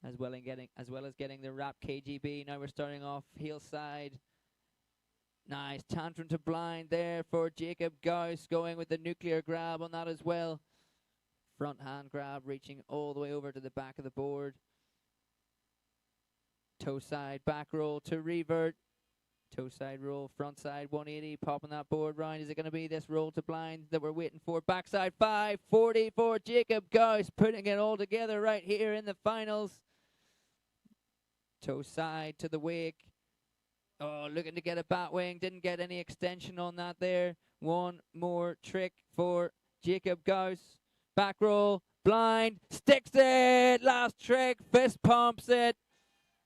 as well as getting the wrap KGB. Now we're starting off heel side. Nice tantrum to blind there for Jacob Gauss, going with the nuclear grab on that as well. Front hand grab, reaching all the way over to the back of the board. Toe side, back roll to revert. Toe side roll, front side 180, popping that board round. Is it going to be this roll to blind that we're waiting for? Backside 540 for Jacob Gauss, putting it all together right here in the finals. Toe side to the wake. Oh, looking to get a bat wing. Didn't get any extension on that there. One more trick for Jacob Gauss. Back roll, blind, sticks it. Last trick, fist pumps it.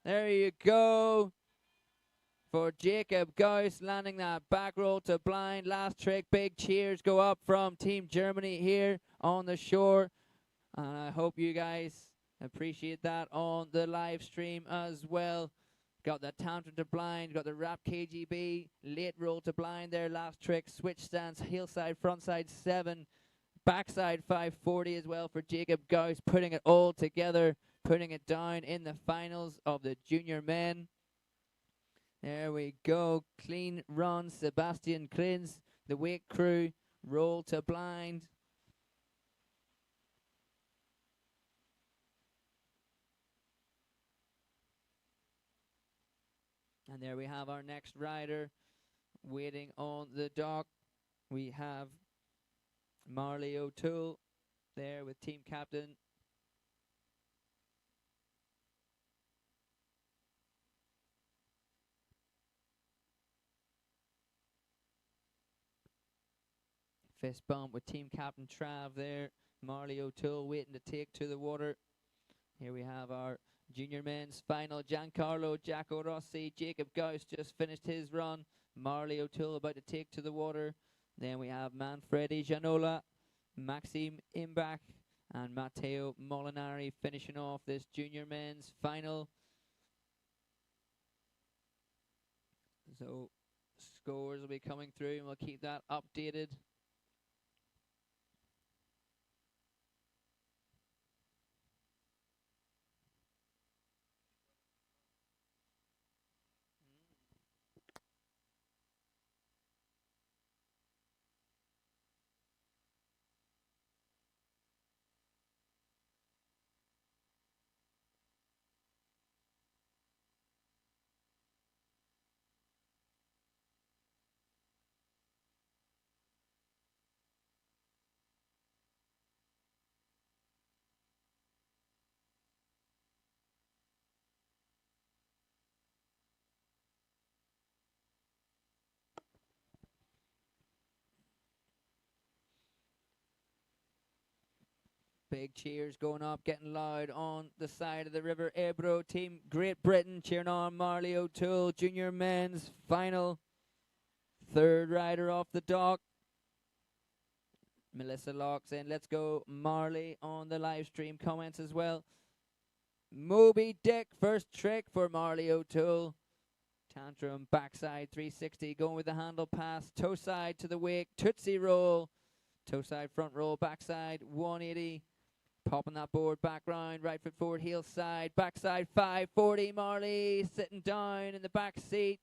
There you go. For Jacob Gauss, landing that back roll to blind. Last trick, big cheers go up from Team Germany here on the shore. And I hope you guys appreciate that on the live stream as well. Got the tantrum to blind, got the wrap KGB, late roll to blind there. Last trick, switch stance, heel side, front side 7, backside 540 as well for Jacob Gauss, putting it all together, putting it down in the finals of the junior men. There we go. Clean run. Sebastian Krins, the wake crew, roll to blind. And there we have our next rider waiting on the dock. We have Marley O'Toole there with team captain. Fist bump with team captain Trav there. Marley O'Toole waiting to take to the water. Here we have our junior men's final. Giancarlo Jacko Rossi, Jacob Gauss just finished his run. Marley O'Toole about to take to the water. Then we have Manfredi Gianola, Maxime Imbach, and Matteo Molinari finishing off this junior men's final. So scores will be coming through and we'll keep that updated. Big cheers going up, getting loud on the side of the river. Ebro team Great Britain cheering on Marley O'Toole, junior men's final. Third rider off the dock. Melissa locks in. Let's go Marley on the live stream comments as well. Moby Dick, first trick for Marley O'Toole. Tantrum, backside 360, going with the handle pass. Toe side to the wake, Tootsie roll. Toe side, front roll, backside 180. Popping that board back round, right foot forward, heel side, backside 540. Marley sitting down in the back seat.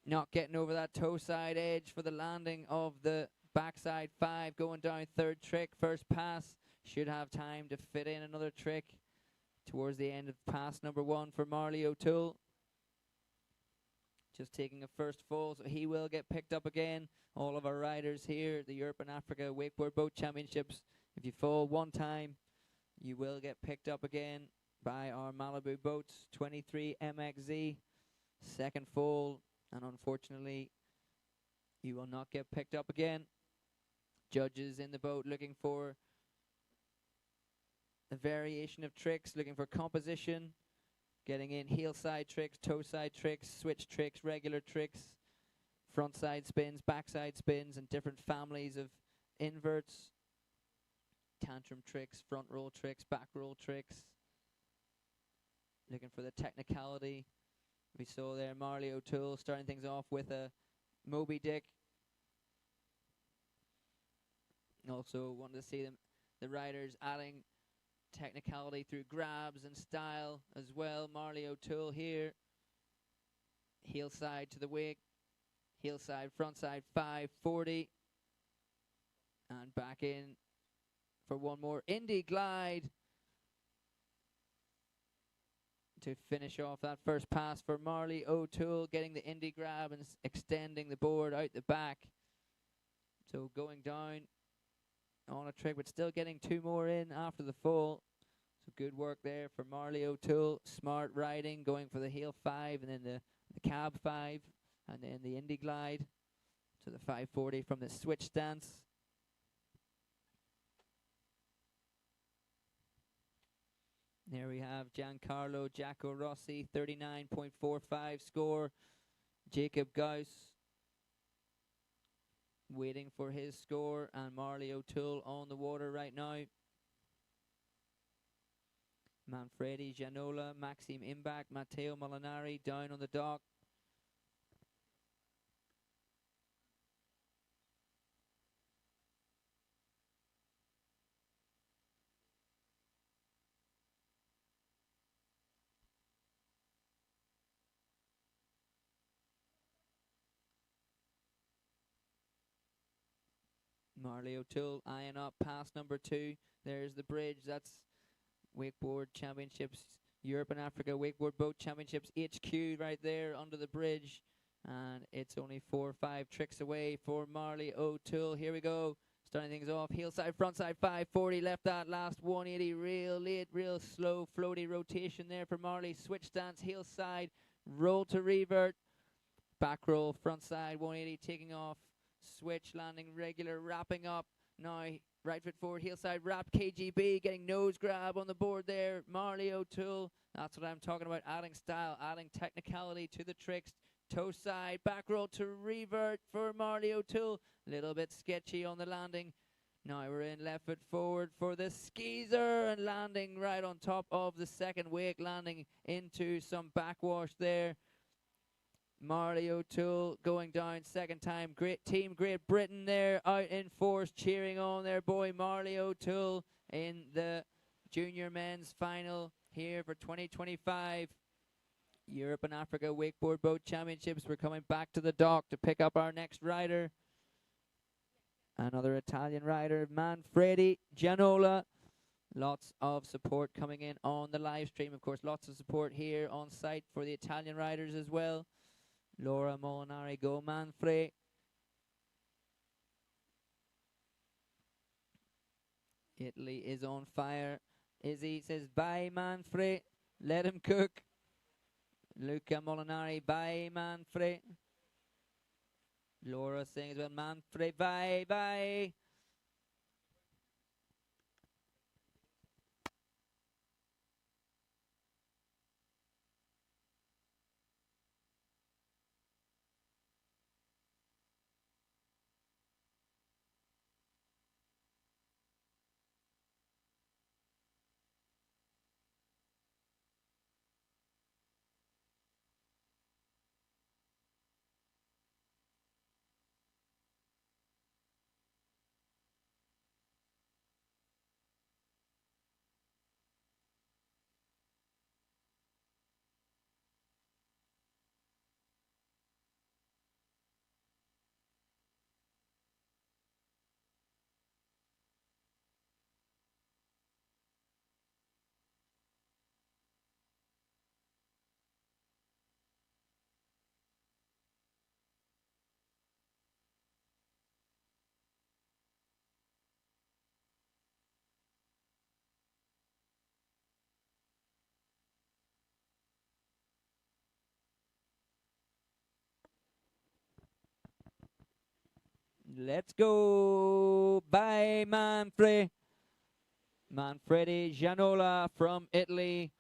Not getting over that toe side edge for the landing of the backside 5. Going down third trick, first pass. Should have time to fit in another trick towards the end of pass number 1 for Marley O'Toole. Just taking a first fall, so he will get picked up again. All of our riders here, the Europe and Africa Wakeboard Boat Championships. If you fall one time, you will get picked up again by our Malibu Boats 23 MXZ. Second fall, and unfortunately, you will not get picked up again. Judges in the boat looking for a variation of tricks, looking for composition, getting in heel side tricks, toe side tricks, switch tricks, regular tricks, front side spins, back side spins, and different families of inverts. Tantrum tricks, front roll tricks, back roll tricks. Looking for the technicality. We saw there Marley O'Toole starting things off with a Moby Dick. Also wanted to see the riders adding technicality through grabs and style as well. Marley O'Toole here. Heel side to the wake. Heel side, front side 540. And back in for one more Indy glide to finish off that first pass for Marley O'Toole, getting the Indy grab and extending the board out the back. So going down on a trick, but still getting 2 more in after the fall. So good work there for Marley O'Toole. Smart riding, going for the heel 5 and then the cab 5 and then the Indy glide to the 540 from the switch stance. There we have Giancarlo Jacko Rossi, 39.45 score. Jacob Gauss waiting for his score, and Marley O'Toole on the water right now. Manfredi Gianola, Maxime Imbach, Matteo Molinari down on the dock. Marley O'Toole eyeing up pass number 2. There's the bridge. That's Wakeboard Championships, Europe and Africa Wakeboard Boat Championships HQ right there under the bridge. And it's only 4 or 5 tricks away for Marley O'Toole. Here we go. Starting things off, heel side, front side, 540, left that, last 180, real late, real slow, floaty rotation there for Marley. Switch stance, heel side, roll to revert, back roll, front side, 180, taking off, switch, landing regular, wrapping up. Now, right foot forward, heel side, wrap, KGB, getting nose grab on the board there. Marley O'Toole, that's what I'm talking about, adding style, adding technicality to the tricks. Toe side, back roll to revert for Marley O'Toole. Little bit sketchy on the landing. Now we're in left foot forward for the skeezer and landing right on top of the second wake, landing into some backwash there. Marley O'Toole going down second time. Great team, Great Britain there out in force, cheering on their boy Marley O'Toole in the Junior Men's Final here for 2025. Europe and Africa Wakeboard Boat Championships. We're coming back to the dock to pick up our next rider. Another Italian rider, Manfredi Gianola. Lots of support coming in on the live stream. Of course, lots of support here on site for the Italian riders as well. Laura Molinari, go Manfredi. Italy is on fire. Izzy says, bye Manfredi. Let him cook. Luca Molinari, bye Manfredi. Laura saying as well, Manfredi, bye, bye. Let's go. Bye, Manfredi. Manfredi Gianola from Italy.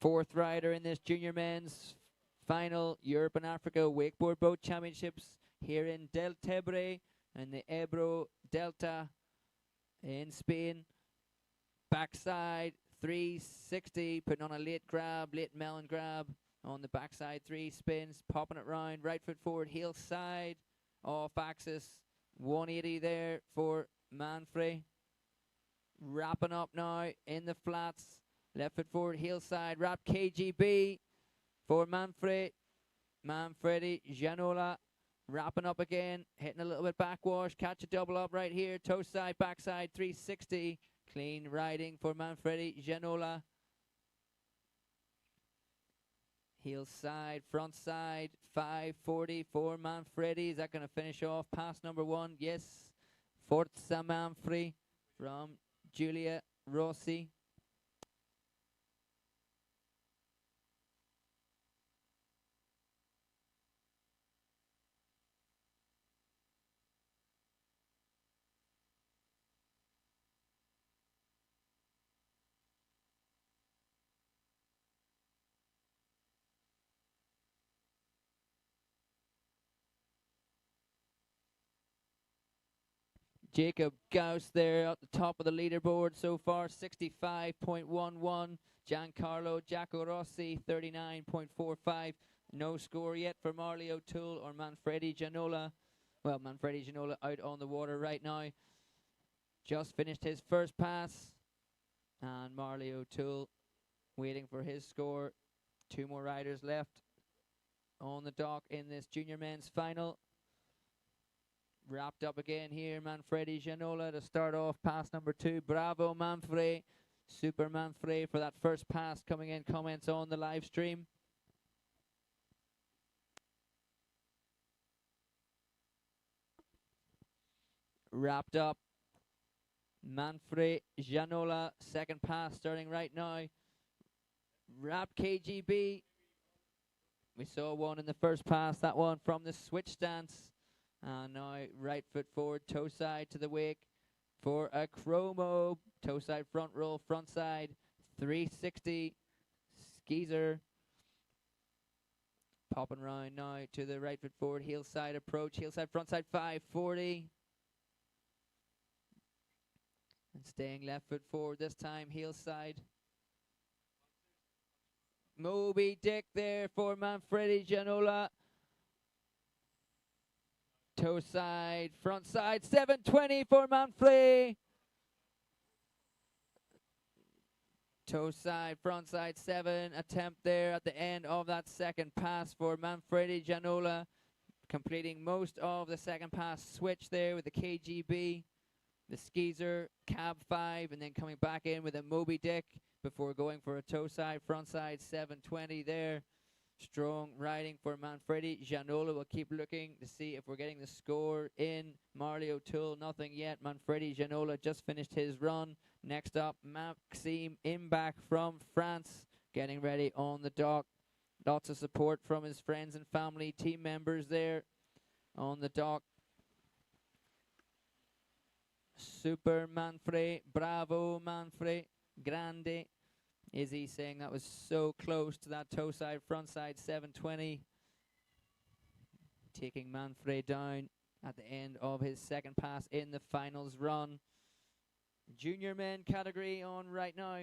Fourth rider in this Junior Men's Final Europe and Africa Wakeboard Boat Championships here in Del Tebre and the Ebro Delta in Spain. Backside 360, putting on a late grab, late melon grab on the backside, 3 spins, popping it round, right foot forward, heel side, off axis, 180 there for Manfredi. Wrapping up now in the flats, left foot forward, heel side, wrap KGB for Manfredi. Manfredi Gianola wrapping up again, hitting a little bit backwash, catch a double up right here, toe side, backside, 360, clean riding for Manfredi Gianola. Heel side, front side, 540 for Manfredi. Is that going to finish off pass number 1? Yes. Forza Manfredi from Giulia Rossi. Jacob Gauss there at the top of the leaderboard so far, 65.11. Giancarlo Giacorossi, 39.45. No score yet for Marley O'Toole or Manfredi Gianola. Well, Manfredi Gianola out on the water right now. Just finished his first pass. And Marley O'Toole waiting for his score. 2 more riders left on the dock in this Junior Men's Final. Wrapped up again here, Manfredi Gianola to start off pass number 2. Bravo, Manfredi. Super Manfredi for that first pass coming in. Comments on the live stream. wrapped up. Manfred Janola, second pass starting right now. Wrap KGB. We saw one in the first pass, that one from the switch stance. And now right foot forward, toe side to the wake for a chromo. Toe side front roll, front side, 360. Skeezer. Popping round now to the right foot forward, heel side approach, heel side, front side, 540. And staying left foot forward this time, heel side. Moby Dick there for Manfredi Gianola. Toe side, front side, 720 for Manfredi. Toe side, front side, 7. Attempt there at the end of that second pass for Manfredi Gianola. Completing most of the second pass switch there with the KGB. The Skeezer, cab 5, and then coming back in with a Moby Dick before going for a toe side, front side, 720 there. Strong riding for Manfredi Gianola. We'll keep looking to see if we're getting the score in. Marley O'Toole, nothing yet. Manfredi Gianola just finished his run. Next up, Maxime Imbach from France, getting ready on the dock. Lots of support from his friends and family, team members there on the dock. Super Manfred, bravo Manfred, grande. Izzy saying that was so close to that toe side, front side, 720. Taking Manfred down at the end of his second pass in the finals run. Junior men category on right now.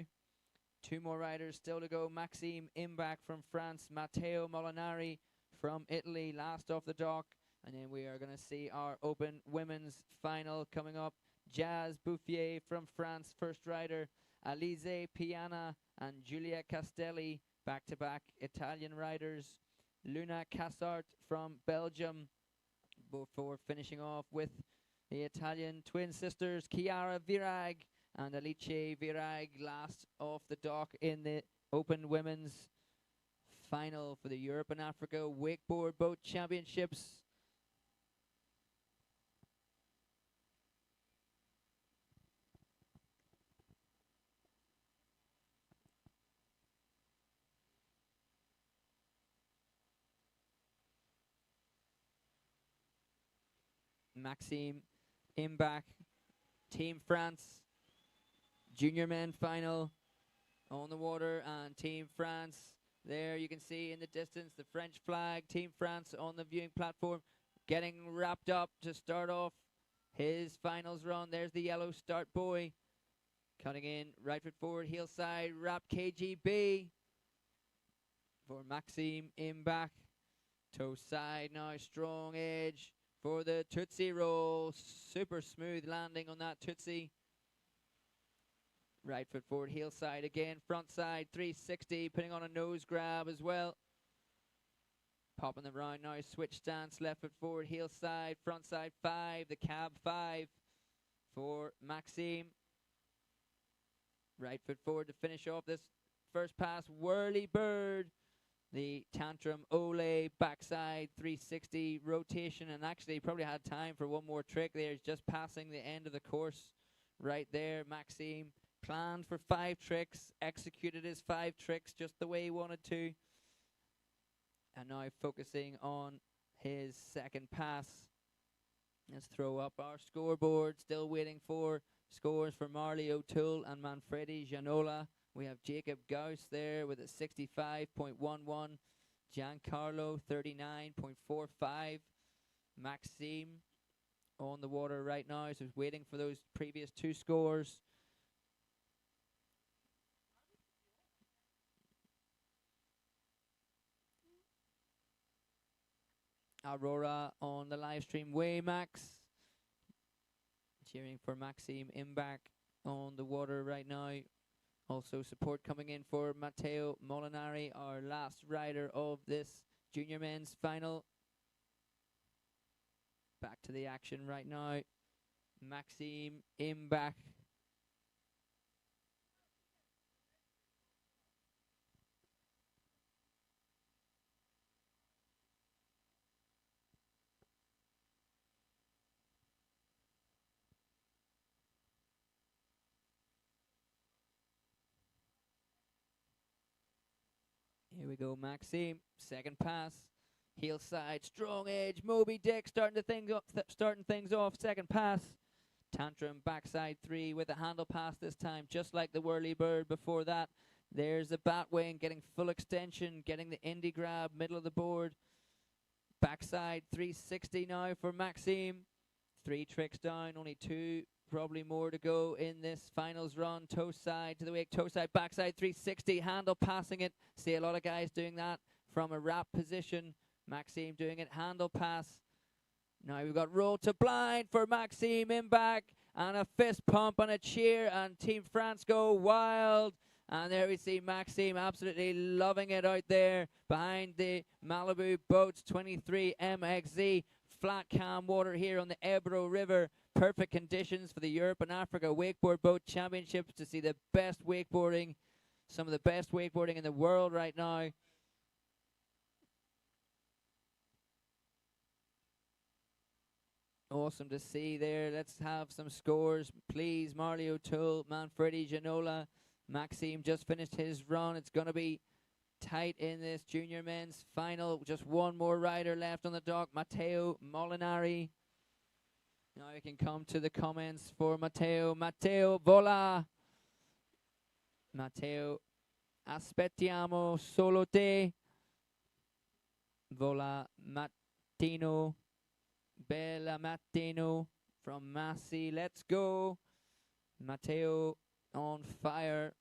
2 more riders still to go. Maxime Imbach from France, Matteo Molinari from Italy, last off the dock. And then we are going to see our open women's final coming up. Jazz Bouffier from France, first rider. Alize Piana and Giulia Castelli, back-to-back Italian riders. Luna Cassart from Belgium, before finishing off with the Italian twin sisters, Chiara Virag and Alice Virag, last off the dock in the Open Women's Final for the Europe and Africa Wakeboard Boat Championships. Maxime Imbach, Team France, Junior Men Final on the water, and Team France. There you can see in the distance the French flag, Team France on the viewing platform, getting wrapped up to start off his finals run. There's the yellow start buoy. Cutting in, right foot forward, heel side, wrap KGB for Maxime Imbach. Toe side now, strong edge for the Tootsie roll. Super smooth landing on that Tootsie. Right foot forward, heel side again, front side, 360, putting on a nose grab as well. Popping them round now, switch stance, left foot forward, heel side, front side, 5, the cab 5 for Maxime. Right foot forward to finish off this first pass, whirly bird. The tantrum ole, backside 360 rotation, and actually probably had time for one more trick there. He's just passing the end of the course right there. Maxime planned for 5 tricks, executed his 5 tricks just the way he wanted to. And now focusing on his second pass. Let's throw up our scoreboard. Still waiting for scores for Marley O'Toole and Manfredi Gianola. We have Jacob Gauss there with a 65.11. Giancarlo, 39.45. Maxime on the water right now, so he's waiting for those previous 2 scores. Aurora on the live stream, Waymax. Cheering for Maxime Imbach on the water right now. Also support coming in for Matteo Molinari, our last rider of this junior men's final. Back to the action right now. Maxime Imbach. we go, Maxime. Second pass. Heel side, strong edge. Moby Dick starting things off. Second pass. Tantrum backside 3 with a handle pass this time, just like the Whirly Bird before that. There's the bat wing getting full extension, getting the indie grab, middle of the board. Backside 360 now for Maxime. 3 tricks down, only 2, probably more to go in this finals run. Toe side to the wake, toe side, backside 360, handle passing it. See a lot of guys doing that from a wrap position. Maxime doing it, handle pass. Now we've got roll to blind for Maxime in back, and a fist pump and a cheer, and Team France go wild. And there we see Maxime absolutely loving it out there behind the Malibu Boats 23 MXZ. Flat calm water here on the Ebro River. Perfect conditions for the Europe and Africa Wakeboard Boat Championships to see the best wakeboarding, some of the best wakeboarding in the world right now. Awesome to see there. Let's have some scores, please. Marley O'Toole, Manfredi Ginola. Maxime just finished his run. It's going to be tight in this junior men's final. Just one more rider left on the dock, Matteo Molinari. Now we can come to the comments for Matteo. Matteo, vola. Matteo, aspettiamo solo te. Vola Mattino. Bella Mattino from Massey. Let's go. Matteo on fire.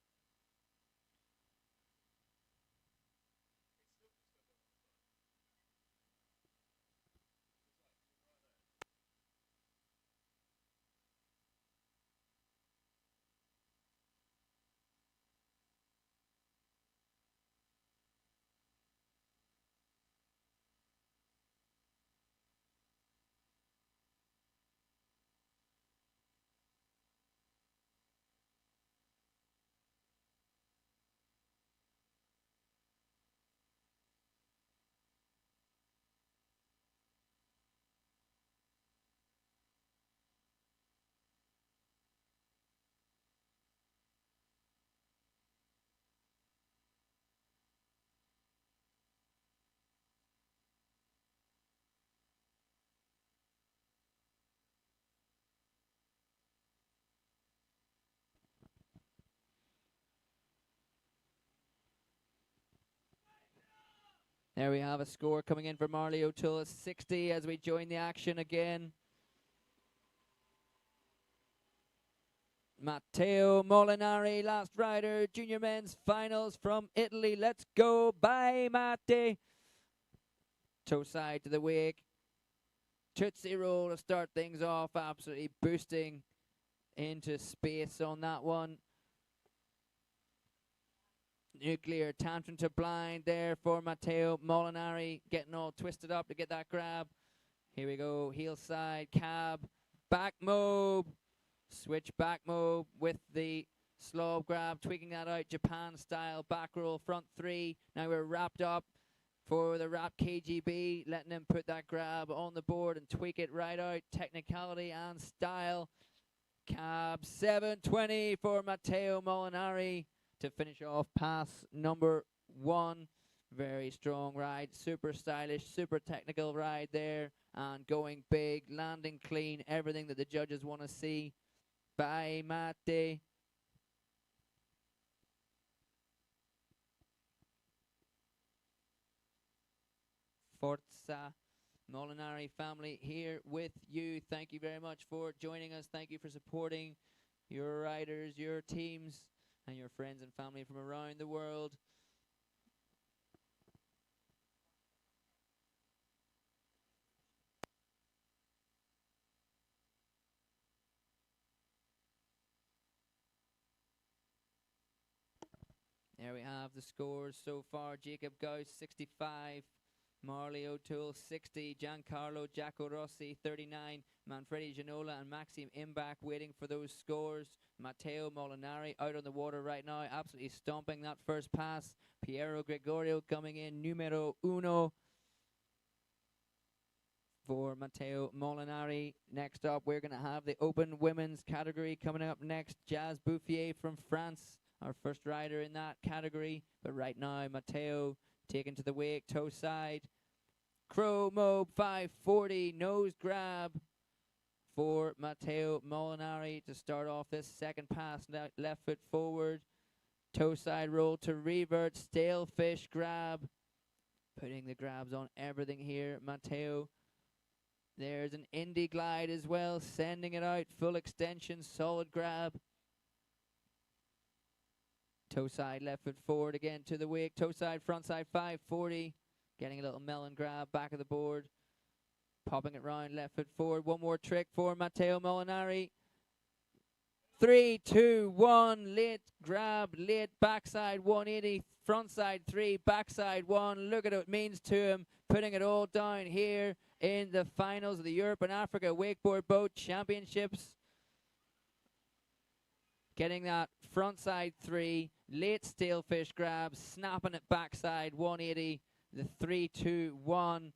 There we have a score coming in for Marley O'Toole, 60 as we join the action again. Matteo Molinari, last rider, junior men's finals from Italy. Let's go. Bye, Matte. Toe side to the wake. Tootsie roll to start things off. Absolutely boosting into space on that one. Nuclear tantrum to blind there for Matteo Molinari, getting all twisted up to get that grab. Here we go, heel side, cab, back mob, switch back mob with the slow grab, tweaking that out, Japan style, back roll, front 3. Now we're wrapped up for the wrap KGB, letting him put that grab on the board and tweak it right out, technicality and style. Cab 720 for Matteo Molinari to finish off pass number 1. Very strong ride, super stylish, super technical ride there, and going big, landing clean, everything that the judges want to see. Bye, Matte. Forza Molinari family here with you. Thank you very much for joining us. Thank you for supporting your riders, your teams, and your friends and family from around the world. There we have the scores so far. Jacob Gauss 65, Marley O'Toole 60, Giancarlo Giaco Rossi 39, Manfredi Ginola and Maxime Imbach waiting for those scores. Matteo Molinari out on the water right now, absolutely stomping that first pass. Piero Gregorio coming in, numero uno for Matteo Molinari. Next up, we're going to have the open women's category coming up next. Jazz Bouffier from France, our first rider in that category. But right now, Matteo taken to the wake, toe side. Crow Mobe 540, nose grab for Matteo Molinari to start off this second pass. Left foot forward, toe side roll to revert, stale fish grab. Putting the grabs on everything here, Matteo. There's an indie glide as well, sending it out, full extension, solid grab. Toe side, left foot forward again to the wake, toe side, front side 540. Getting a little melon grab, back of the board. Popping it round, left foot forward. One more trick for Matteo Molinari. 3, 2, 1, late grab, late backside 180, front side 3, backside 1. Look at what it means to him, putting it all down here in the finals of the Europe and Africa Wakeboard Boat Championships. Getting that front side 3, late stale fish grab, snapping it backside 180, the 3, 2, 1.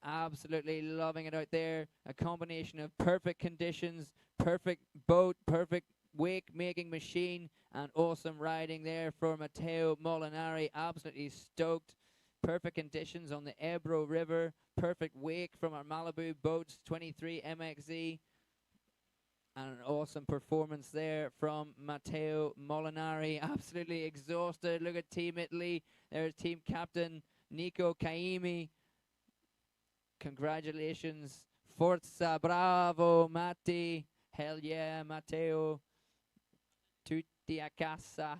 Absolutely loving it out there. A combination of perfect conditions, perfect boat, perfect wake-making machine, and awesome riding there for Matteo Molinari. Absolutely stoked. Perfect conditions on the Ebro River. Perfect wake from our Malibu Boats 23 MXZ. And an awesome performance there from Matteo Molinari. Absolutely exhausted. Look at Team Italy. There's team captain Nico Caimi. Congratulations. Forza, bravo, Matti. Hell yeah, Matteo. Tutti a casa.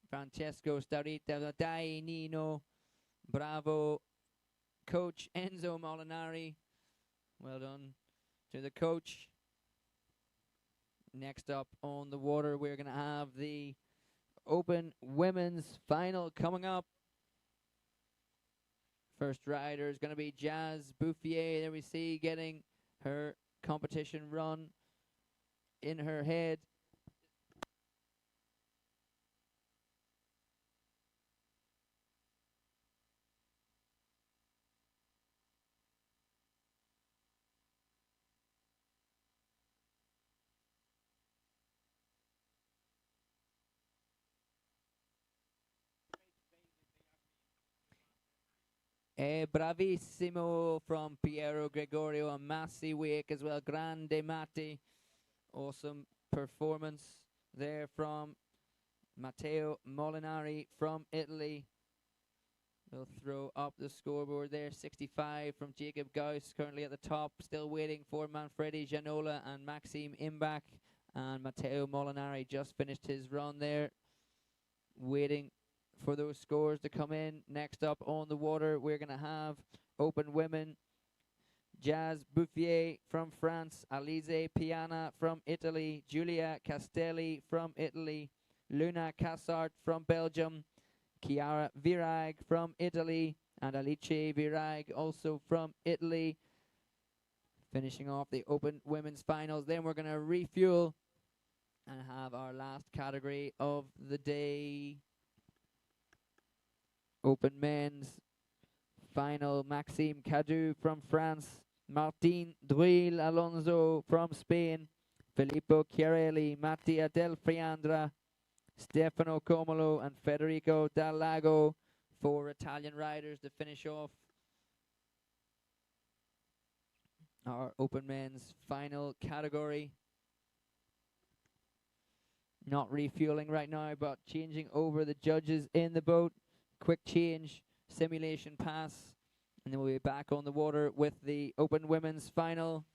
Francesco Starita, dai Nino. Bravo. Coach Enzo Molinari. Well done to the coach. Next up on the water, we're going to have the Open Women's Final coming up. First rider is going to be Jazz Bouffier. There we see getting her competition run in her head. Bravissimo from Piero Gregorio, a massive wake as well. Grande Matti. Awesome performance there from Matteo Molinari from Italy. We'll throw up the scoreboard there. 65 from Jacob Gauss, currently at the top. Still waiting for Manfredi Gianola and Maxime Imbach. And Matteo Molinari just finished his run there, waiting for those scores to come in. Next up on the water, we're going to have Open Women. Jazz Bouffier from France, Alize Piana from Italy, Giulia Castelli from Italy, Luna Cassart from Belgium, Chiara Virag from Italy, and Alice Virag also from Italy. Finishing off the Open Women's Finals. Then we're going to refuel and have our last category of the day. Open Men's Final, Maxime Cadu from France, Martin Druil Alonso from Spain, Filippo Chiarelli, Mattia Del Friandra, Stefano Comolo, and Federico Dal Lago. 4 Italian riders to finish off our Open Men's Final category. Not refueling right now, but changing over the judges in the boat. Quick change, simulation pass, and then we'll be back on the water with the Open Women's Final.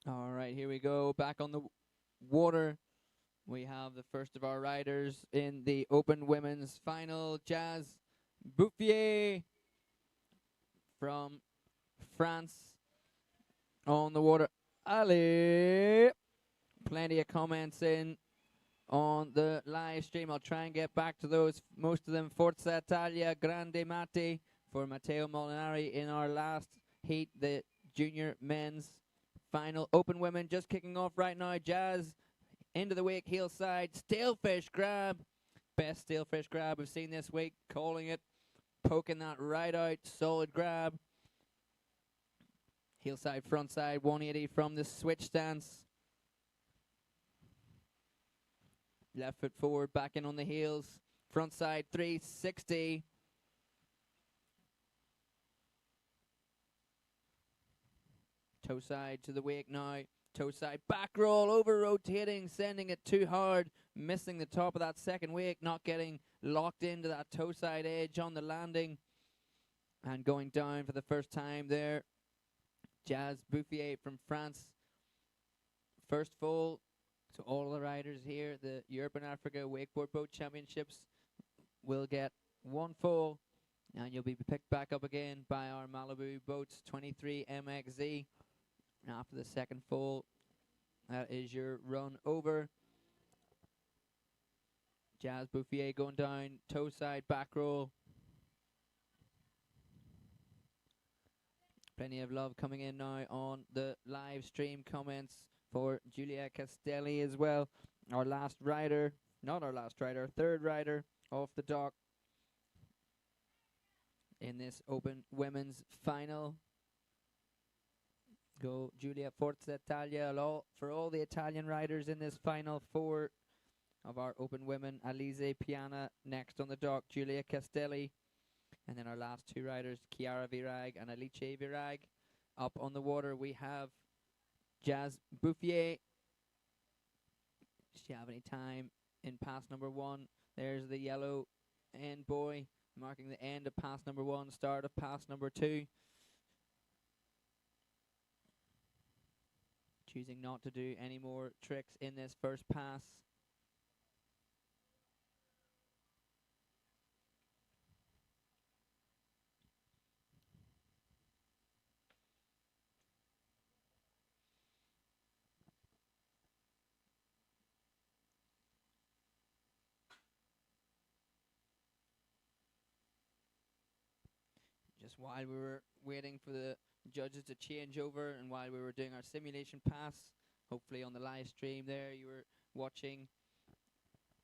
All right, here we go. Back on the water. We have the first of our riders in the Open Women's Final, Jazz Bouffier from France. On the water, Ali. Plenty of comments in on the live stream. I'll try and get back to those. Most of them, Forza Italia, Grande Mate for Matteo Molinari in our last heat, the junior men's final. Open women just kicking off right now. Jazz into the wake, heel side, stalefish grab. Best stalefish grab we've seen this week. Calling it, poking that right out. Solid grab. Heel side, front side, 180 from the switch stance. Left foot forward, back in on the heels. Front side, 360. Toe side to the wake now. Toe side, back roll, over rotating, sending it too hard. Missing the top of that second wake, not getting locked into that toe side edge on the landing. And going down for the first time there. Jazz Bouffier from France. First full to all the riders here. The Europe and Africa Wakeboard Boat Championships will get one full, and you'll be picked back up again by our Malibu Boats 23 MXZ. After the second full, that is your run over. Jazz Bouffier going down, toe side, back roll. Plenty of love coming in now on the live stream comments for Giulia Castelli as well. Our last rider, not our last rider, third rider off the dock in this Open Women's Final. Go Giulia, Forza Italia, for all the Italian riders in this final. Four of our Open Women, Alize Piana next on the dock, Giulia Castelli. And then our last two riders, Chiara Virag and Alice Virag. Up on the water, we have Jazz Bouffier. Does she have any time in pass number one? There's the yellow end buoy, marking the end of pass number one, start of pass number two. Choosing not to do any more tricks in this first pass. Just while we were waiting for the judges to change over and while we were doing our simulation pass, hopefully on the live stream there you were watching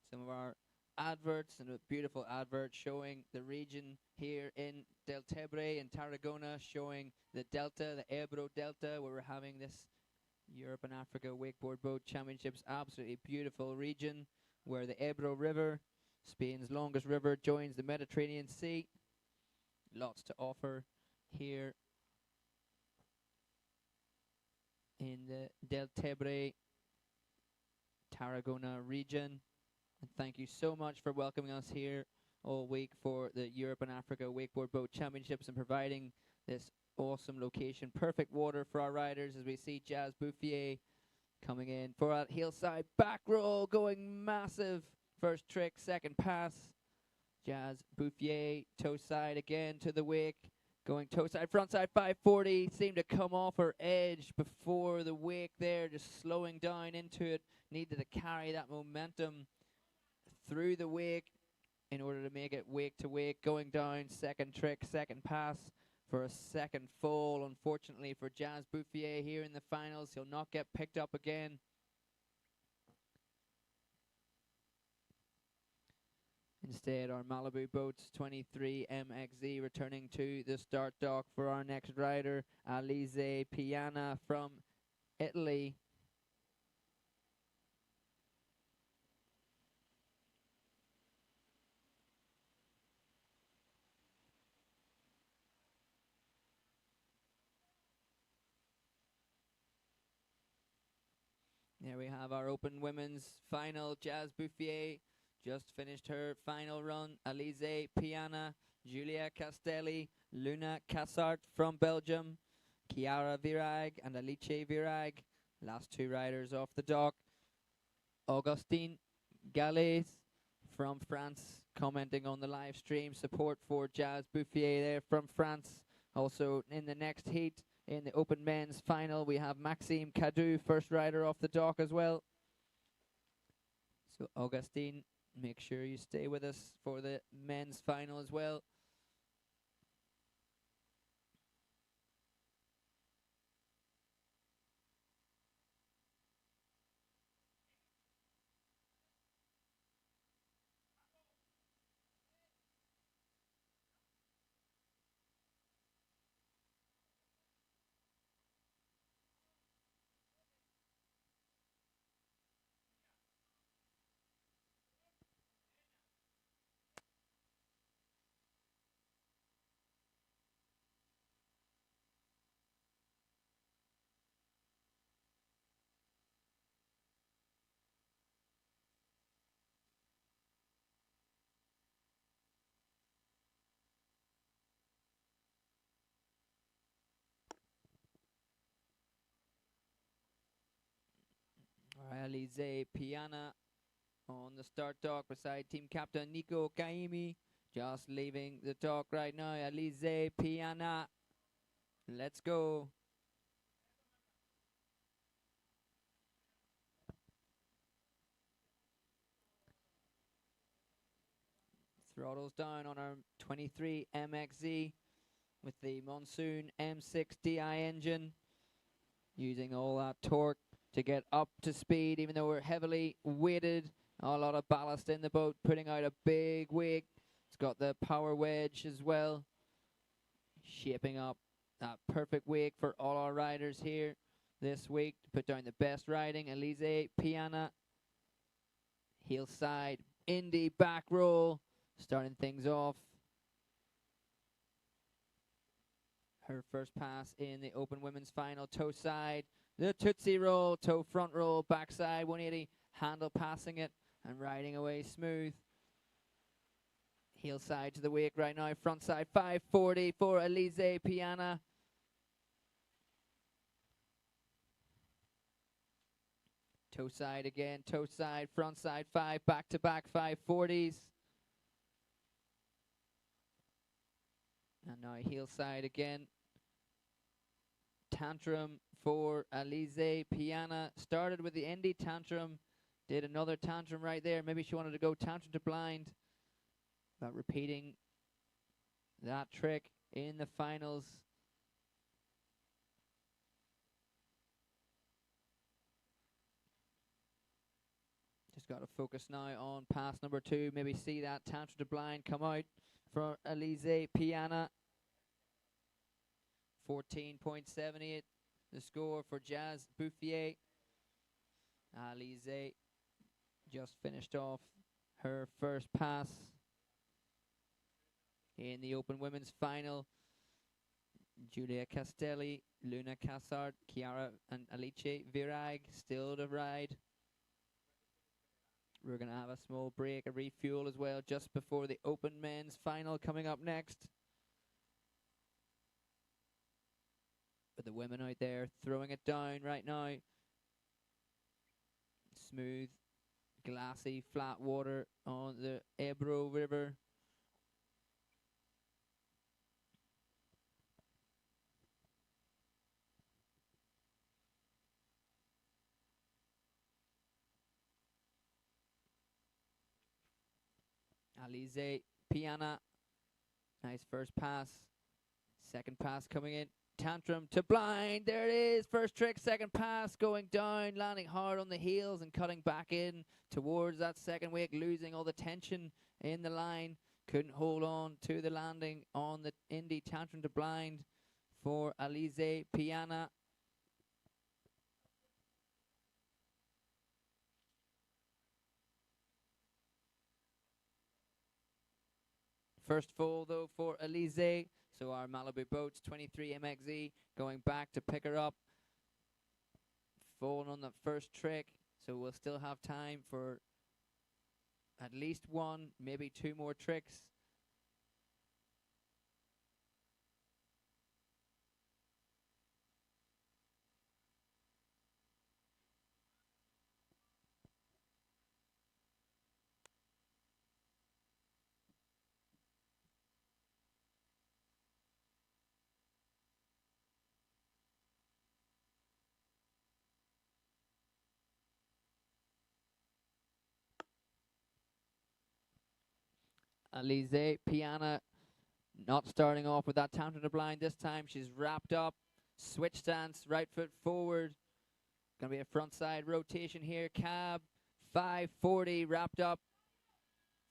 some of our adverts, and a beautiful advert showing the region here in Del Tebre in Tarragona, showing the Delta, the Ebro Delta, where we're having this Europe and Africa Wakeboard Boat Championships. Absolutely beautiful region where the Ebro River, Spain's longest river, joins the Mediterranean Sea. Lots to offer here in the Del Tebre, Tarragona region. And thank you so much for welcoming us here all week for the Europe and Africa Wakeboard Boat Championships and providing this awesome location. Perfect water for our riders as we see Jazz Bouffier coming in for a hillside back roll, going massive. First trick, second pass. Jazz Bouffier, toe side again to the wake. Going toe side, front side, 540. Seemed to come off her edge before the wake there, just slowing down into it. Needed to carry that momentum through the wake in order to make it wake to wake. Going down, second trick, second pass for a second full. Unfortunately for Jazz Bouffier here in the finals, he'll not get picked up again. Instead, our Malibu Boats 23 MXZ returning to the start dock for our next rider, Alize Piana from Italy. There we have our Open Women's Final. Jazz Bouffier just finished her final run. Alize Piana, Giulia Castelli, Luna Cassart from Belgium, Chiara Virag and Alice Virag Last two riders off the dock. Augustin Galles from France commenting on the live stream. Support for Jazz Bouffier there from France. Also in the next heat, in the Open Men's Final, we have Maxime Cadu, first rider off the dock as well. So Augustin, make sure you stay with us for the men's final as well. Alize Piana on the start dock beside team captain Nico Kaimi. Just leaving the dock right now. Alize Piana. Let's go. Throttles down on our 23 MXZ with the Monsoon M6 DI engine. Using all that torque to get up to speed, even though we're heavily weighted. A lot of ballast in the boat, putting out a big wake. It's got the power wedge as well, shaping up that perfect wake for all our riders here this week to put down the best riding. Alize Piana, heel side, Indy back roll, starting things off. Her first pass in the Open Women's Final, toe side, the Tootsie roll, toe front roll, backside 180, handle passing it and riding away smooth. Heel side to the wake right now, front side 540 for Alize Piana. Toe side again, toe side, front side 5, back to back 540s. And now heel side again. Tantrum for Alize Piana. Started with the Indy tantrum, did another tantrum right there. Maybe she wanted to go tantrum to blind, but repeating that trick in the finals. Just got to focus now on pass number 2. Maybe see that tantrum to blind come out for Alize Piana. 14.78 the score for Jazz Bouffier. Alize just finished off her first pass in the Open Women's Final. Julia Castelli, Luna Cassard, Chiara and Alice Virag still to ride. We're going to have a small break, a refuel as well, just before the Open Men's Final coming up next. But the women out there throwing it down right now. Smooth, glassy, flat water on the Ebro River. Alize Piana, nice first pass. Second pass coming in. Tantrum to blind, there it is, first trick, second pass, going down, landing hard on the heels and cutting back in towards that second wake, losing all the tension in the line, couldn't hold on to the landing on the Indy tantrum to blind for Alize Piana. First full though for Alize. So our Malibu Boats 23 MXZ going back to pick her up. Falling on the first trick. So we'll still have time for at least one, maybe two more tricks. Alize Piana not starting off with that tantrum to blind this time. She's wrapped up. Switch stance, right foot forward. Gonna be a front side rotation here. Cab, 540, wrapped up.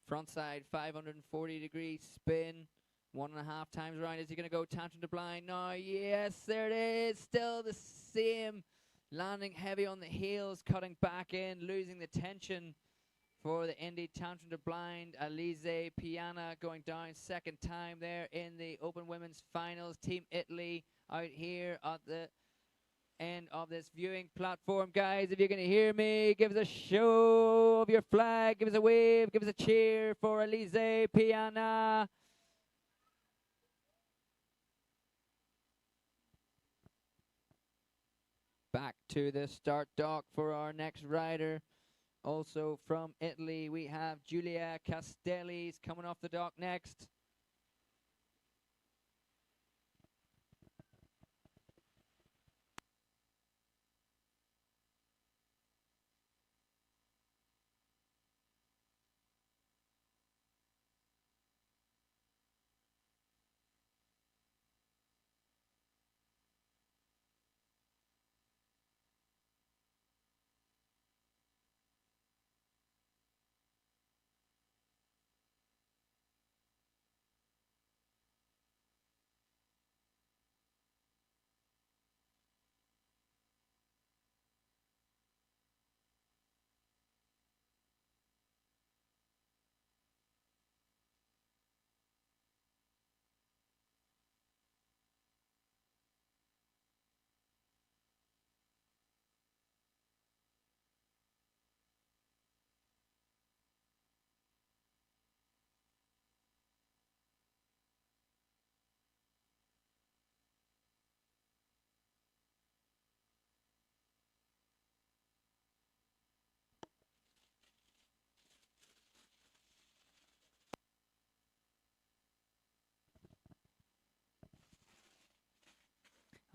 Front side, 540 degree spin. 1.5 times around. Is he gonna go tantrum to blind? No, yes, there it is. Still the same. Landing heavy on the heels, cutting back in, losing the tension for the Indy tantrum to blind. Alize Piana going down second time there in the Open Women's Finals. Team Italy out here at the end of this viewing platform. Guys, if you're going to hear me, give us a show of your flag, give us a wave, give us a cheer for Alize Piana. Back to the start dock for our next rider. Also from Italy, we have Giulia Castelli's coming off the dock next.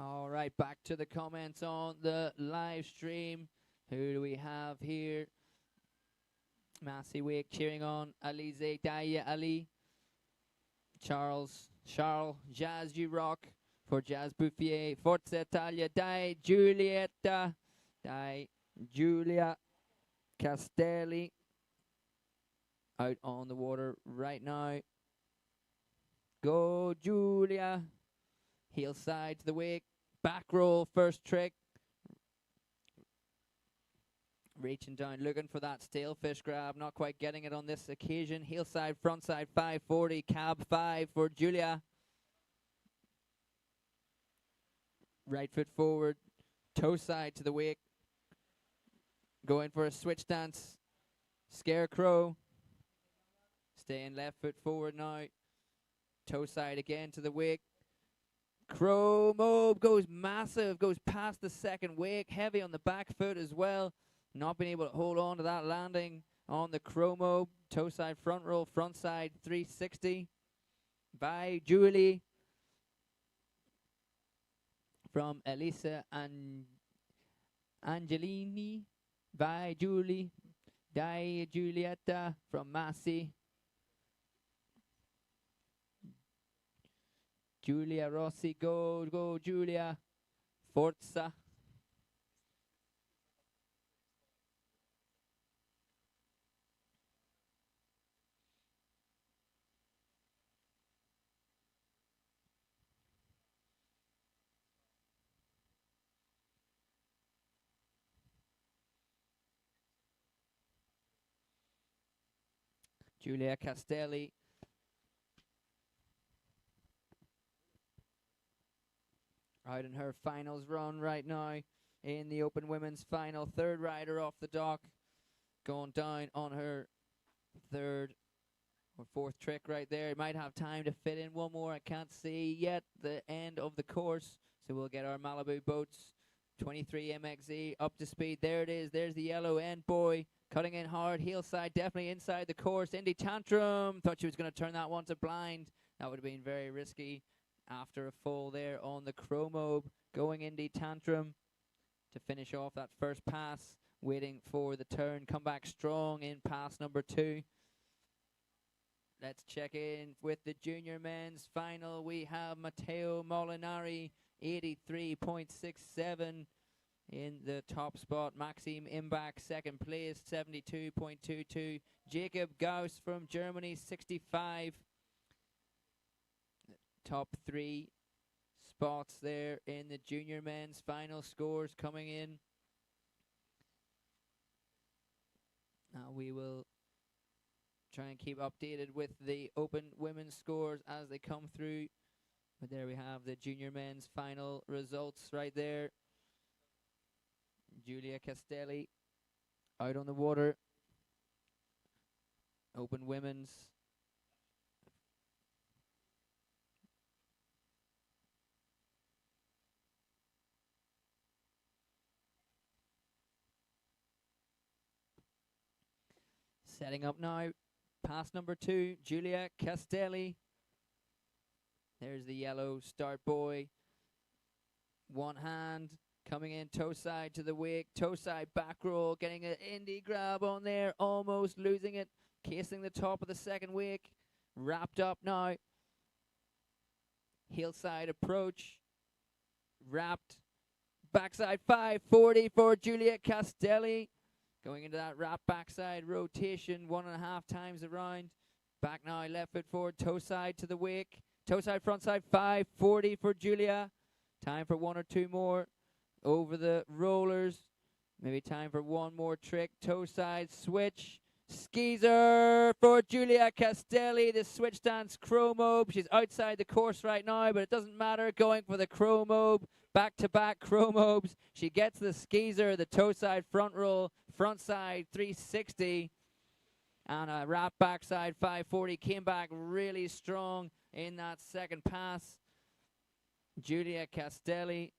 All right, back to the comments on the live stream. Who do we have here? Massey Wake cheering on Alize Daya Ali. Charles Jazz You Rock for Jazz Bouffier. Forza Italia Dai Giulietta. Dai Giulia Castelli. Out on the water right now. Go Giulia. Heel side to the wake. Back roll, first trick. Reaching down, looking for that stale fish grab. Not quite getting it on this occasion. Heel side, front side, 540. Cab 5 for Giulia. Right foot forward. Toe side to the wake. Going for a switch dance. Scarecrow. Staying left foot forward now. Toe side again to the wake. Crow mob goes massive, goes past the second wake, heavy on the back foot as well. Not being able to hold on to that landing on the crow mob. Toe side front roll, front side 360 by Julie from Elisa and Angelini by Julie. Dai Giulietta from Massey. Giulia Rossi, go Giulia. Forza. Giulia Castelli. Out in her finals run right now in the Open Women's Final. Third rider off the dock. Going down on her third or fourth trick right there. Might have time to fit in one more. I can't see yet the end of the course. So we'll get our Malibu Boats 23 MXZ up to speed. There it is. There's the yellow end boy. Cutting in hard. Heel side definitely inside the course. Indy Tantrum. Thought she was going to turn that one to blind. That would have been very risky. After a fall there on the Chromobe, going Indy Tantrum to finish off that first pass, waiting for the turn, come back strong in pass number 2. Let's check in with the junior men's final. We have Matteo Molinari, 83.67 in the top spot. Maxim Imbach, second place, 72.22. Jacob Gauss from Germany, 65. Top three spots there in the junior men's final. Scores coming in. Now we will try and keep updated with the open women's scores as they come through. But there we have the junior men's final results right there. Giulia Castelli out on the water. Open women's. Setting up now. Pass number 2, Giulia Castelli. There's the yellow start buoy. One hand coming in, toe side to the wake, toe side back roll, getting an indie grab on there, almost losing it, casing the top of the second wake. Wrapped up now. Hillside approach. Wrapped. Backside 540 for Giulia Castelli. Going into that wrap backside rotation, 1.5 times around. Back now, left foot forward, toe side to the wake. Toe side, front side, 540 for Giulia. Time for 1 or 2 more. Over the rollers. Maybe time for 1 more trick. Toe side, switch. Skeezer for Giulia Castelli. The switch stance chromobe. She's outside the course right now, but it doesn't matter. Going for the chromobe. Back-to-back chromobes. She gets the skeezer, the toe side front roll, front side 360, and a wrap backside 540. Came back really strong in that second pass. Giulia Castelli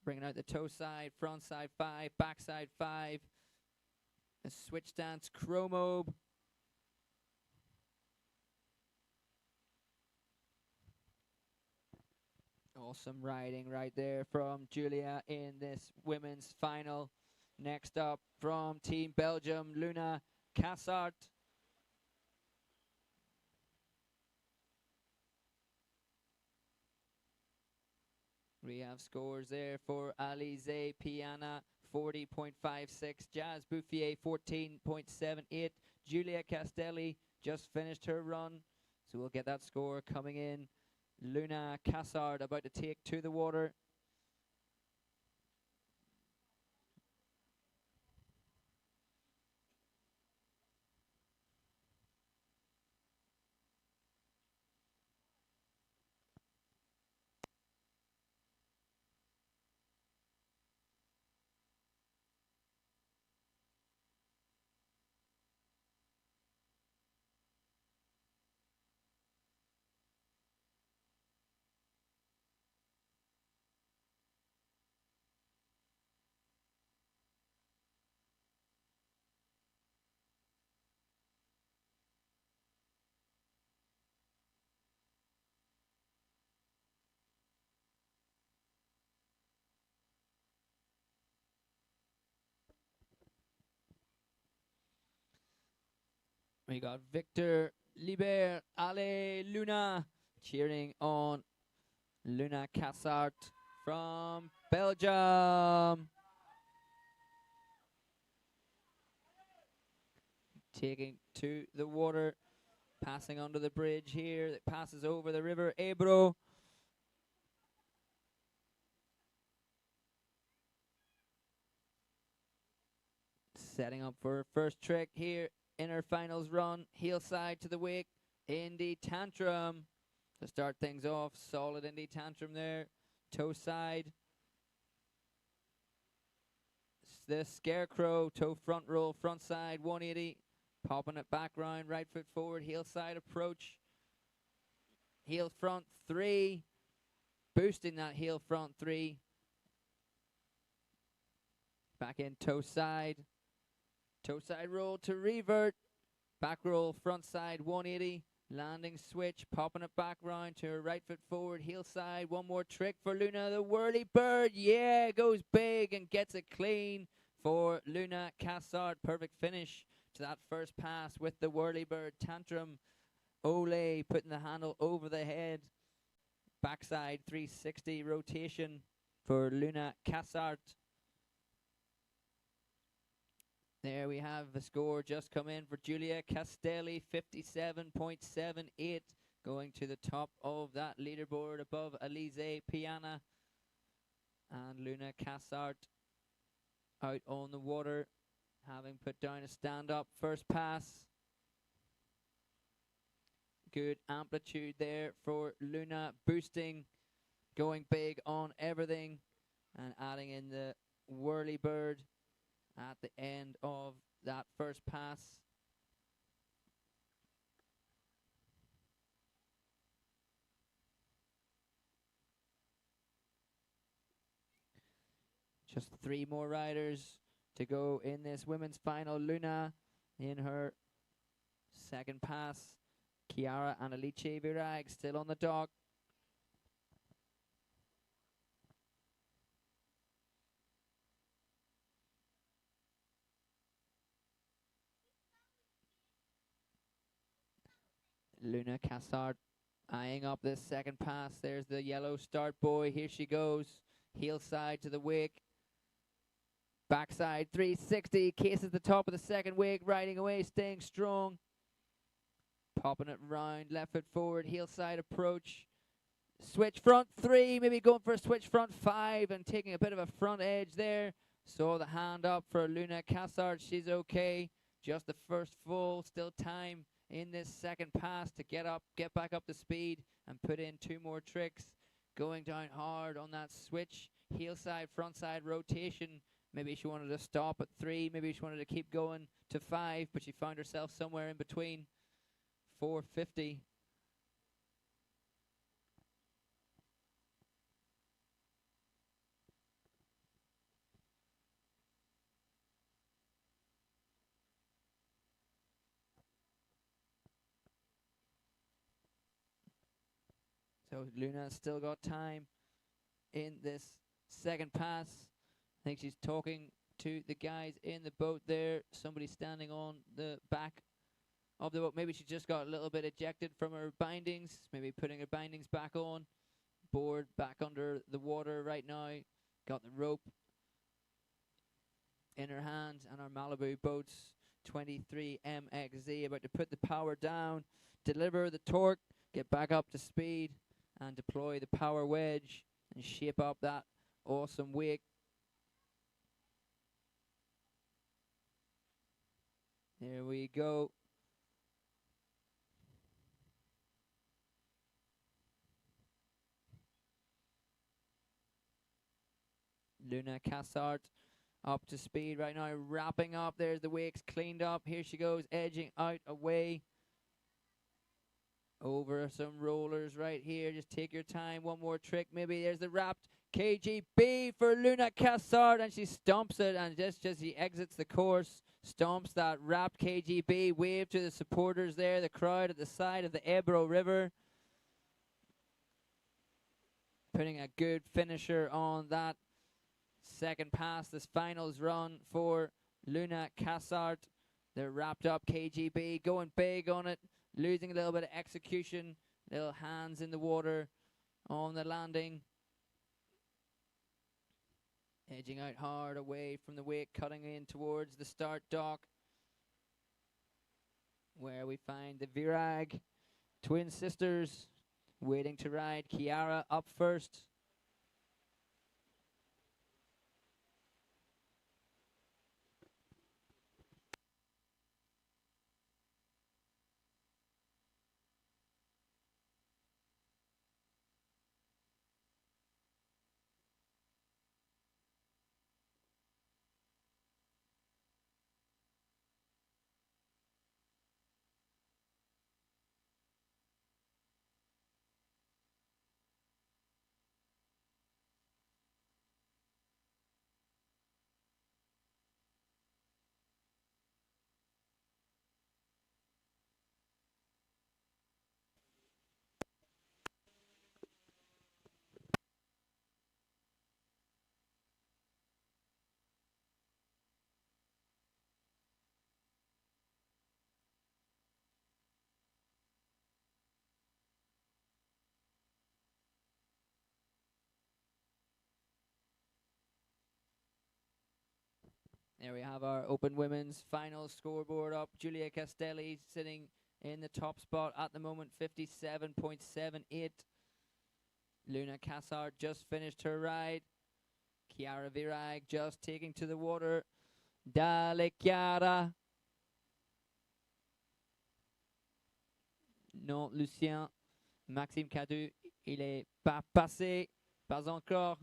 bringing out the toe side, front side 5, backside 5. A switch stance chromobe. Awesome riding right there from Giulia in this women's final. Next up from Team Belgium, Luna Cassart. We have scores there for Alize Piana, 40.56. Jazz Bouffier, 14.78. Giulia Castelli just finished her run, so we'll get that score coming in. Luna Cassard about to take to the water. We got Victor Liber, Ale Luna, cheering on Luna Cassart from Belgium. Taking to the water, passing under the bridge here. It passes over the river Ebro. Setting up for her first trick here in her finals run. Heel side to the wake. Indie tantrum to start things off. Solid indie tantrum there. Toe side. The scarecrow. Toe front roll. Front side 180. Popping it back round. Right foot forward. Heel side approach. Heel front 3. Boosting that heel front 3. Back in toe side. Toe side roll to revert. Back roll, front side 180. Landing switch, popping it back round to her right foot forward. Heel side, 1 more trick for Luna. The whirly bird, yeah, goes big and gets it clean for Luna Cassard. Perfect finish to to that first pass with the whirlybird tantrum. Ole putting the handle over the head. Backside 360 rotation for Luna Cassart. There we have the score just come in for Giulia Castelli, 57.78, going to the top of that leaderboard above Elise Piana. And Luna Cassart out on the water, having put down a stand-up first pass. Good amplitude there for Luna, boosting, going big on everything, and adding in the whirlybird at the end of that first pass. Just 3 more riders to go in this women's final. Luna in her second pass. Chiara and Alice Virag still on the dock. Luna Cassart eyeing up this second pass. There's the yellow start buoy. Here she goes. Heel side to the wake. Backside 360. Cases the top of the second wake. Riding away, staying strong. Popping it round. Left foot forward. Heel side approach. Switch front 3. Maybe going for a switch front 5 and taking a bit of a front edge there. Saw the hand up for Luna Cassart. She's okay. Just the first full. Still time in this second pass to get back up to speed and put in 2 more tricks. Going down hard on that switch. Heel side, front side rotation. Maybe she wanted to stop at 3. Maybe she wanted to keep going to 5, but she found herself somewhere in between. 450. So Luna's still got time in this second pass. I think she's talking to the guys in the boat there. Somebody standing on the back of the boat. Maybe she just got a little bit ejected from her bindings. Maybe putting her bindings back on. Board back under the water right now. Got the rope in her hands, and our Malibu Boats 23 MXZ about to put the power down, deliver the torque, get back up to speed, and deploy the power wedge and shape up that awesome wake. There we go. Luna Cassart up to speed right now, wrapping up. There's the wakes cleaned up. Here she goes, edging out away. Over some rollers right here. Just take your time. One more trick maybe. There's the wrapped KGB for Luna Cassart, and she stomps it, and just as she exits the course, stomps that wrapped KGB. Wave to the supporters there, the crowd at the side of the Ebro River. Putting a good finisher on that second pass. This finals run for Luna Cassart. They're wrapped up KGB, going big on it. Losing a little bit of execution, little hands in the water on the landing. Edging out hard away from the wake, cutting in towards the start dock, where we find the Virag twin sisters waiting to ride. Chiara up first. There we have our Open Women's Final scoreboard up. Giulia Castelli sitting in the top spot at the moment, 57.78. Luna Cassard just finished her ride. Chiara Virag just taking to the water. Dale Chiara. Non, Lucien. Maxime Cadu, il est pas passé. Pas encore.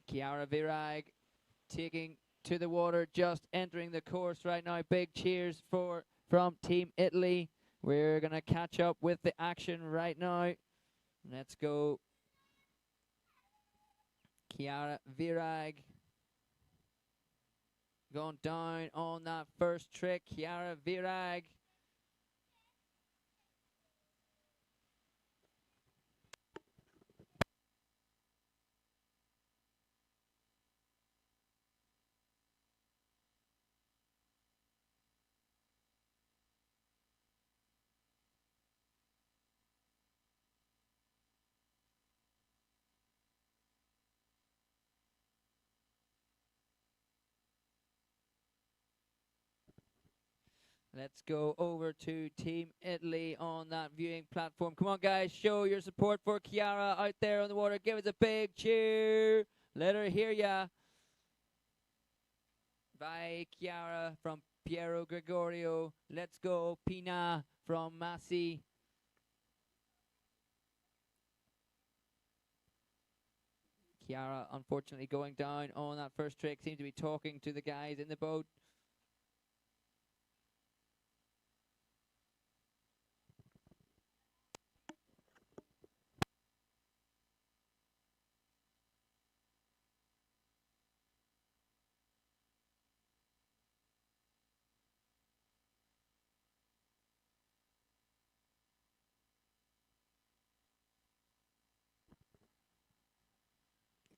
Chiara Virag taking to the water, just entering the course right now. Big cheers from Team Italy. We're going to catch up with the action right now. Let's go. Chiara Virag going down on that first trick. Chiara Virag. Let's go over to Team Italy on that viewing platform. Come on, guys, show your support for Chiara out there on the water. Give us a big cheer. Let her hear ya. Vai Chiara from Piero Gregorio. Let's go Pina from Massi. Chiara, unfortunately, going down on that first trick. Seems to be talking to the guys in the boat.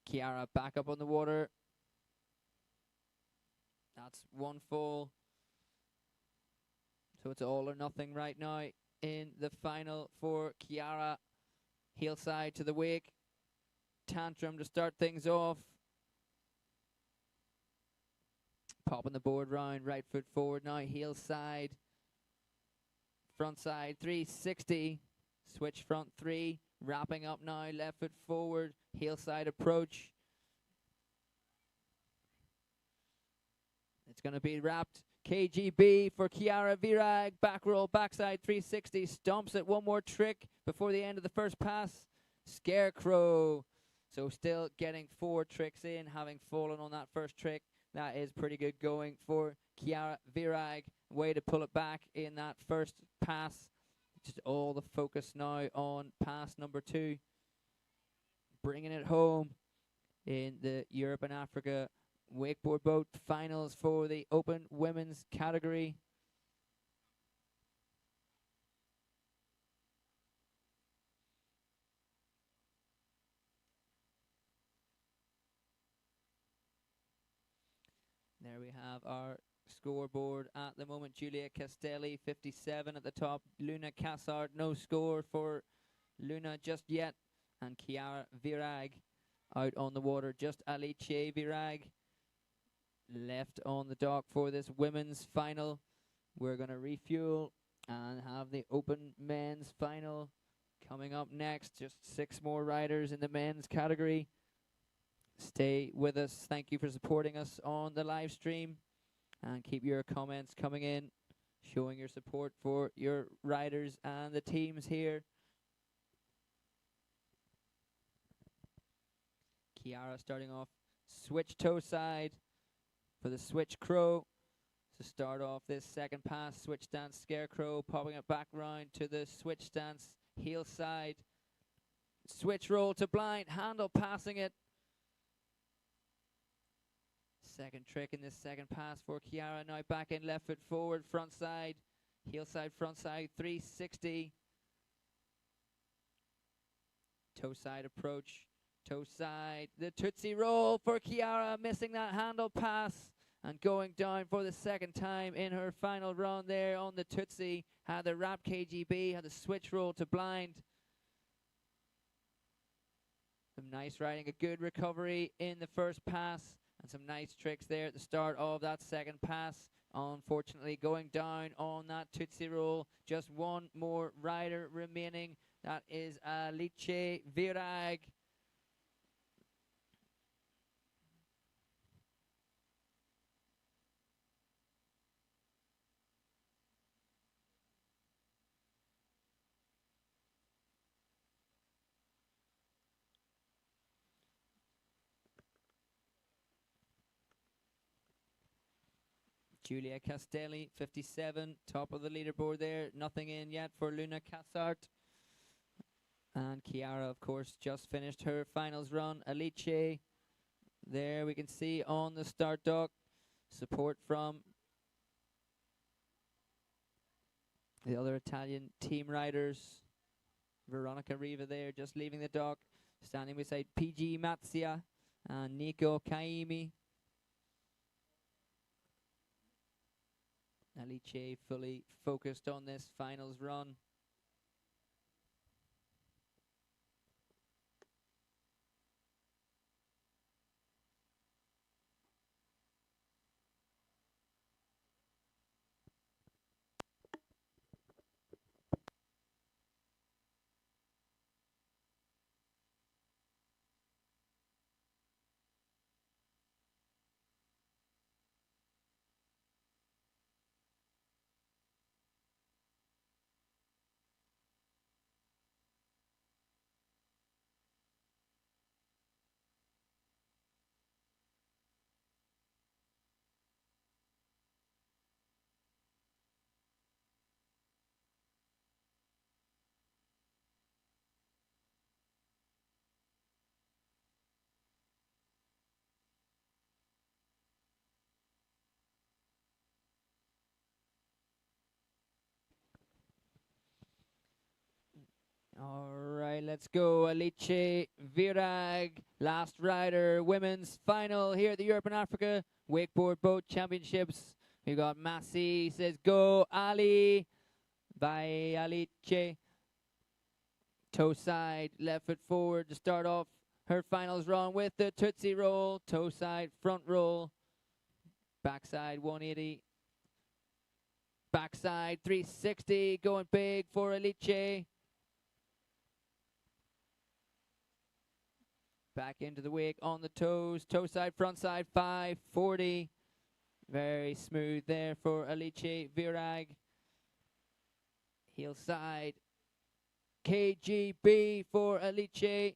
Chiara back up on the water. That's one fall. So it's all or nothing right now in the final for Chiara. Heel side to the wake. Tantrum to start things off. Popping the board round. Right foot forward now. Heel side. Front side 360. Switch front 3. Wrapping up now. Left foot forward. Heel side approach. It's going to be wrapped. KGB for Chiara Virag. Back roll, backside 360. Stomps it. One more trick before the end of the first pass. Scarecrow. So still getting 4 tricks in, having fallen on that first trick. That is pretty good going for Chiara Virag. Way to pull it back in that first pass. Just all the focus now on pass number 2. Bringing it home in the Europe and Africa wakeboard boat finals for the Open Women's category. There we have our scoreboard at the moment. Giulia Castelli, 57 at the top. Luna Cassard, no score for Luna just yet. And Chiara Virag out on the water. Just Alice Virag left on the dock for this women's final. We're going to refuel and have the Open Men's Final coming up next. Just 6 more riders in the men's category. Stay with us. Thank you for supporting us on the live stream. And keep your comments coming in, showing your support for your riders and the teams here. Chiara starting off switch toe side for the switch crow to start off this second pass. Switch stance scarecrow, popping it back round to the switch stance heel side. Switch roll to blind, handle passing it. Second trick in this second pass for Chiara. Now back in, left foot forward, front side, heel side, front side, 360. Toe side approach, toe side. The Tootsie roll for Chiara, missing that handle pass and going down for the second time in her final run there on the Tootsie. Had the wrap KGB, had the switch roll to blind. Some nice riding, a good recovery in the first pass. And some nice tricks there at the start of that second pass. Unfortunately, going down on that Tootsie Roll. Just one more rider remaining. That is Alice Virag. Julia Castelli, 57, top of the leaderboard there. Nothing in yet for Luna Cassart. And Chiara, of course, just finished her finals run. Alice, there we can see on the start dock. Support from the other Italian team riders. Veronica Riva there, just leaving the dock. Standing beside PG Mazzia and Nico Kaimi. Alice fully focused on this finals run. All right, let's go. Alice Virag, last rider, women's final here at the Europe and Africa Wakeboard Boat Championships. We got Massey says go Ali by Alice. Toe side, left foot forward to start off her finals run with the Tootsie Roll. Toe side, front roll, backside 180. Backside 360, going big for Alice. Back into the wake on the toes. Toe side, front side, 540. Very smooth there for Alice Virag. Heel side, KGB for Alice.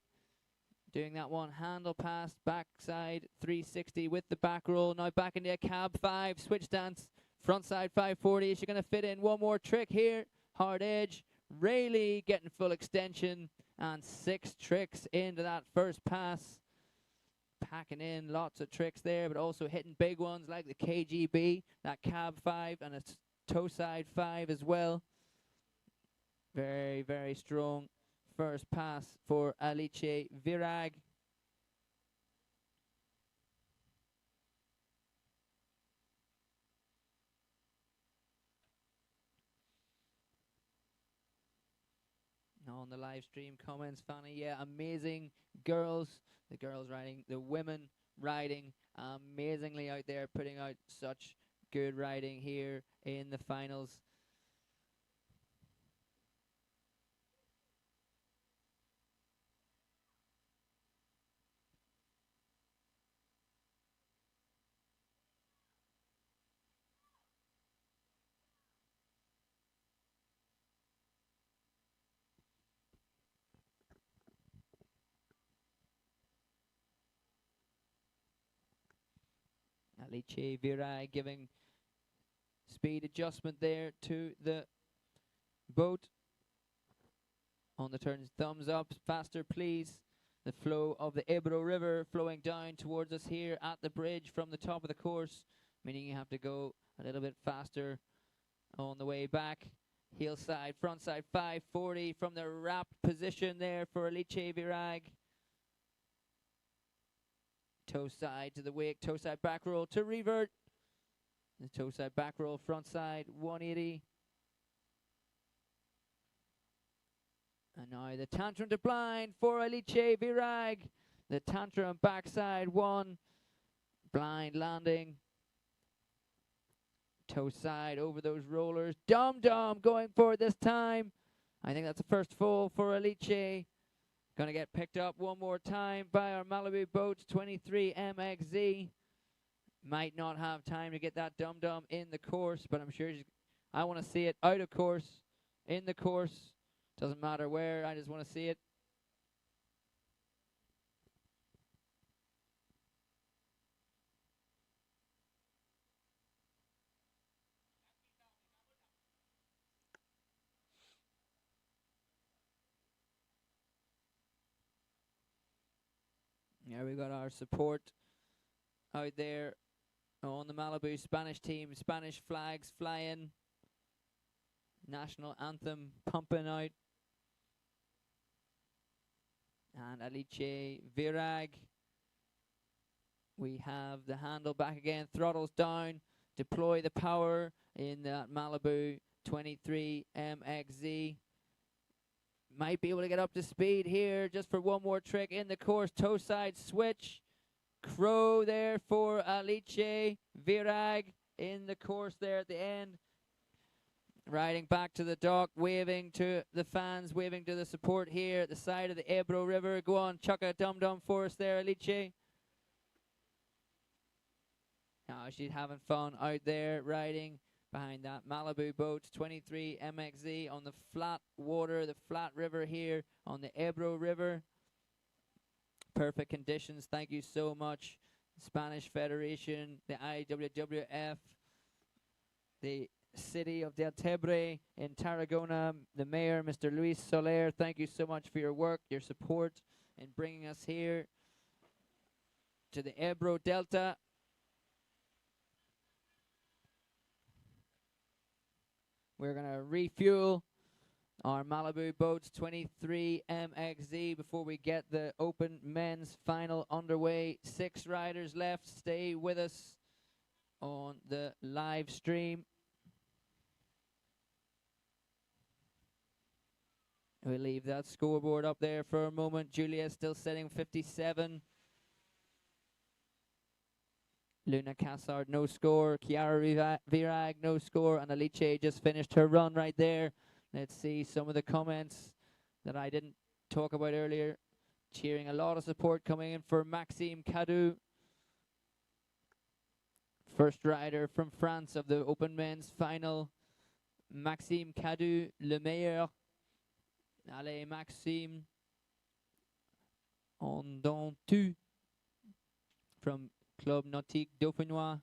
Doing that one handle pass, backside 360 with the back roll. Now back into a cab 5, switch stance, front side 540. Is she going to fit in one more trick here? Hard edge, Rayleigh getting full extension. And 6 tricks into that first pass. Packing in lots of tricks there, but also hitting big ones like the KGB, that cab 5, and a toe side 5 as well. Very, very strong first pass for Alice Virag. On the live stream comments, Fanny, yeah, amazing girls. The girls riding, the women riding amazingly out there, putting out such good riding here in the finals. Alice Virag giving speed adjustment there to the boat. On the turns, thumbs up, faster please. The flow of the Ebro River flowing down towards us here at the bridge from the top of the course, meaning you have to go a little bit faster on the way back. Heel side, front side 540 from the wrapped position there for Alice Virag. Toe side to the wake, toe side back roll to revert. The toe side back roll, front side 180. And now the tantrum to blind for Alice Virag. The tantrum backside 1, Blind landing. Toe side over those rollers. Dum Dum going for it this time. I think that's the first fall for Alice. Gonna get picked up one more time by our Malibu Boats 23 MXZ. Might not have time to get that Dum Dum in the course, but I'm sure I want to see it out of course, in the course. Doesn't matter where, I just want to see it. Yeah, we got our support out there on the Malibu Spanish team. Spanish flags flying. National anthem pumping out. And Alice Virag. We have the handle back again. Throttles down. Deploy the power in that Malibu 23 MXZ. Might be able to get up to speed here just for one more trick in the course. Toe side switch. Crow there for Alice Virag in the course there at the end. Riding back to the dock, waving to the fans, waving to the support here at the side of the Ebro River. Go on, chuck a dum-dum for us there, Alice. Now she's having fun out there riding behind that Malibu Boats 23 MXZ on the flat water, the flat river here on the Ebro River. Perfect conditions. Thank you so much, Spanish Federation, the IWWF, the City of Del Tebre in Tarragona, the Mayor, Mr. Luis Soler. Thank you so much for your work, your support in bringing us here to the Ebro Delta. We're going to refuel our Malibu Boats 23 MXZ before we get the Open Men's Final underway. 6 riders left. Stay with us on the live stream. We'll leave that scoreboard up there for a moment. Julia still setting 57. Luna Cassard, no score. Chiara Virag, no score. And Alice just finished her run right there. Let's see some of the comments that I didn't talk about earlier. Cheering, a lot of support coming in for Maxime Cadou. First rider from France of the Open Men's Final. Maxime Cadou, le meilleur. Allez, Maxime. On donne tu. From Club Nautique Dauphinois.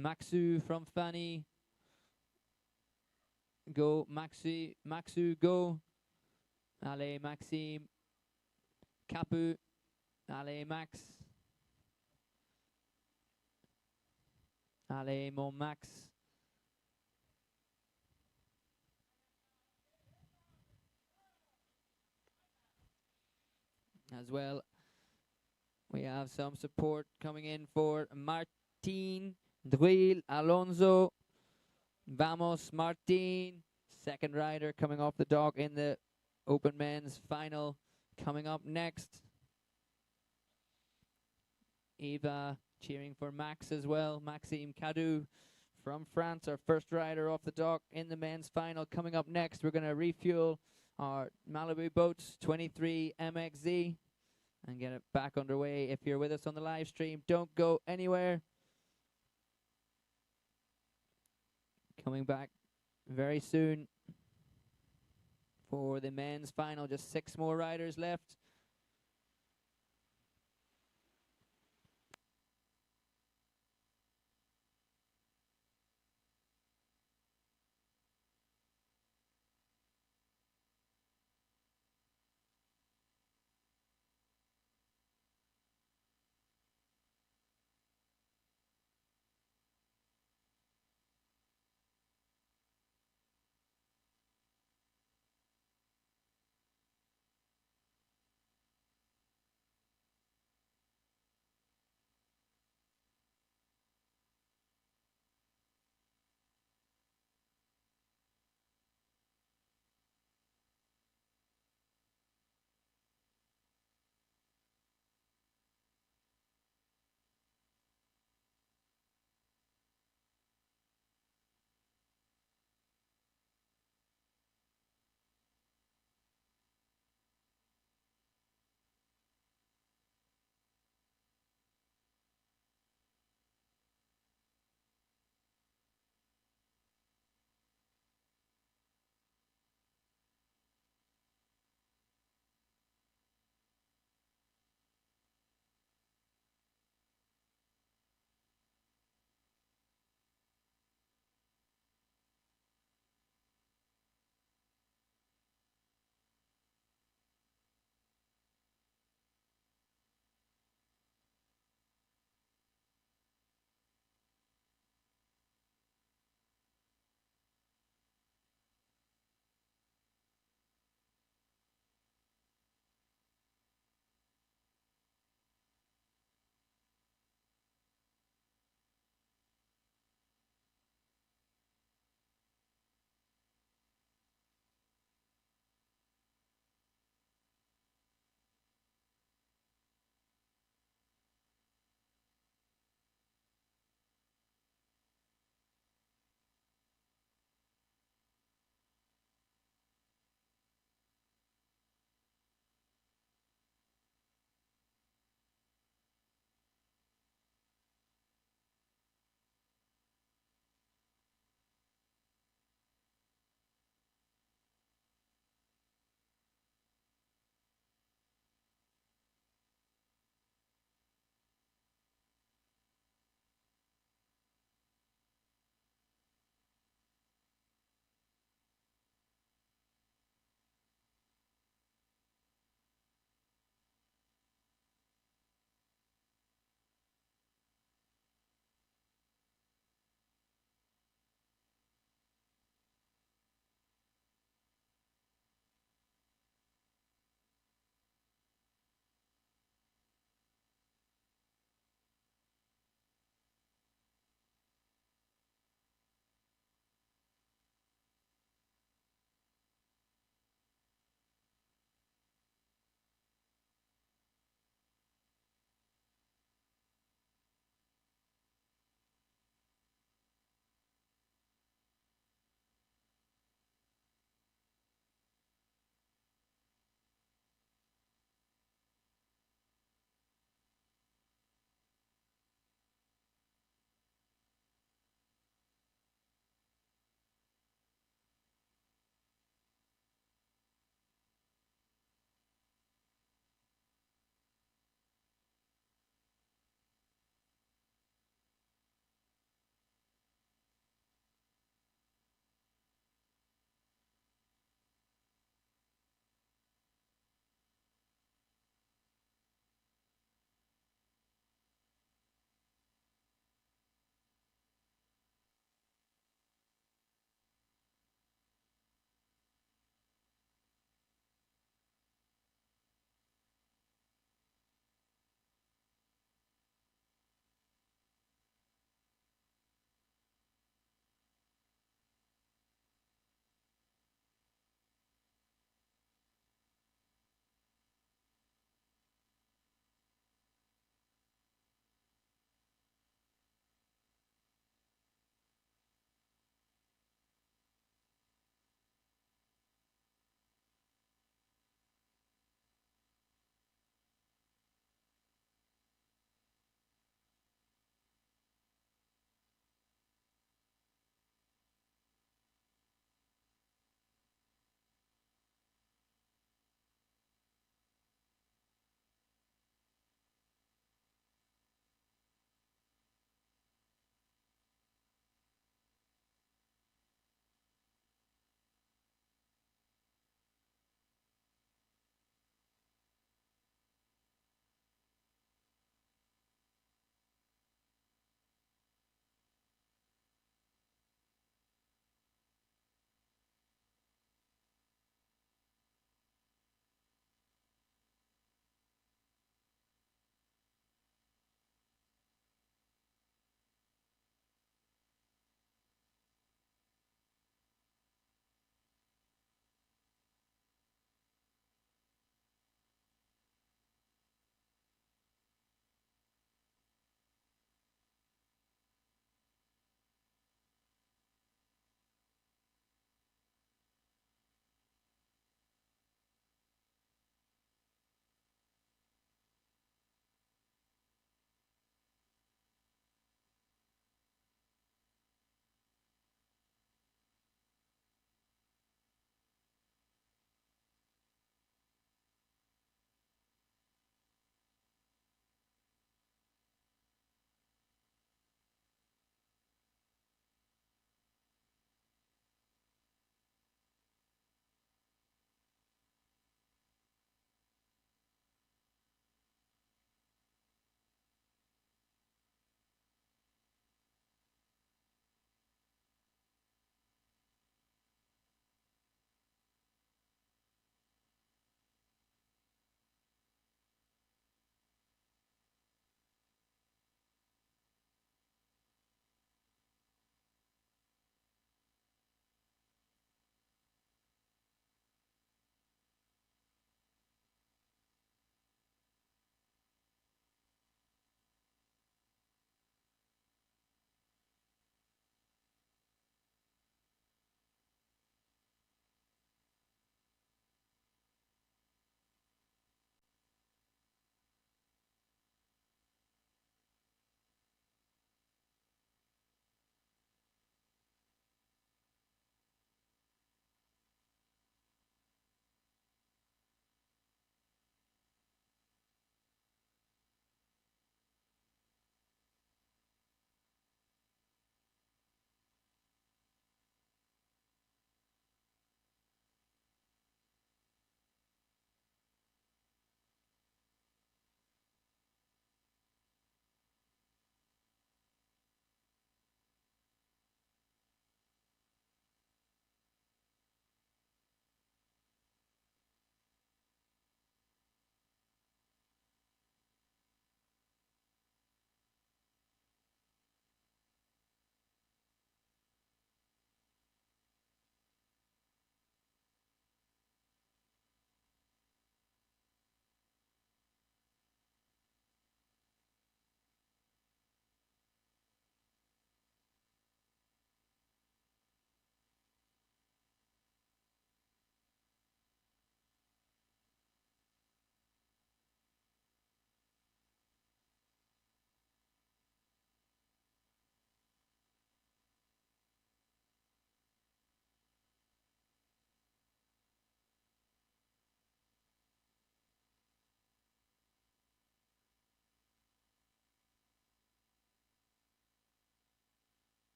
Maxu from Fanny. Go, Maxu, go. Allez, Maxime. Capu. Allez, Max. Allez, mon Max. As well, we have some support coming in for Martin Druil Alonso. Vamos, Martin. Second rider coming off the dock in the Open Men's Final. Coming up next. Eva cheering for Max as well. Maxime Cadou from France, our first rider off the dock in the men's final. Coming up next, we're going to refuel our Malibu Boats 23 MXZ and get it back underway. If you're with us on the live stream, don't go anywhere. Coming back very soon for the men's final. Just 6 more riders left.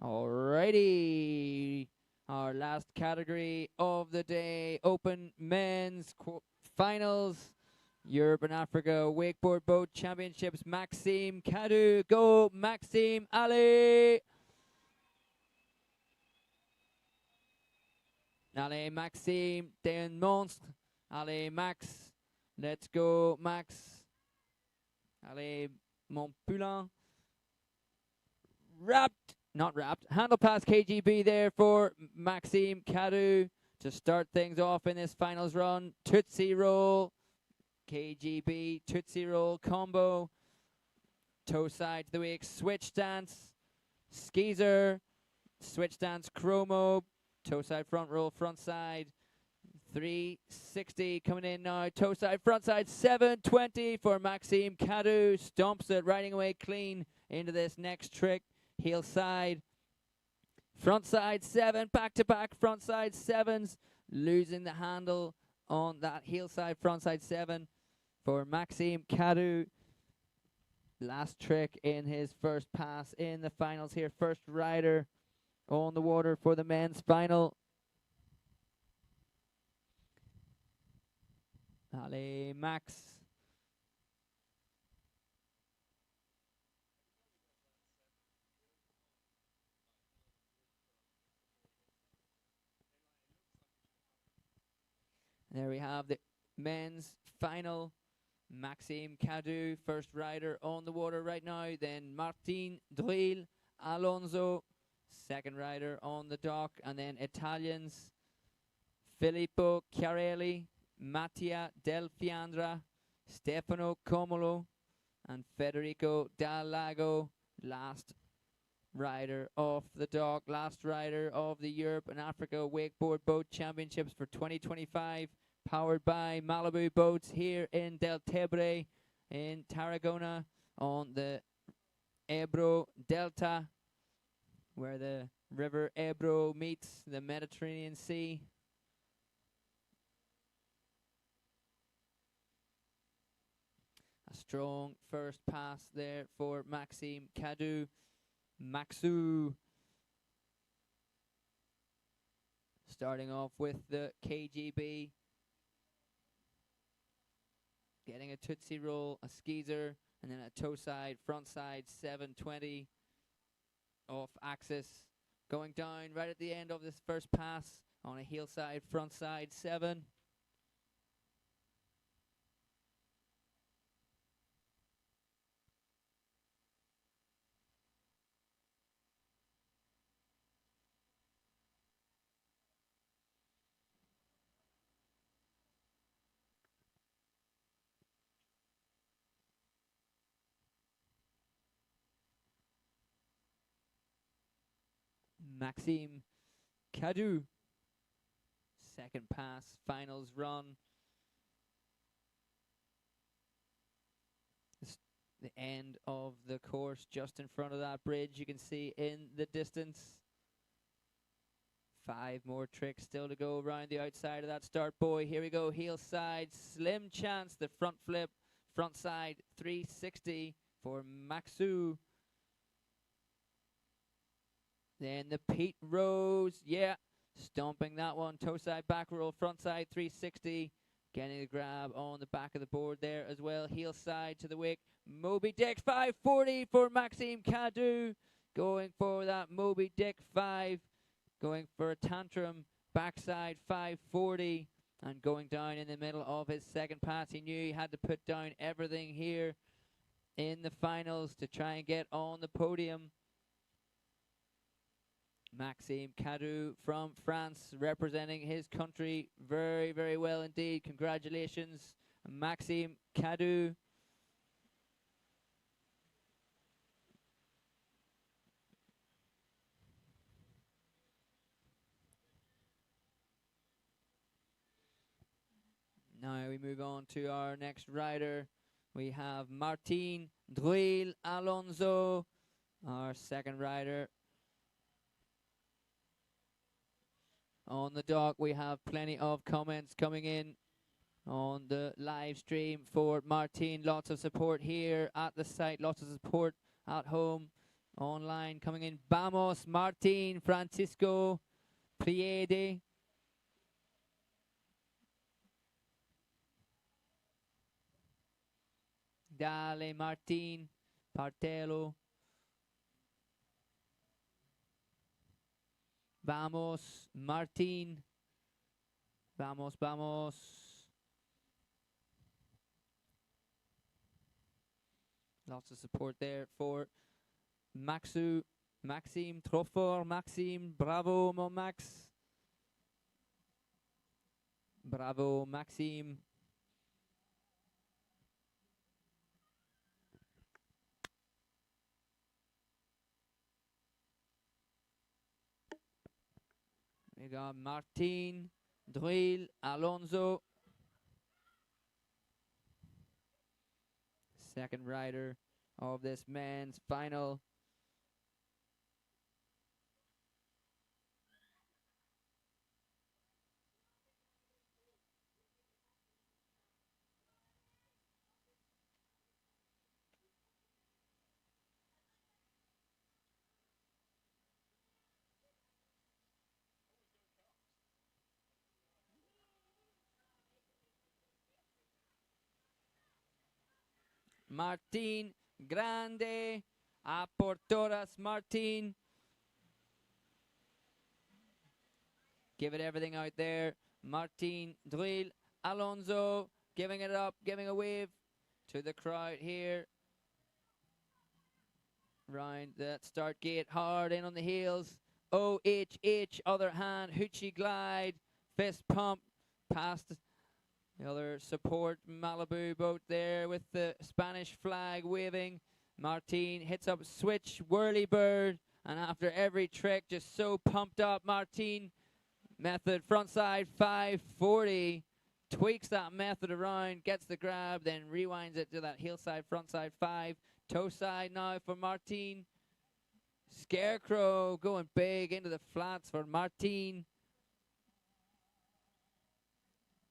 Alrighty. Our last category of the day, Open Men's Finals, Europe and Africa Wakeboard Boat Championships. Maxime Cadu, go Maxime, allez! Allez Maxime, t'es un monstre. Allez Max, let's go Max. Allez mon poulain. Not wrapped. Handle pass KGB there for Maxime Cadu to start things off in this finals run. Tootsie roll, KGB, Tootsie roll combo. Toe side to the wake, switch stance, skeezer, switch stance chromo, toe side front roll, front side. 360 coming in now, toe side, front side, 720 for Maxime Cadu. Stomps it, riding away clean into this next trick. Heel side, front side 7, back to back front side 7s, losing the handle on that heel side front side 7 for Maxime Cadu. Last trick in his first pass in the finals here, first rider on the water for the men's final. Allez Max. There we have the men's final. Maxime Cadu, first rider on the water right now. Then Martin Drill Alonso, second rider on the dock. And then Italians, Filippo Chiarelli, Mattia Del Fiandra, Stefano Comolo, and Federico Dal Lago, last rider off the dock, last rider of the Europe and Africa Wakeboard Boat Championships for 2025, powered by Malibu Boats here in Del Tebre in Tarragona on the Ebro Delta, where the river Ebro meets the Mediterranean Sea. A strong first pass there for Maxime Cadu. Maxu starting off with the KGB, getting a Tootsie roll, a skeezer, and then a toe side, front side 720 off axis, going down right at the end of this first pass on a heel side, front side 7. Maxime Cadu, second pass, finals run. The end of the course, just in front of that bridge, you can see in the distance. 5 more tricks still to go around the outside of that start buoy. Here we go, heel side, slim chance, the front flip, front side 360 for Maxu. Then the Pete Rose, yeah, stomping that one. Toe side, back roll, front side 360. Getting the grab on the back of the board there as well. Heel side to the wake. Moby Dick 540 for Maxime Cadu. Going for that Moby Dick 5. Going for a tantrum. Backside 540. And going down in the middle of his second pass. He knew he had to put down everything here in the finals to try and get on the podium. Maxime Cadu from France, representing his country very, very well indeed. Congratulations, Maxime Cadu. Now we move on to our next rider. We have Martin Drill Alonso, our second rider. On the dock, we have plenty of comments coming in on the live stream for Martin. Lots of support here at the site, lots of support at home Online coming in. Vamos, Martin, Francisco, Priede. Dale, Martin, Partelo. Vamos, Martin. Vamos, vamos. Lots of support there for Maxime trop fort, Maxime, bravo mon Max. Bravo Maxime. We got Martin, Drill, Alonso. Second rider of this men's final. Martin, grande, a por todas, Martin. Give it everything out there. Martin, Drill, Alonso, giving it up, giving a wave to the crowd here. Round that start gate, hard in on the heels. OHH, other hand, Hoochie glide, fist pump, past the other support Malibu boat there with the Spanish flag waving. Martin hits up switch, whirly bird, and after every trick, just so pumped up. Martin, method frontside 540, tweaks that method around, gets the grab, then rewinds it to that heel side, frontside 5. Toe side now for Martin. Scarecrow going big into the flats for Martin.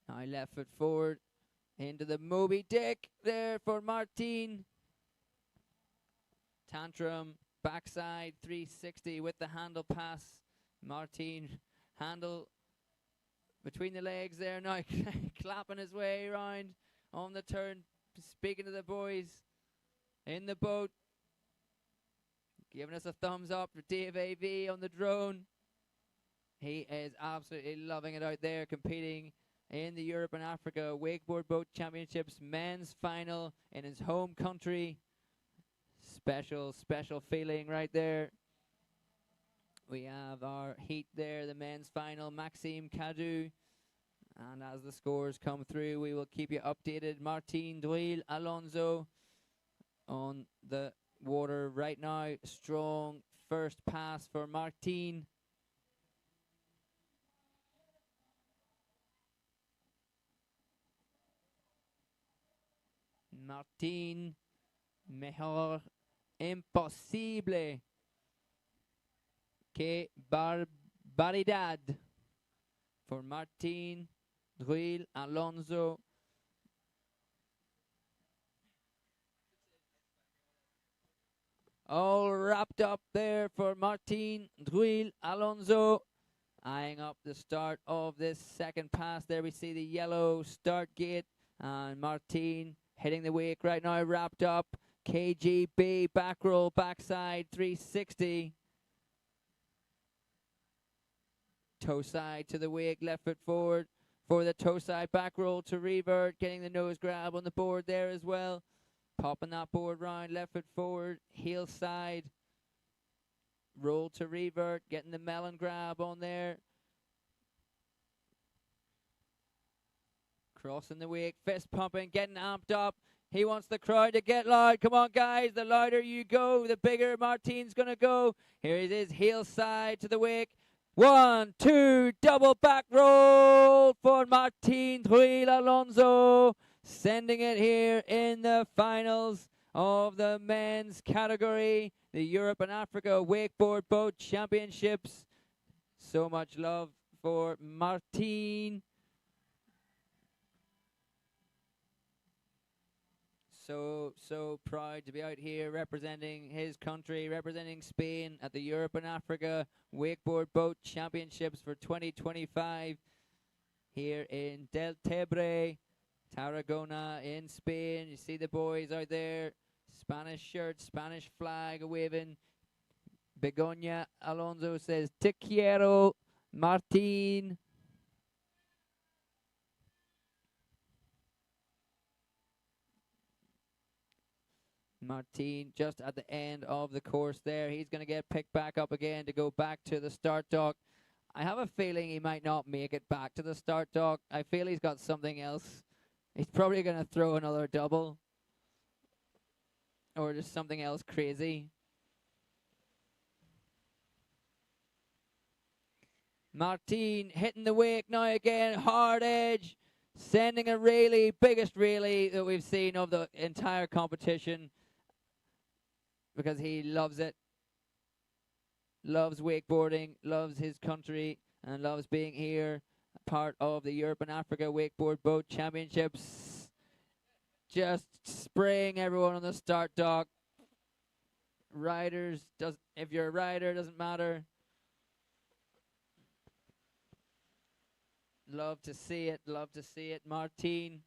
Now left foot forward into the Moby Dick there for Martin. Tantrum backside 360 with the handle pass. Martin handle between the legs there now, clapping his way around on the turn, speaking to the boys in the boat, giving us a thumbs up for Dave AV on the drone. He is absolutely loving it out there, competing in the Europe and Africa Wakeboard Boat Championships men's final in his home country. Special feeling right there. We have our heat there, the men's final, Maxime Cadu. And as the scores come through, we will keep you updated. Martin, Drill, Alonso on the water right now. Strong first pass for Martin. Martin, mejor imposible que barbaridad for Martin, Drill, Alonso. All wrapped up there for Martin, Drill, Alonso. Eyeing up the start of this second pass. There we see the yellow start gate. And Martin hitting the wake right now, wrapped up. KGB, back roll, backside, 360. Toe side to the wake, left foot forward for the toe side, back roll to revert, getting the nose grab on the board there as well. Popping that board round, left foot forward, heel side. Roll to revert, getting the melon grab on there. Crossing the wake, fist pumping, getting amped up. He wants the crowd to get loud. Come on, guys. The louder you go, the bigger Martin's going to go. Here it is, heel side to the wake. 1, 2, double back roll for Martin Drill Alonso. Sending it here in the finals of the men's category, the Europe and Africa Wakeboard Boat Championships. So much love for Martin. So proud to be out here representing his country, representing Spain at the Europe and Africa Wakeboard Boat Championships for 2025 here in Deltebre, Tarragona in Spain. You see the boys out there, Spanish shirt, Spanish flag waving. Begoña Alonso says, "Te quiero, Martín." Martin just at the end of the course there. He's going to get picked back up again to go back to the start dock. I have a feeling he might not make it back to the start dock. I feel he's got something else. He's probably going to throw another double. Or just something else crazy. Martin hitting the wake now again. Hard edge. Sending a really, biggest really that we've seen of the entire competition. Because he loves it. Loves wakeboarding, loves his country, and loves being here, part of the Europe and Africa Wakeboard Boat Championships. Just spraying everyone on the start dock. Riders, if you're a rider, doesn't matter. Love to see it, love to see it. Martin.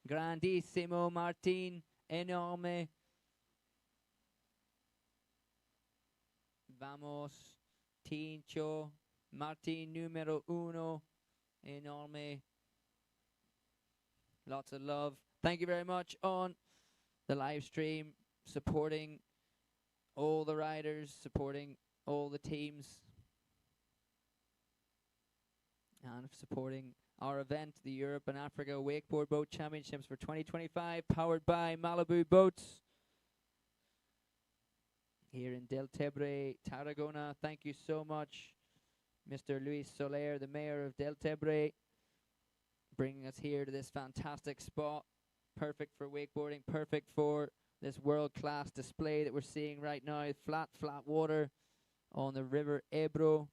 Grandissimo Martin, enorme. Vamos, Tincho, Martin numero uno, enorme. Lots of love. Thank you very much on the live stream, supporting all the riders, supporting all the teams, and supporting our event, the Europe and Africa Wakeboard Boat Championships for 2025, powered by Malibu Boats here in Deltebre, Tarragona. Thank you so much, Mr. Luis Soler, the mayor of Deltebre, bringing us here to this fantastic spot. Perfect for wakeboarding, perfect for this world-class display that we're seeing right now. Flat water on the River Ebro.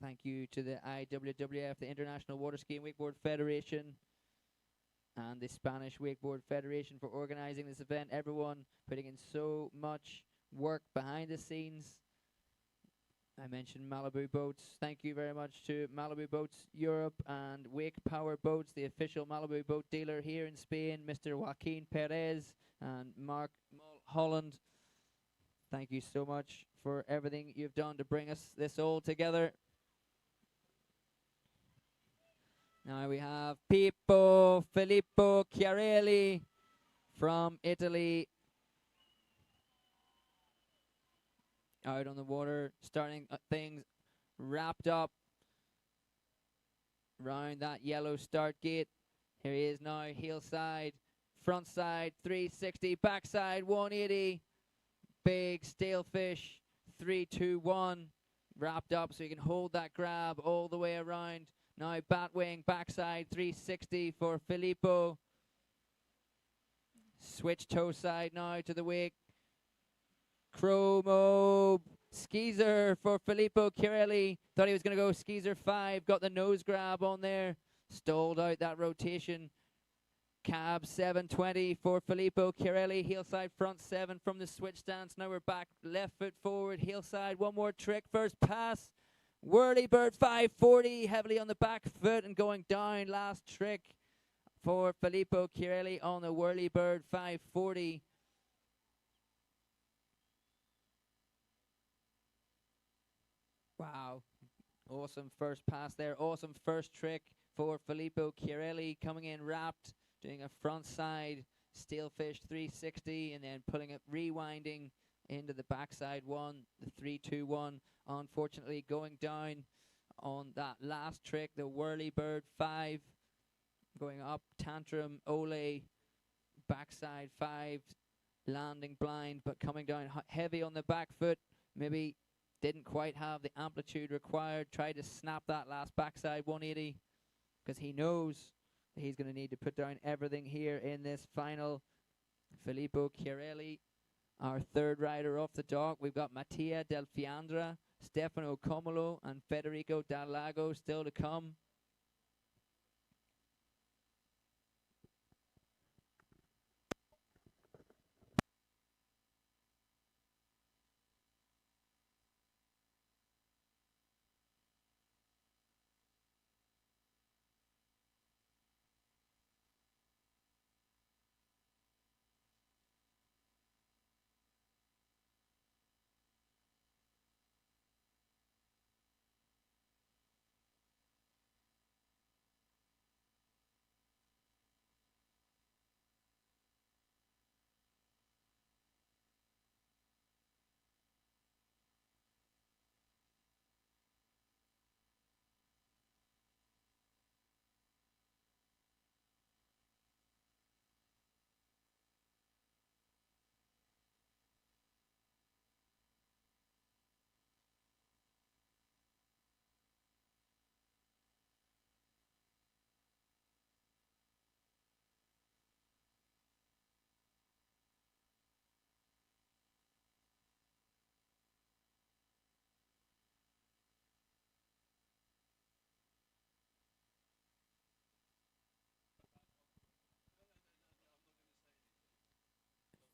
Thank you to the IWWF, the International Water Skiing Wakeboard Federation, and the Spanish Wakeboard Federation for organizing this event. Everyone putting in so much work behind the scenes. I mentioned Malibu Boats. Thank you very much to Malibu Boats Europe and Wake Power Boats, the official Malibu boat dealer here in Spain, Mr. Joaquin Perez and Mark Mulholland. Thank you so much for everything you've done to bring us this all together. Now we have Filippo Chiarelli from Italy out on the water, starting things wrapped up round that yellow start gate. Here he is now, heel side, front side, 360, backside, 180. Big stalefish, 3-2-1, wrapped up so you can hold that grab all the way around. Now batwing, backside, 360 for Filippo. Switch toe side now to the wake. Chromo skeezer for Filippo Chiarelli. Thought he was going to go skeezer 5. Got the nose grab on there. Stalled out that rotation. Cab 720 for Filippo Chiarelli. Heel side front 7 from the switch stance. Now we're back. Left foot forward. Heel side. One more trick. First pass. Whirly bird 540. Heavily on the back foot and going down. Last trick for Filippo Chiarelli on the whirly bird 540. Wow. Awesome first pass there. Awesome first trick for Filippo Chiarelli, coming in wrapped, doing a front side stalefish 360 and then pulling it, rewinding into the backside 1, the 3-2-1. Unfortunately going down on that last trick, the whirly bird 5, going up tantrum ole, backside 5, landing blind but coming down heavy on the back foot. Maybe didn't quite have the amplitude required. Tried to snap that last backside 180 because he knows that he's going to need to put down everything here in this final. Filippo Chiarelli, our third rider off the dock. We've got Mattia Del Fiandra Stefano Comolo and Federico Dalago still to come.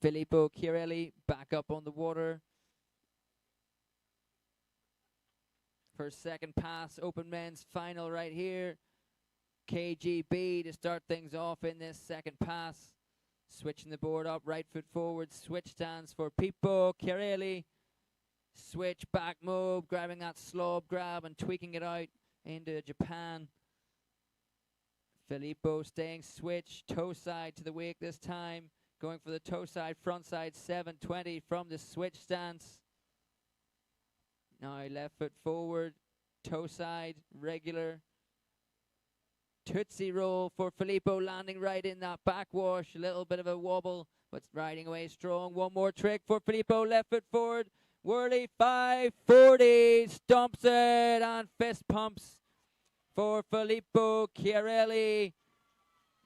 Filippo Chiarelli back up on the water for second pass. Open men's final right here. KGB to start things off in this second pass. Switching the board up, right foot forward. Switch stance for Pippo Chiarelli. Switch back move, grabbing that slob grab and tweaking it out into Japan. Filippo staying switch, toe side to the wake this time. Going for the toe side, front side 720 from the switch stance. Now left foot forward, toe side, regular. Tootsie roll for Filippo, landing right in that backwash. A little bit of a wobble, but riding away strong. One more trick for Filippo, left foot forward. Whirly 540, stomps it and fist pumps for Filippo Chiarelli.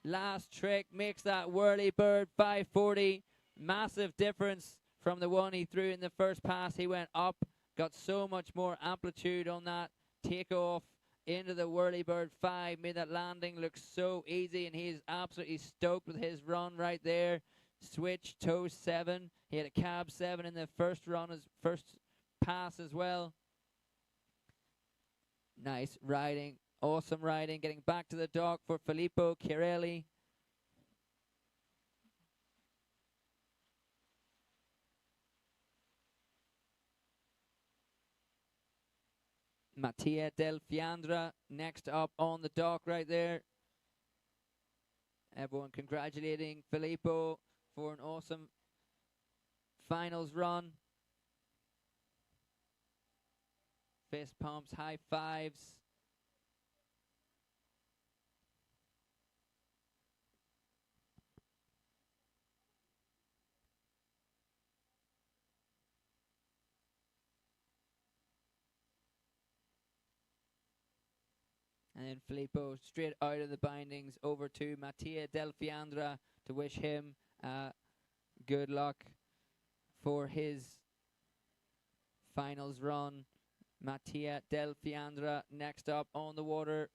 Last trick makes that whirly bird 540. Massive difference from the one he threw in the first pass. He went up, got so much more amplitude on that takeoff into the whirly bird 5. Made that landing look so easy, and he's absolutely stoked with his run right there. Switch, toe 7. He had a cab 7 in the first run, as first pass as well. Nice riding. Awesome riding, getting back to the dock for Filippo Chiarelli. Mattia Del Fiandra next up on the dock right there. Everyone congratulating Filippo for an awesome finals run. Fist pumps, high fives. And then Filippo straight out of the bindings over to Mattia Del Fiandra to wish him good luck for his finals run. Mattia Del Fiandra next up on the water.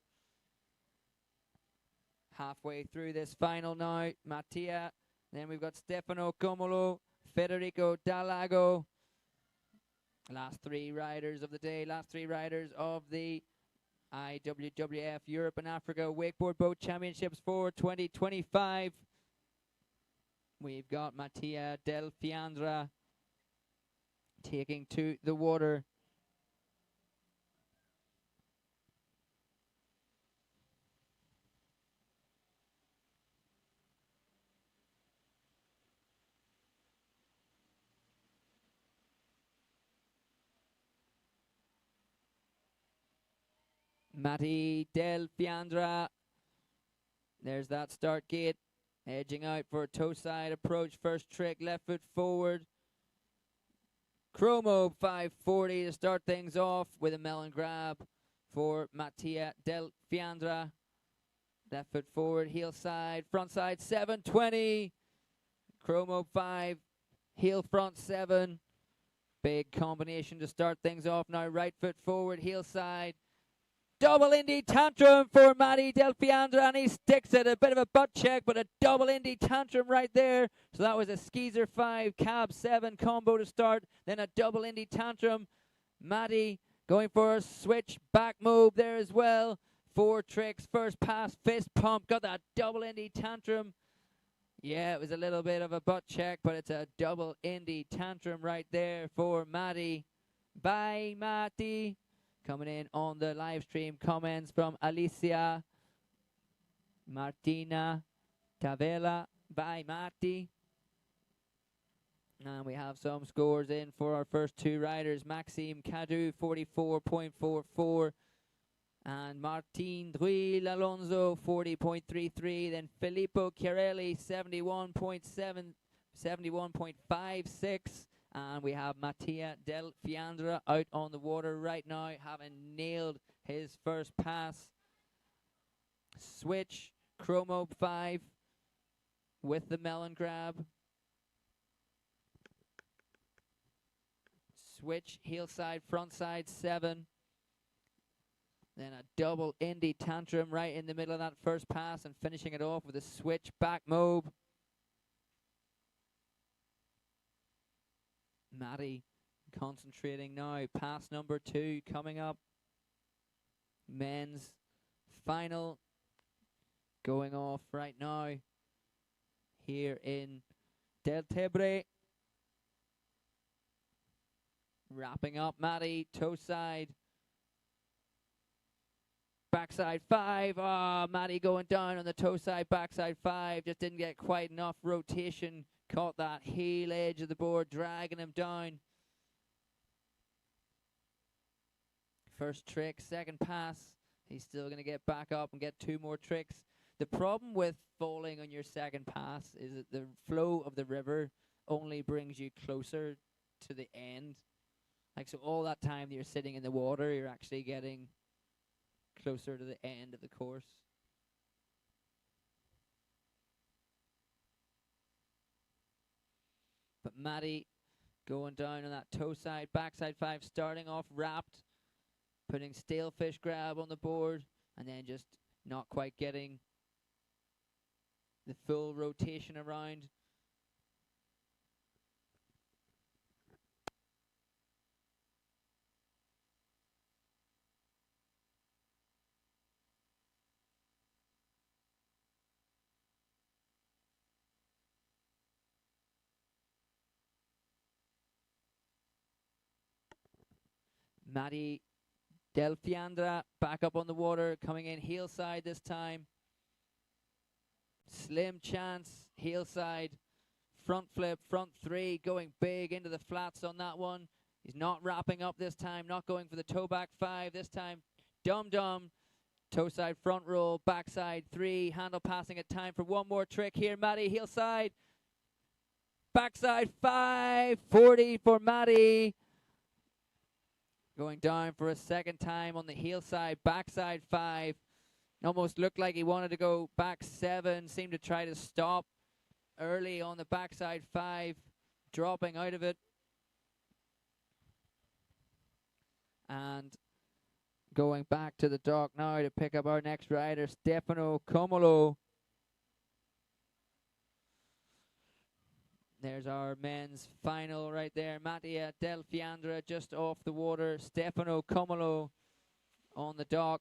Halfway through this final now, Mattia. Then we've got Stefano Comolo, Federico Dalago. Last three riders of the day, last three riders of the IWWF Europe and Africa Wakeboard Boat Championships for 2025. We've got Mattia Del Fiandra taking to the water. Matti Del Fiandra. There's that start gate. Edging out for a toe side approach. First trick, left foot forward. Chromo 540 to start things off with a melon grab for Mattia Del Fiandra. Left foot forward, heel side, front side 720. Chromo 5, heel front 7. Big combination to start things off now. Right foot forward, heel side. Double Indy tantrum for Matty Del Fiandra, and he sticks it. A bit of a butt check, but a double Indy tantrum right there. So that was a skeezer 5, cab 7 combo to start. Then a double Indy tantrum. Matty going for a switch back move there as well. 4 tricks, first pass, fist pump. Got that double Indy tantrum. Yeah, it was a little bit of a butt check, but it's a double Indy tantrum right there for Matty. Bye, Matty. Coming in on the live stream, comments from Alicia, Martina, Tavela, bye Marty. And we have some scores in for our first 2 riders. Maxime Cadu, 44.44. And Martin Druil Alonso, 40.33. Then Filippo Chiarelli, 71.56. And we have Mattia Del Fiandra out on the water right now, having nailed his first pass. Switch, Chromo 5 with the melon grab. Switch, heel side, front side 7. Then a double Indy tantrum right in the middle of that first pass and finishing it off with a switch back move. Matty concentrating now. Pass number 2 coming up. Men's final going off right now here in Del Tebre. Wrapping up Matty, toe side. Backside 5. Matty going down on the toe side, backside 5. Just didn't get quite enough rotation. Caught that heel edge of the board, dragging him down. First trick, second pass. He's still going to get back up and get 2 more tricks. The problem with falling on your second pass is that the flow of the river only brings you closer to the end. Like, so all that time that you're sitting in the water, you're actually getting closer to the end of the course. But Matty going down on that toe side, backside 5, starting off wrapped, putting stale fish grab on the board, and then just not quite getting the full rotation around. Matty Del Fiandra back up on the water, coming in heel side this time. Slim chance, heel side, front flip, front 3, going big into the flats on that one. He's not wrapping up this time, not going for the toe back 5 this time. Dum-dum, toe side, front roll, backside 3, handle passing it, time for 1 more trick here. Matty, heel side, backside 5, 40 for Matty. Going down for a second time on the heel side, backside 5. Almost looked like he wanted to go back 7, seemed to try to stop early on the backside 5, dropping out of it. And going back to the dock now to pick up our next rider, Stefano Comolo. There's our men's final right there. Mattia Del Fiandra just off the water. Stefano Comolo on the dock.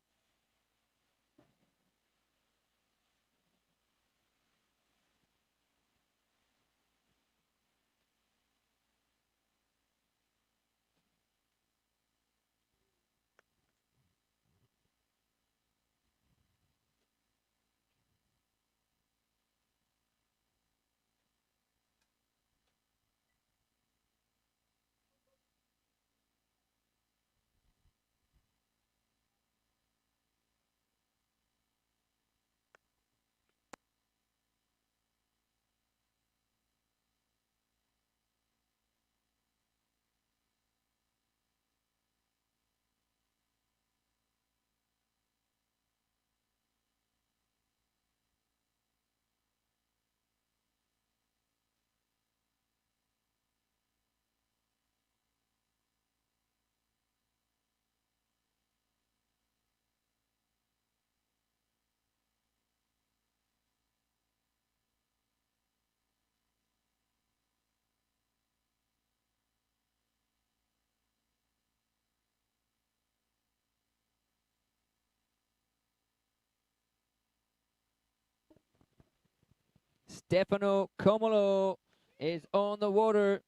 Stefano Comolo is on the water.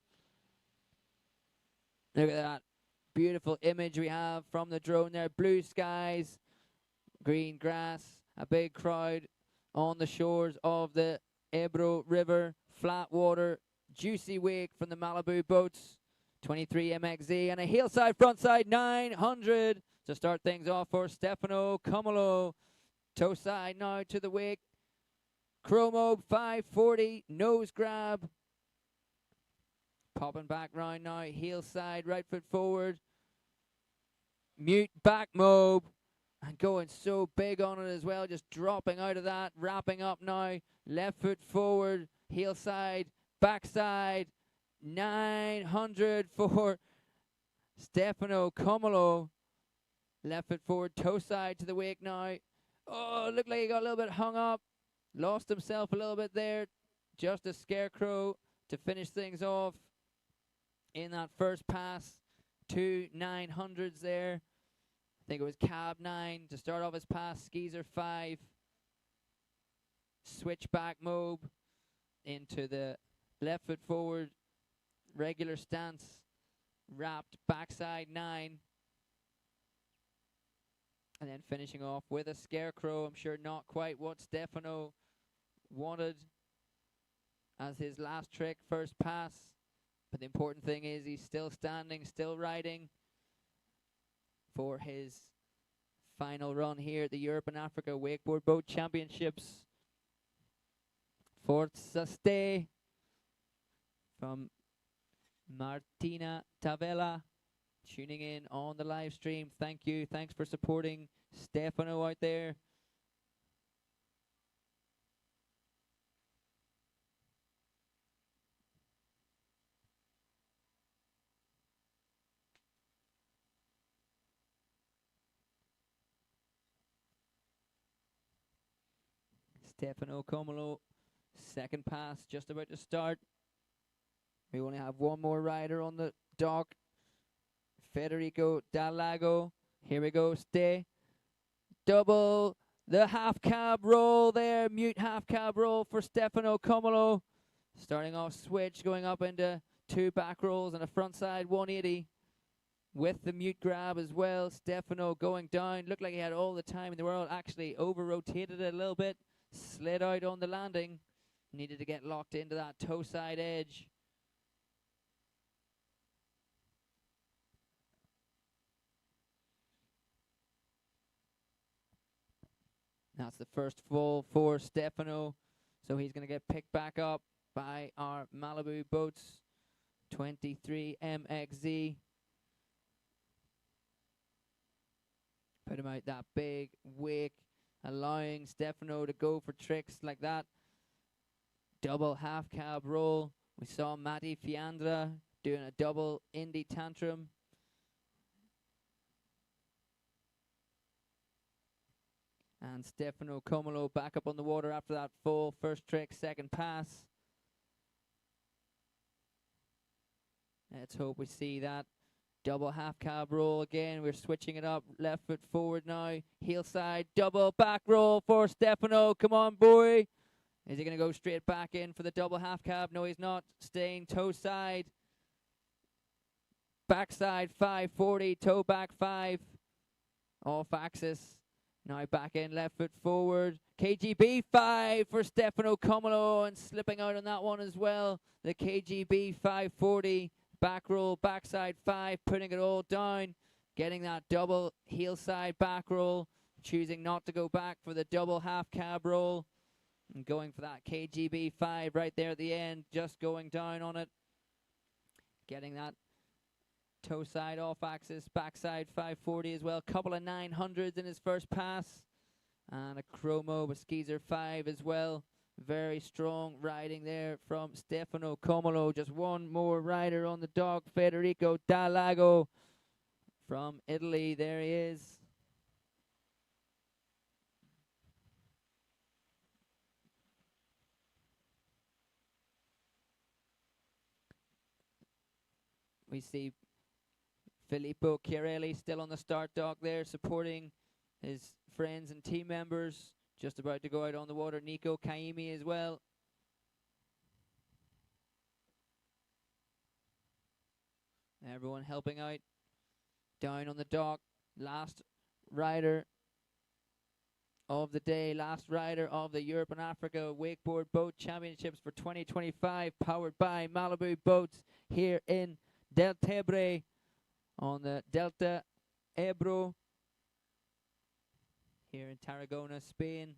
Look at that beautiful image we have from the drone there. Blue skies, green grass, a big crowd on the shores of the Ebro River, flat water, juicy wake from the Malibu Boats, 23 MXZ, and a hillside frontside 900 to start things off for Stefano Comolo. Toe side now to the wake. Chromo 540, nose grab. Popping back round now, heel side, right foot forward. Mute back mob. And going so big on it as well, just dropping out of that, wrapping up now. Left foot forward, heel side, backside. 900 for Stefano Comolo. Left foot forward, toe side to the wake now. Oh, looked like he got a little bit hung up. Lost himself a little bit there. Just a scarecrow to finish things off in that first pass. 2 900s there. I think it was cab 9 to start off his pass. Skeezer 5. Switchback mob into the left foot forward. Regular stance. Wrapped backside 9. And then finishing off with a scarecrow. I'm sure not quite what Stefano wanted as his last trick, first pass. But the important thing is he's still standing, still riding for his final run here at the Europe and Africa Wakeboard Boat Championships. Forza Ste from Martina Tavella tuning in on the live stream. Thank you. Thanks for supporting Stefano out there. Stefano Comolo, second pass just about to start. We only have one more rider on the dock. Federico Dalago. Here we go. Stay. Double the half cab roll there. Mute half cab roll for Stefano Comolo. Starting off switch, going up into 2 back rolls and a front side 180 with the mute grab as well. Stefano going down. Looked like he had all the time in the world. Actually over-rotated it a little bit. Slid out on the landing. Needed to get locked into that toe side edge. That's the first fall for Stefano. So he's going to get picked back up by our Malibu Boats 23 MXZ. Put him out that big wake, allowing Stefano to go for tricks like that. Double half cab roll. We saw Matti Fiandra doing a double Indy tantrum. And Stefano Comolo back up on the water after that full first trick, second pass. Let's hope we see that double half cab roll again. We're switching it up. Left foot forward now. Heel side, double back roll for Stefano. Come on, boy. Is he going to go straight back in for the double half cab? No, he's not. Staying toe side. Backside 540, toe back 5. Off axis. Now back in, left foot forward. KGB 5 for Stefano Comolo, and slipping out on that one as well. The KGB 540. Back roll, backside 5, putting it all down. Getting that double heel side back roll. Choosing not to go back for the double half cab roll. And going for that KGB 5 right there at the end. Just going down on it. Getting that toe side off axis, backside 540 as well. Couple of 900s in his first pass. And a chromo with Skeezer 5 as well. Very strong riding there from Stefano Comolo. Just one more rider on the dock. Federico Dalago from Italy. There he is. We see Filippo Chiarelli still on the start dock there, supporting his friends and team members. Just about to go out on the water. Nico Kaimi as well. Everyone helping out. Down on the dock. Last rider of the day, last rider of the Europe and Africa Wakeboard Boat Championships for 2025, powered by Malibu Boats here in Deltebre on the Delta Ebro here in Tarragona, Spain.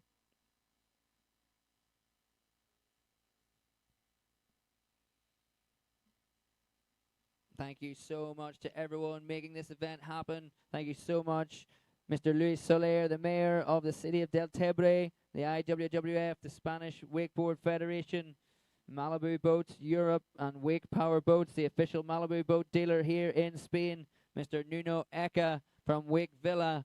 Thank you so much to everyone making this event happen. Thank you so much, Mr. Luis Soler, the mayor of the city of Deltebre, the IWWF, the Spanish Wakeboard Federation, Malibu Boats Europe, and Wake Power Boats, the official Malibu boat dealer here in Spain, Mr. Nuno Eka from Wake Villa,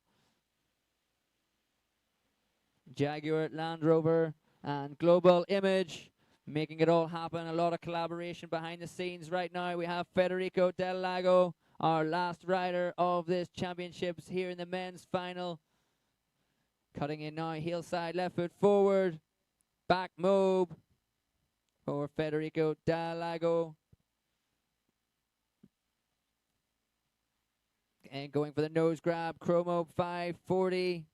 Jaguar Land Rover, and Global Image, making it all happen. A lot of collaboration behind the scenes right now. We have Federico Del Lago, our last rider of this championships here in the men's final. Cutting in now, heel side, left foot forward, back mob for Federico Del Lago. And going for the nose grab, Chromo 540,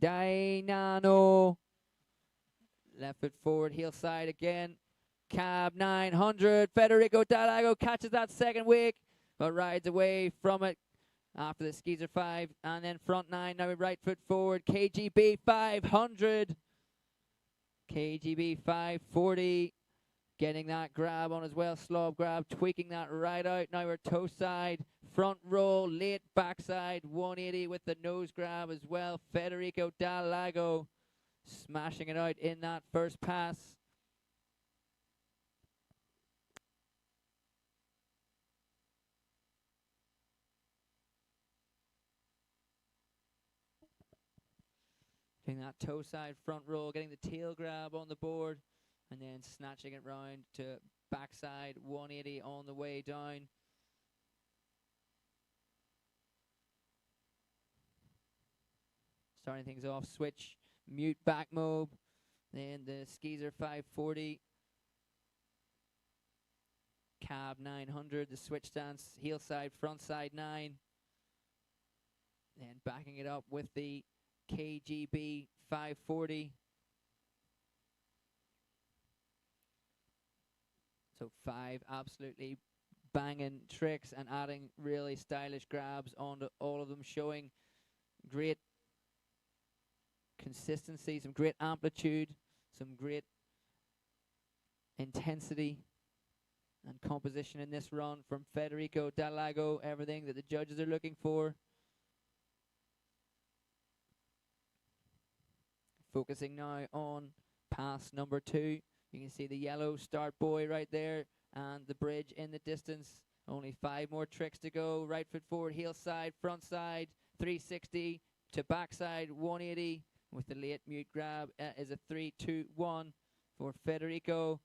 Dainano. Left foot forward, heel side again. Cab 900. Federico Del Lago catches that second wake, but rides away from it after the skeezer 5. And then front 9, now right foot forward. KGB 500. KGB 540. Getting that grab on as well. Slob grab, tweaking that right out. Now we're toe side, front roll, late backside. 180 with the nose grab as well. Federico Del Lago smashing it out in that first pass. Doing that toe side front roll, getting the tail grab on the board, and then snatching it round to backside 180 on the way down. Starting things off, switch, mute back mob, then the skeezer 540, cab 900, the switch stance, heel side, front side 9, then backing it up with the KGB 540. So 5 absolutely banging tricks and adding really stylish grabs onto all of them, showing great consistency, some great amplitude, some great intensity and composition in this run from Federico Del Lago, everything that the judges are looking for. Focusing now on pass number 2. You can see the yellow start buoy right there and the bridge in the distance. Only 5 more tricks to go. Right foot forward, heel side, front side, 360 to backside, 180 with the late mute grab. Is a 3-2-1 for Federico.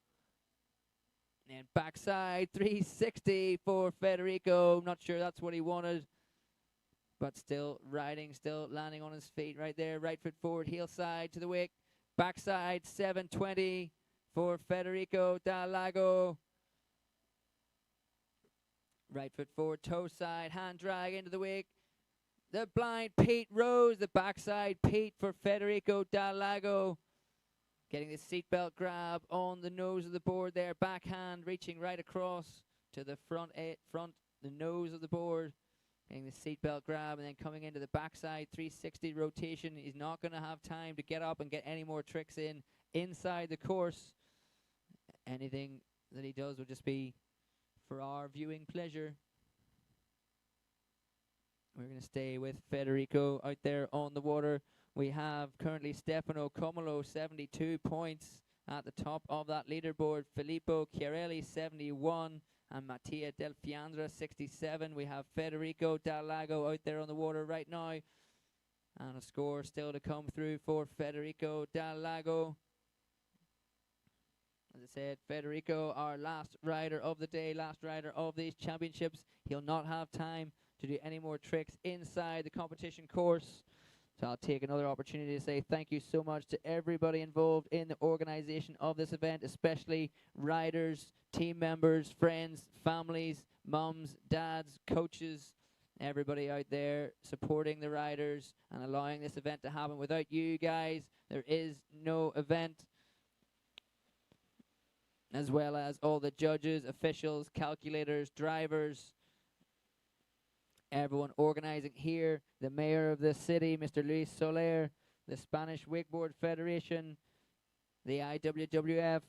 And backside, 360 for Federico. Not sure that's what he wanted, but still riding, still landing on his feet right there. Right foot forward, heel side to the wake. Backside, 720 for Federico Del Lago. Right foot forward, toe side, hand drag into the wake. The blind Pete Rose, the backside Pete for Federico Del Lago. Getting the seatbelt grab on the nose of the board there. Backhand reaching right across to the the nose of the board. Getting the seatbelt grab and then coming into the backside 360 rotation. He's not going to have time to get up and get any more tricks in inside the course. Anything that he does will just be for our viewing pleasure. We're going to stay with Federico out there on the water. We have currently Stefano Comolo, 72 points at the top of that leaderboard. Filippo Chiarelli, 71. And Mattia Del Fiandra, 67. We have Federico Del Lago out there on the water right now. And a score still to come through for Federico Del Lago. As I said, Federico, our last rider of the day, last rider of these championships. He'll not have time to do any more tricks inside the competition course. So I'll take another opportunity to say thank you so much to everybody involved in the organization of this event, especially riders, team members, friends, families, mums, dads, coaches, everybody out there supporting the riders and allowing this event to happen. Without you guys, there is no event. As well as all the judges, officials, calculators, drivers, everyone organizing here, the mayor of the city, Mr. Luis Soler, the Spanish Wakeboard Federation, the IWWF,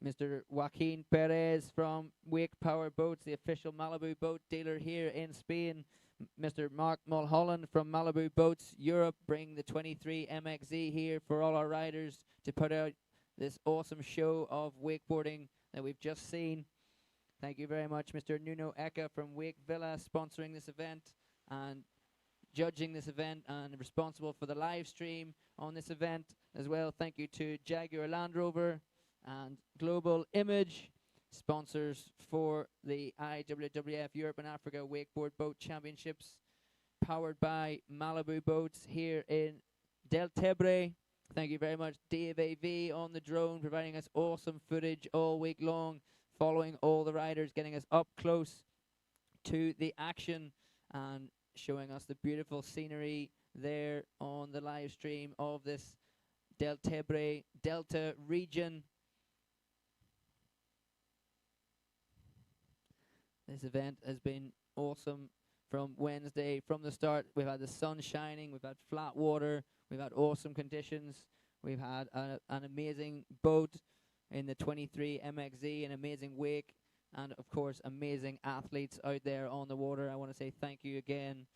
Mr. Joaquin Perez from Wake Power Boats, the official Malibu boat dealer here in Spain, Mr. Mark Mulholland from Malibu Boats Europe, bringing the 23 MXZ here for all our riders to put out this awesome show of wakeboarding that we've just seen. Thank you very much, Mr. Nuno Eka from Wake Villa, sponsoring this event and judging this event and responsible for the live stream on this event as well. Thank you to Jaguar Land Rover and Global Image, sponsors for the IWWF Europe and Africa Wakeboard Boat Championships, powered by Malibu Boats here in Deltebre. Thank you very much, Dave AV on the drone, providing us awesome footage all week long, following all the riders, getting us up close to the action and showing us the beautiful scenery there on the live stream of this Deltebre Delta region. This event has been awesome from Wednesday, from the start. We've had the sun shining, we've had flat water, we've had awesome conditions, we've had an amazing boat in the 23 MXZ, an amazing wake, and of course amazing athletes out there on the water. I want to say thank you again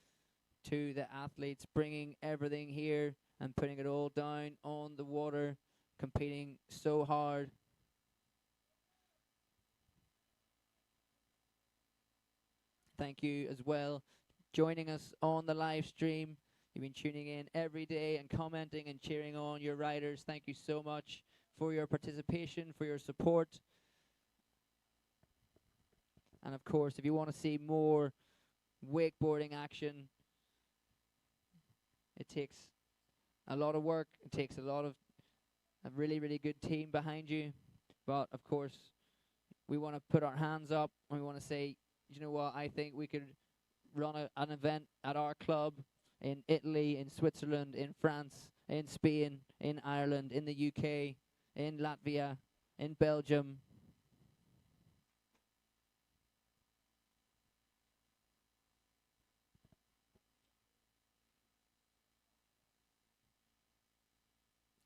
to the athletes bringing everything here and putting it all down on the water, competing so hard. Thank you as well joining us on the live stream. You've been tuning in every day and commenting and cheering on your riders. Thank you so much for your participation, for your support. And of course, if you want to see more wakeboarding action, it takes a lot of work. It takes a really, really good team behind you. But of course, we want to put our hands up and we want to say, you know what, I think we could run an event at our club in Italy, in Switzerland, in France, in Spain, in Ireland, in the UK, in Latvia, in Belgium.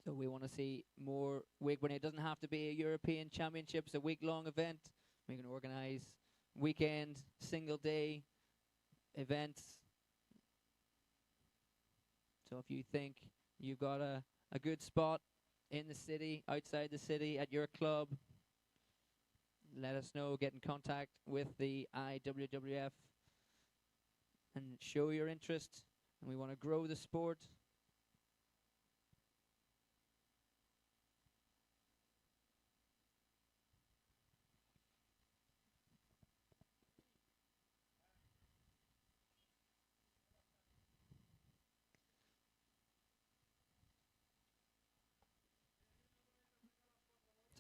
So we want to see more wakeboarding. It doesn't have to be a European Championships, a week-long event. We can organize weekend, single day events. So if you think you've got a good spot in the city, outside the city, at your club, let us know. Get in contact with the IWWF and show your interest. And we want to grow the sport.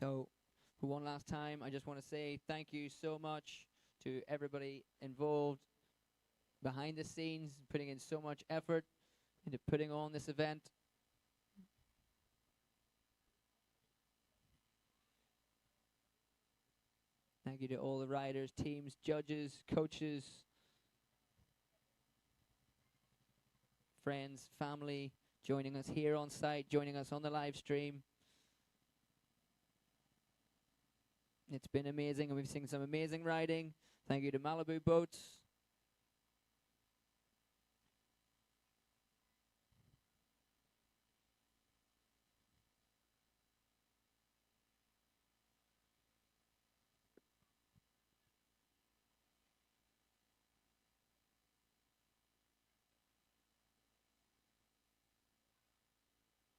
So for one last time, I just want to say thank you so much to everybody involved behind the scenes, putting in so much effort into putting on this event. Thank you to all the riders, teams, judges, coaches, friends, family, joining us here on site, joining us on the live stream. It's been amazing, and we've seen some amazing riding. Thank you to Malibu Boats.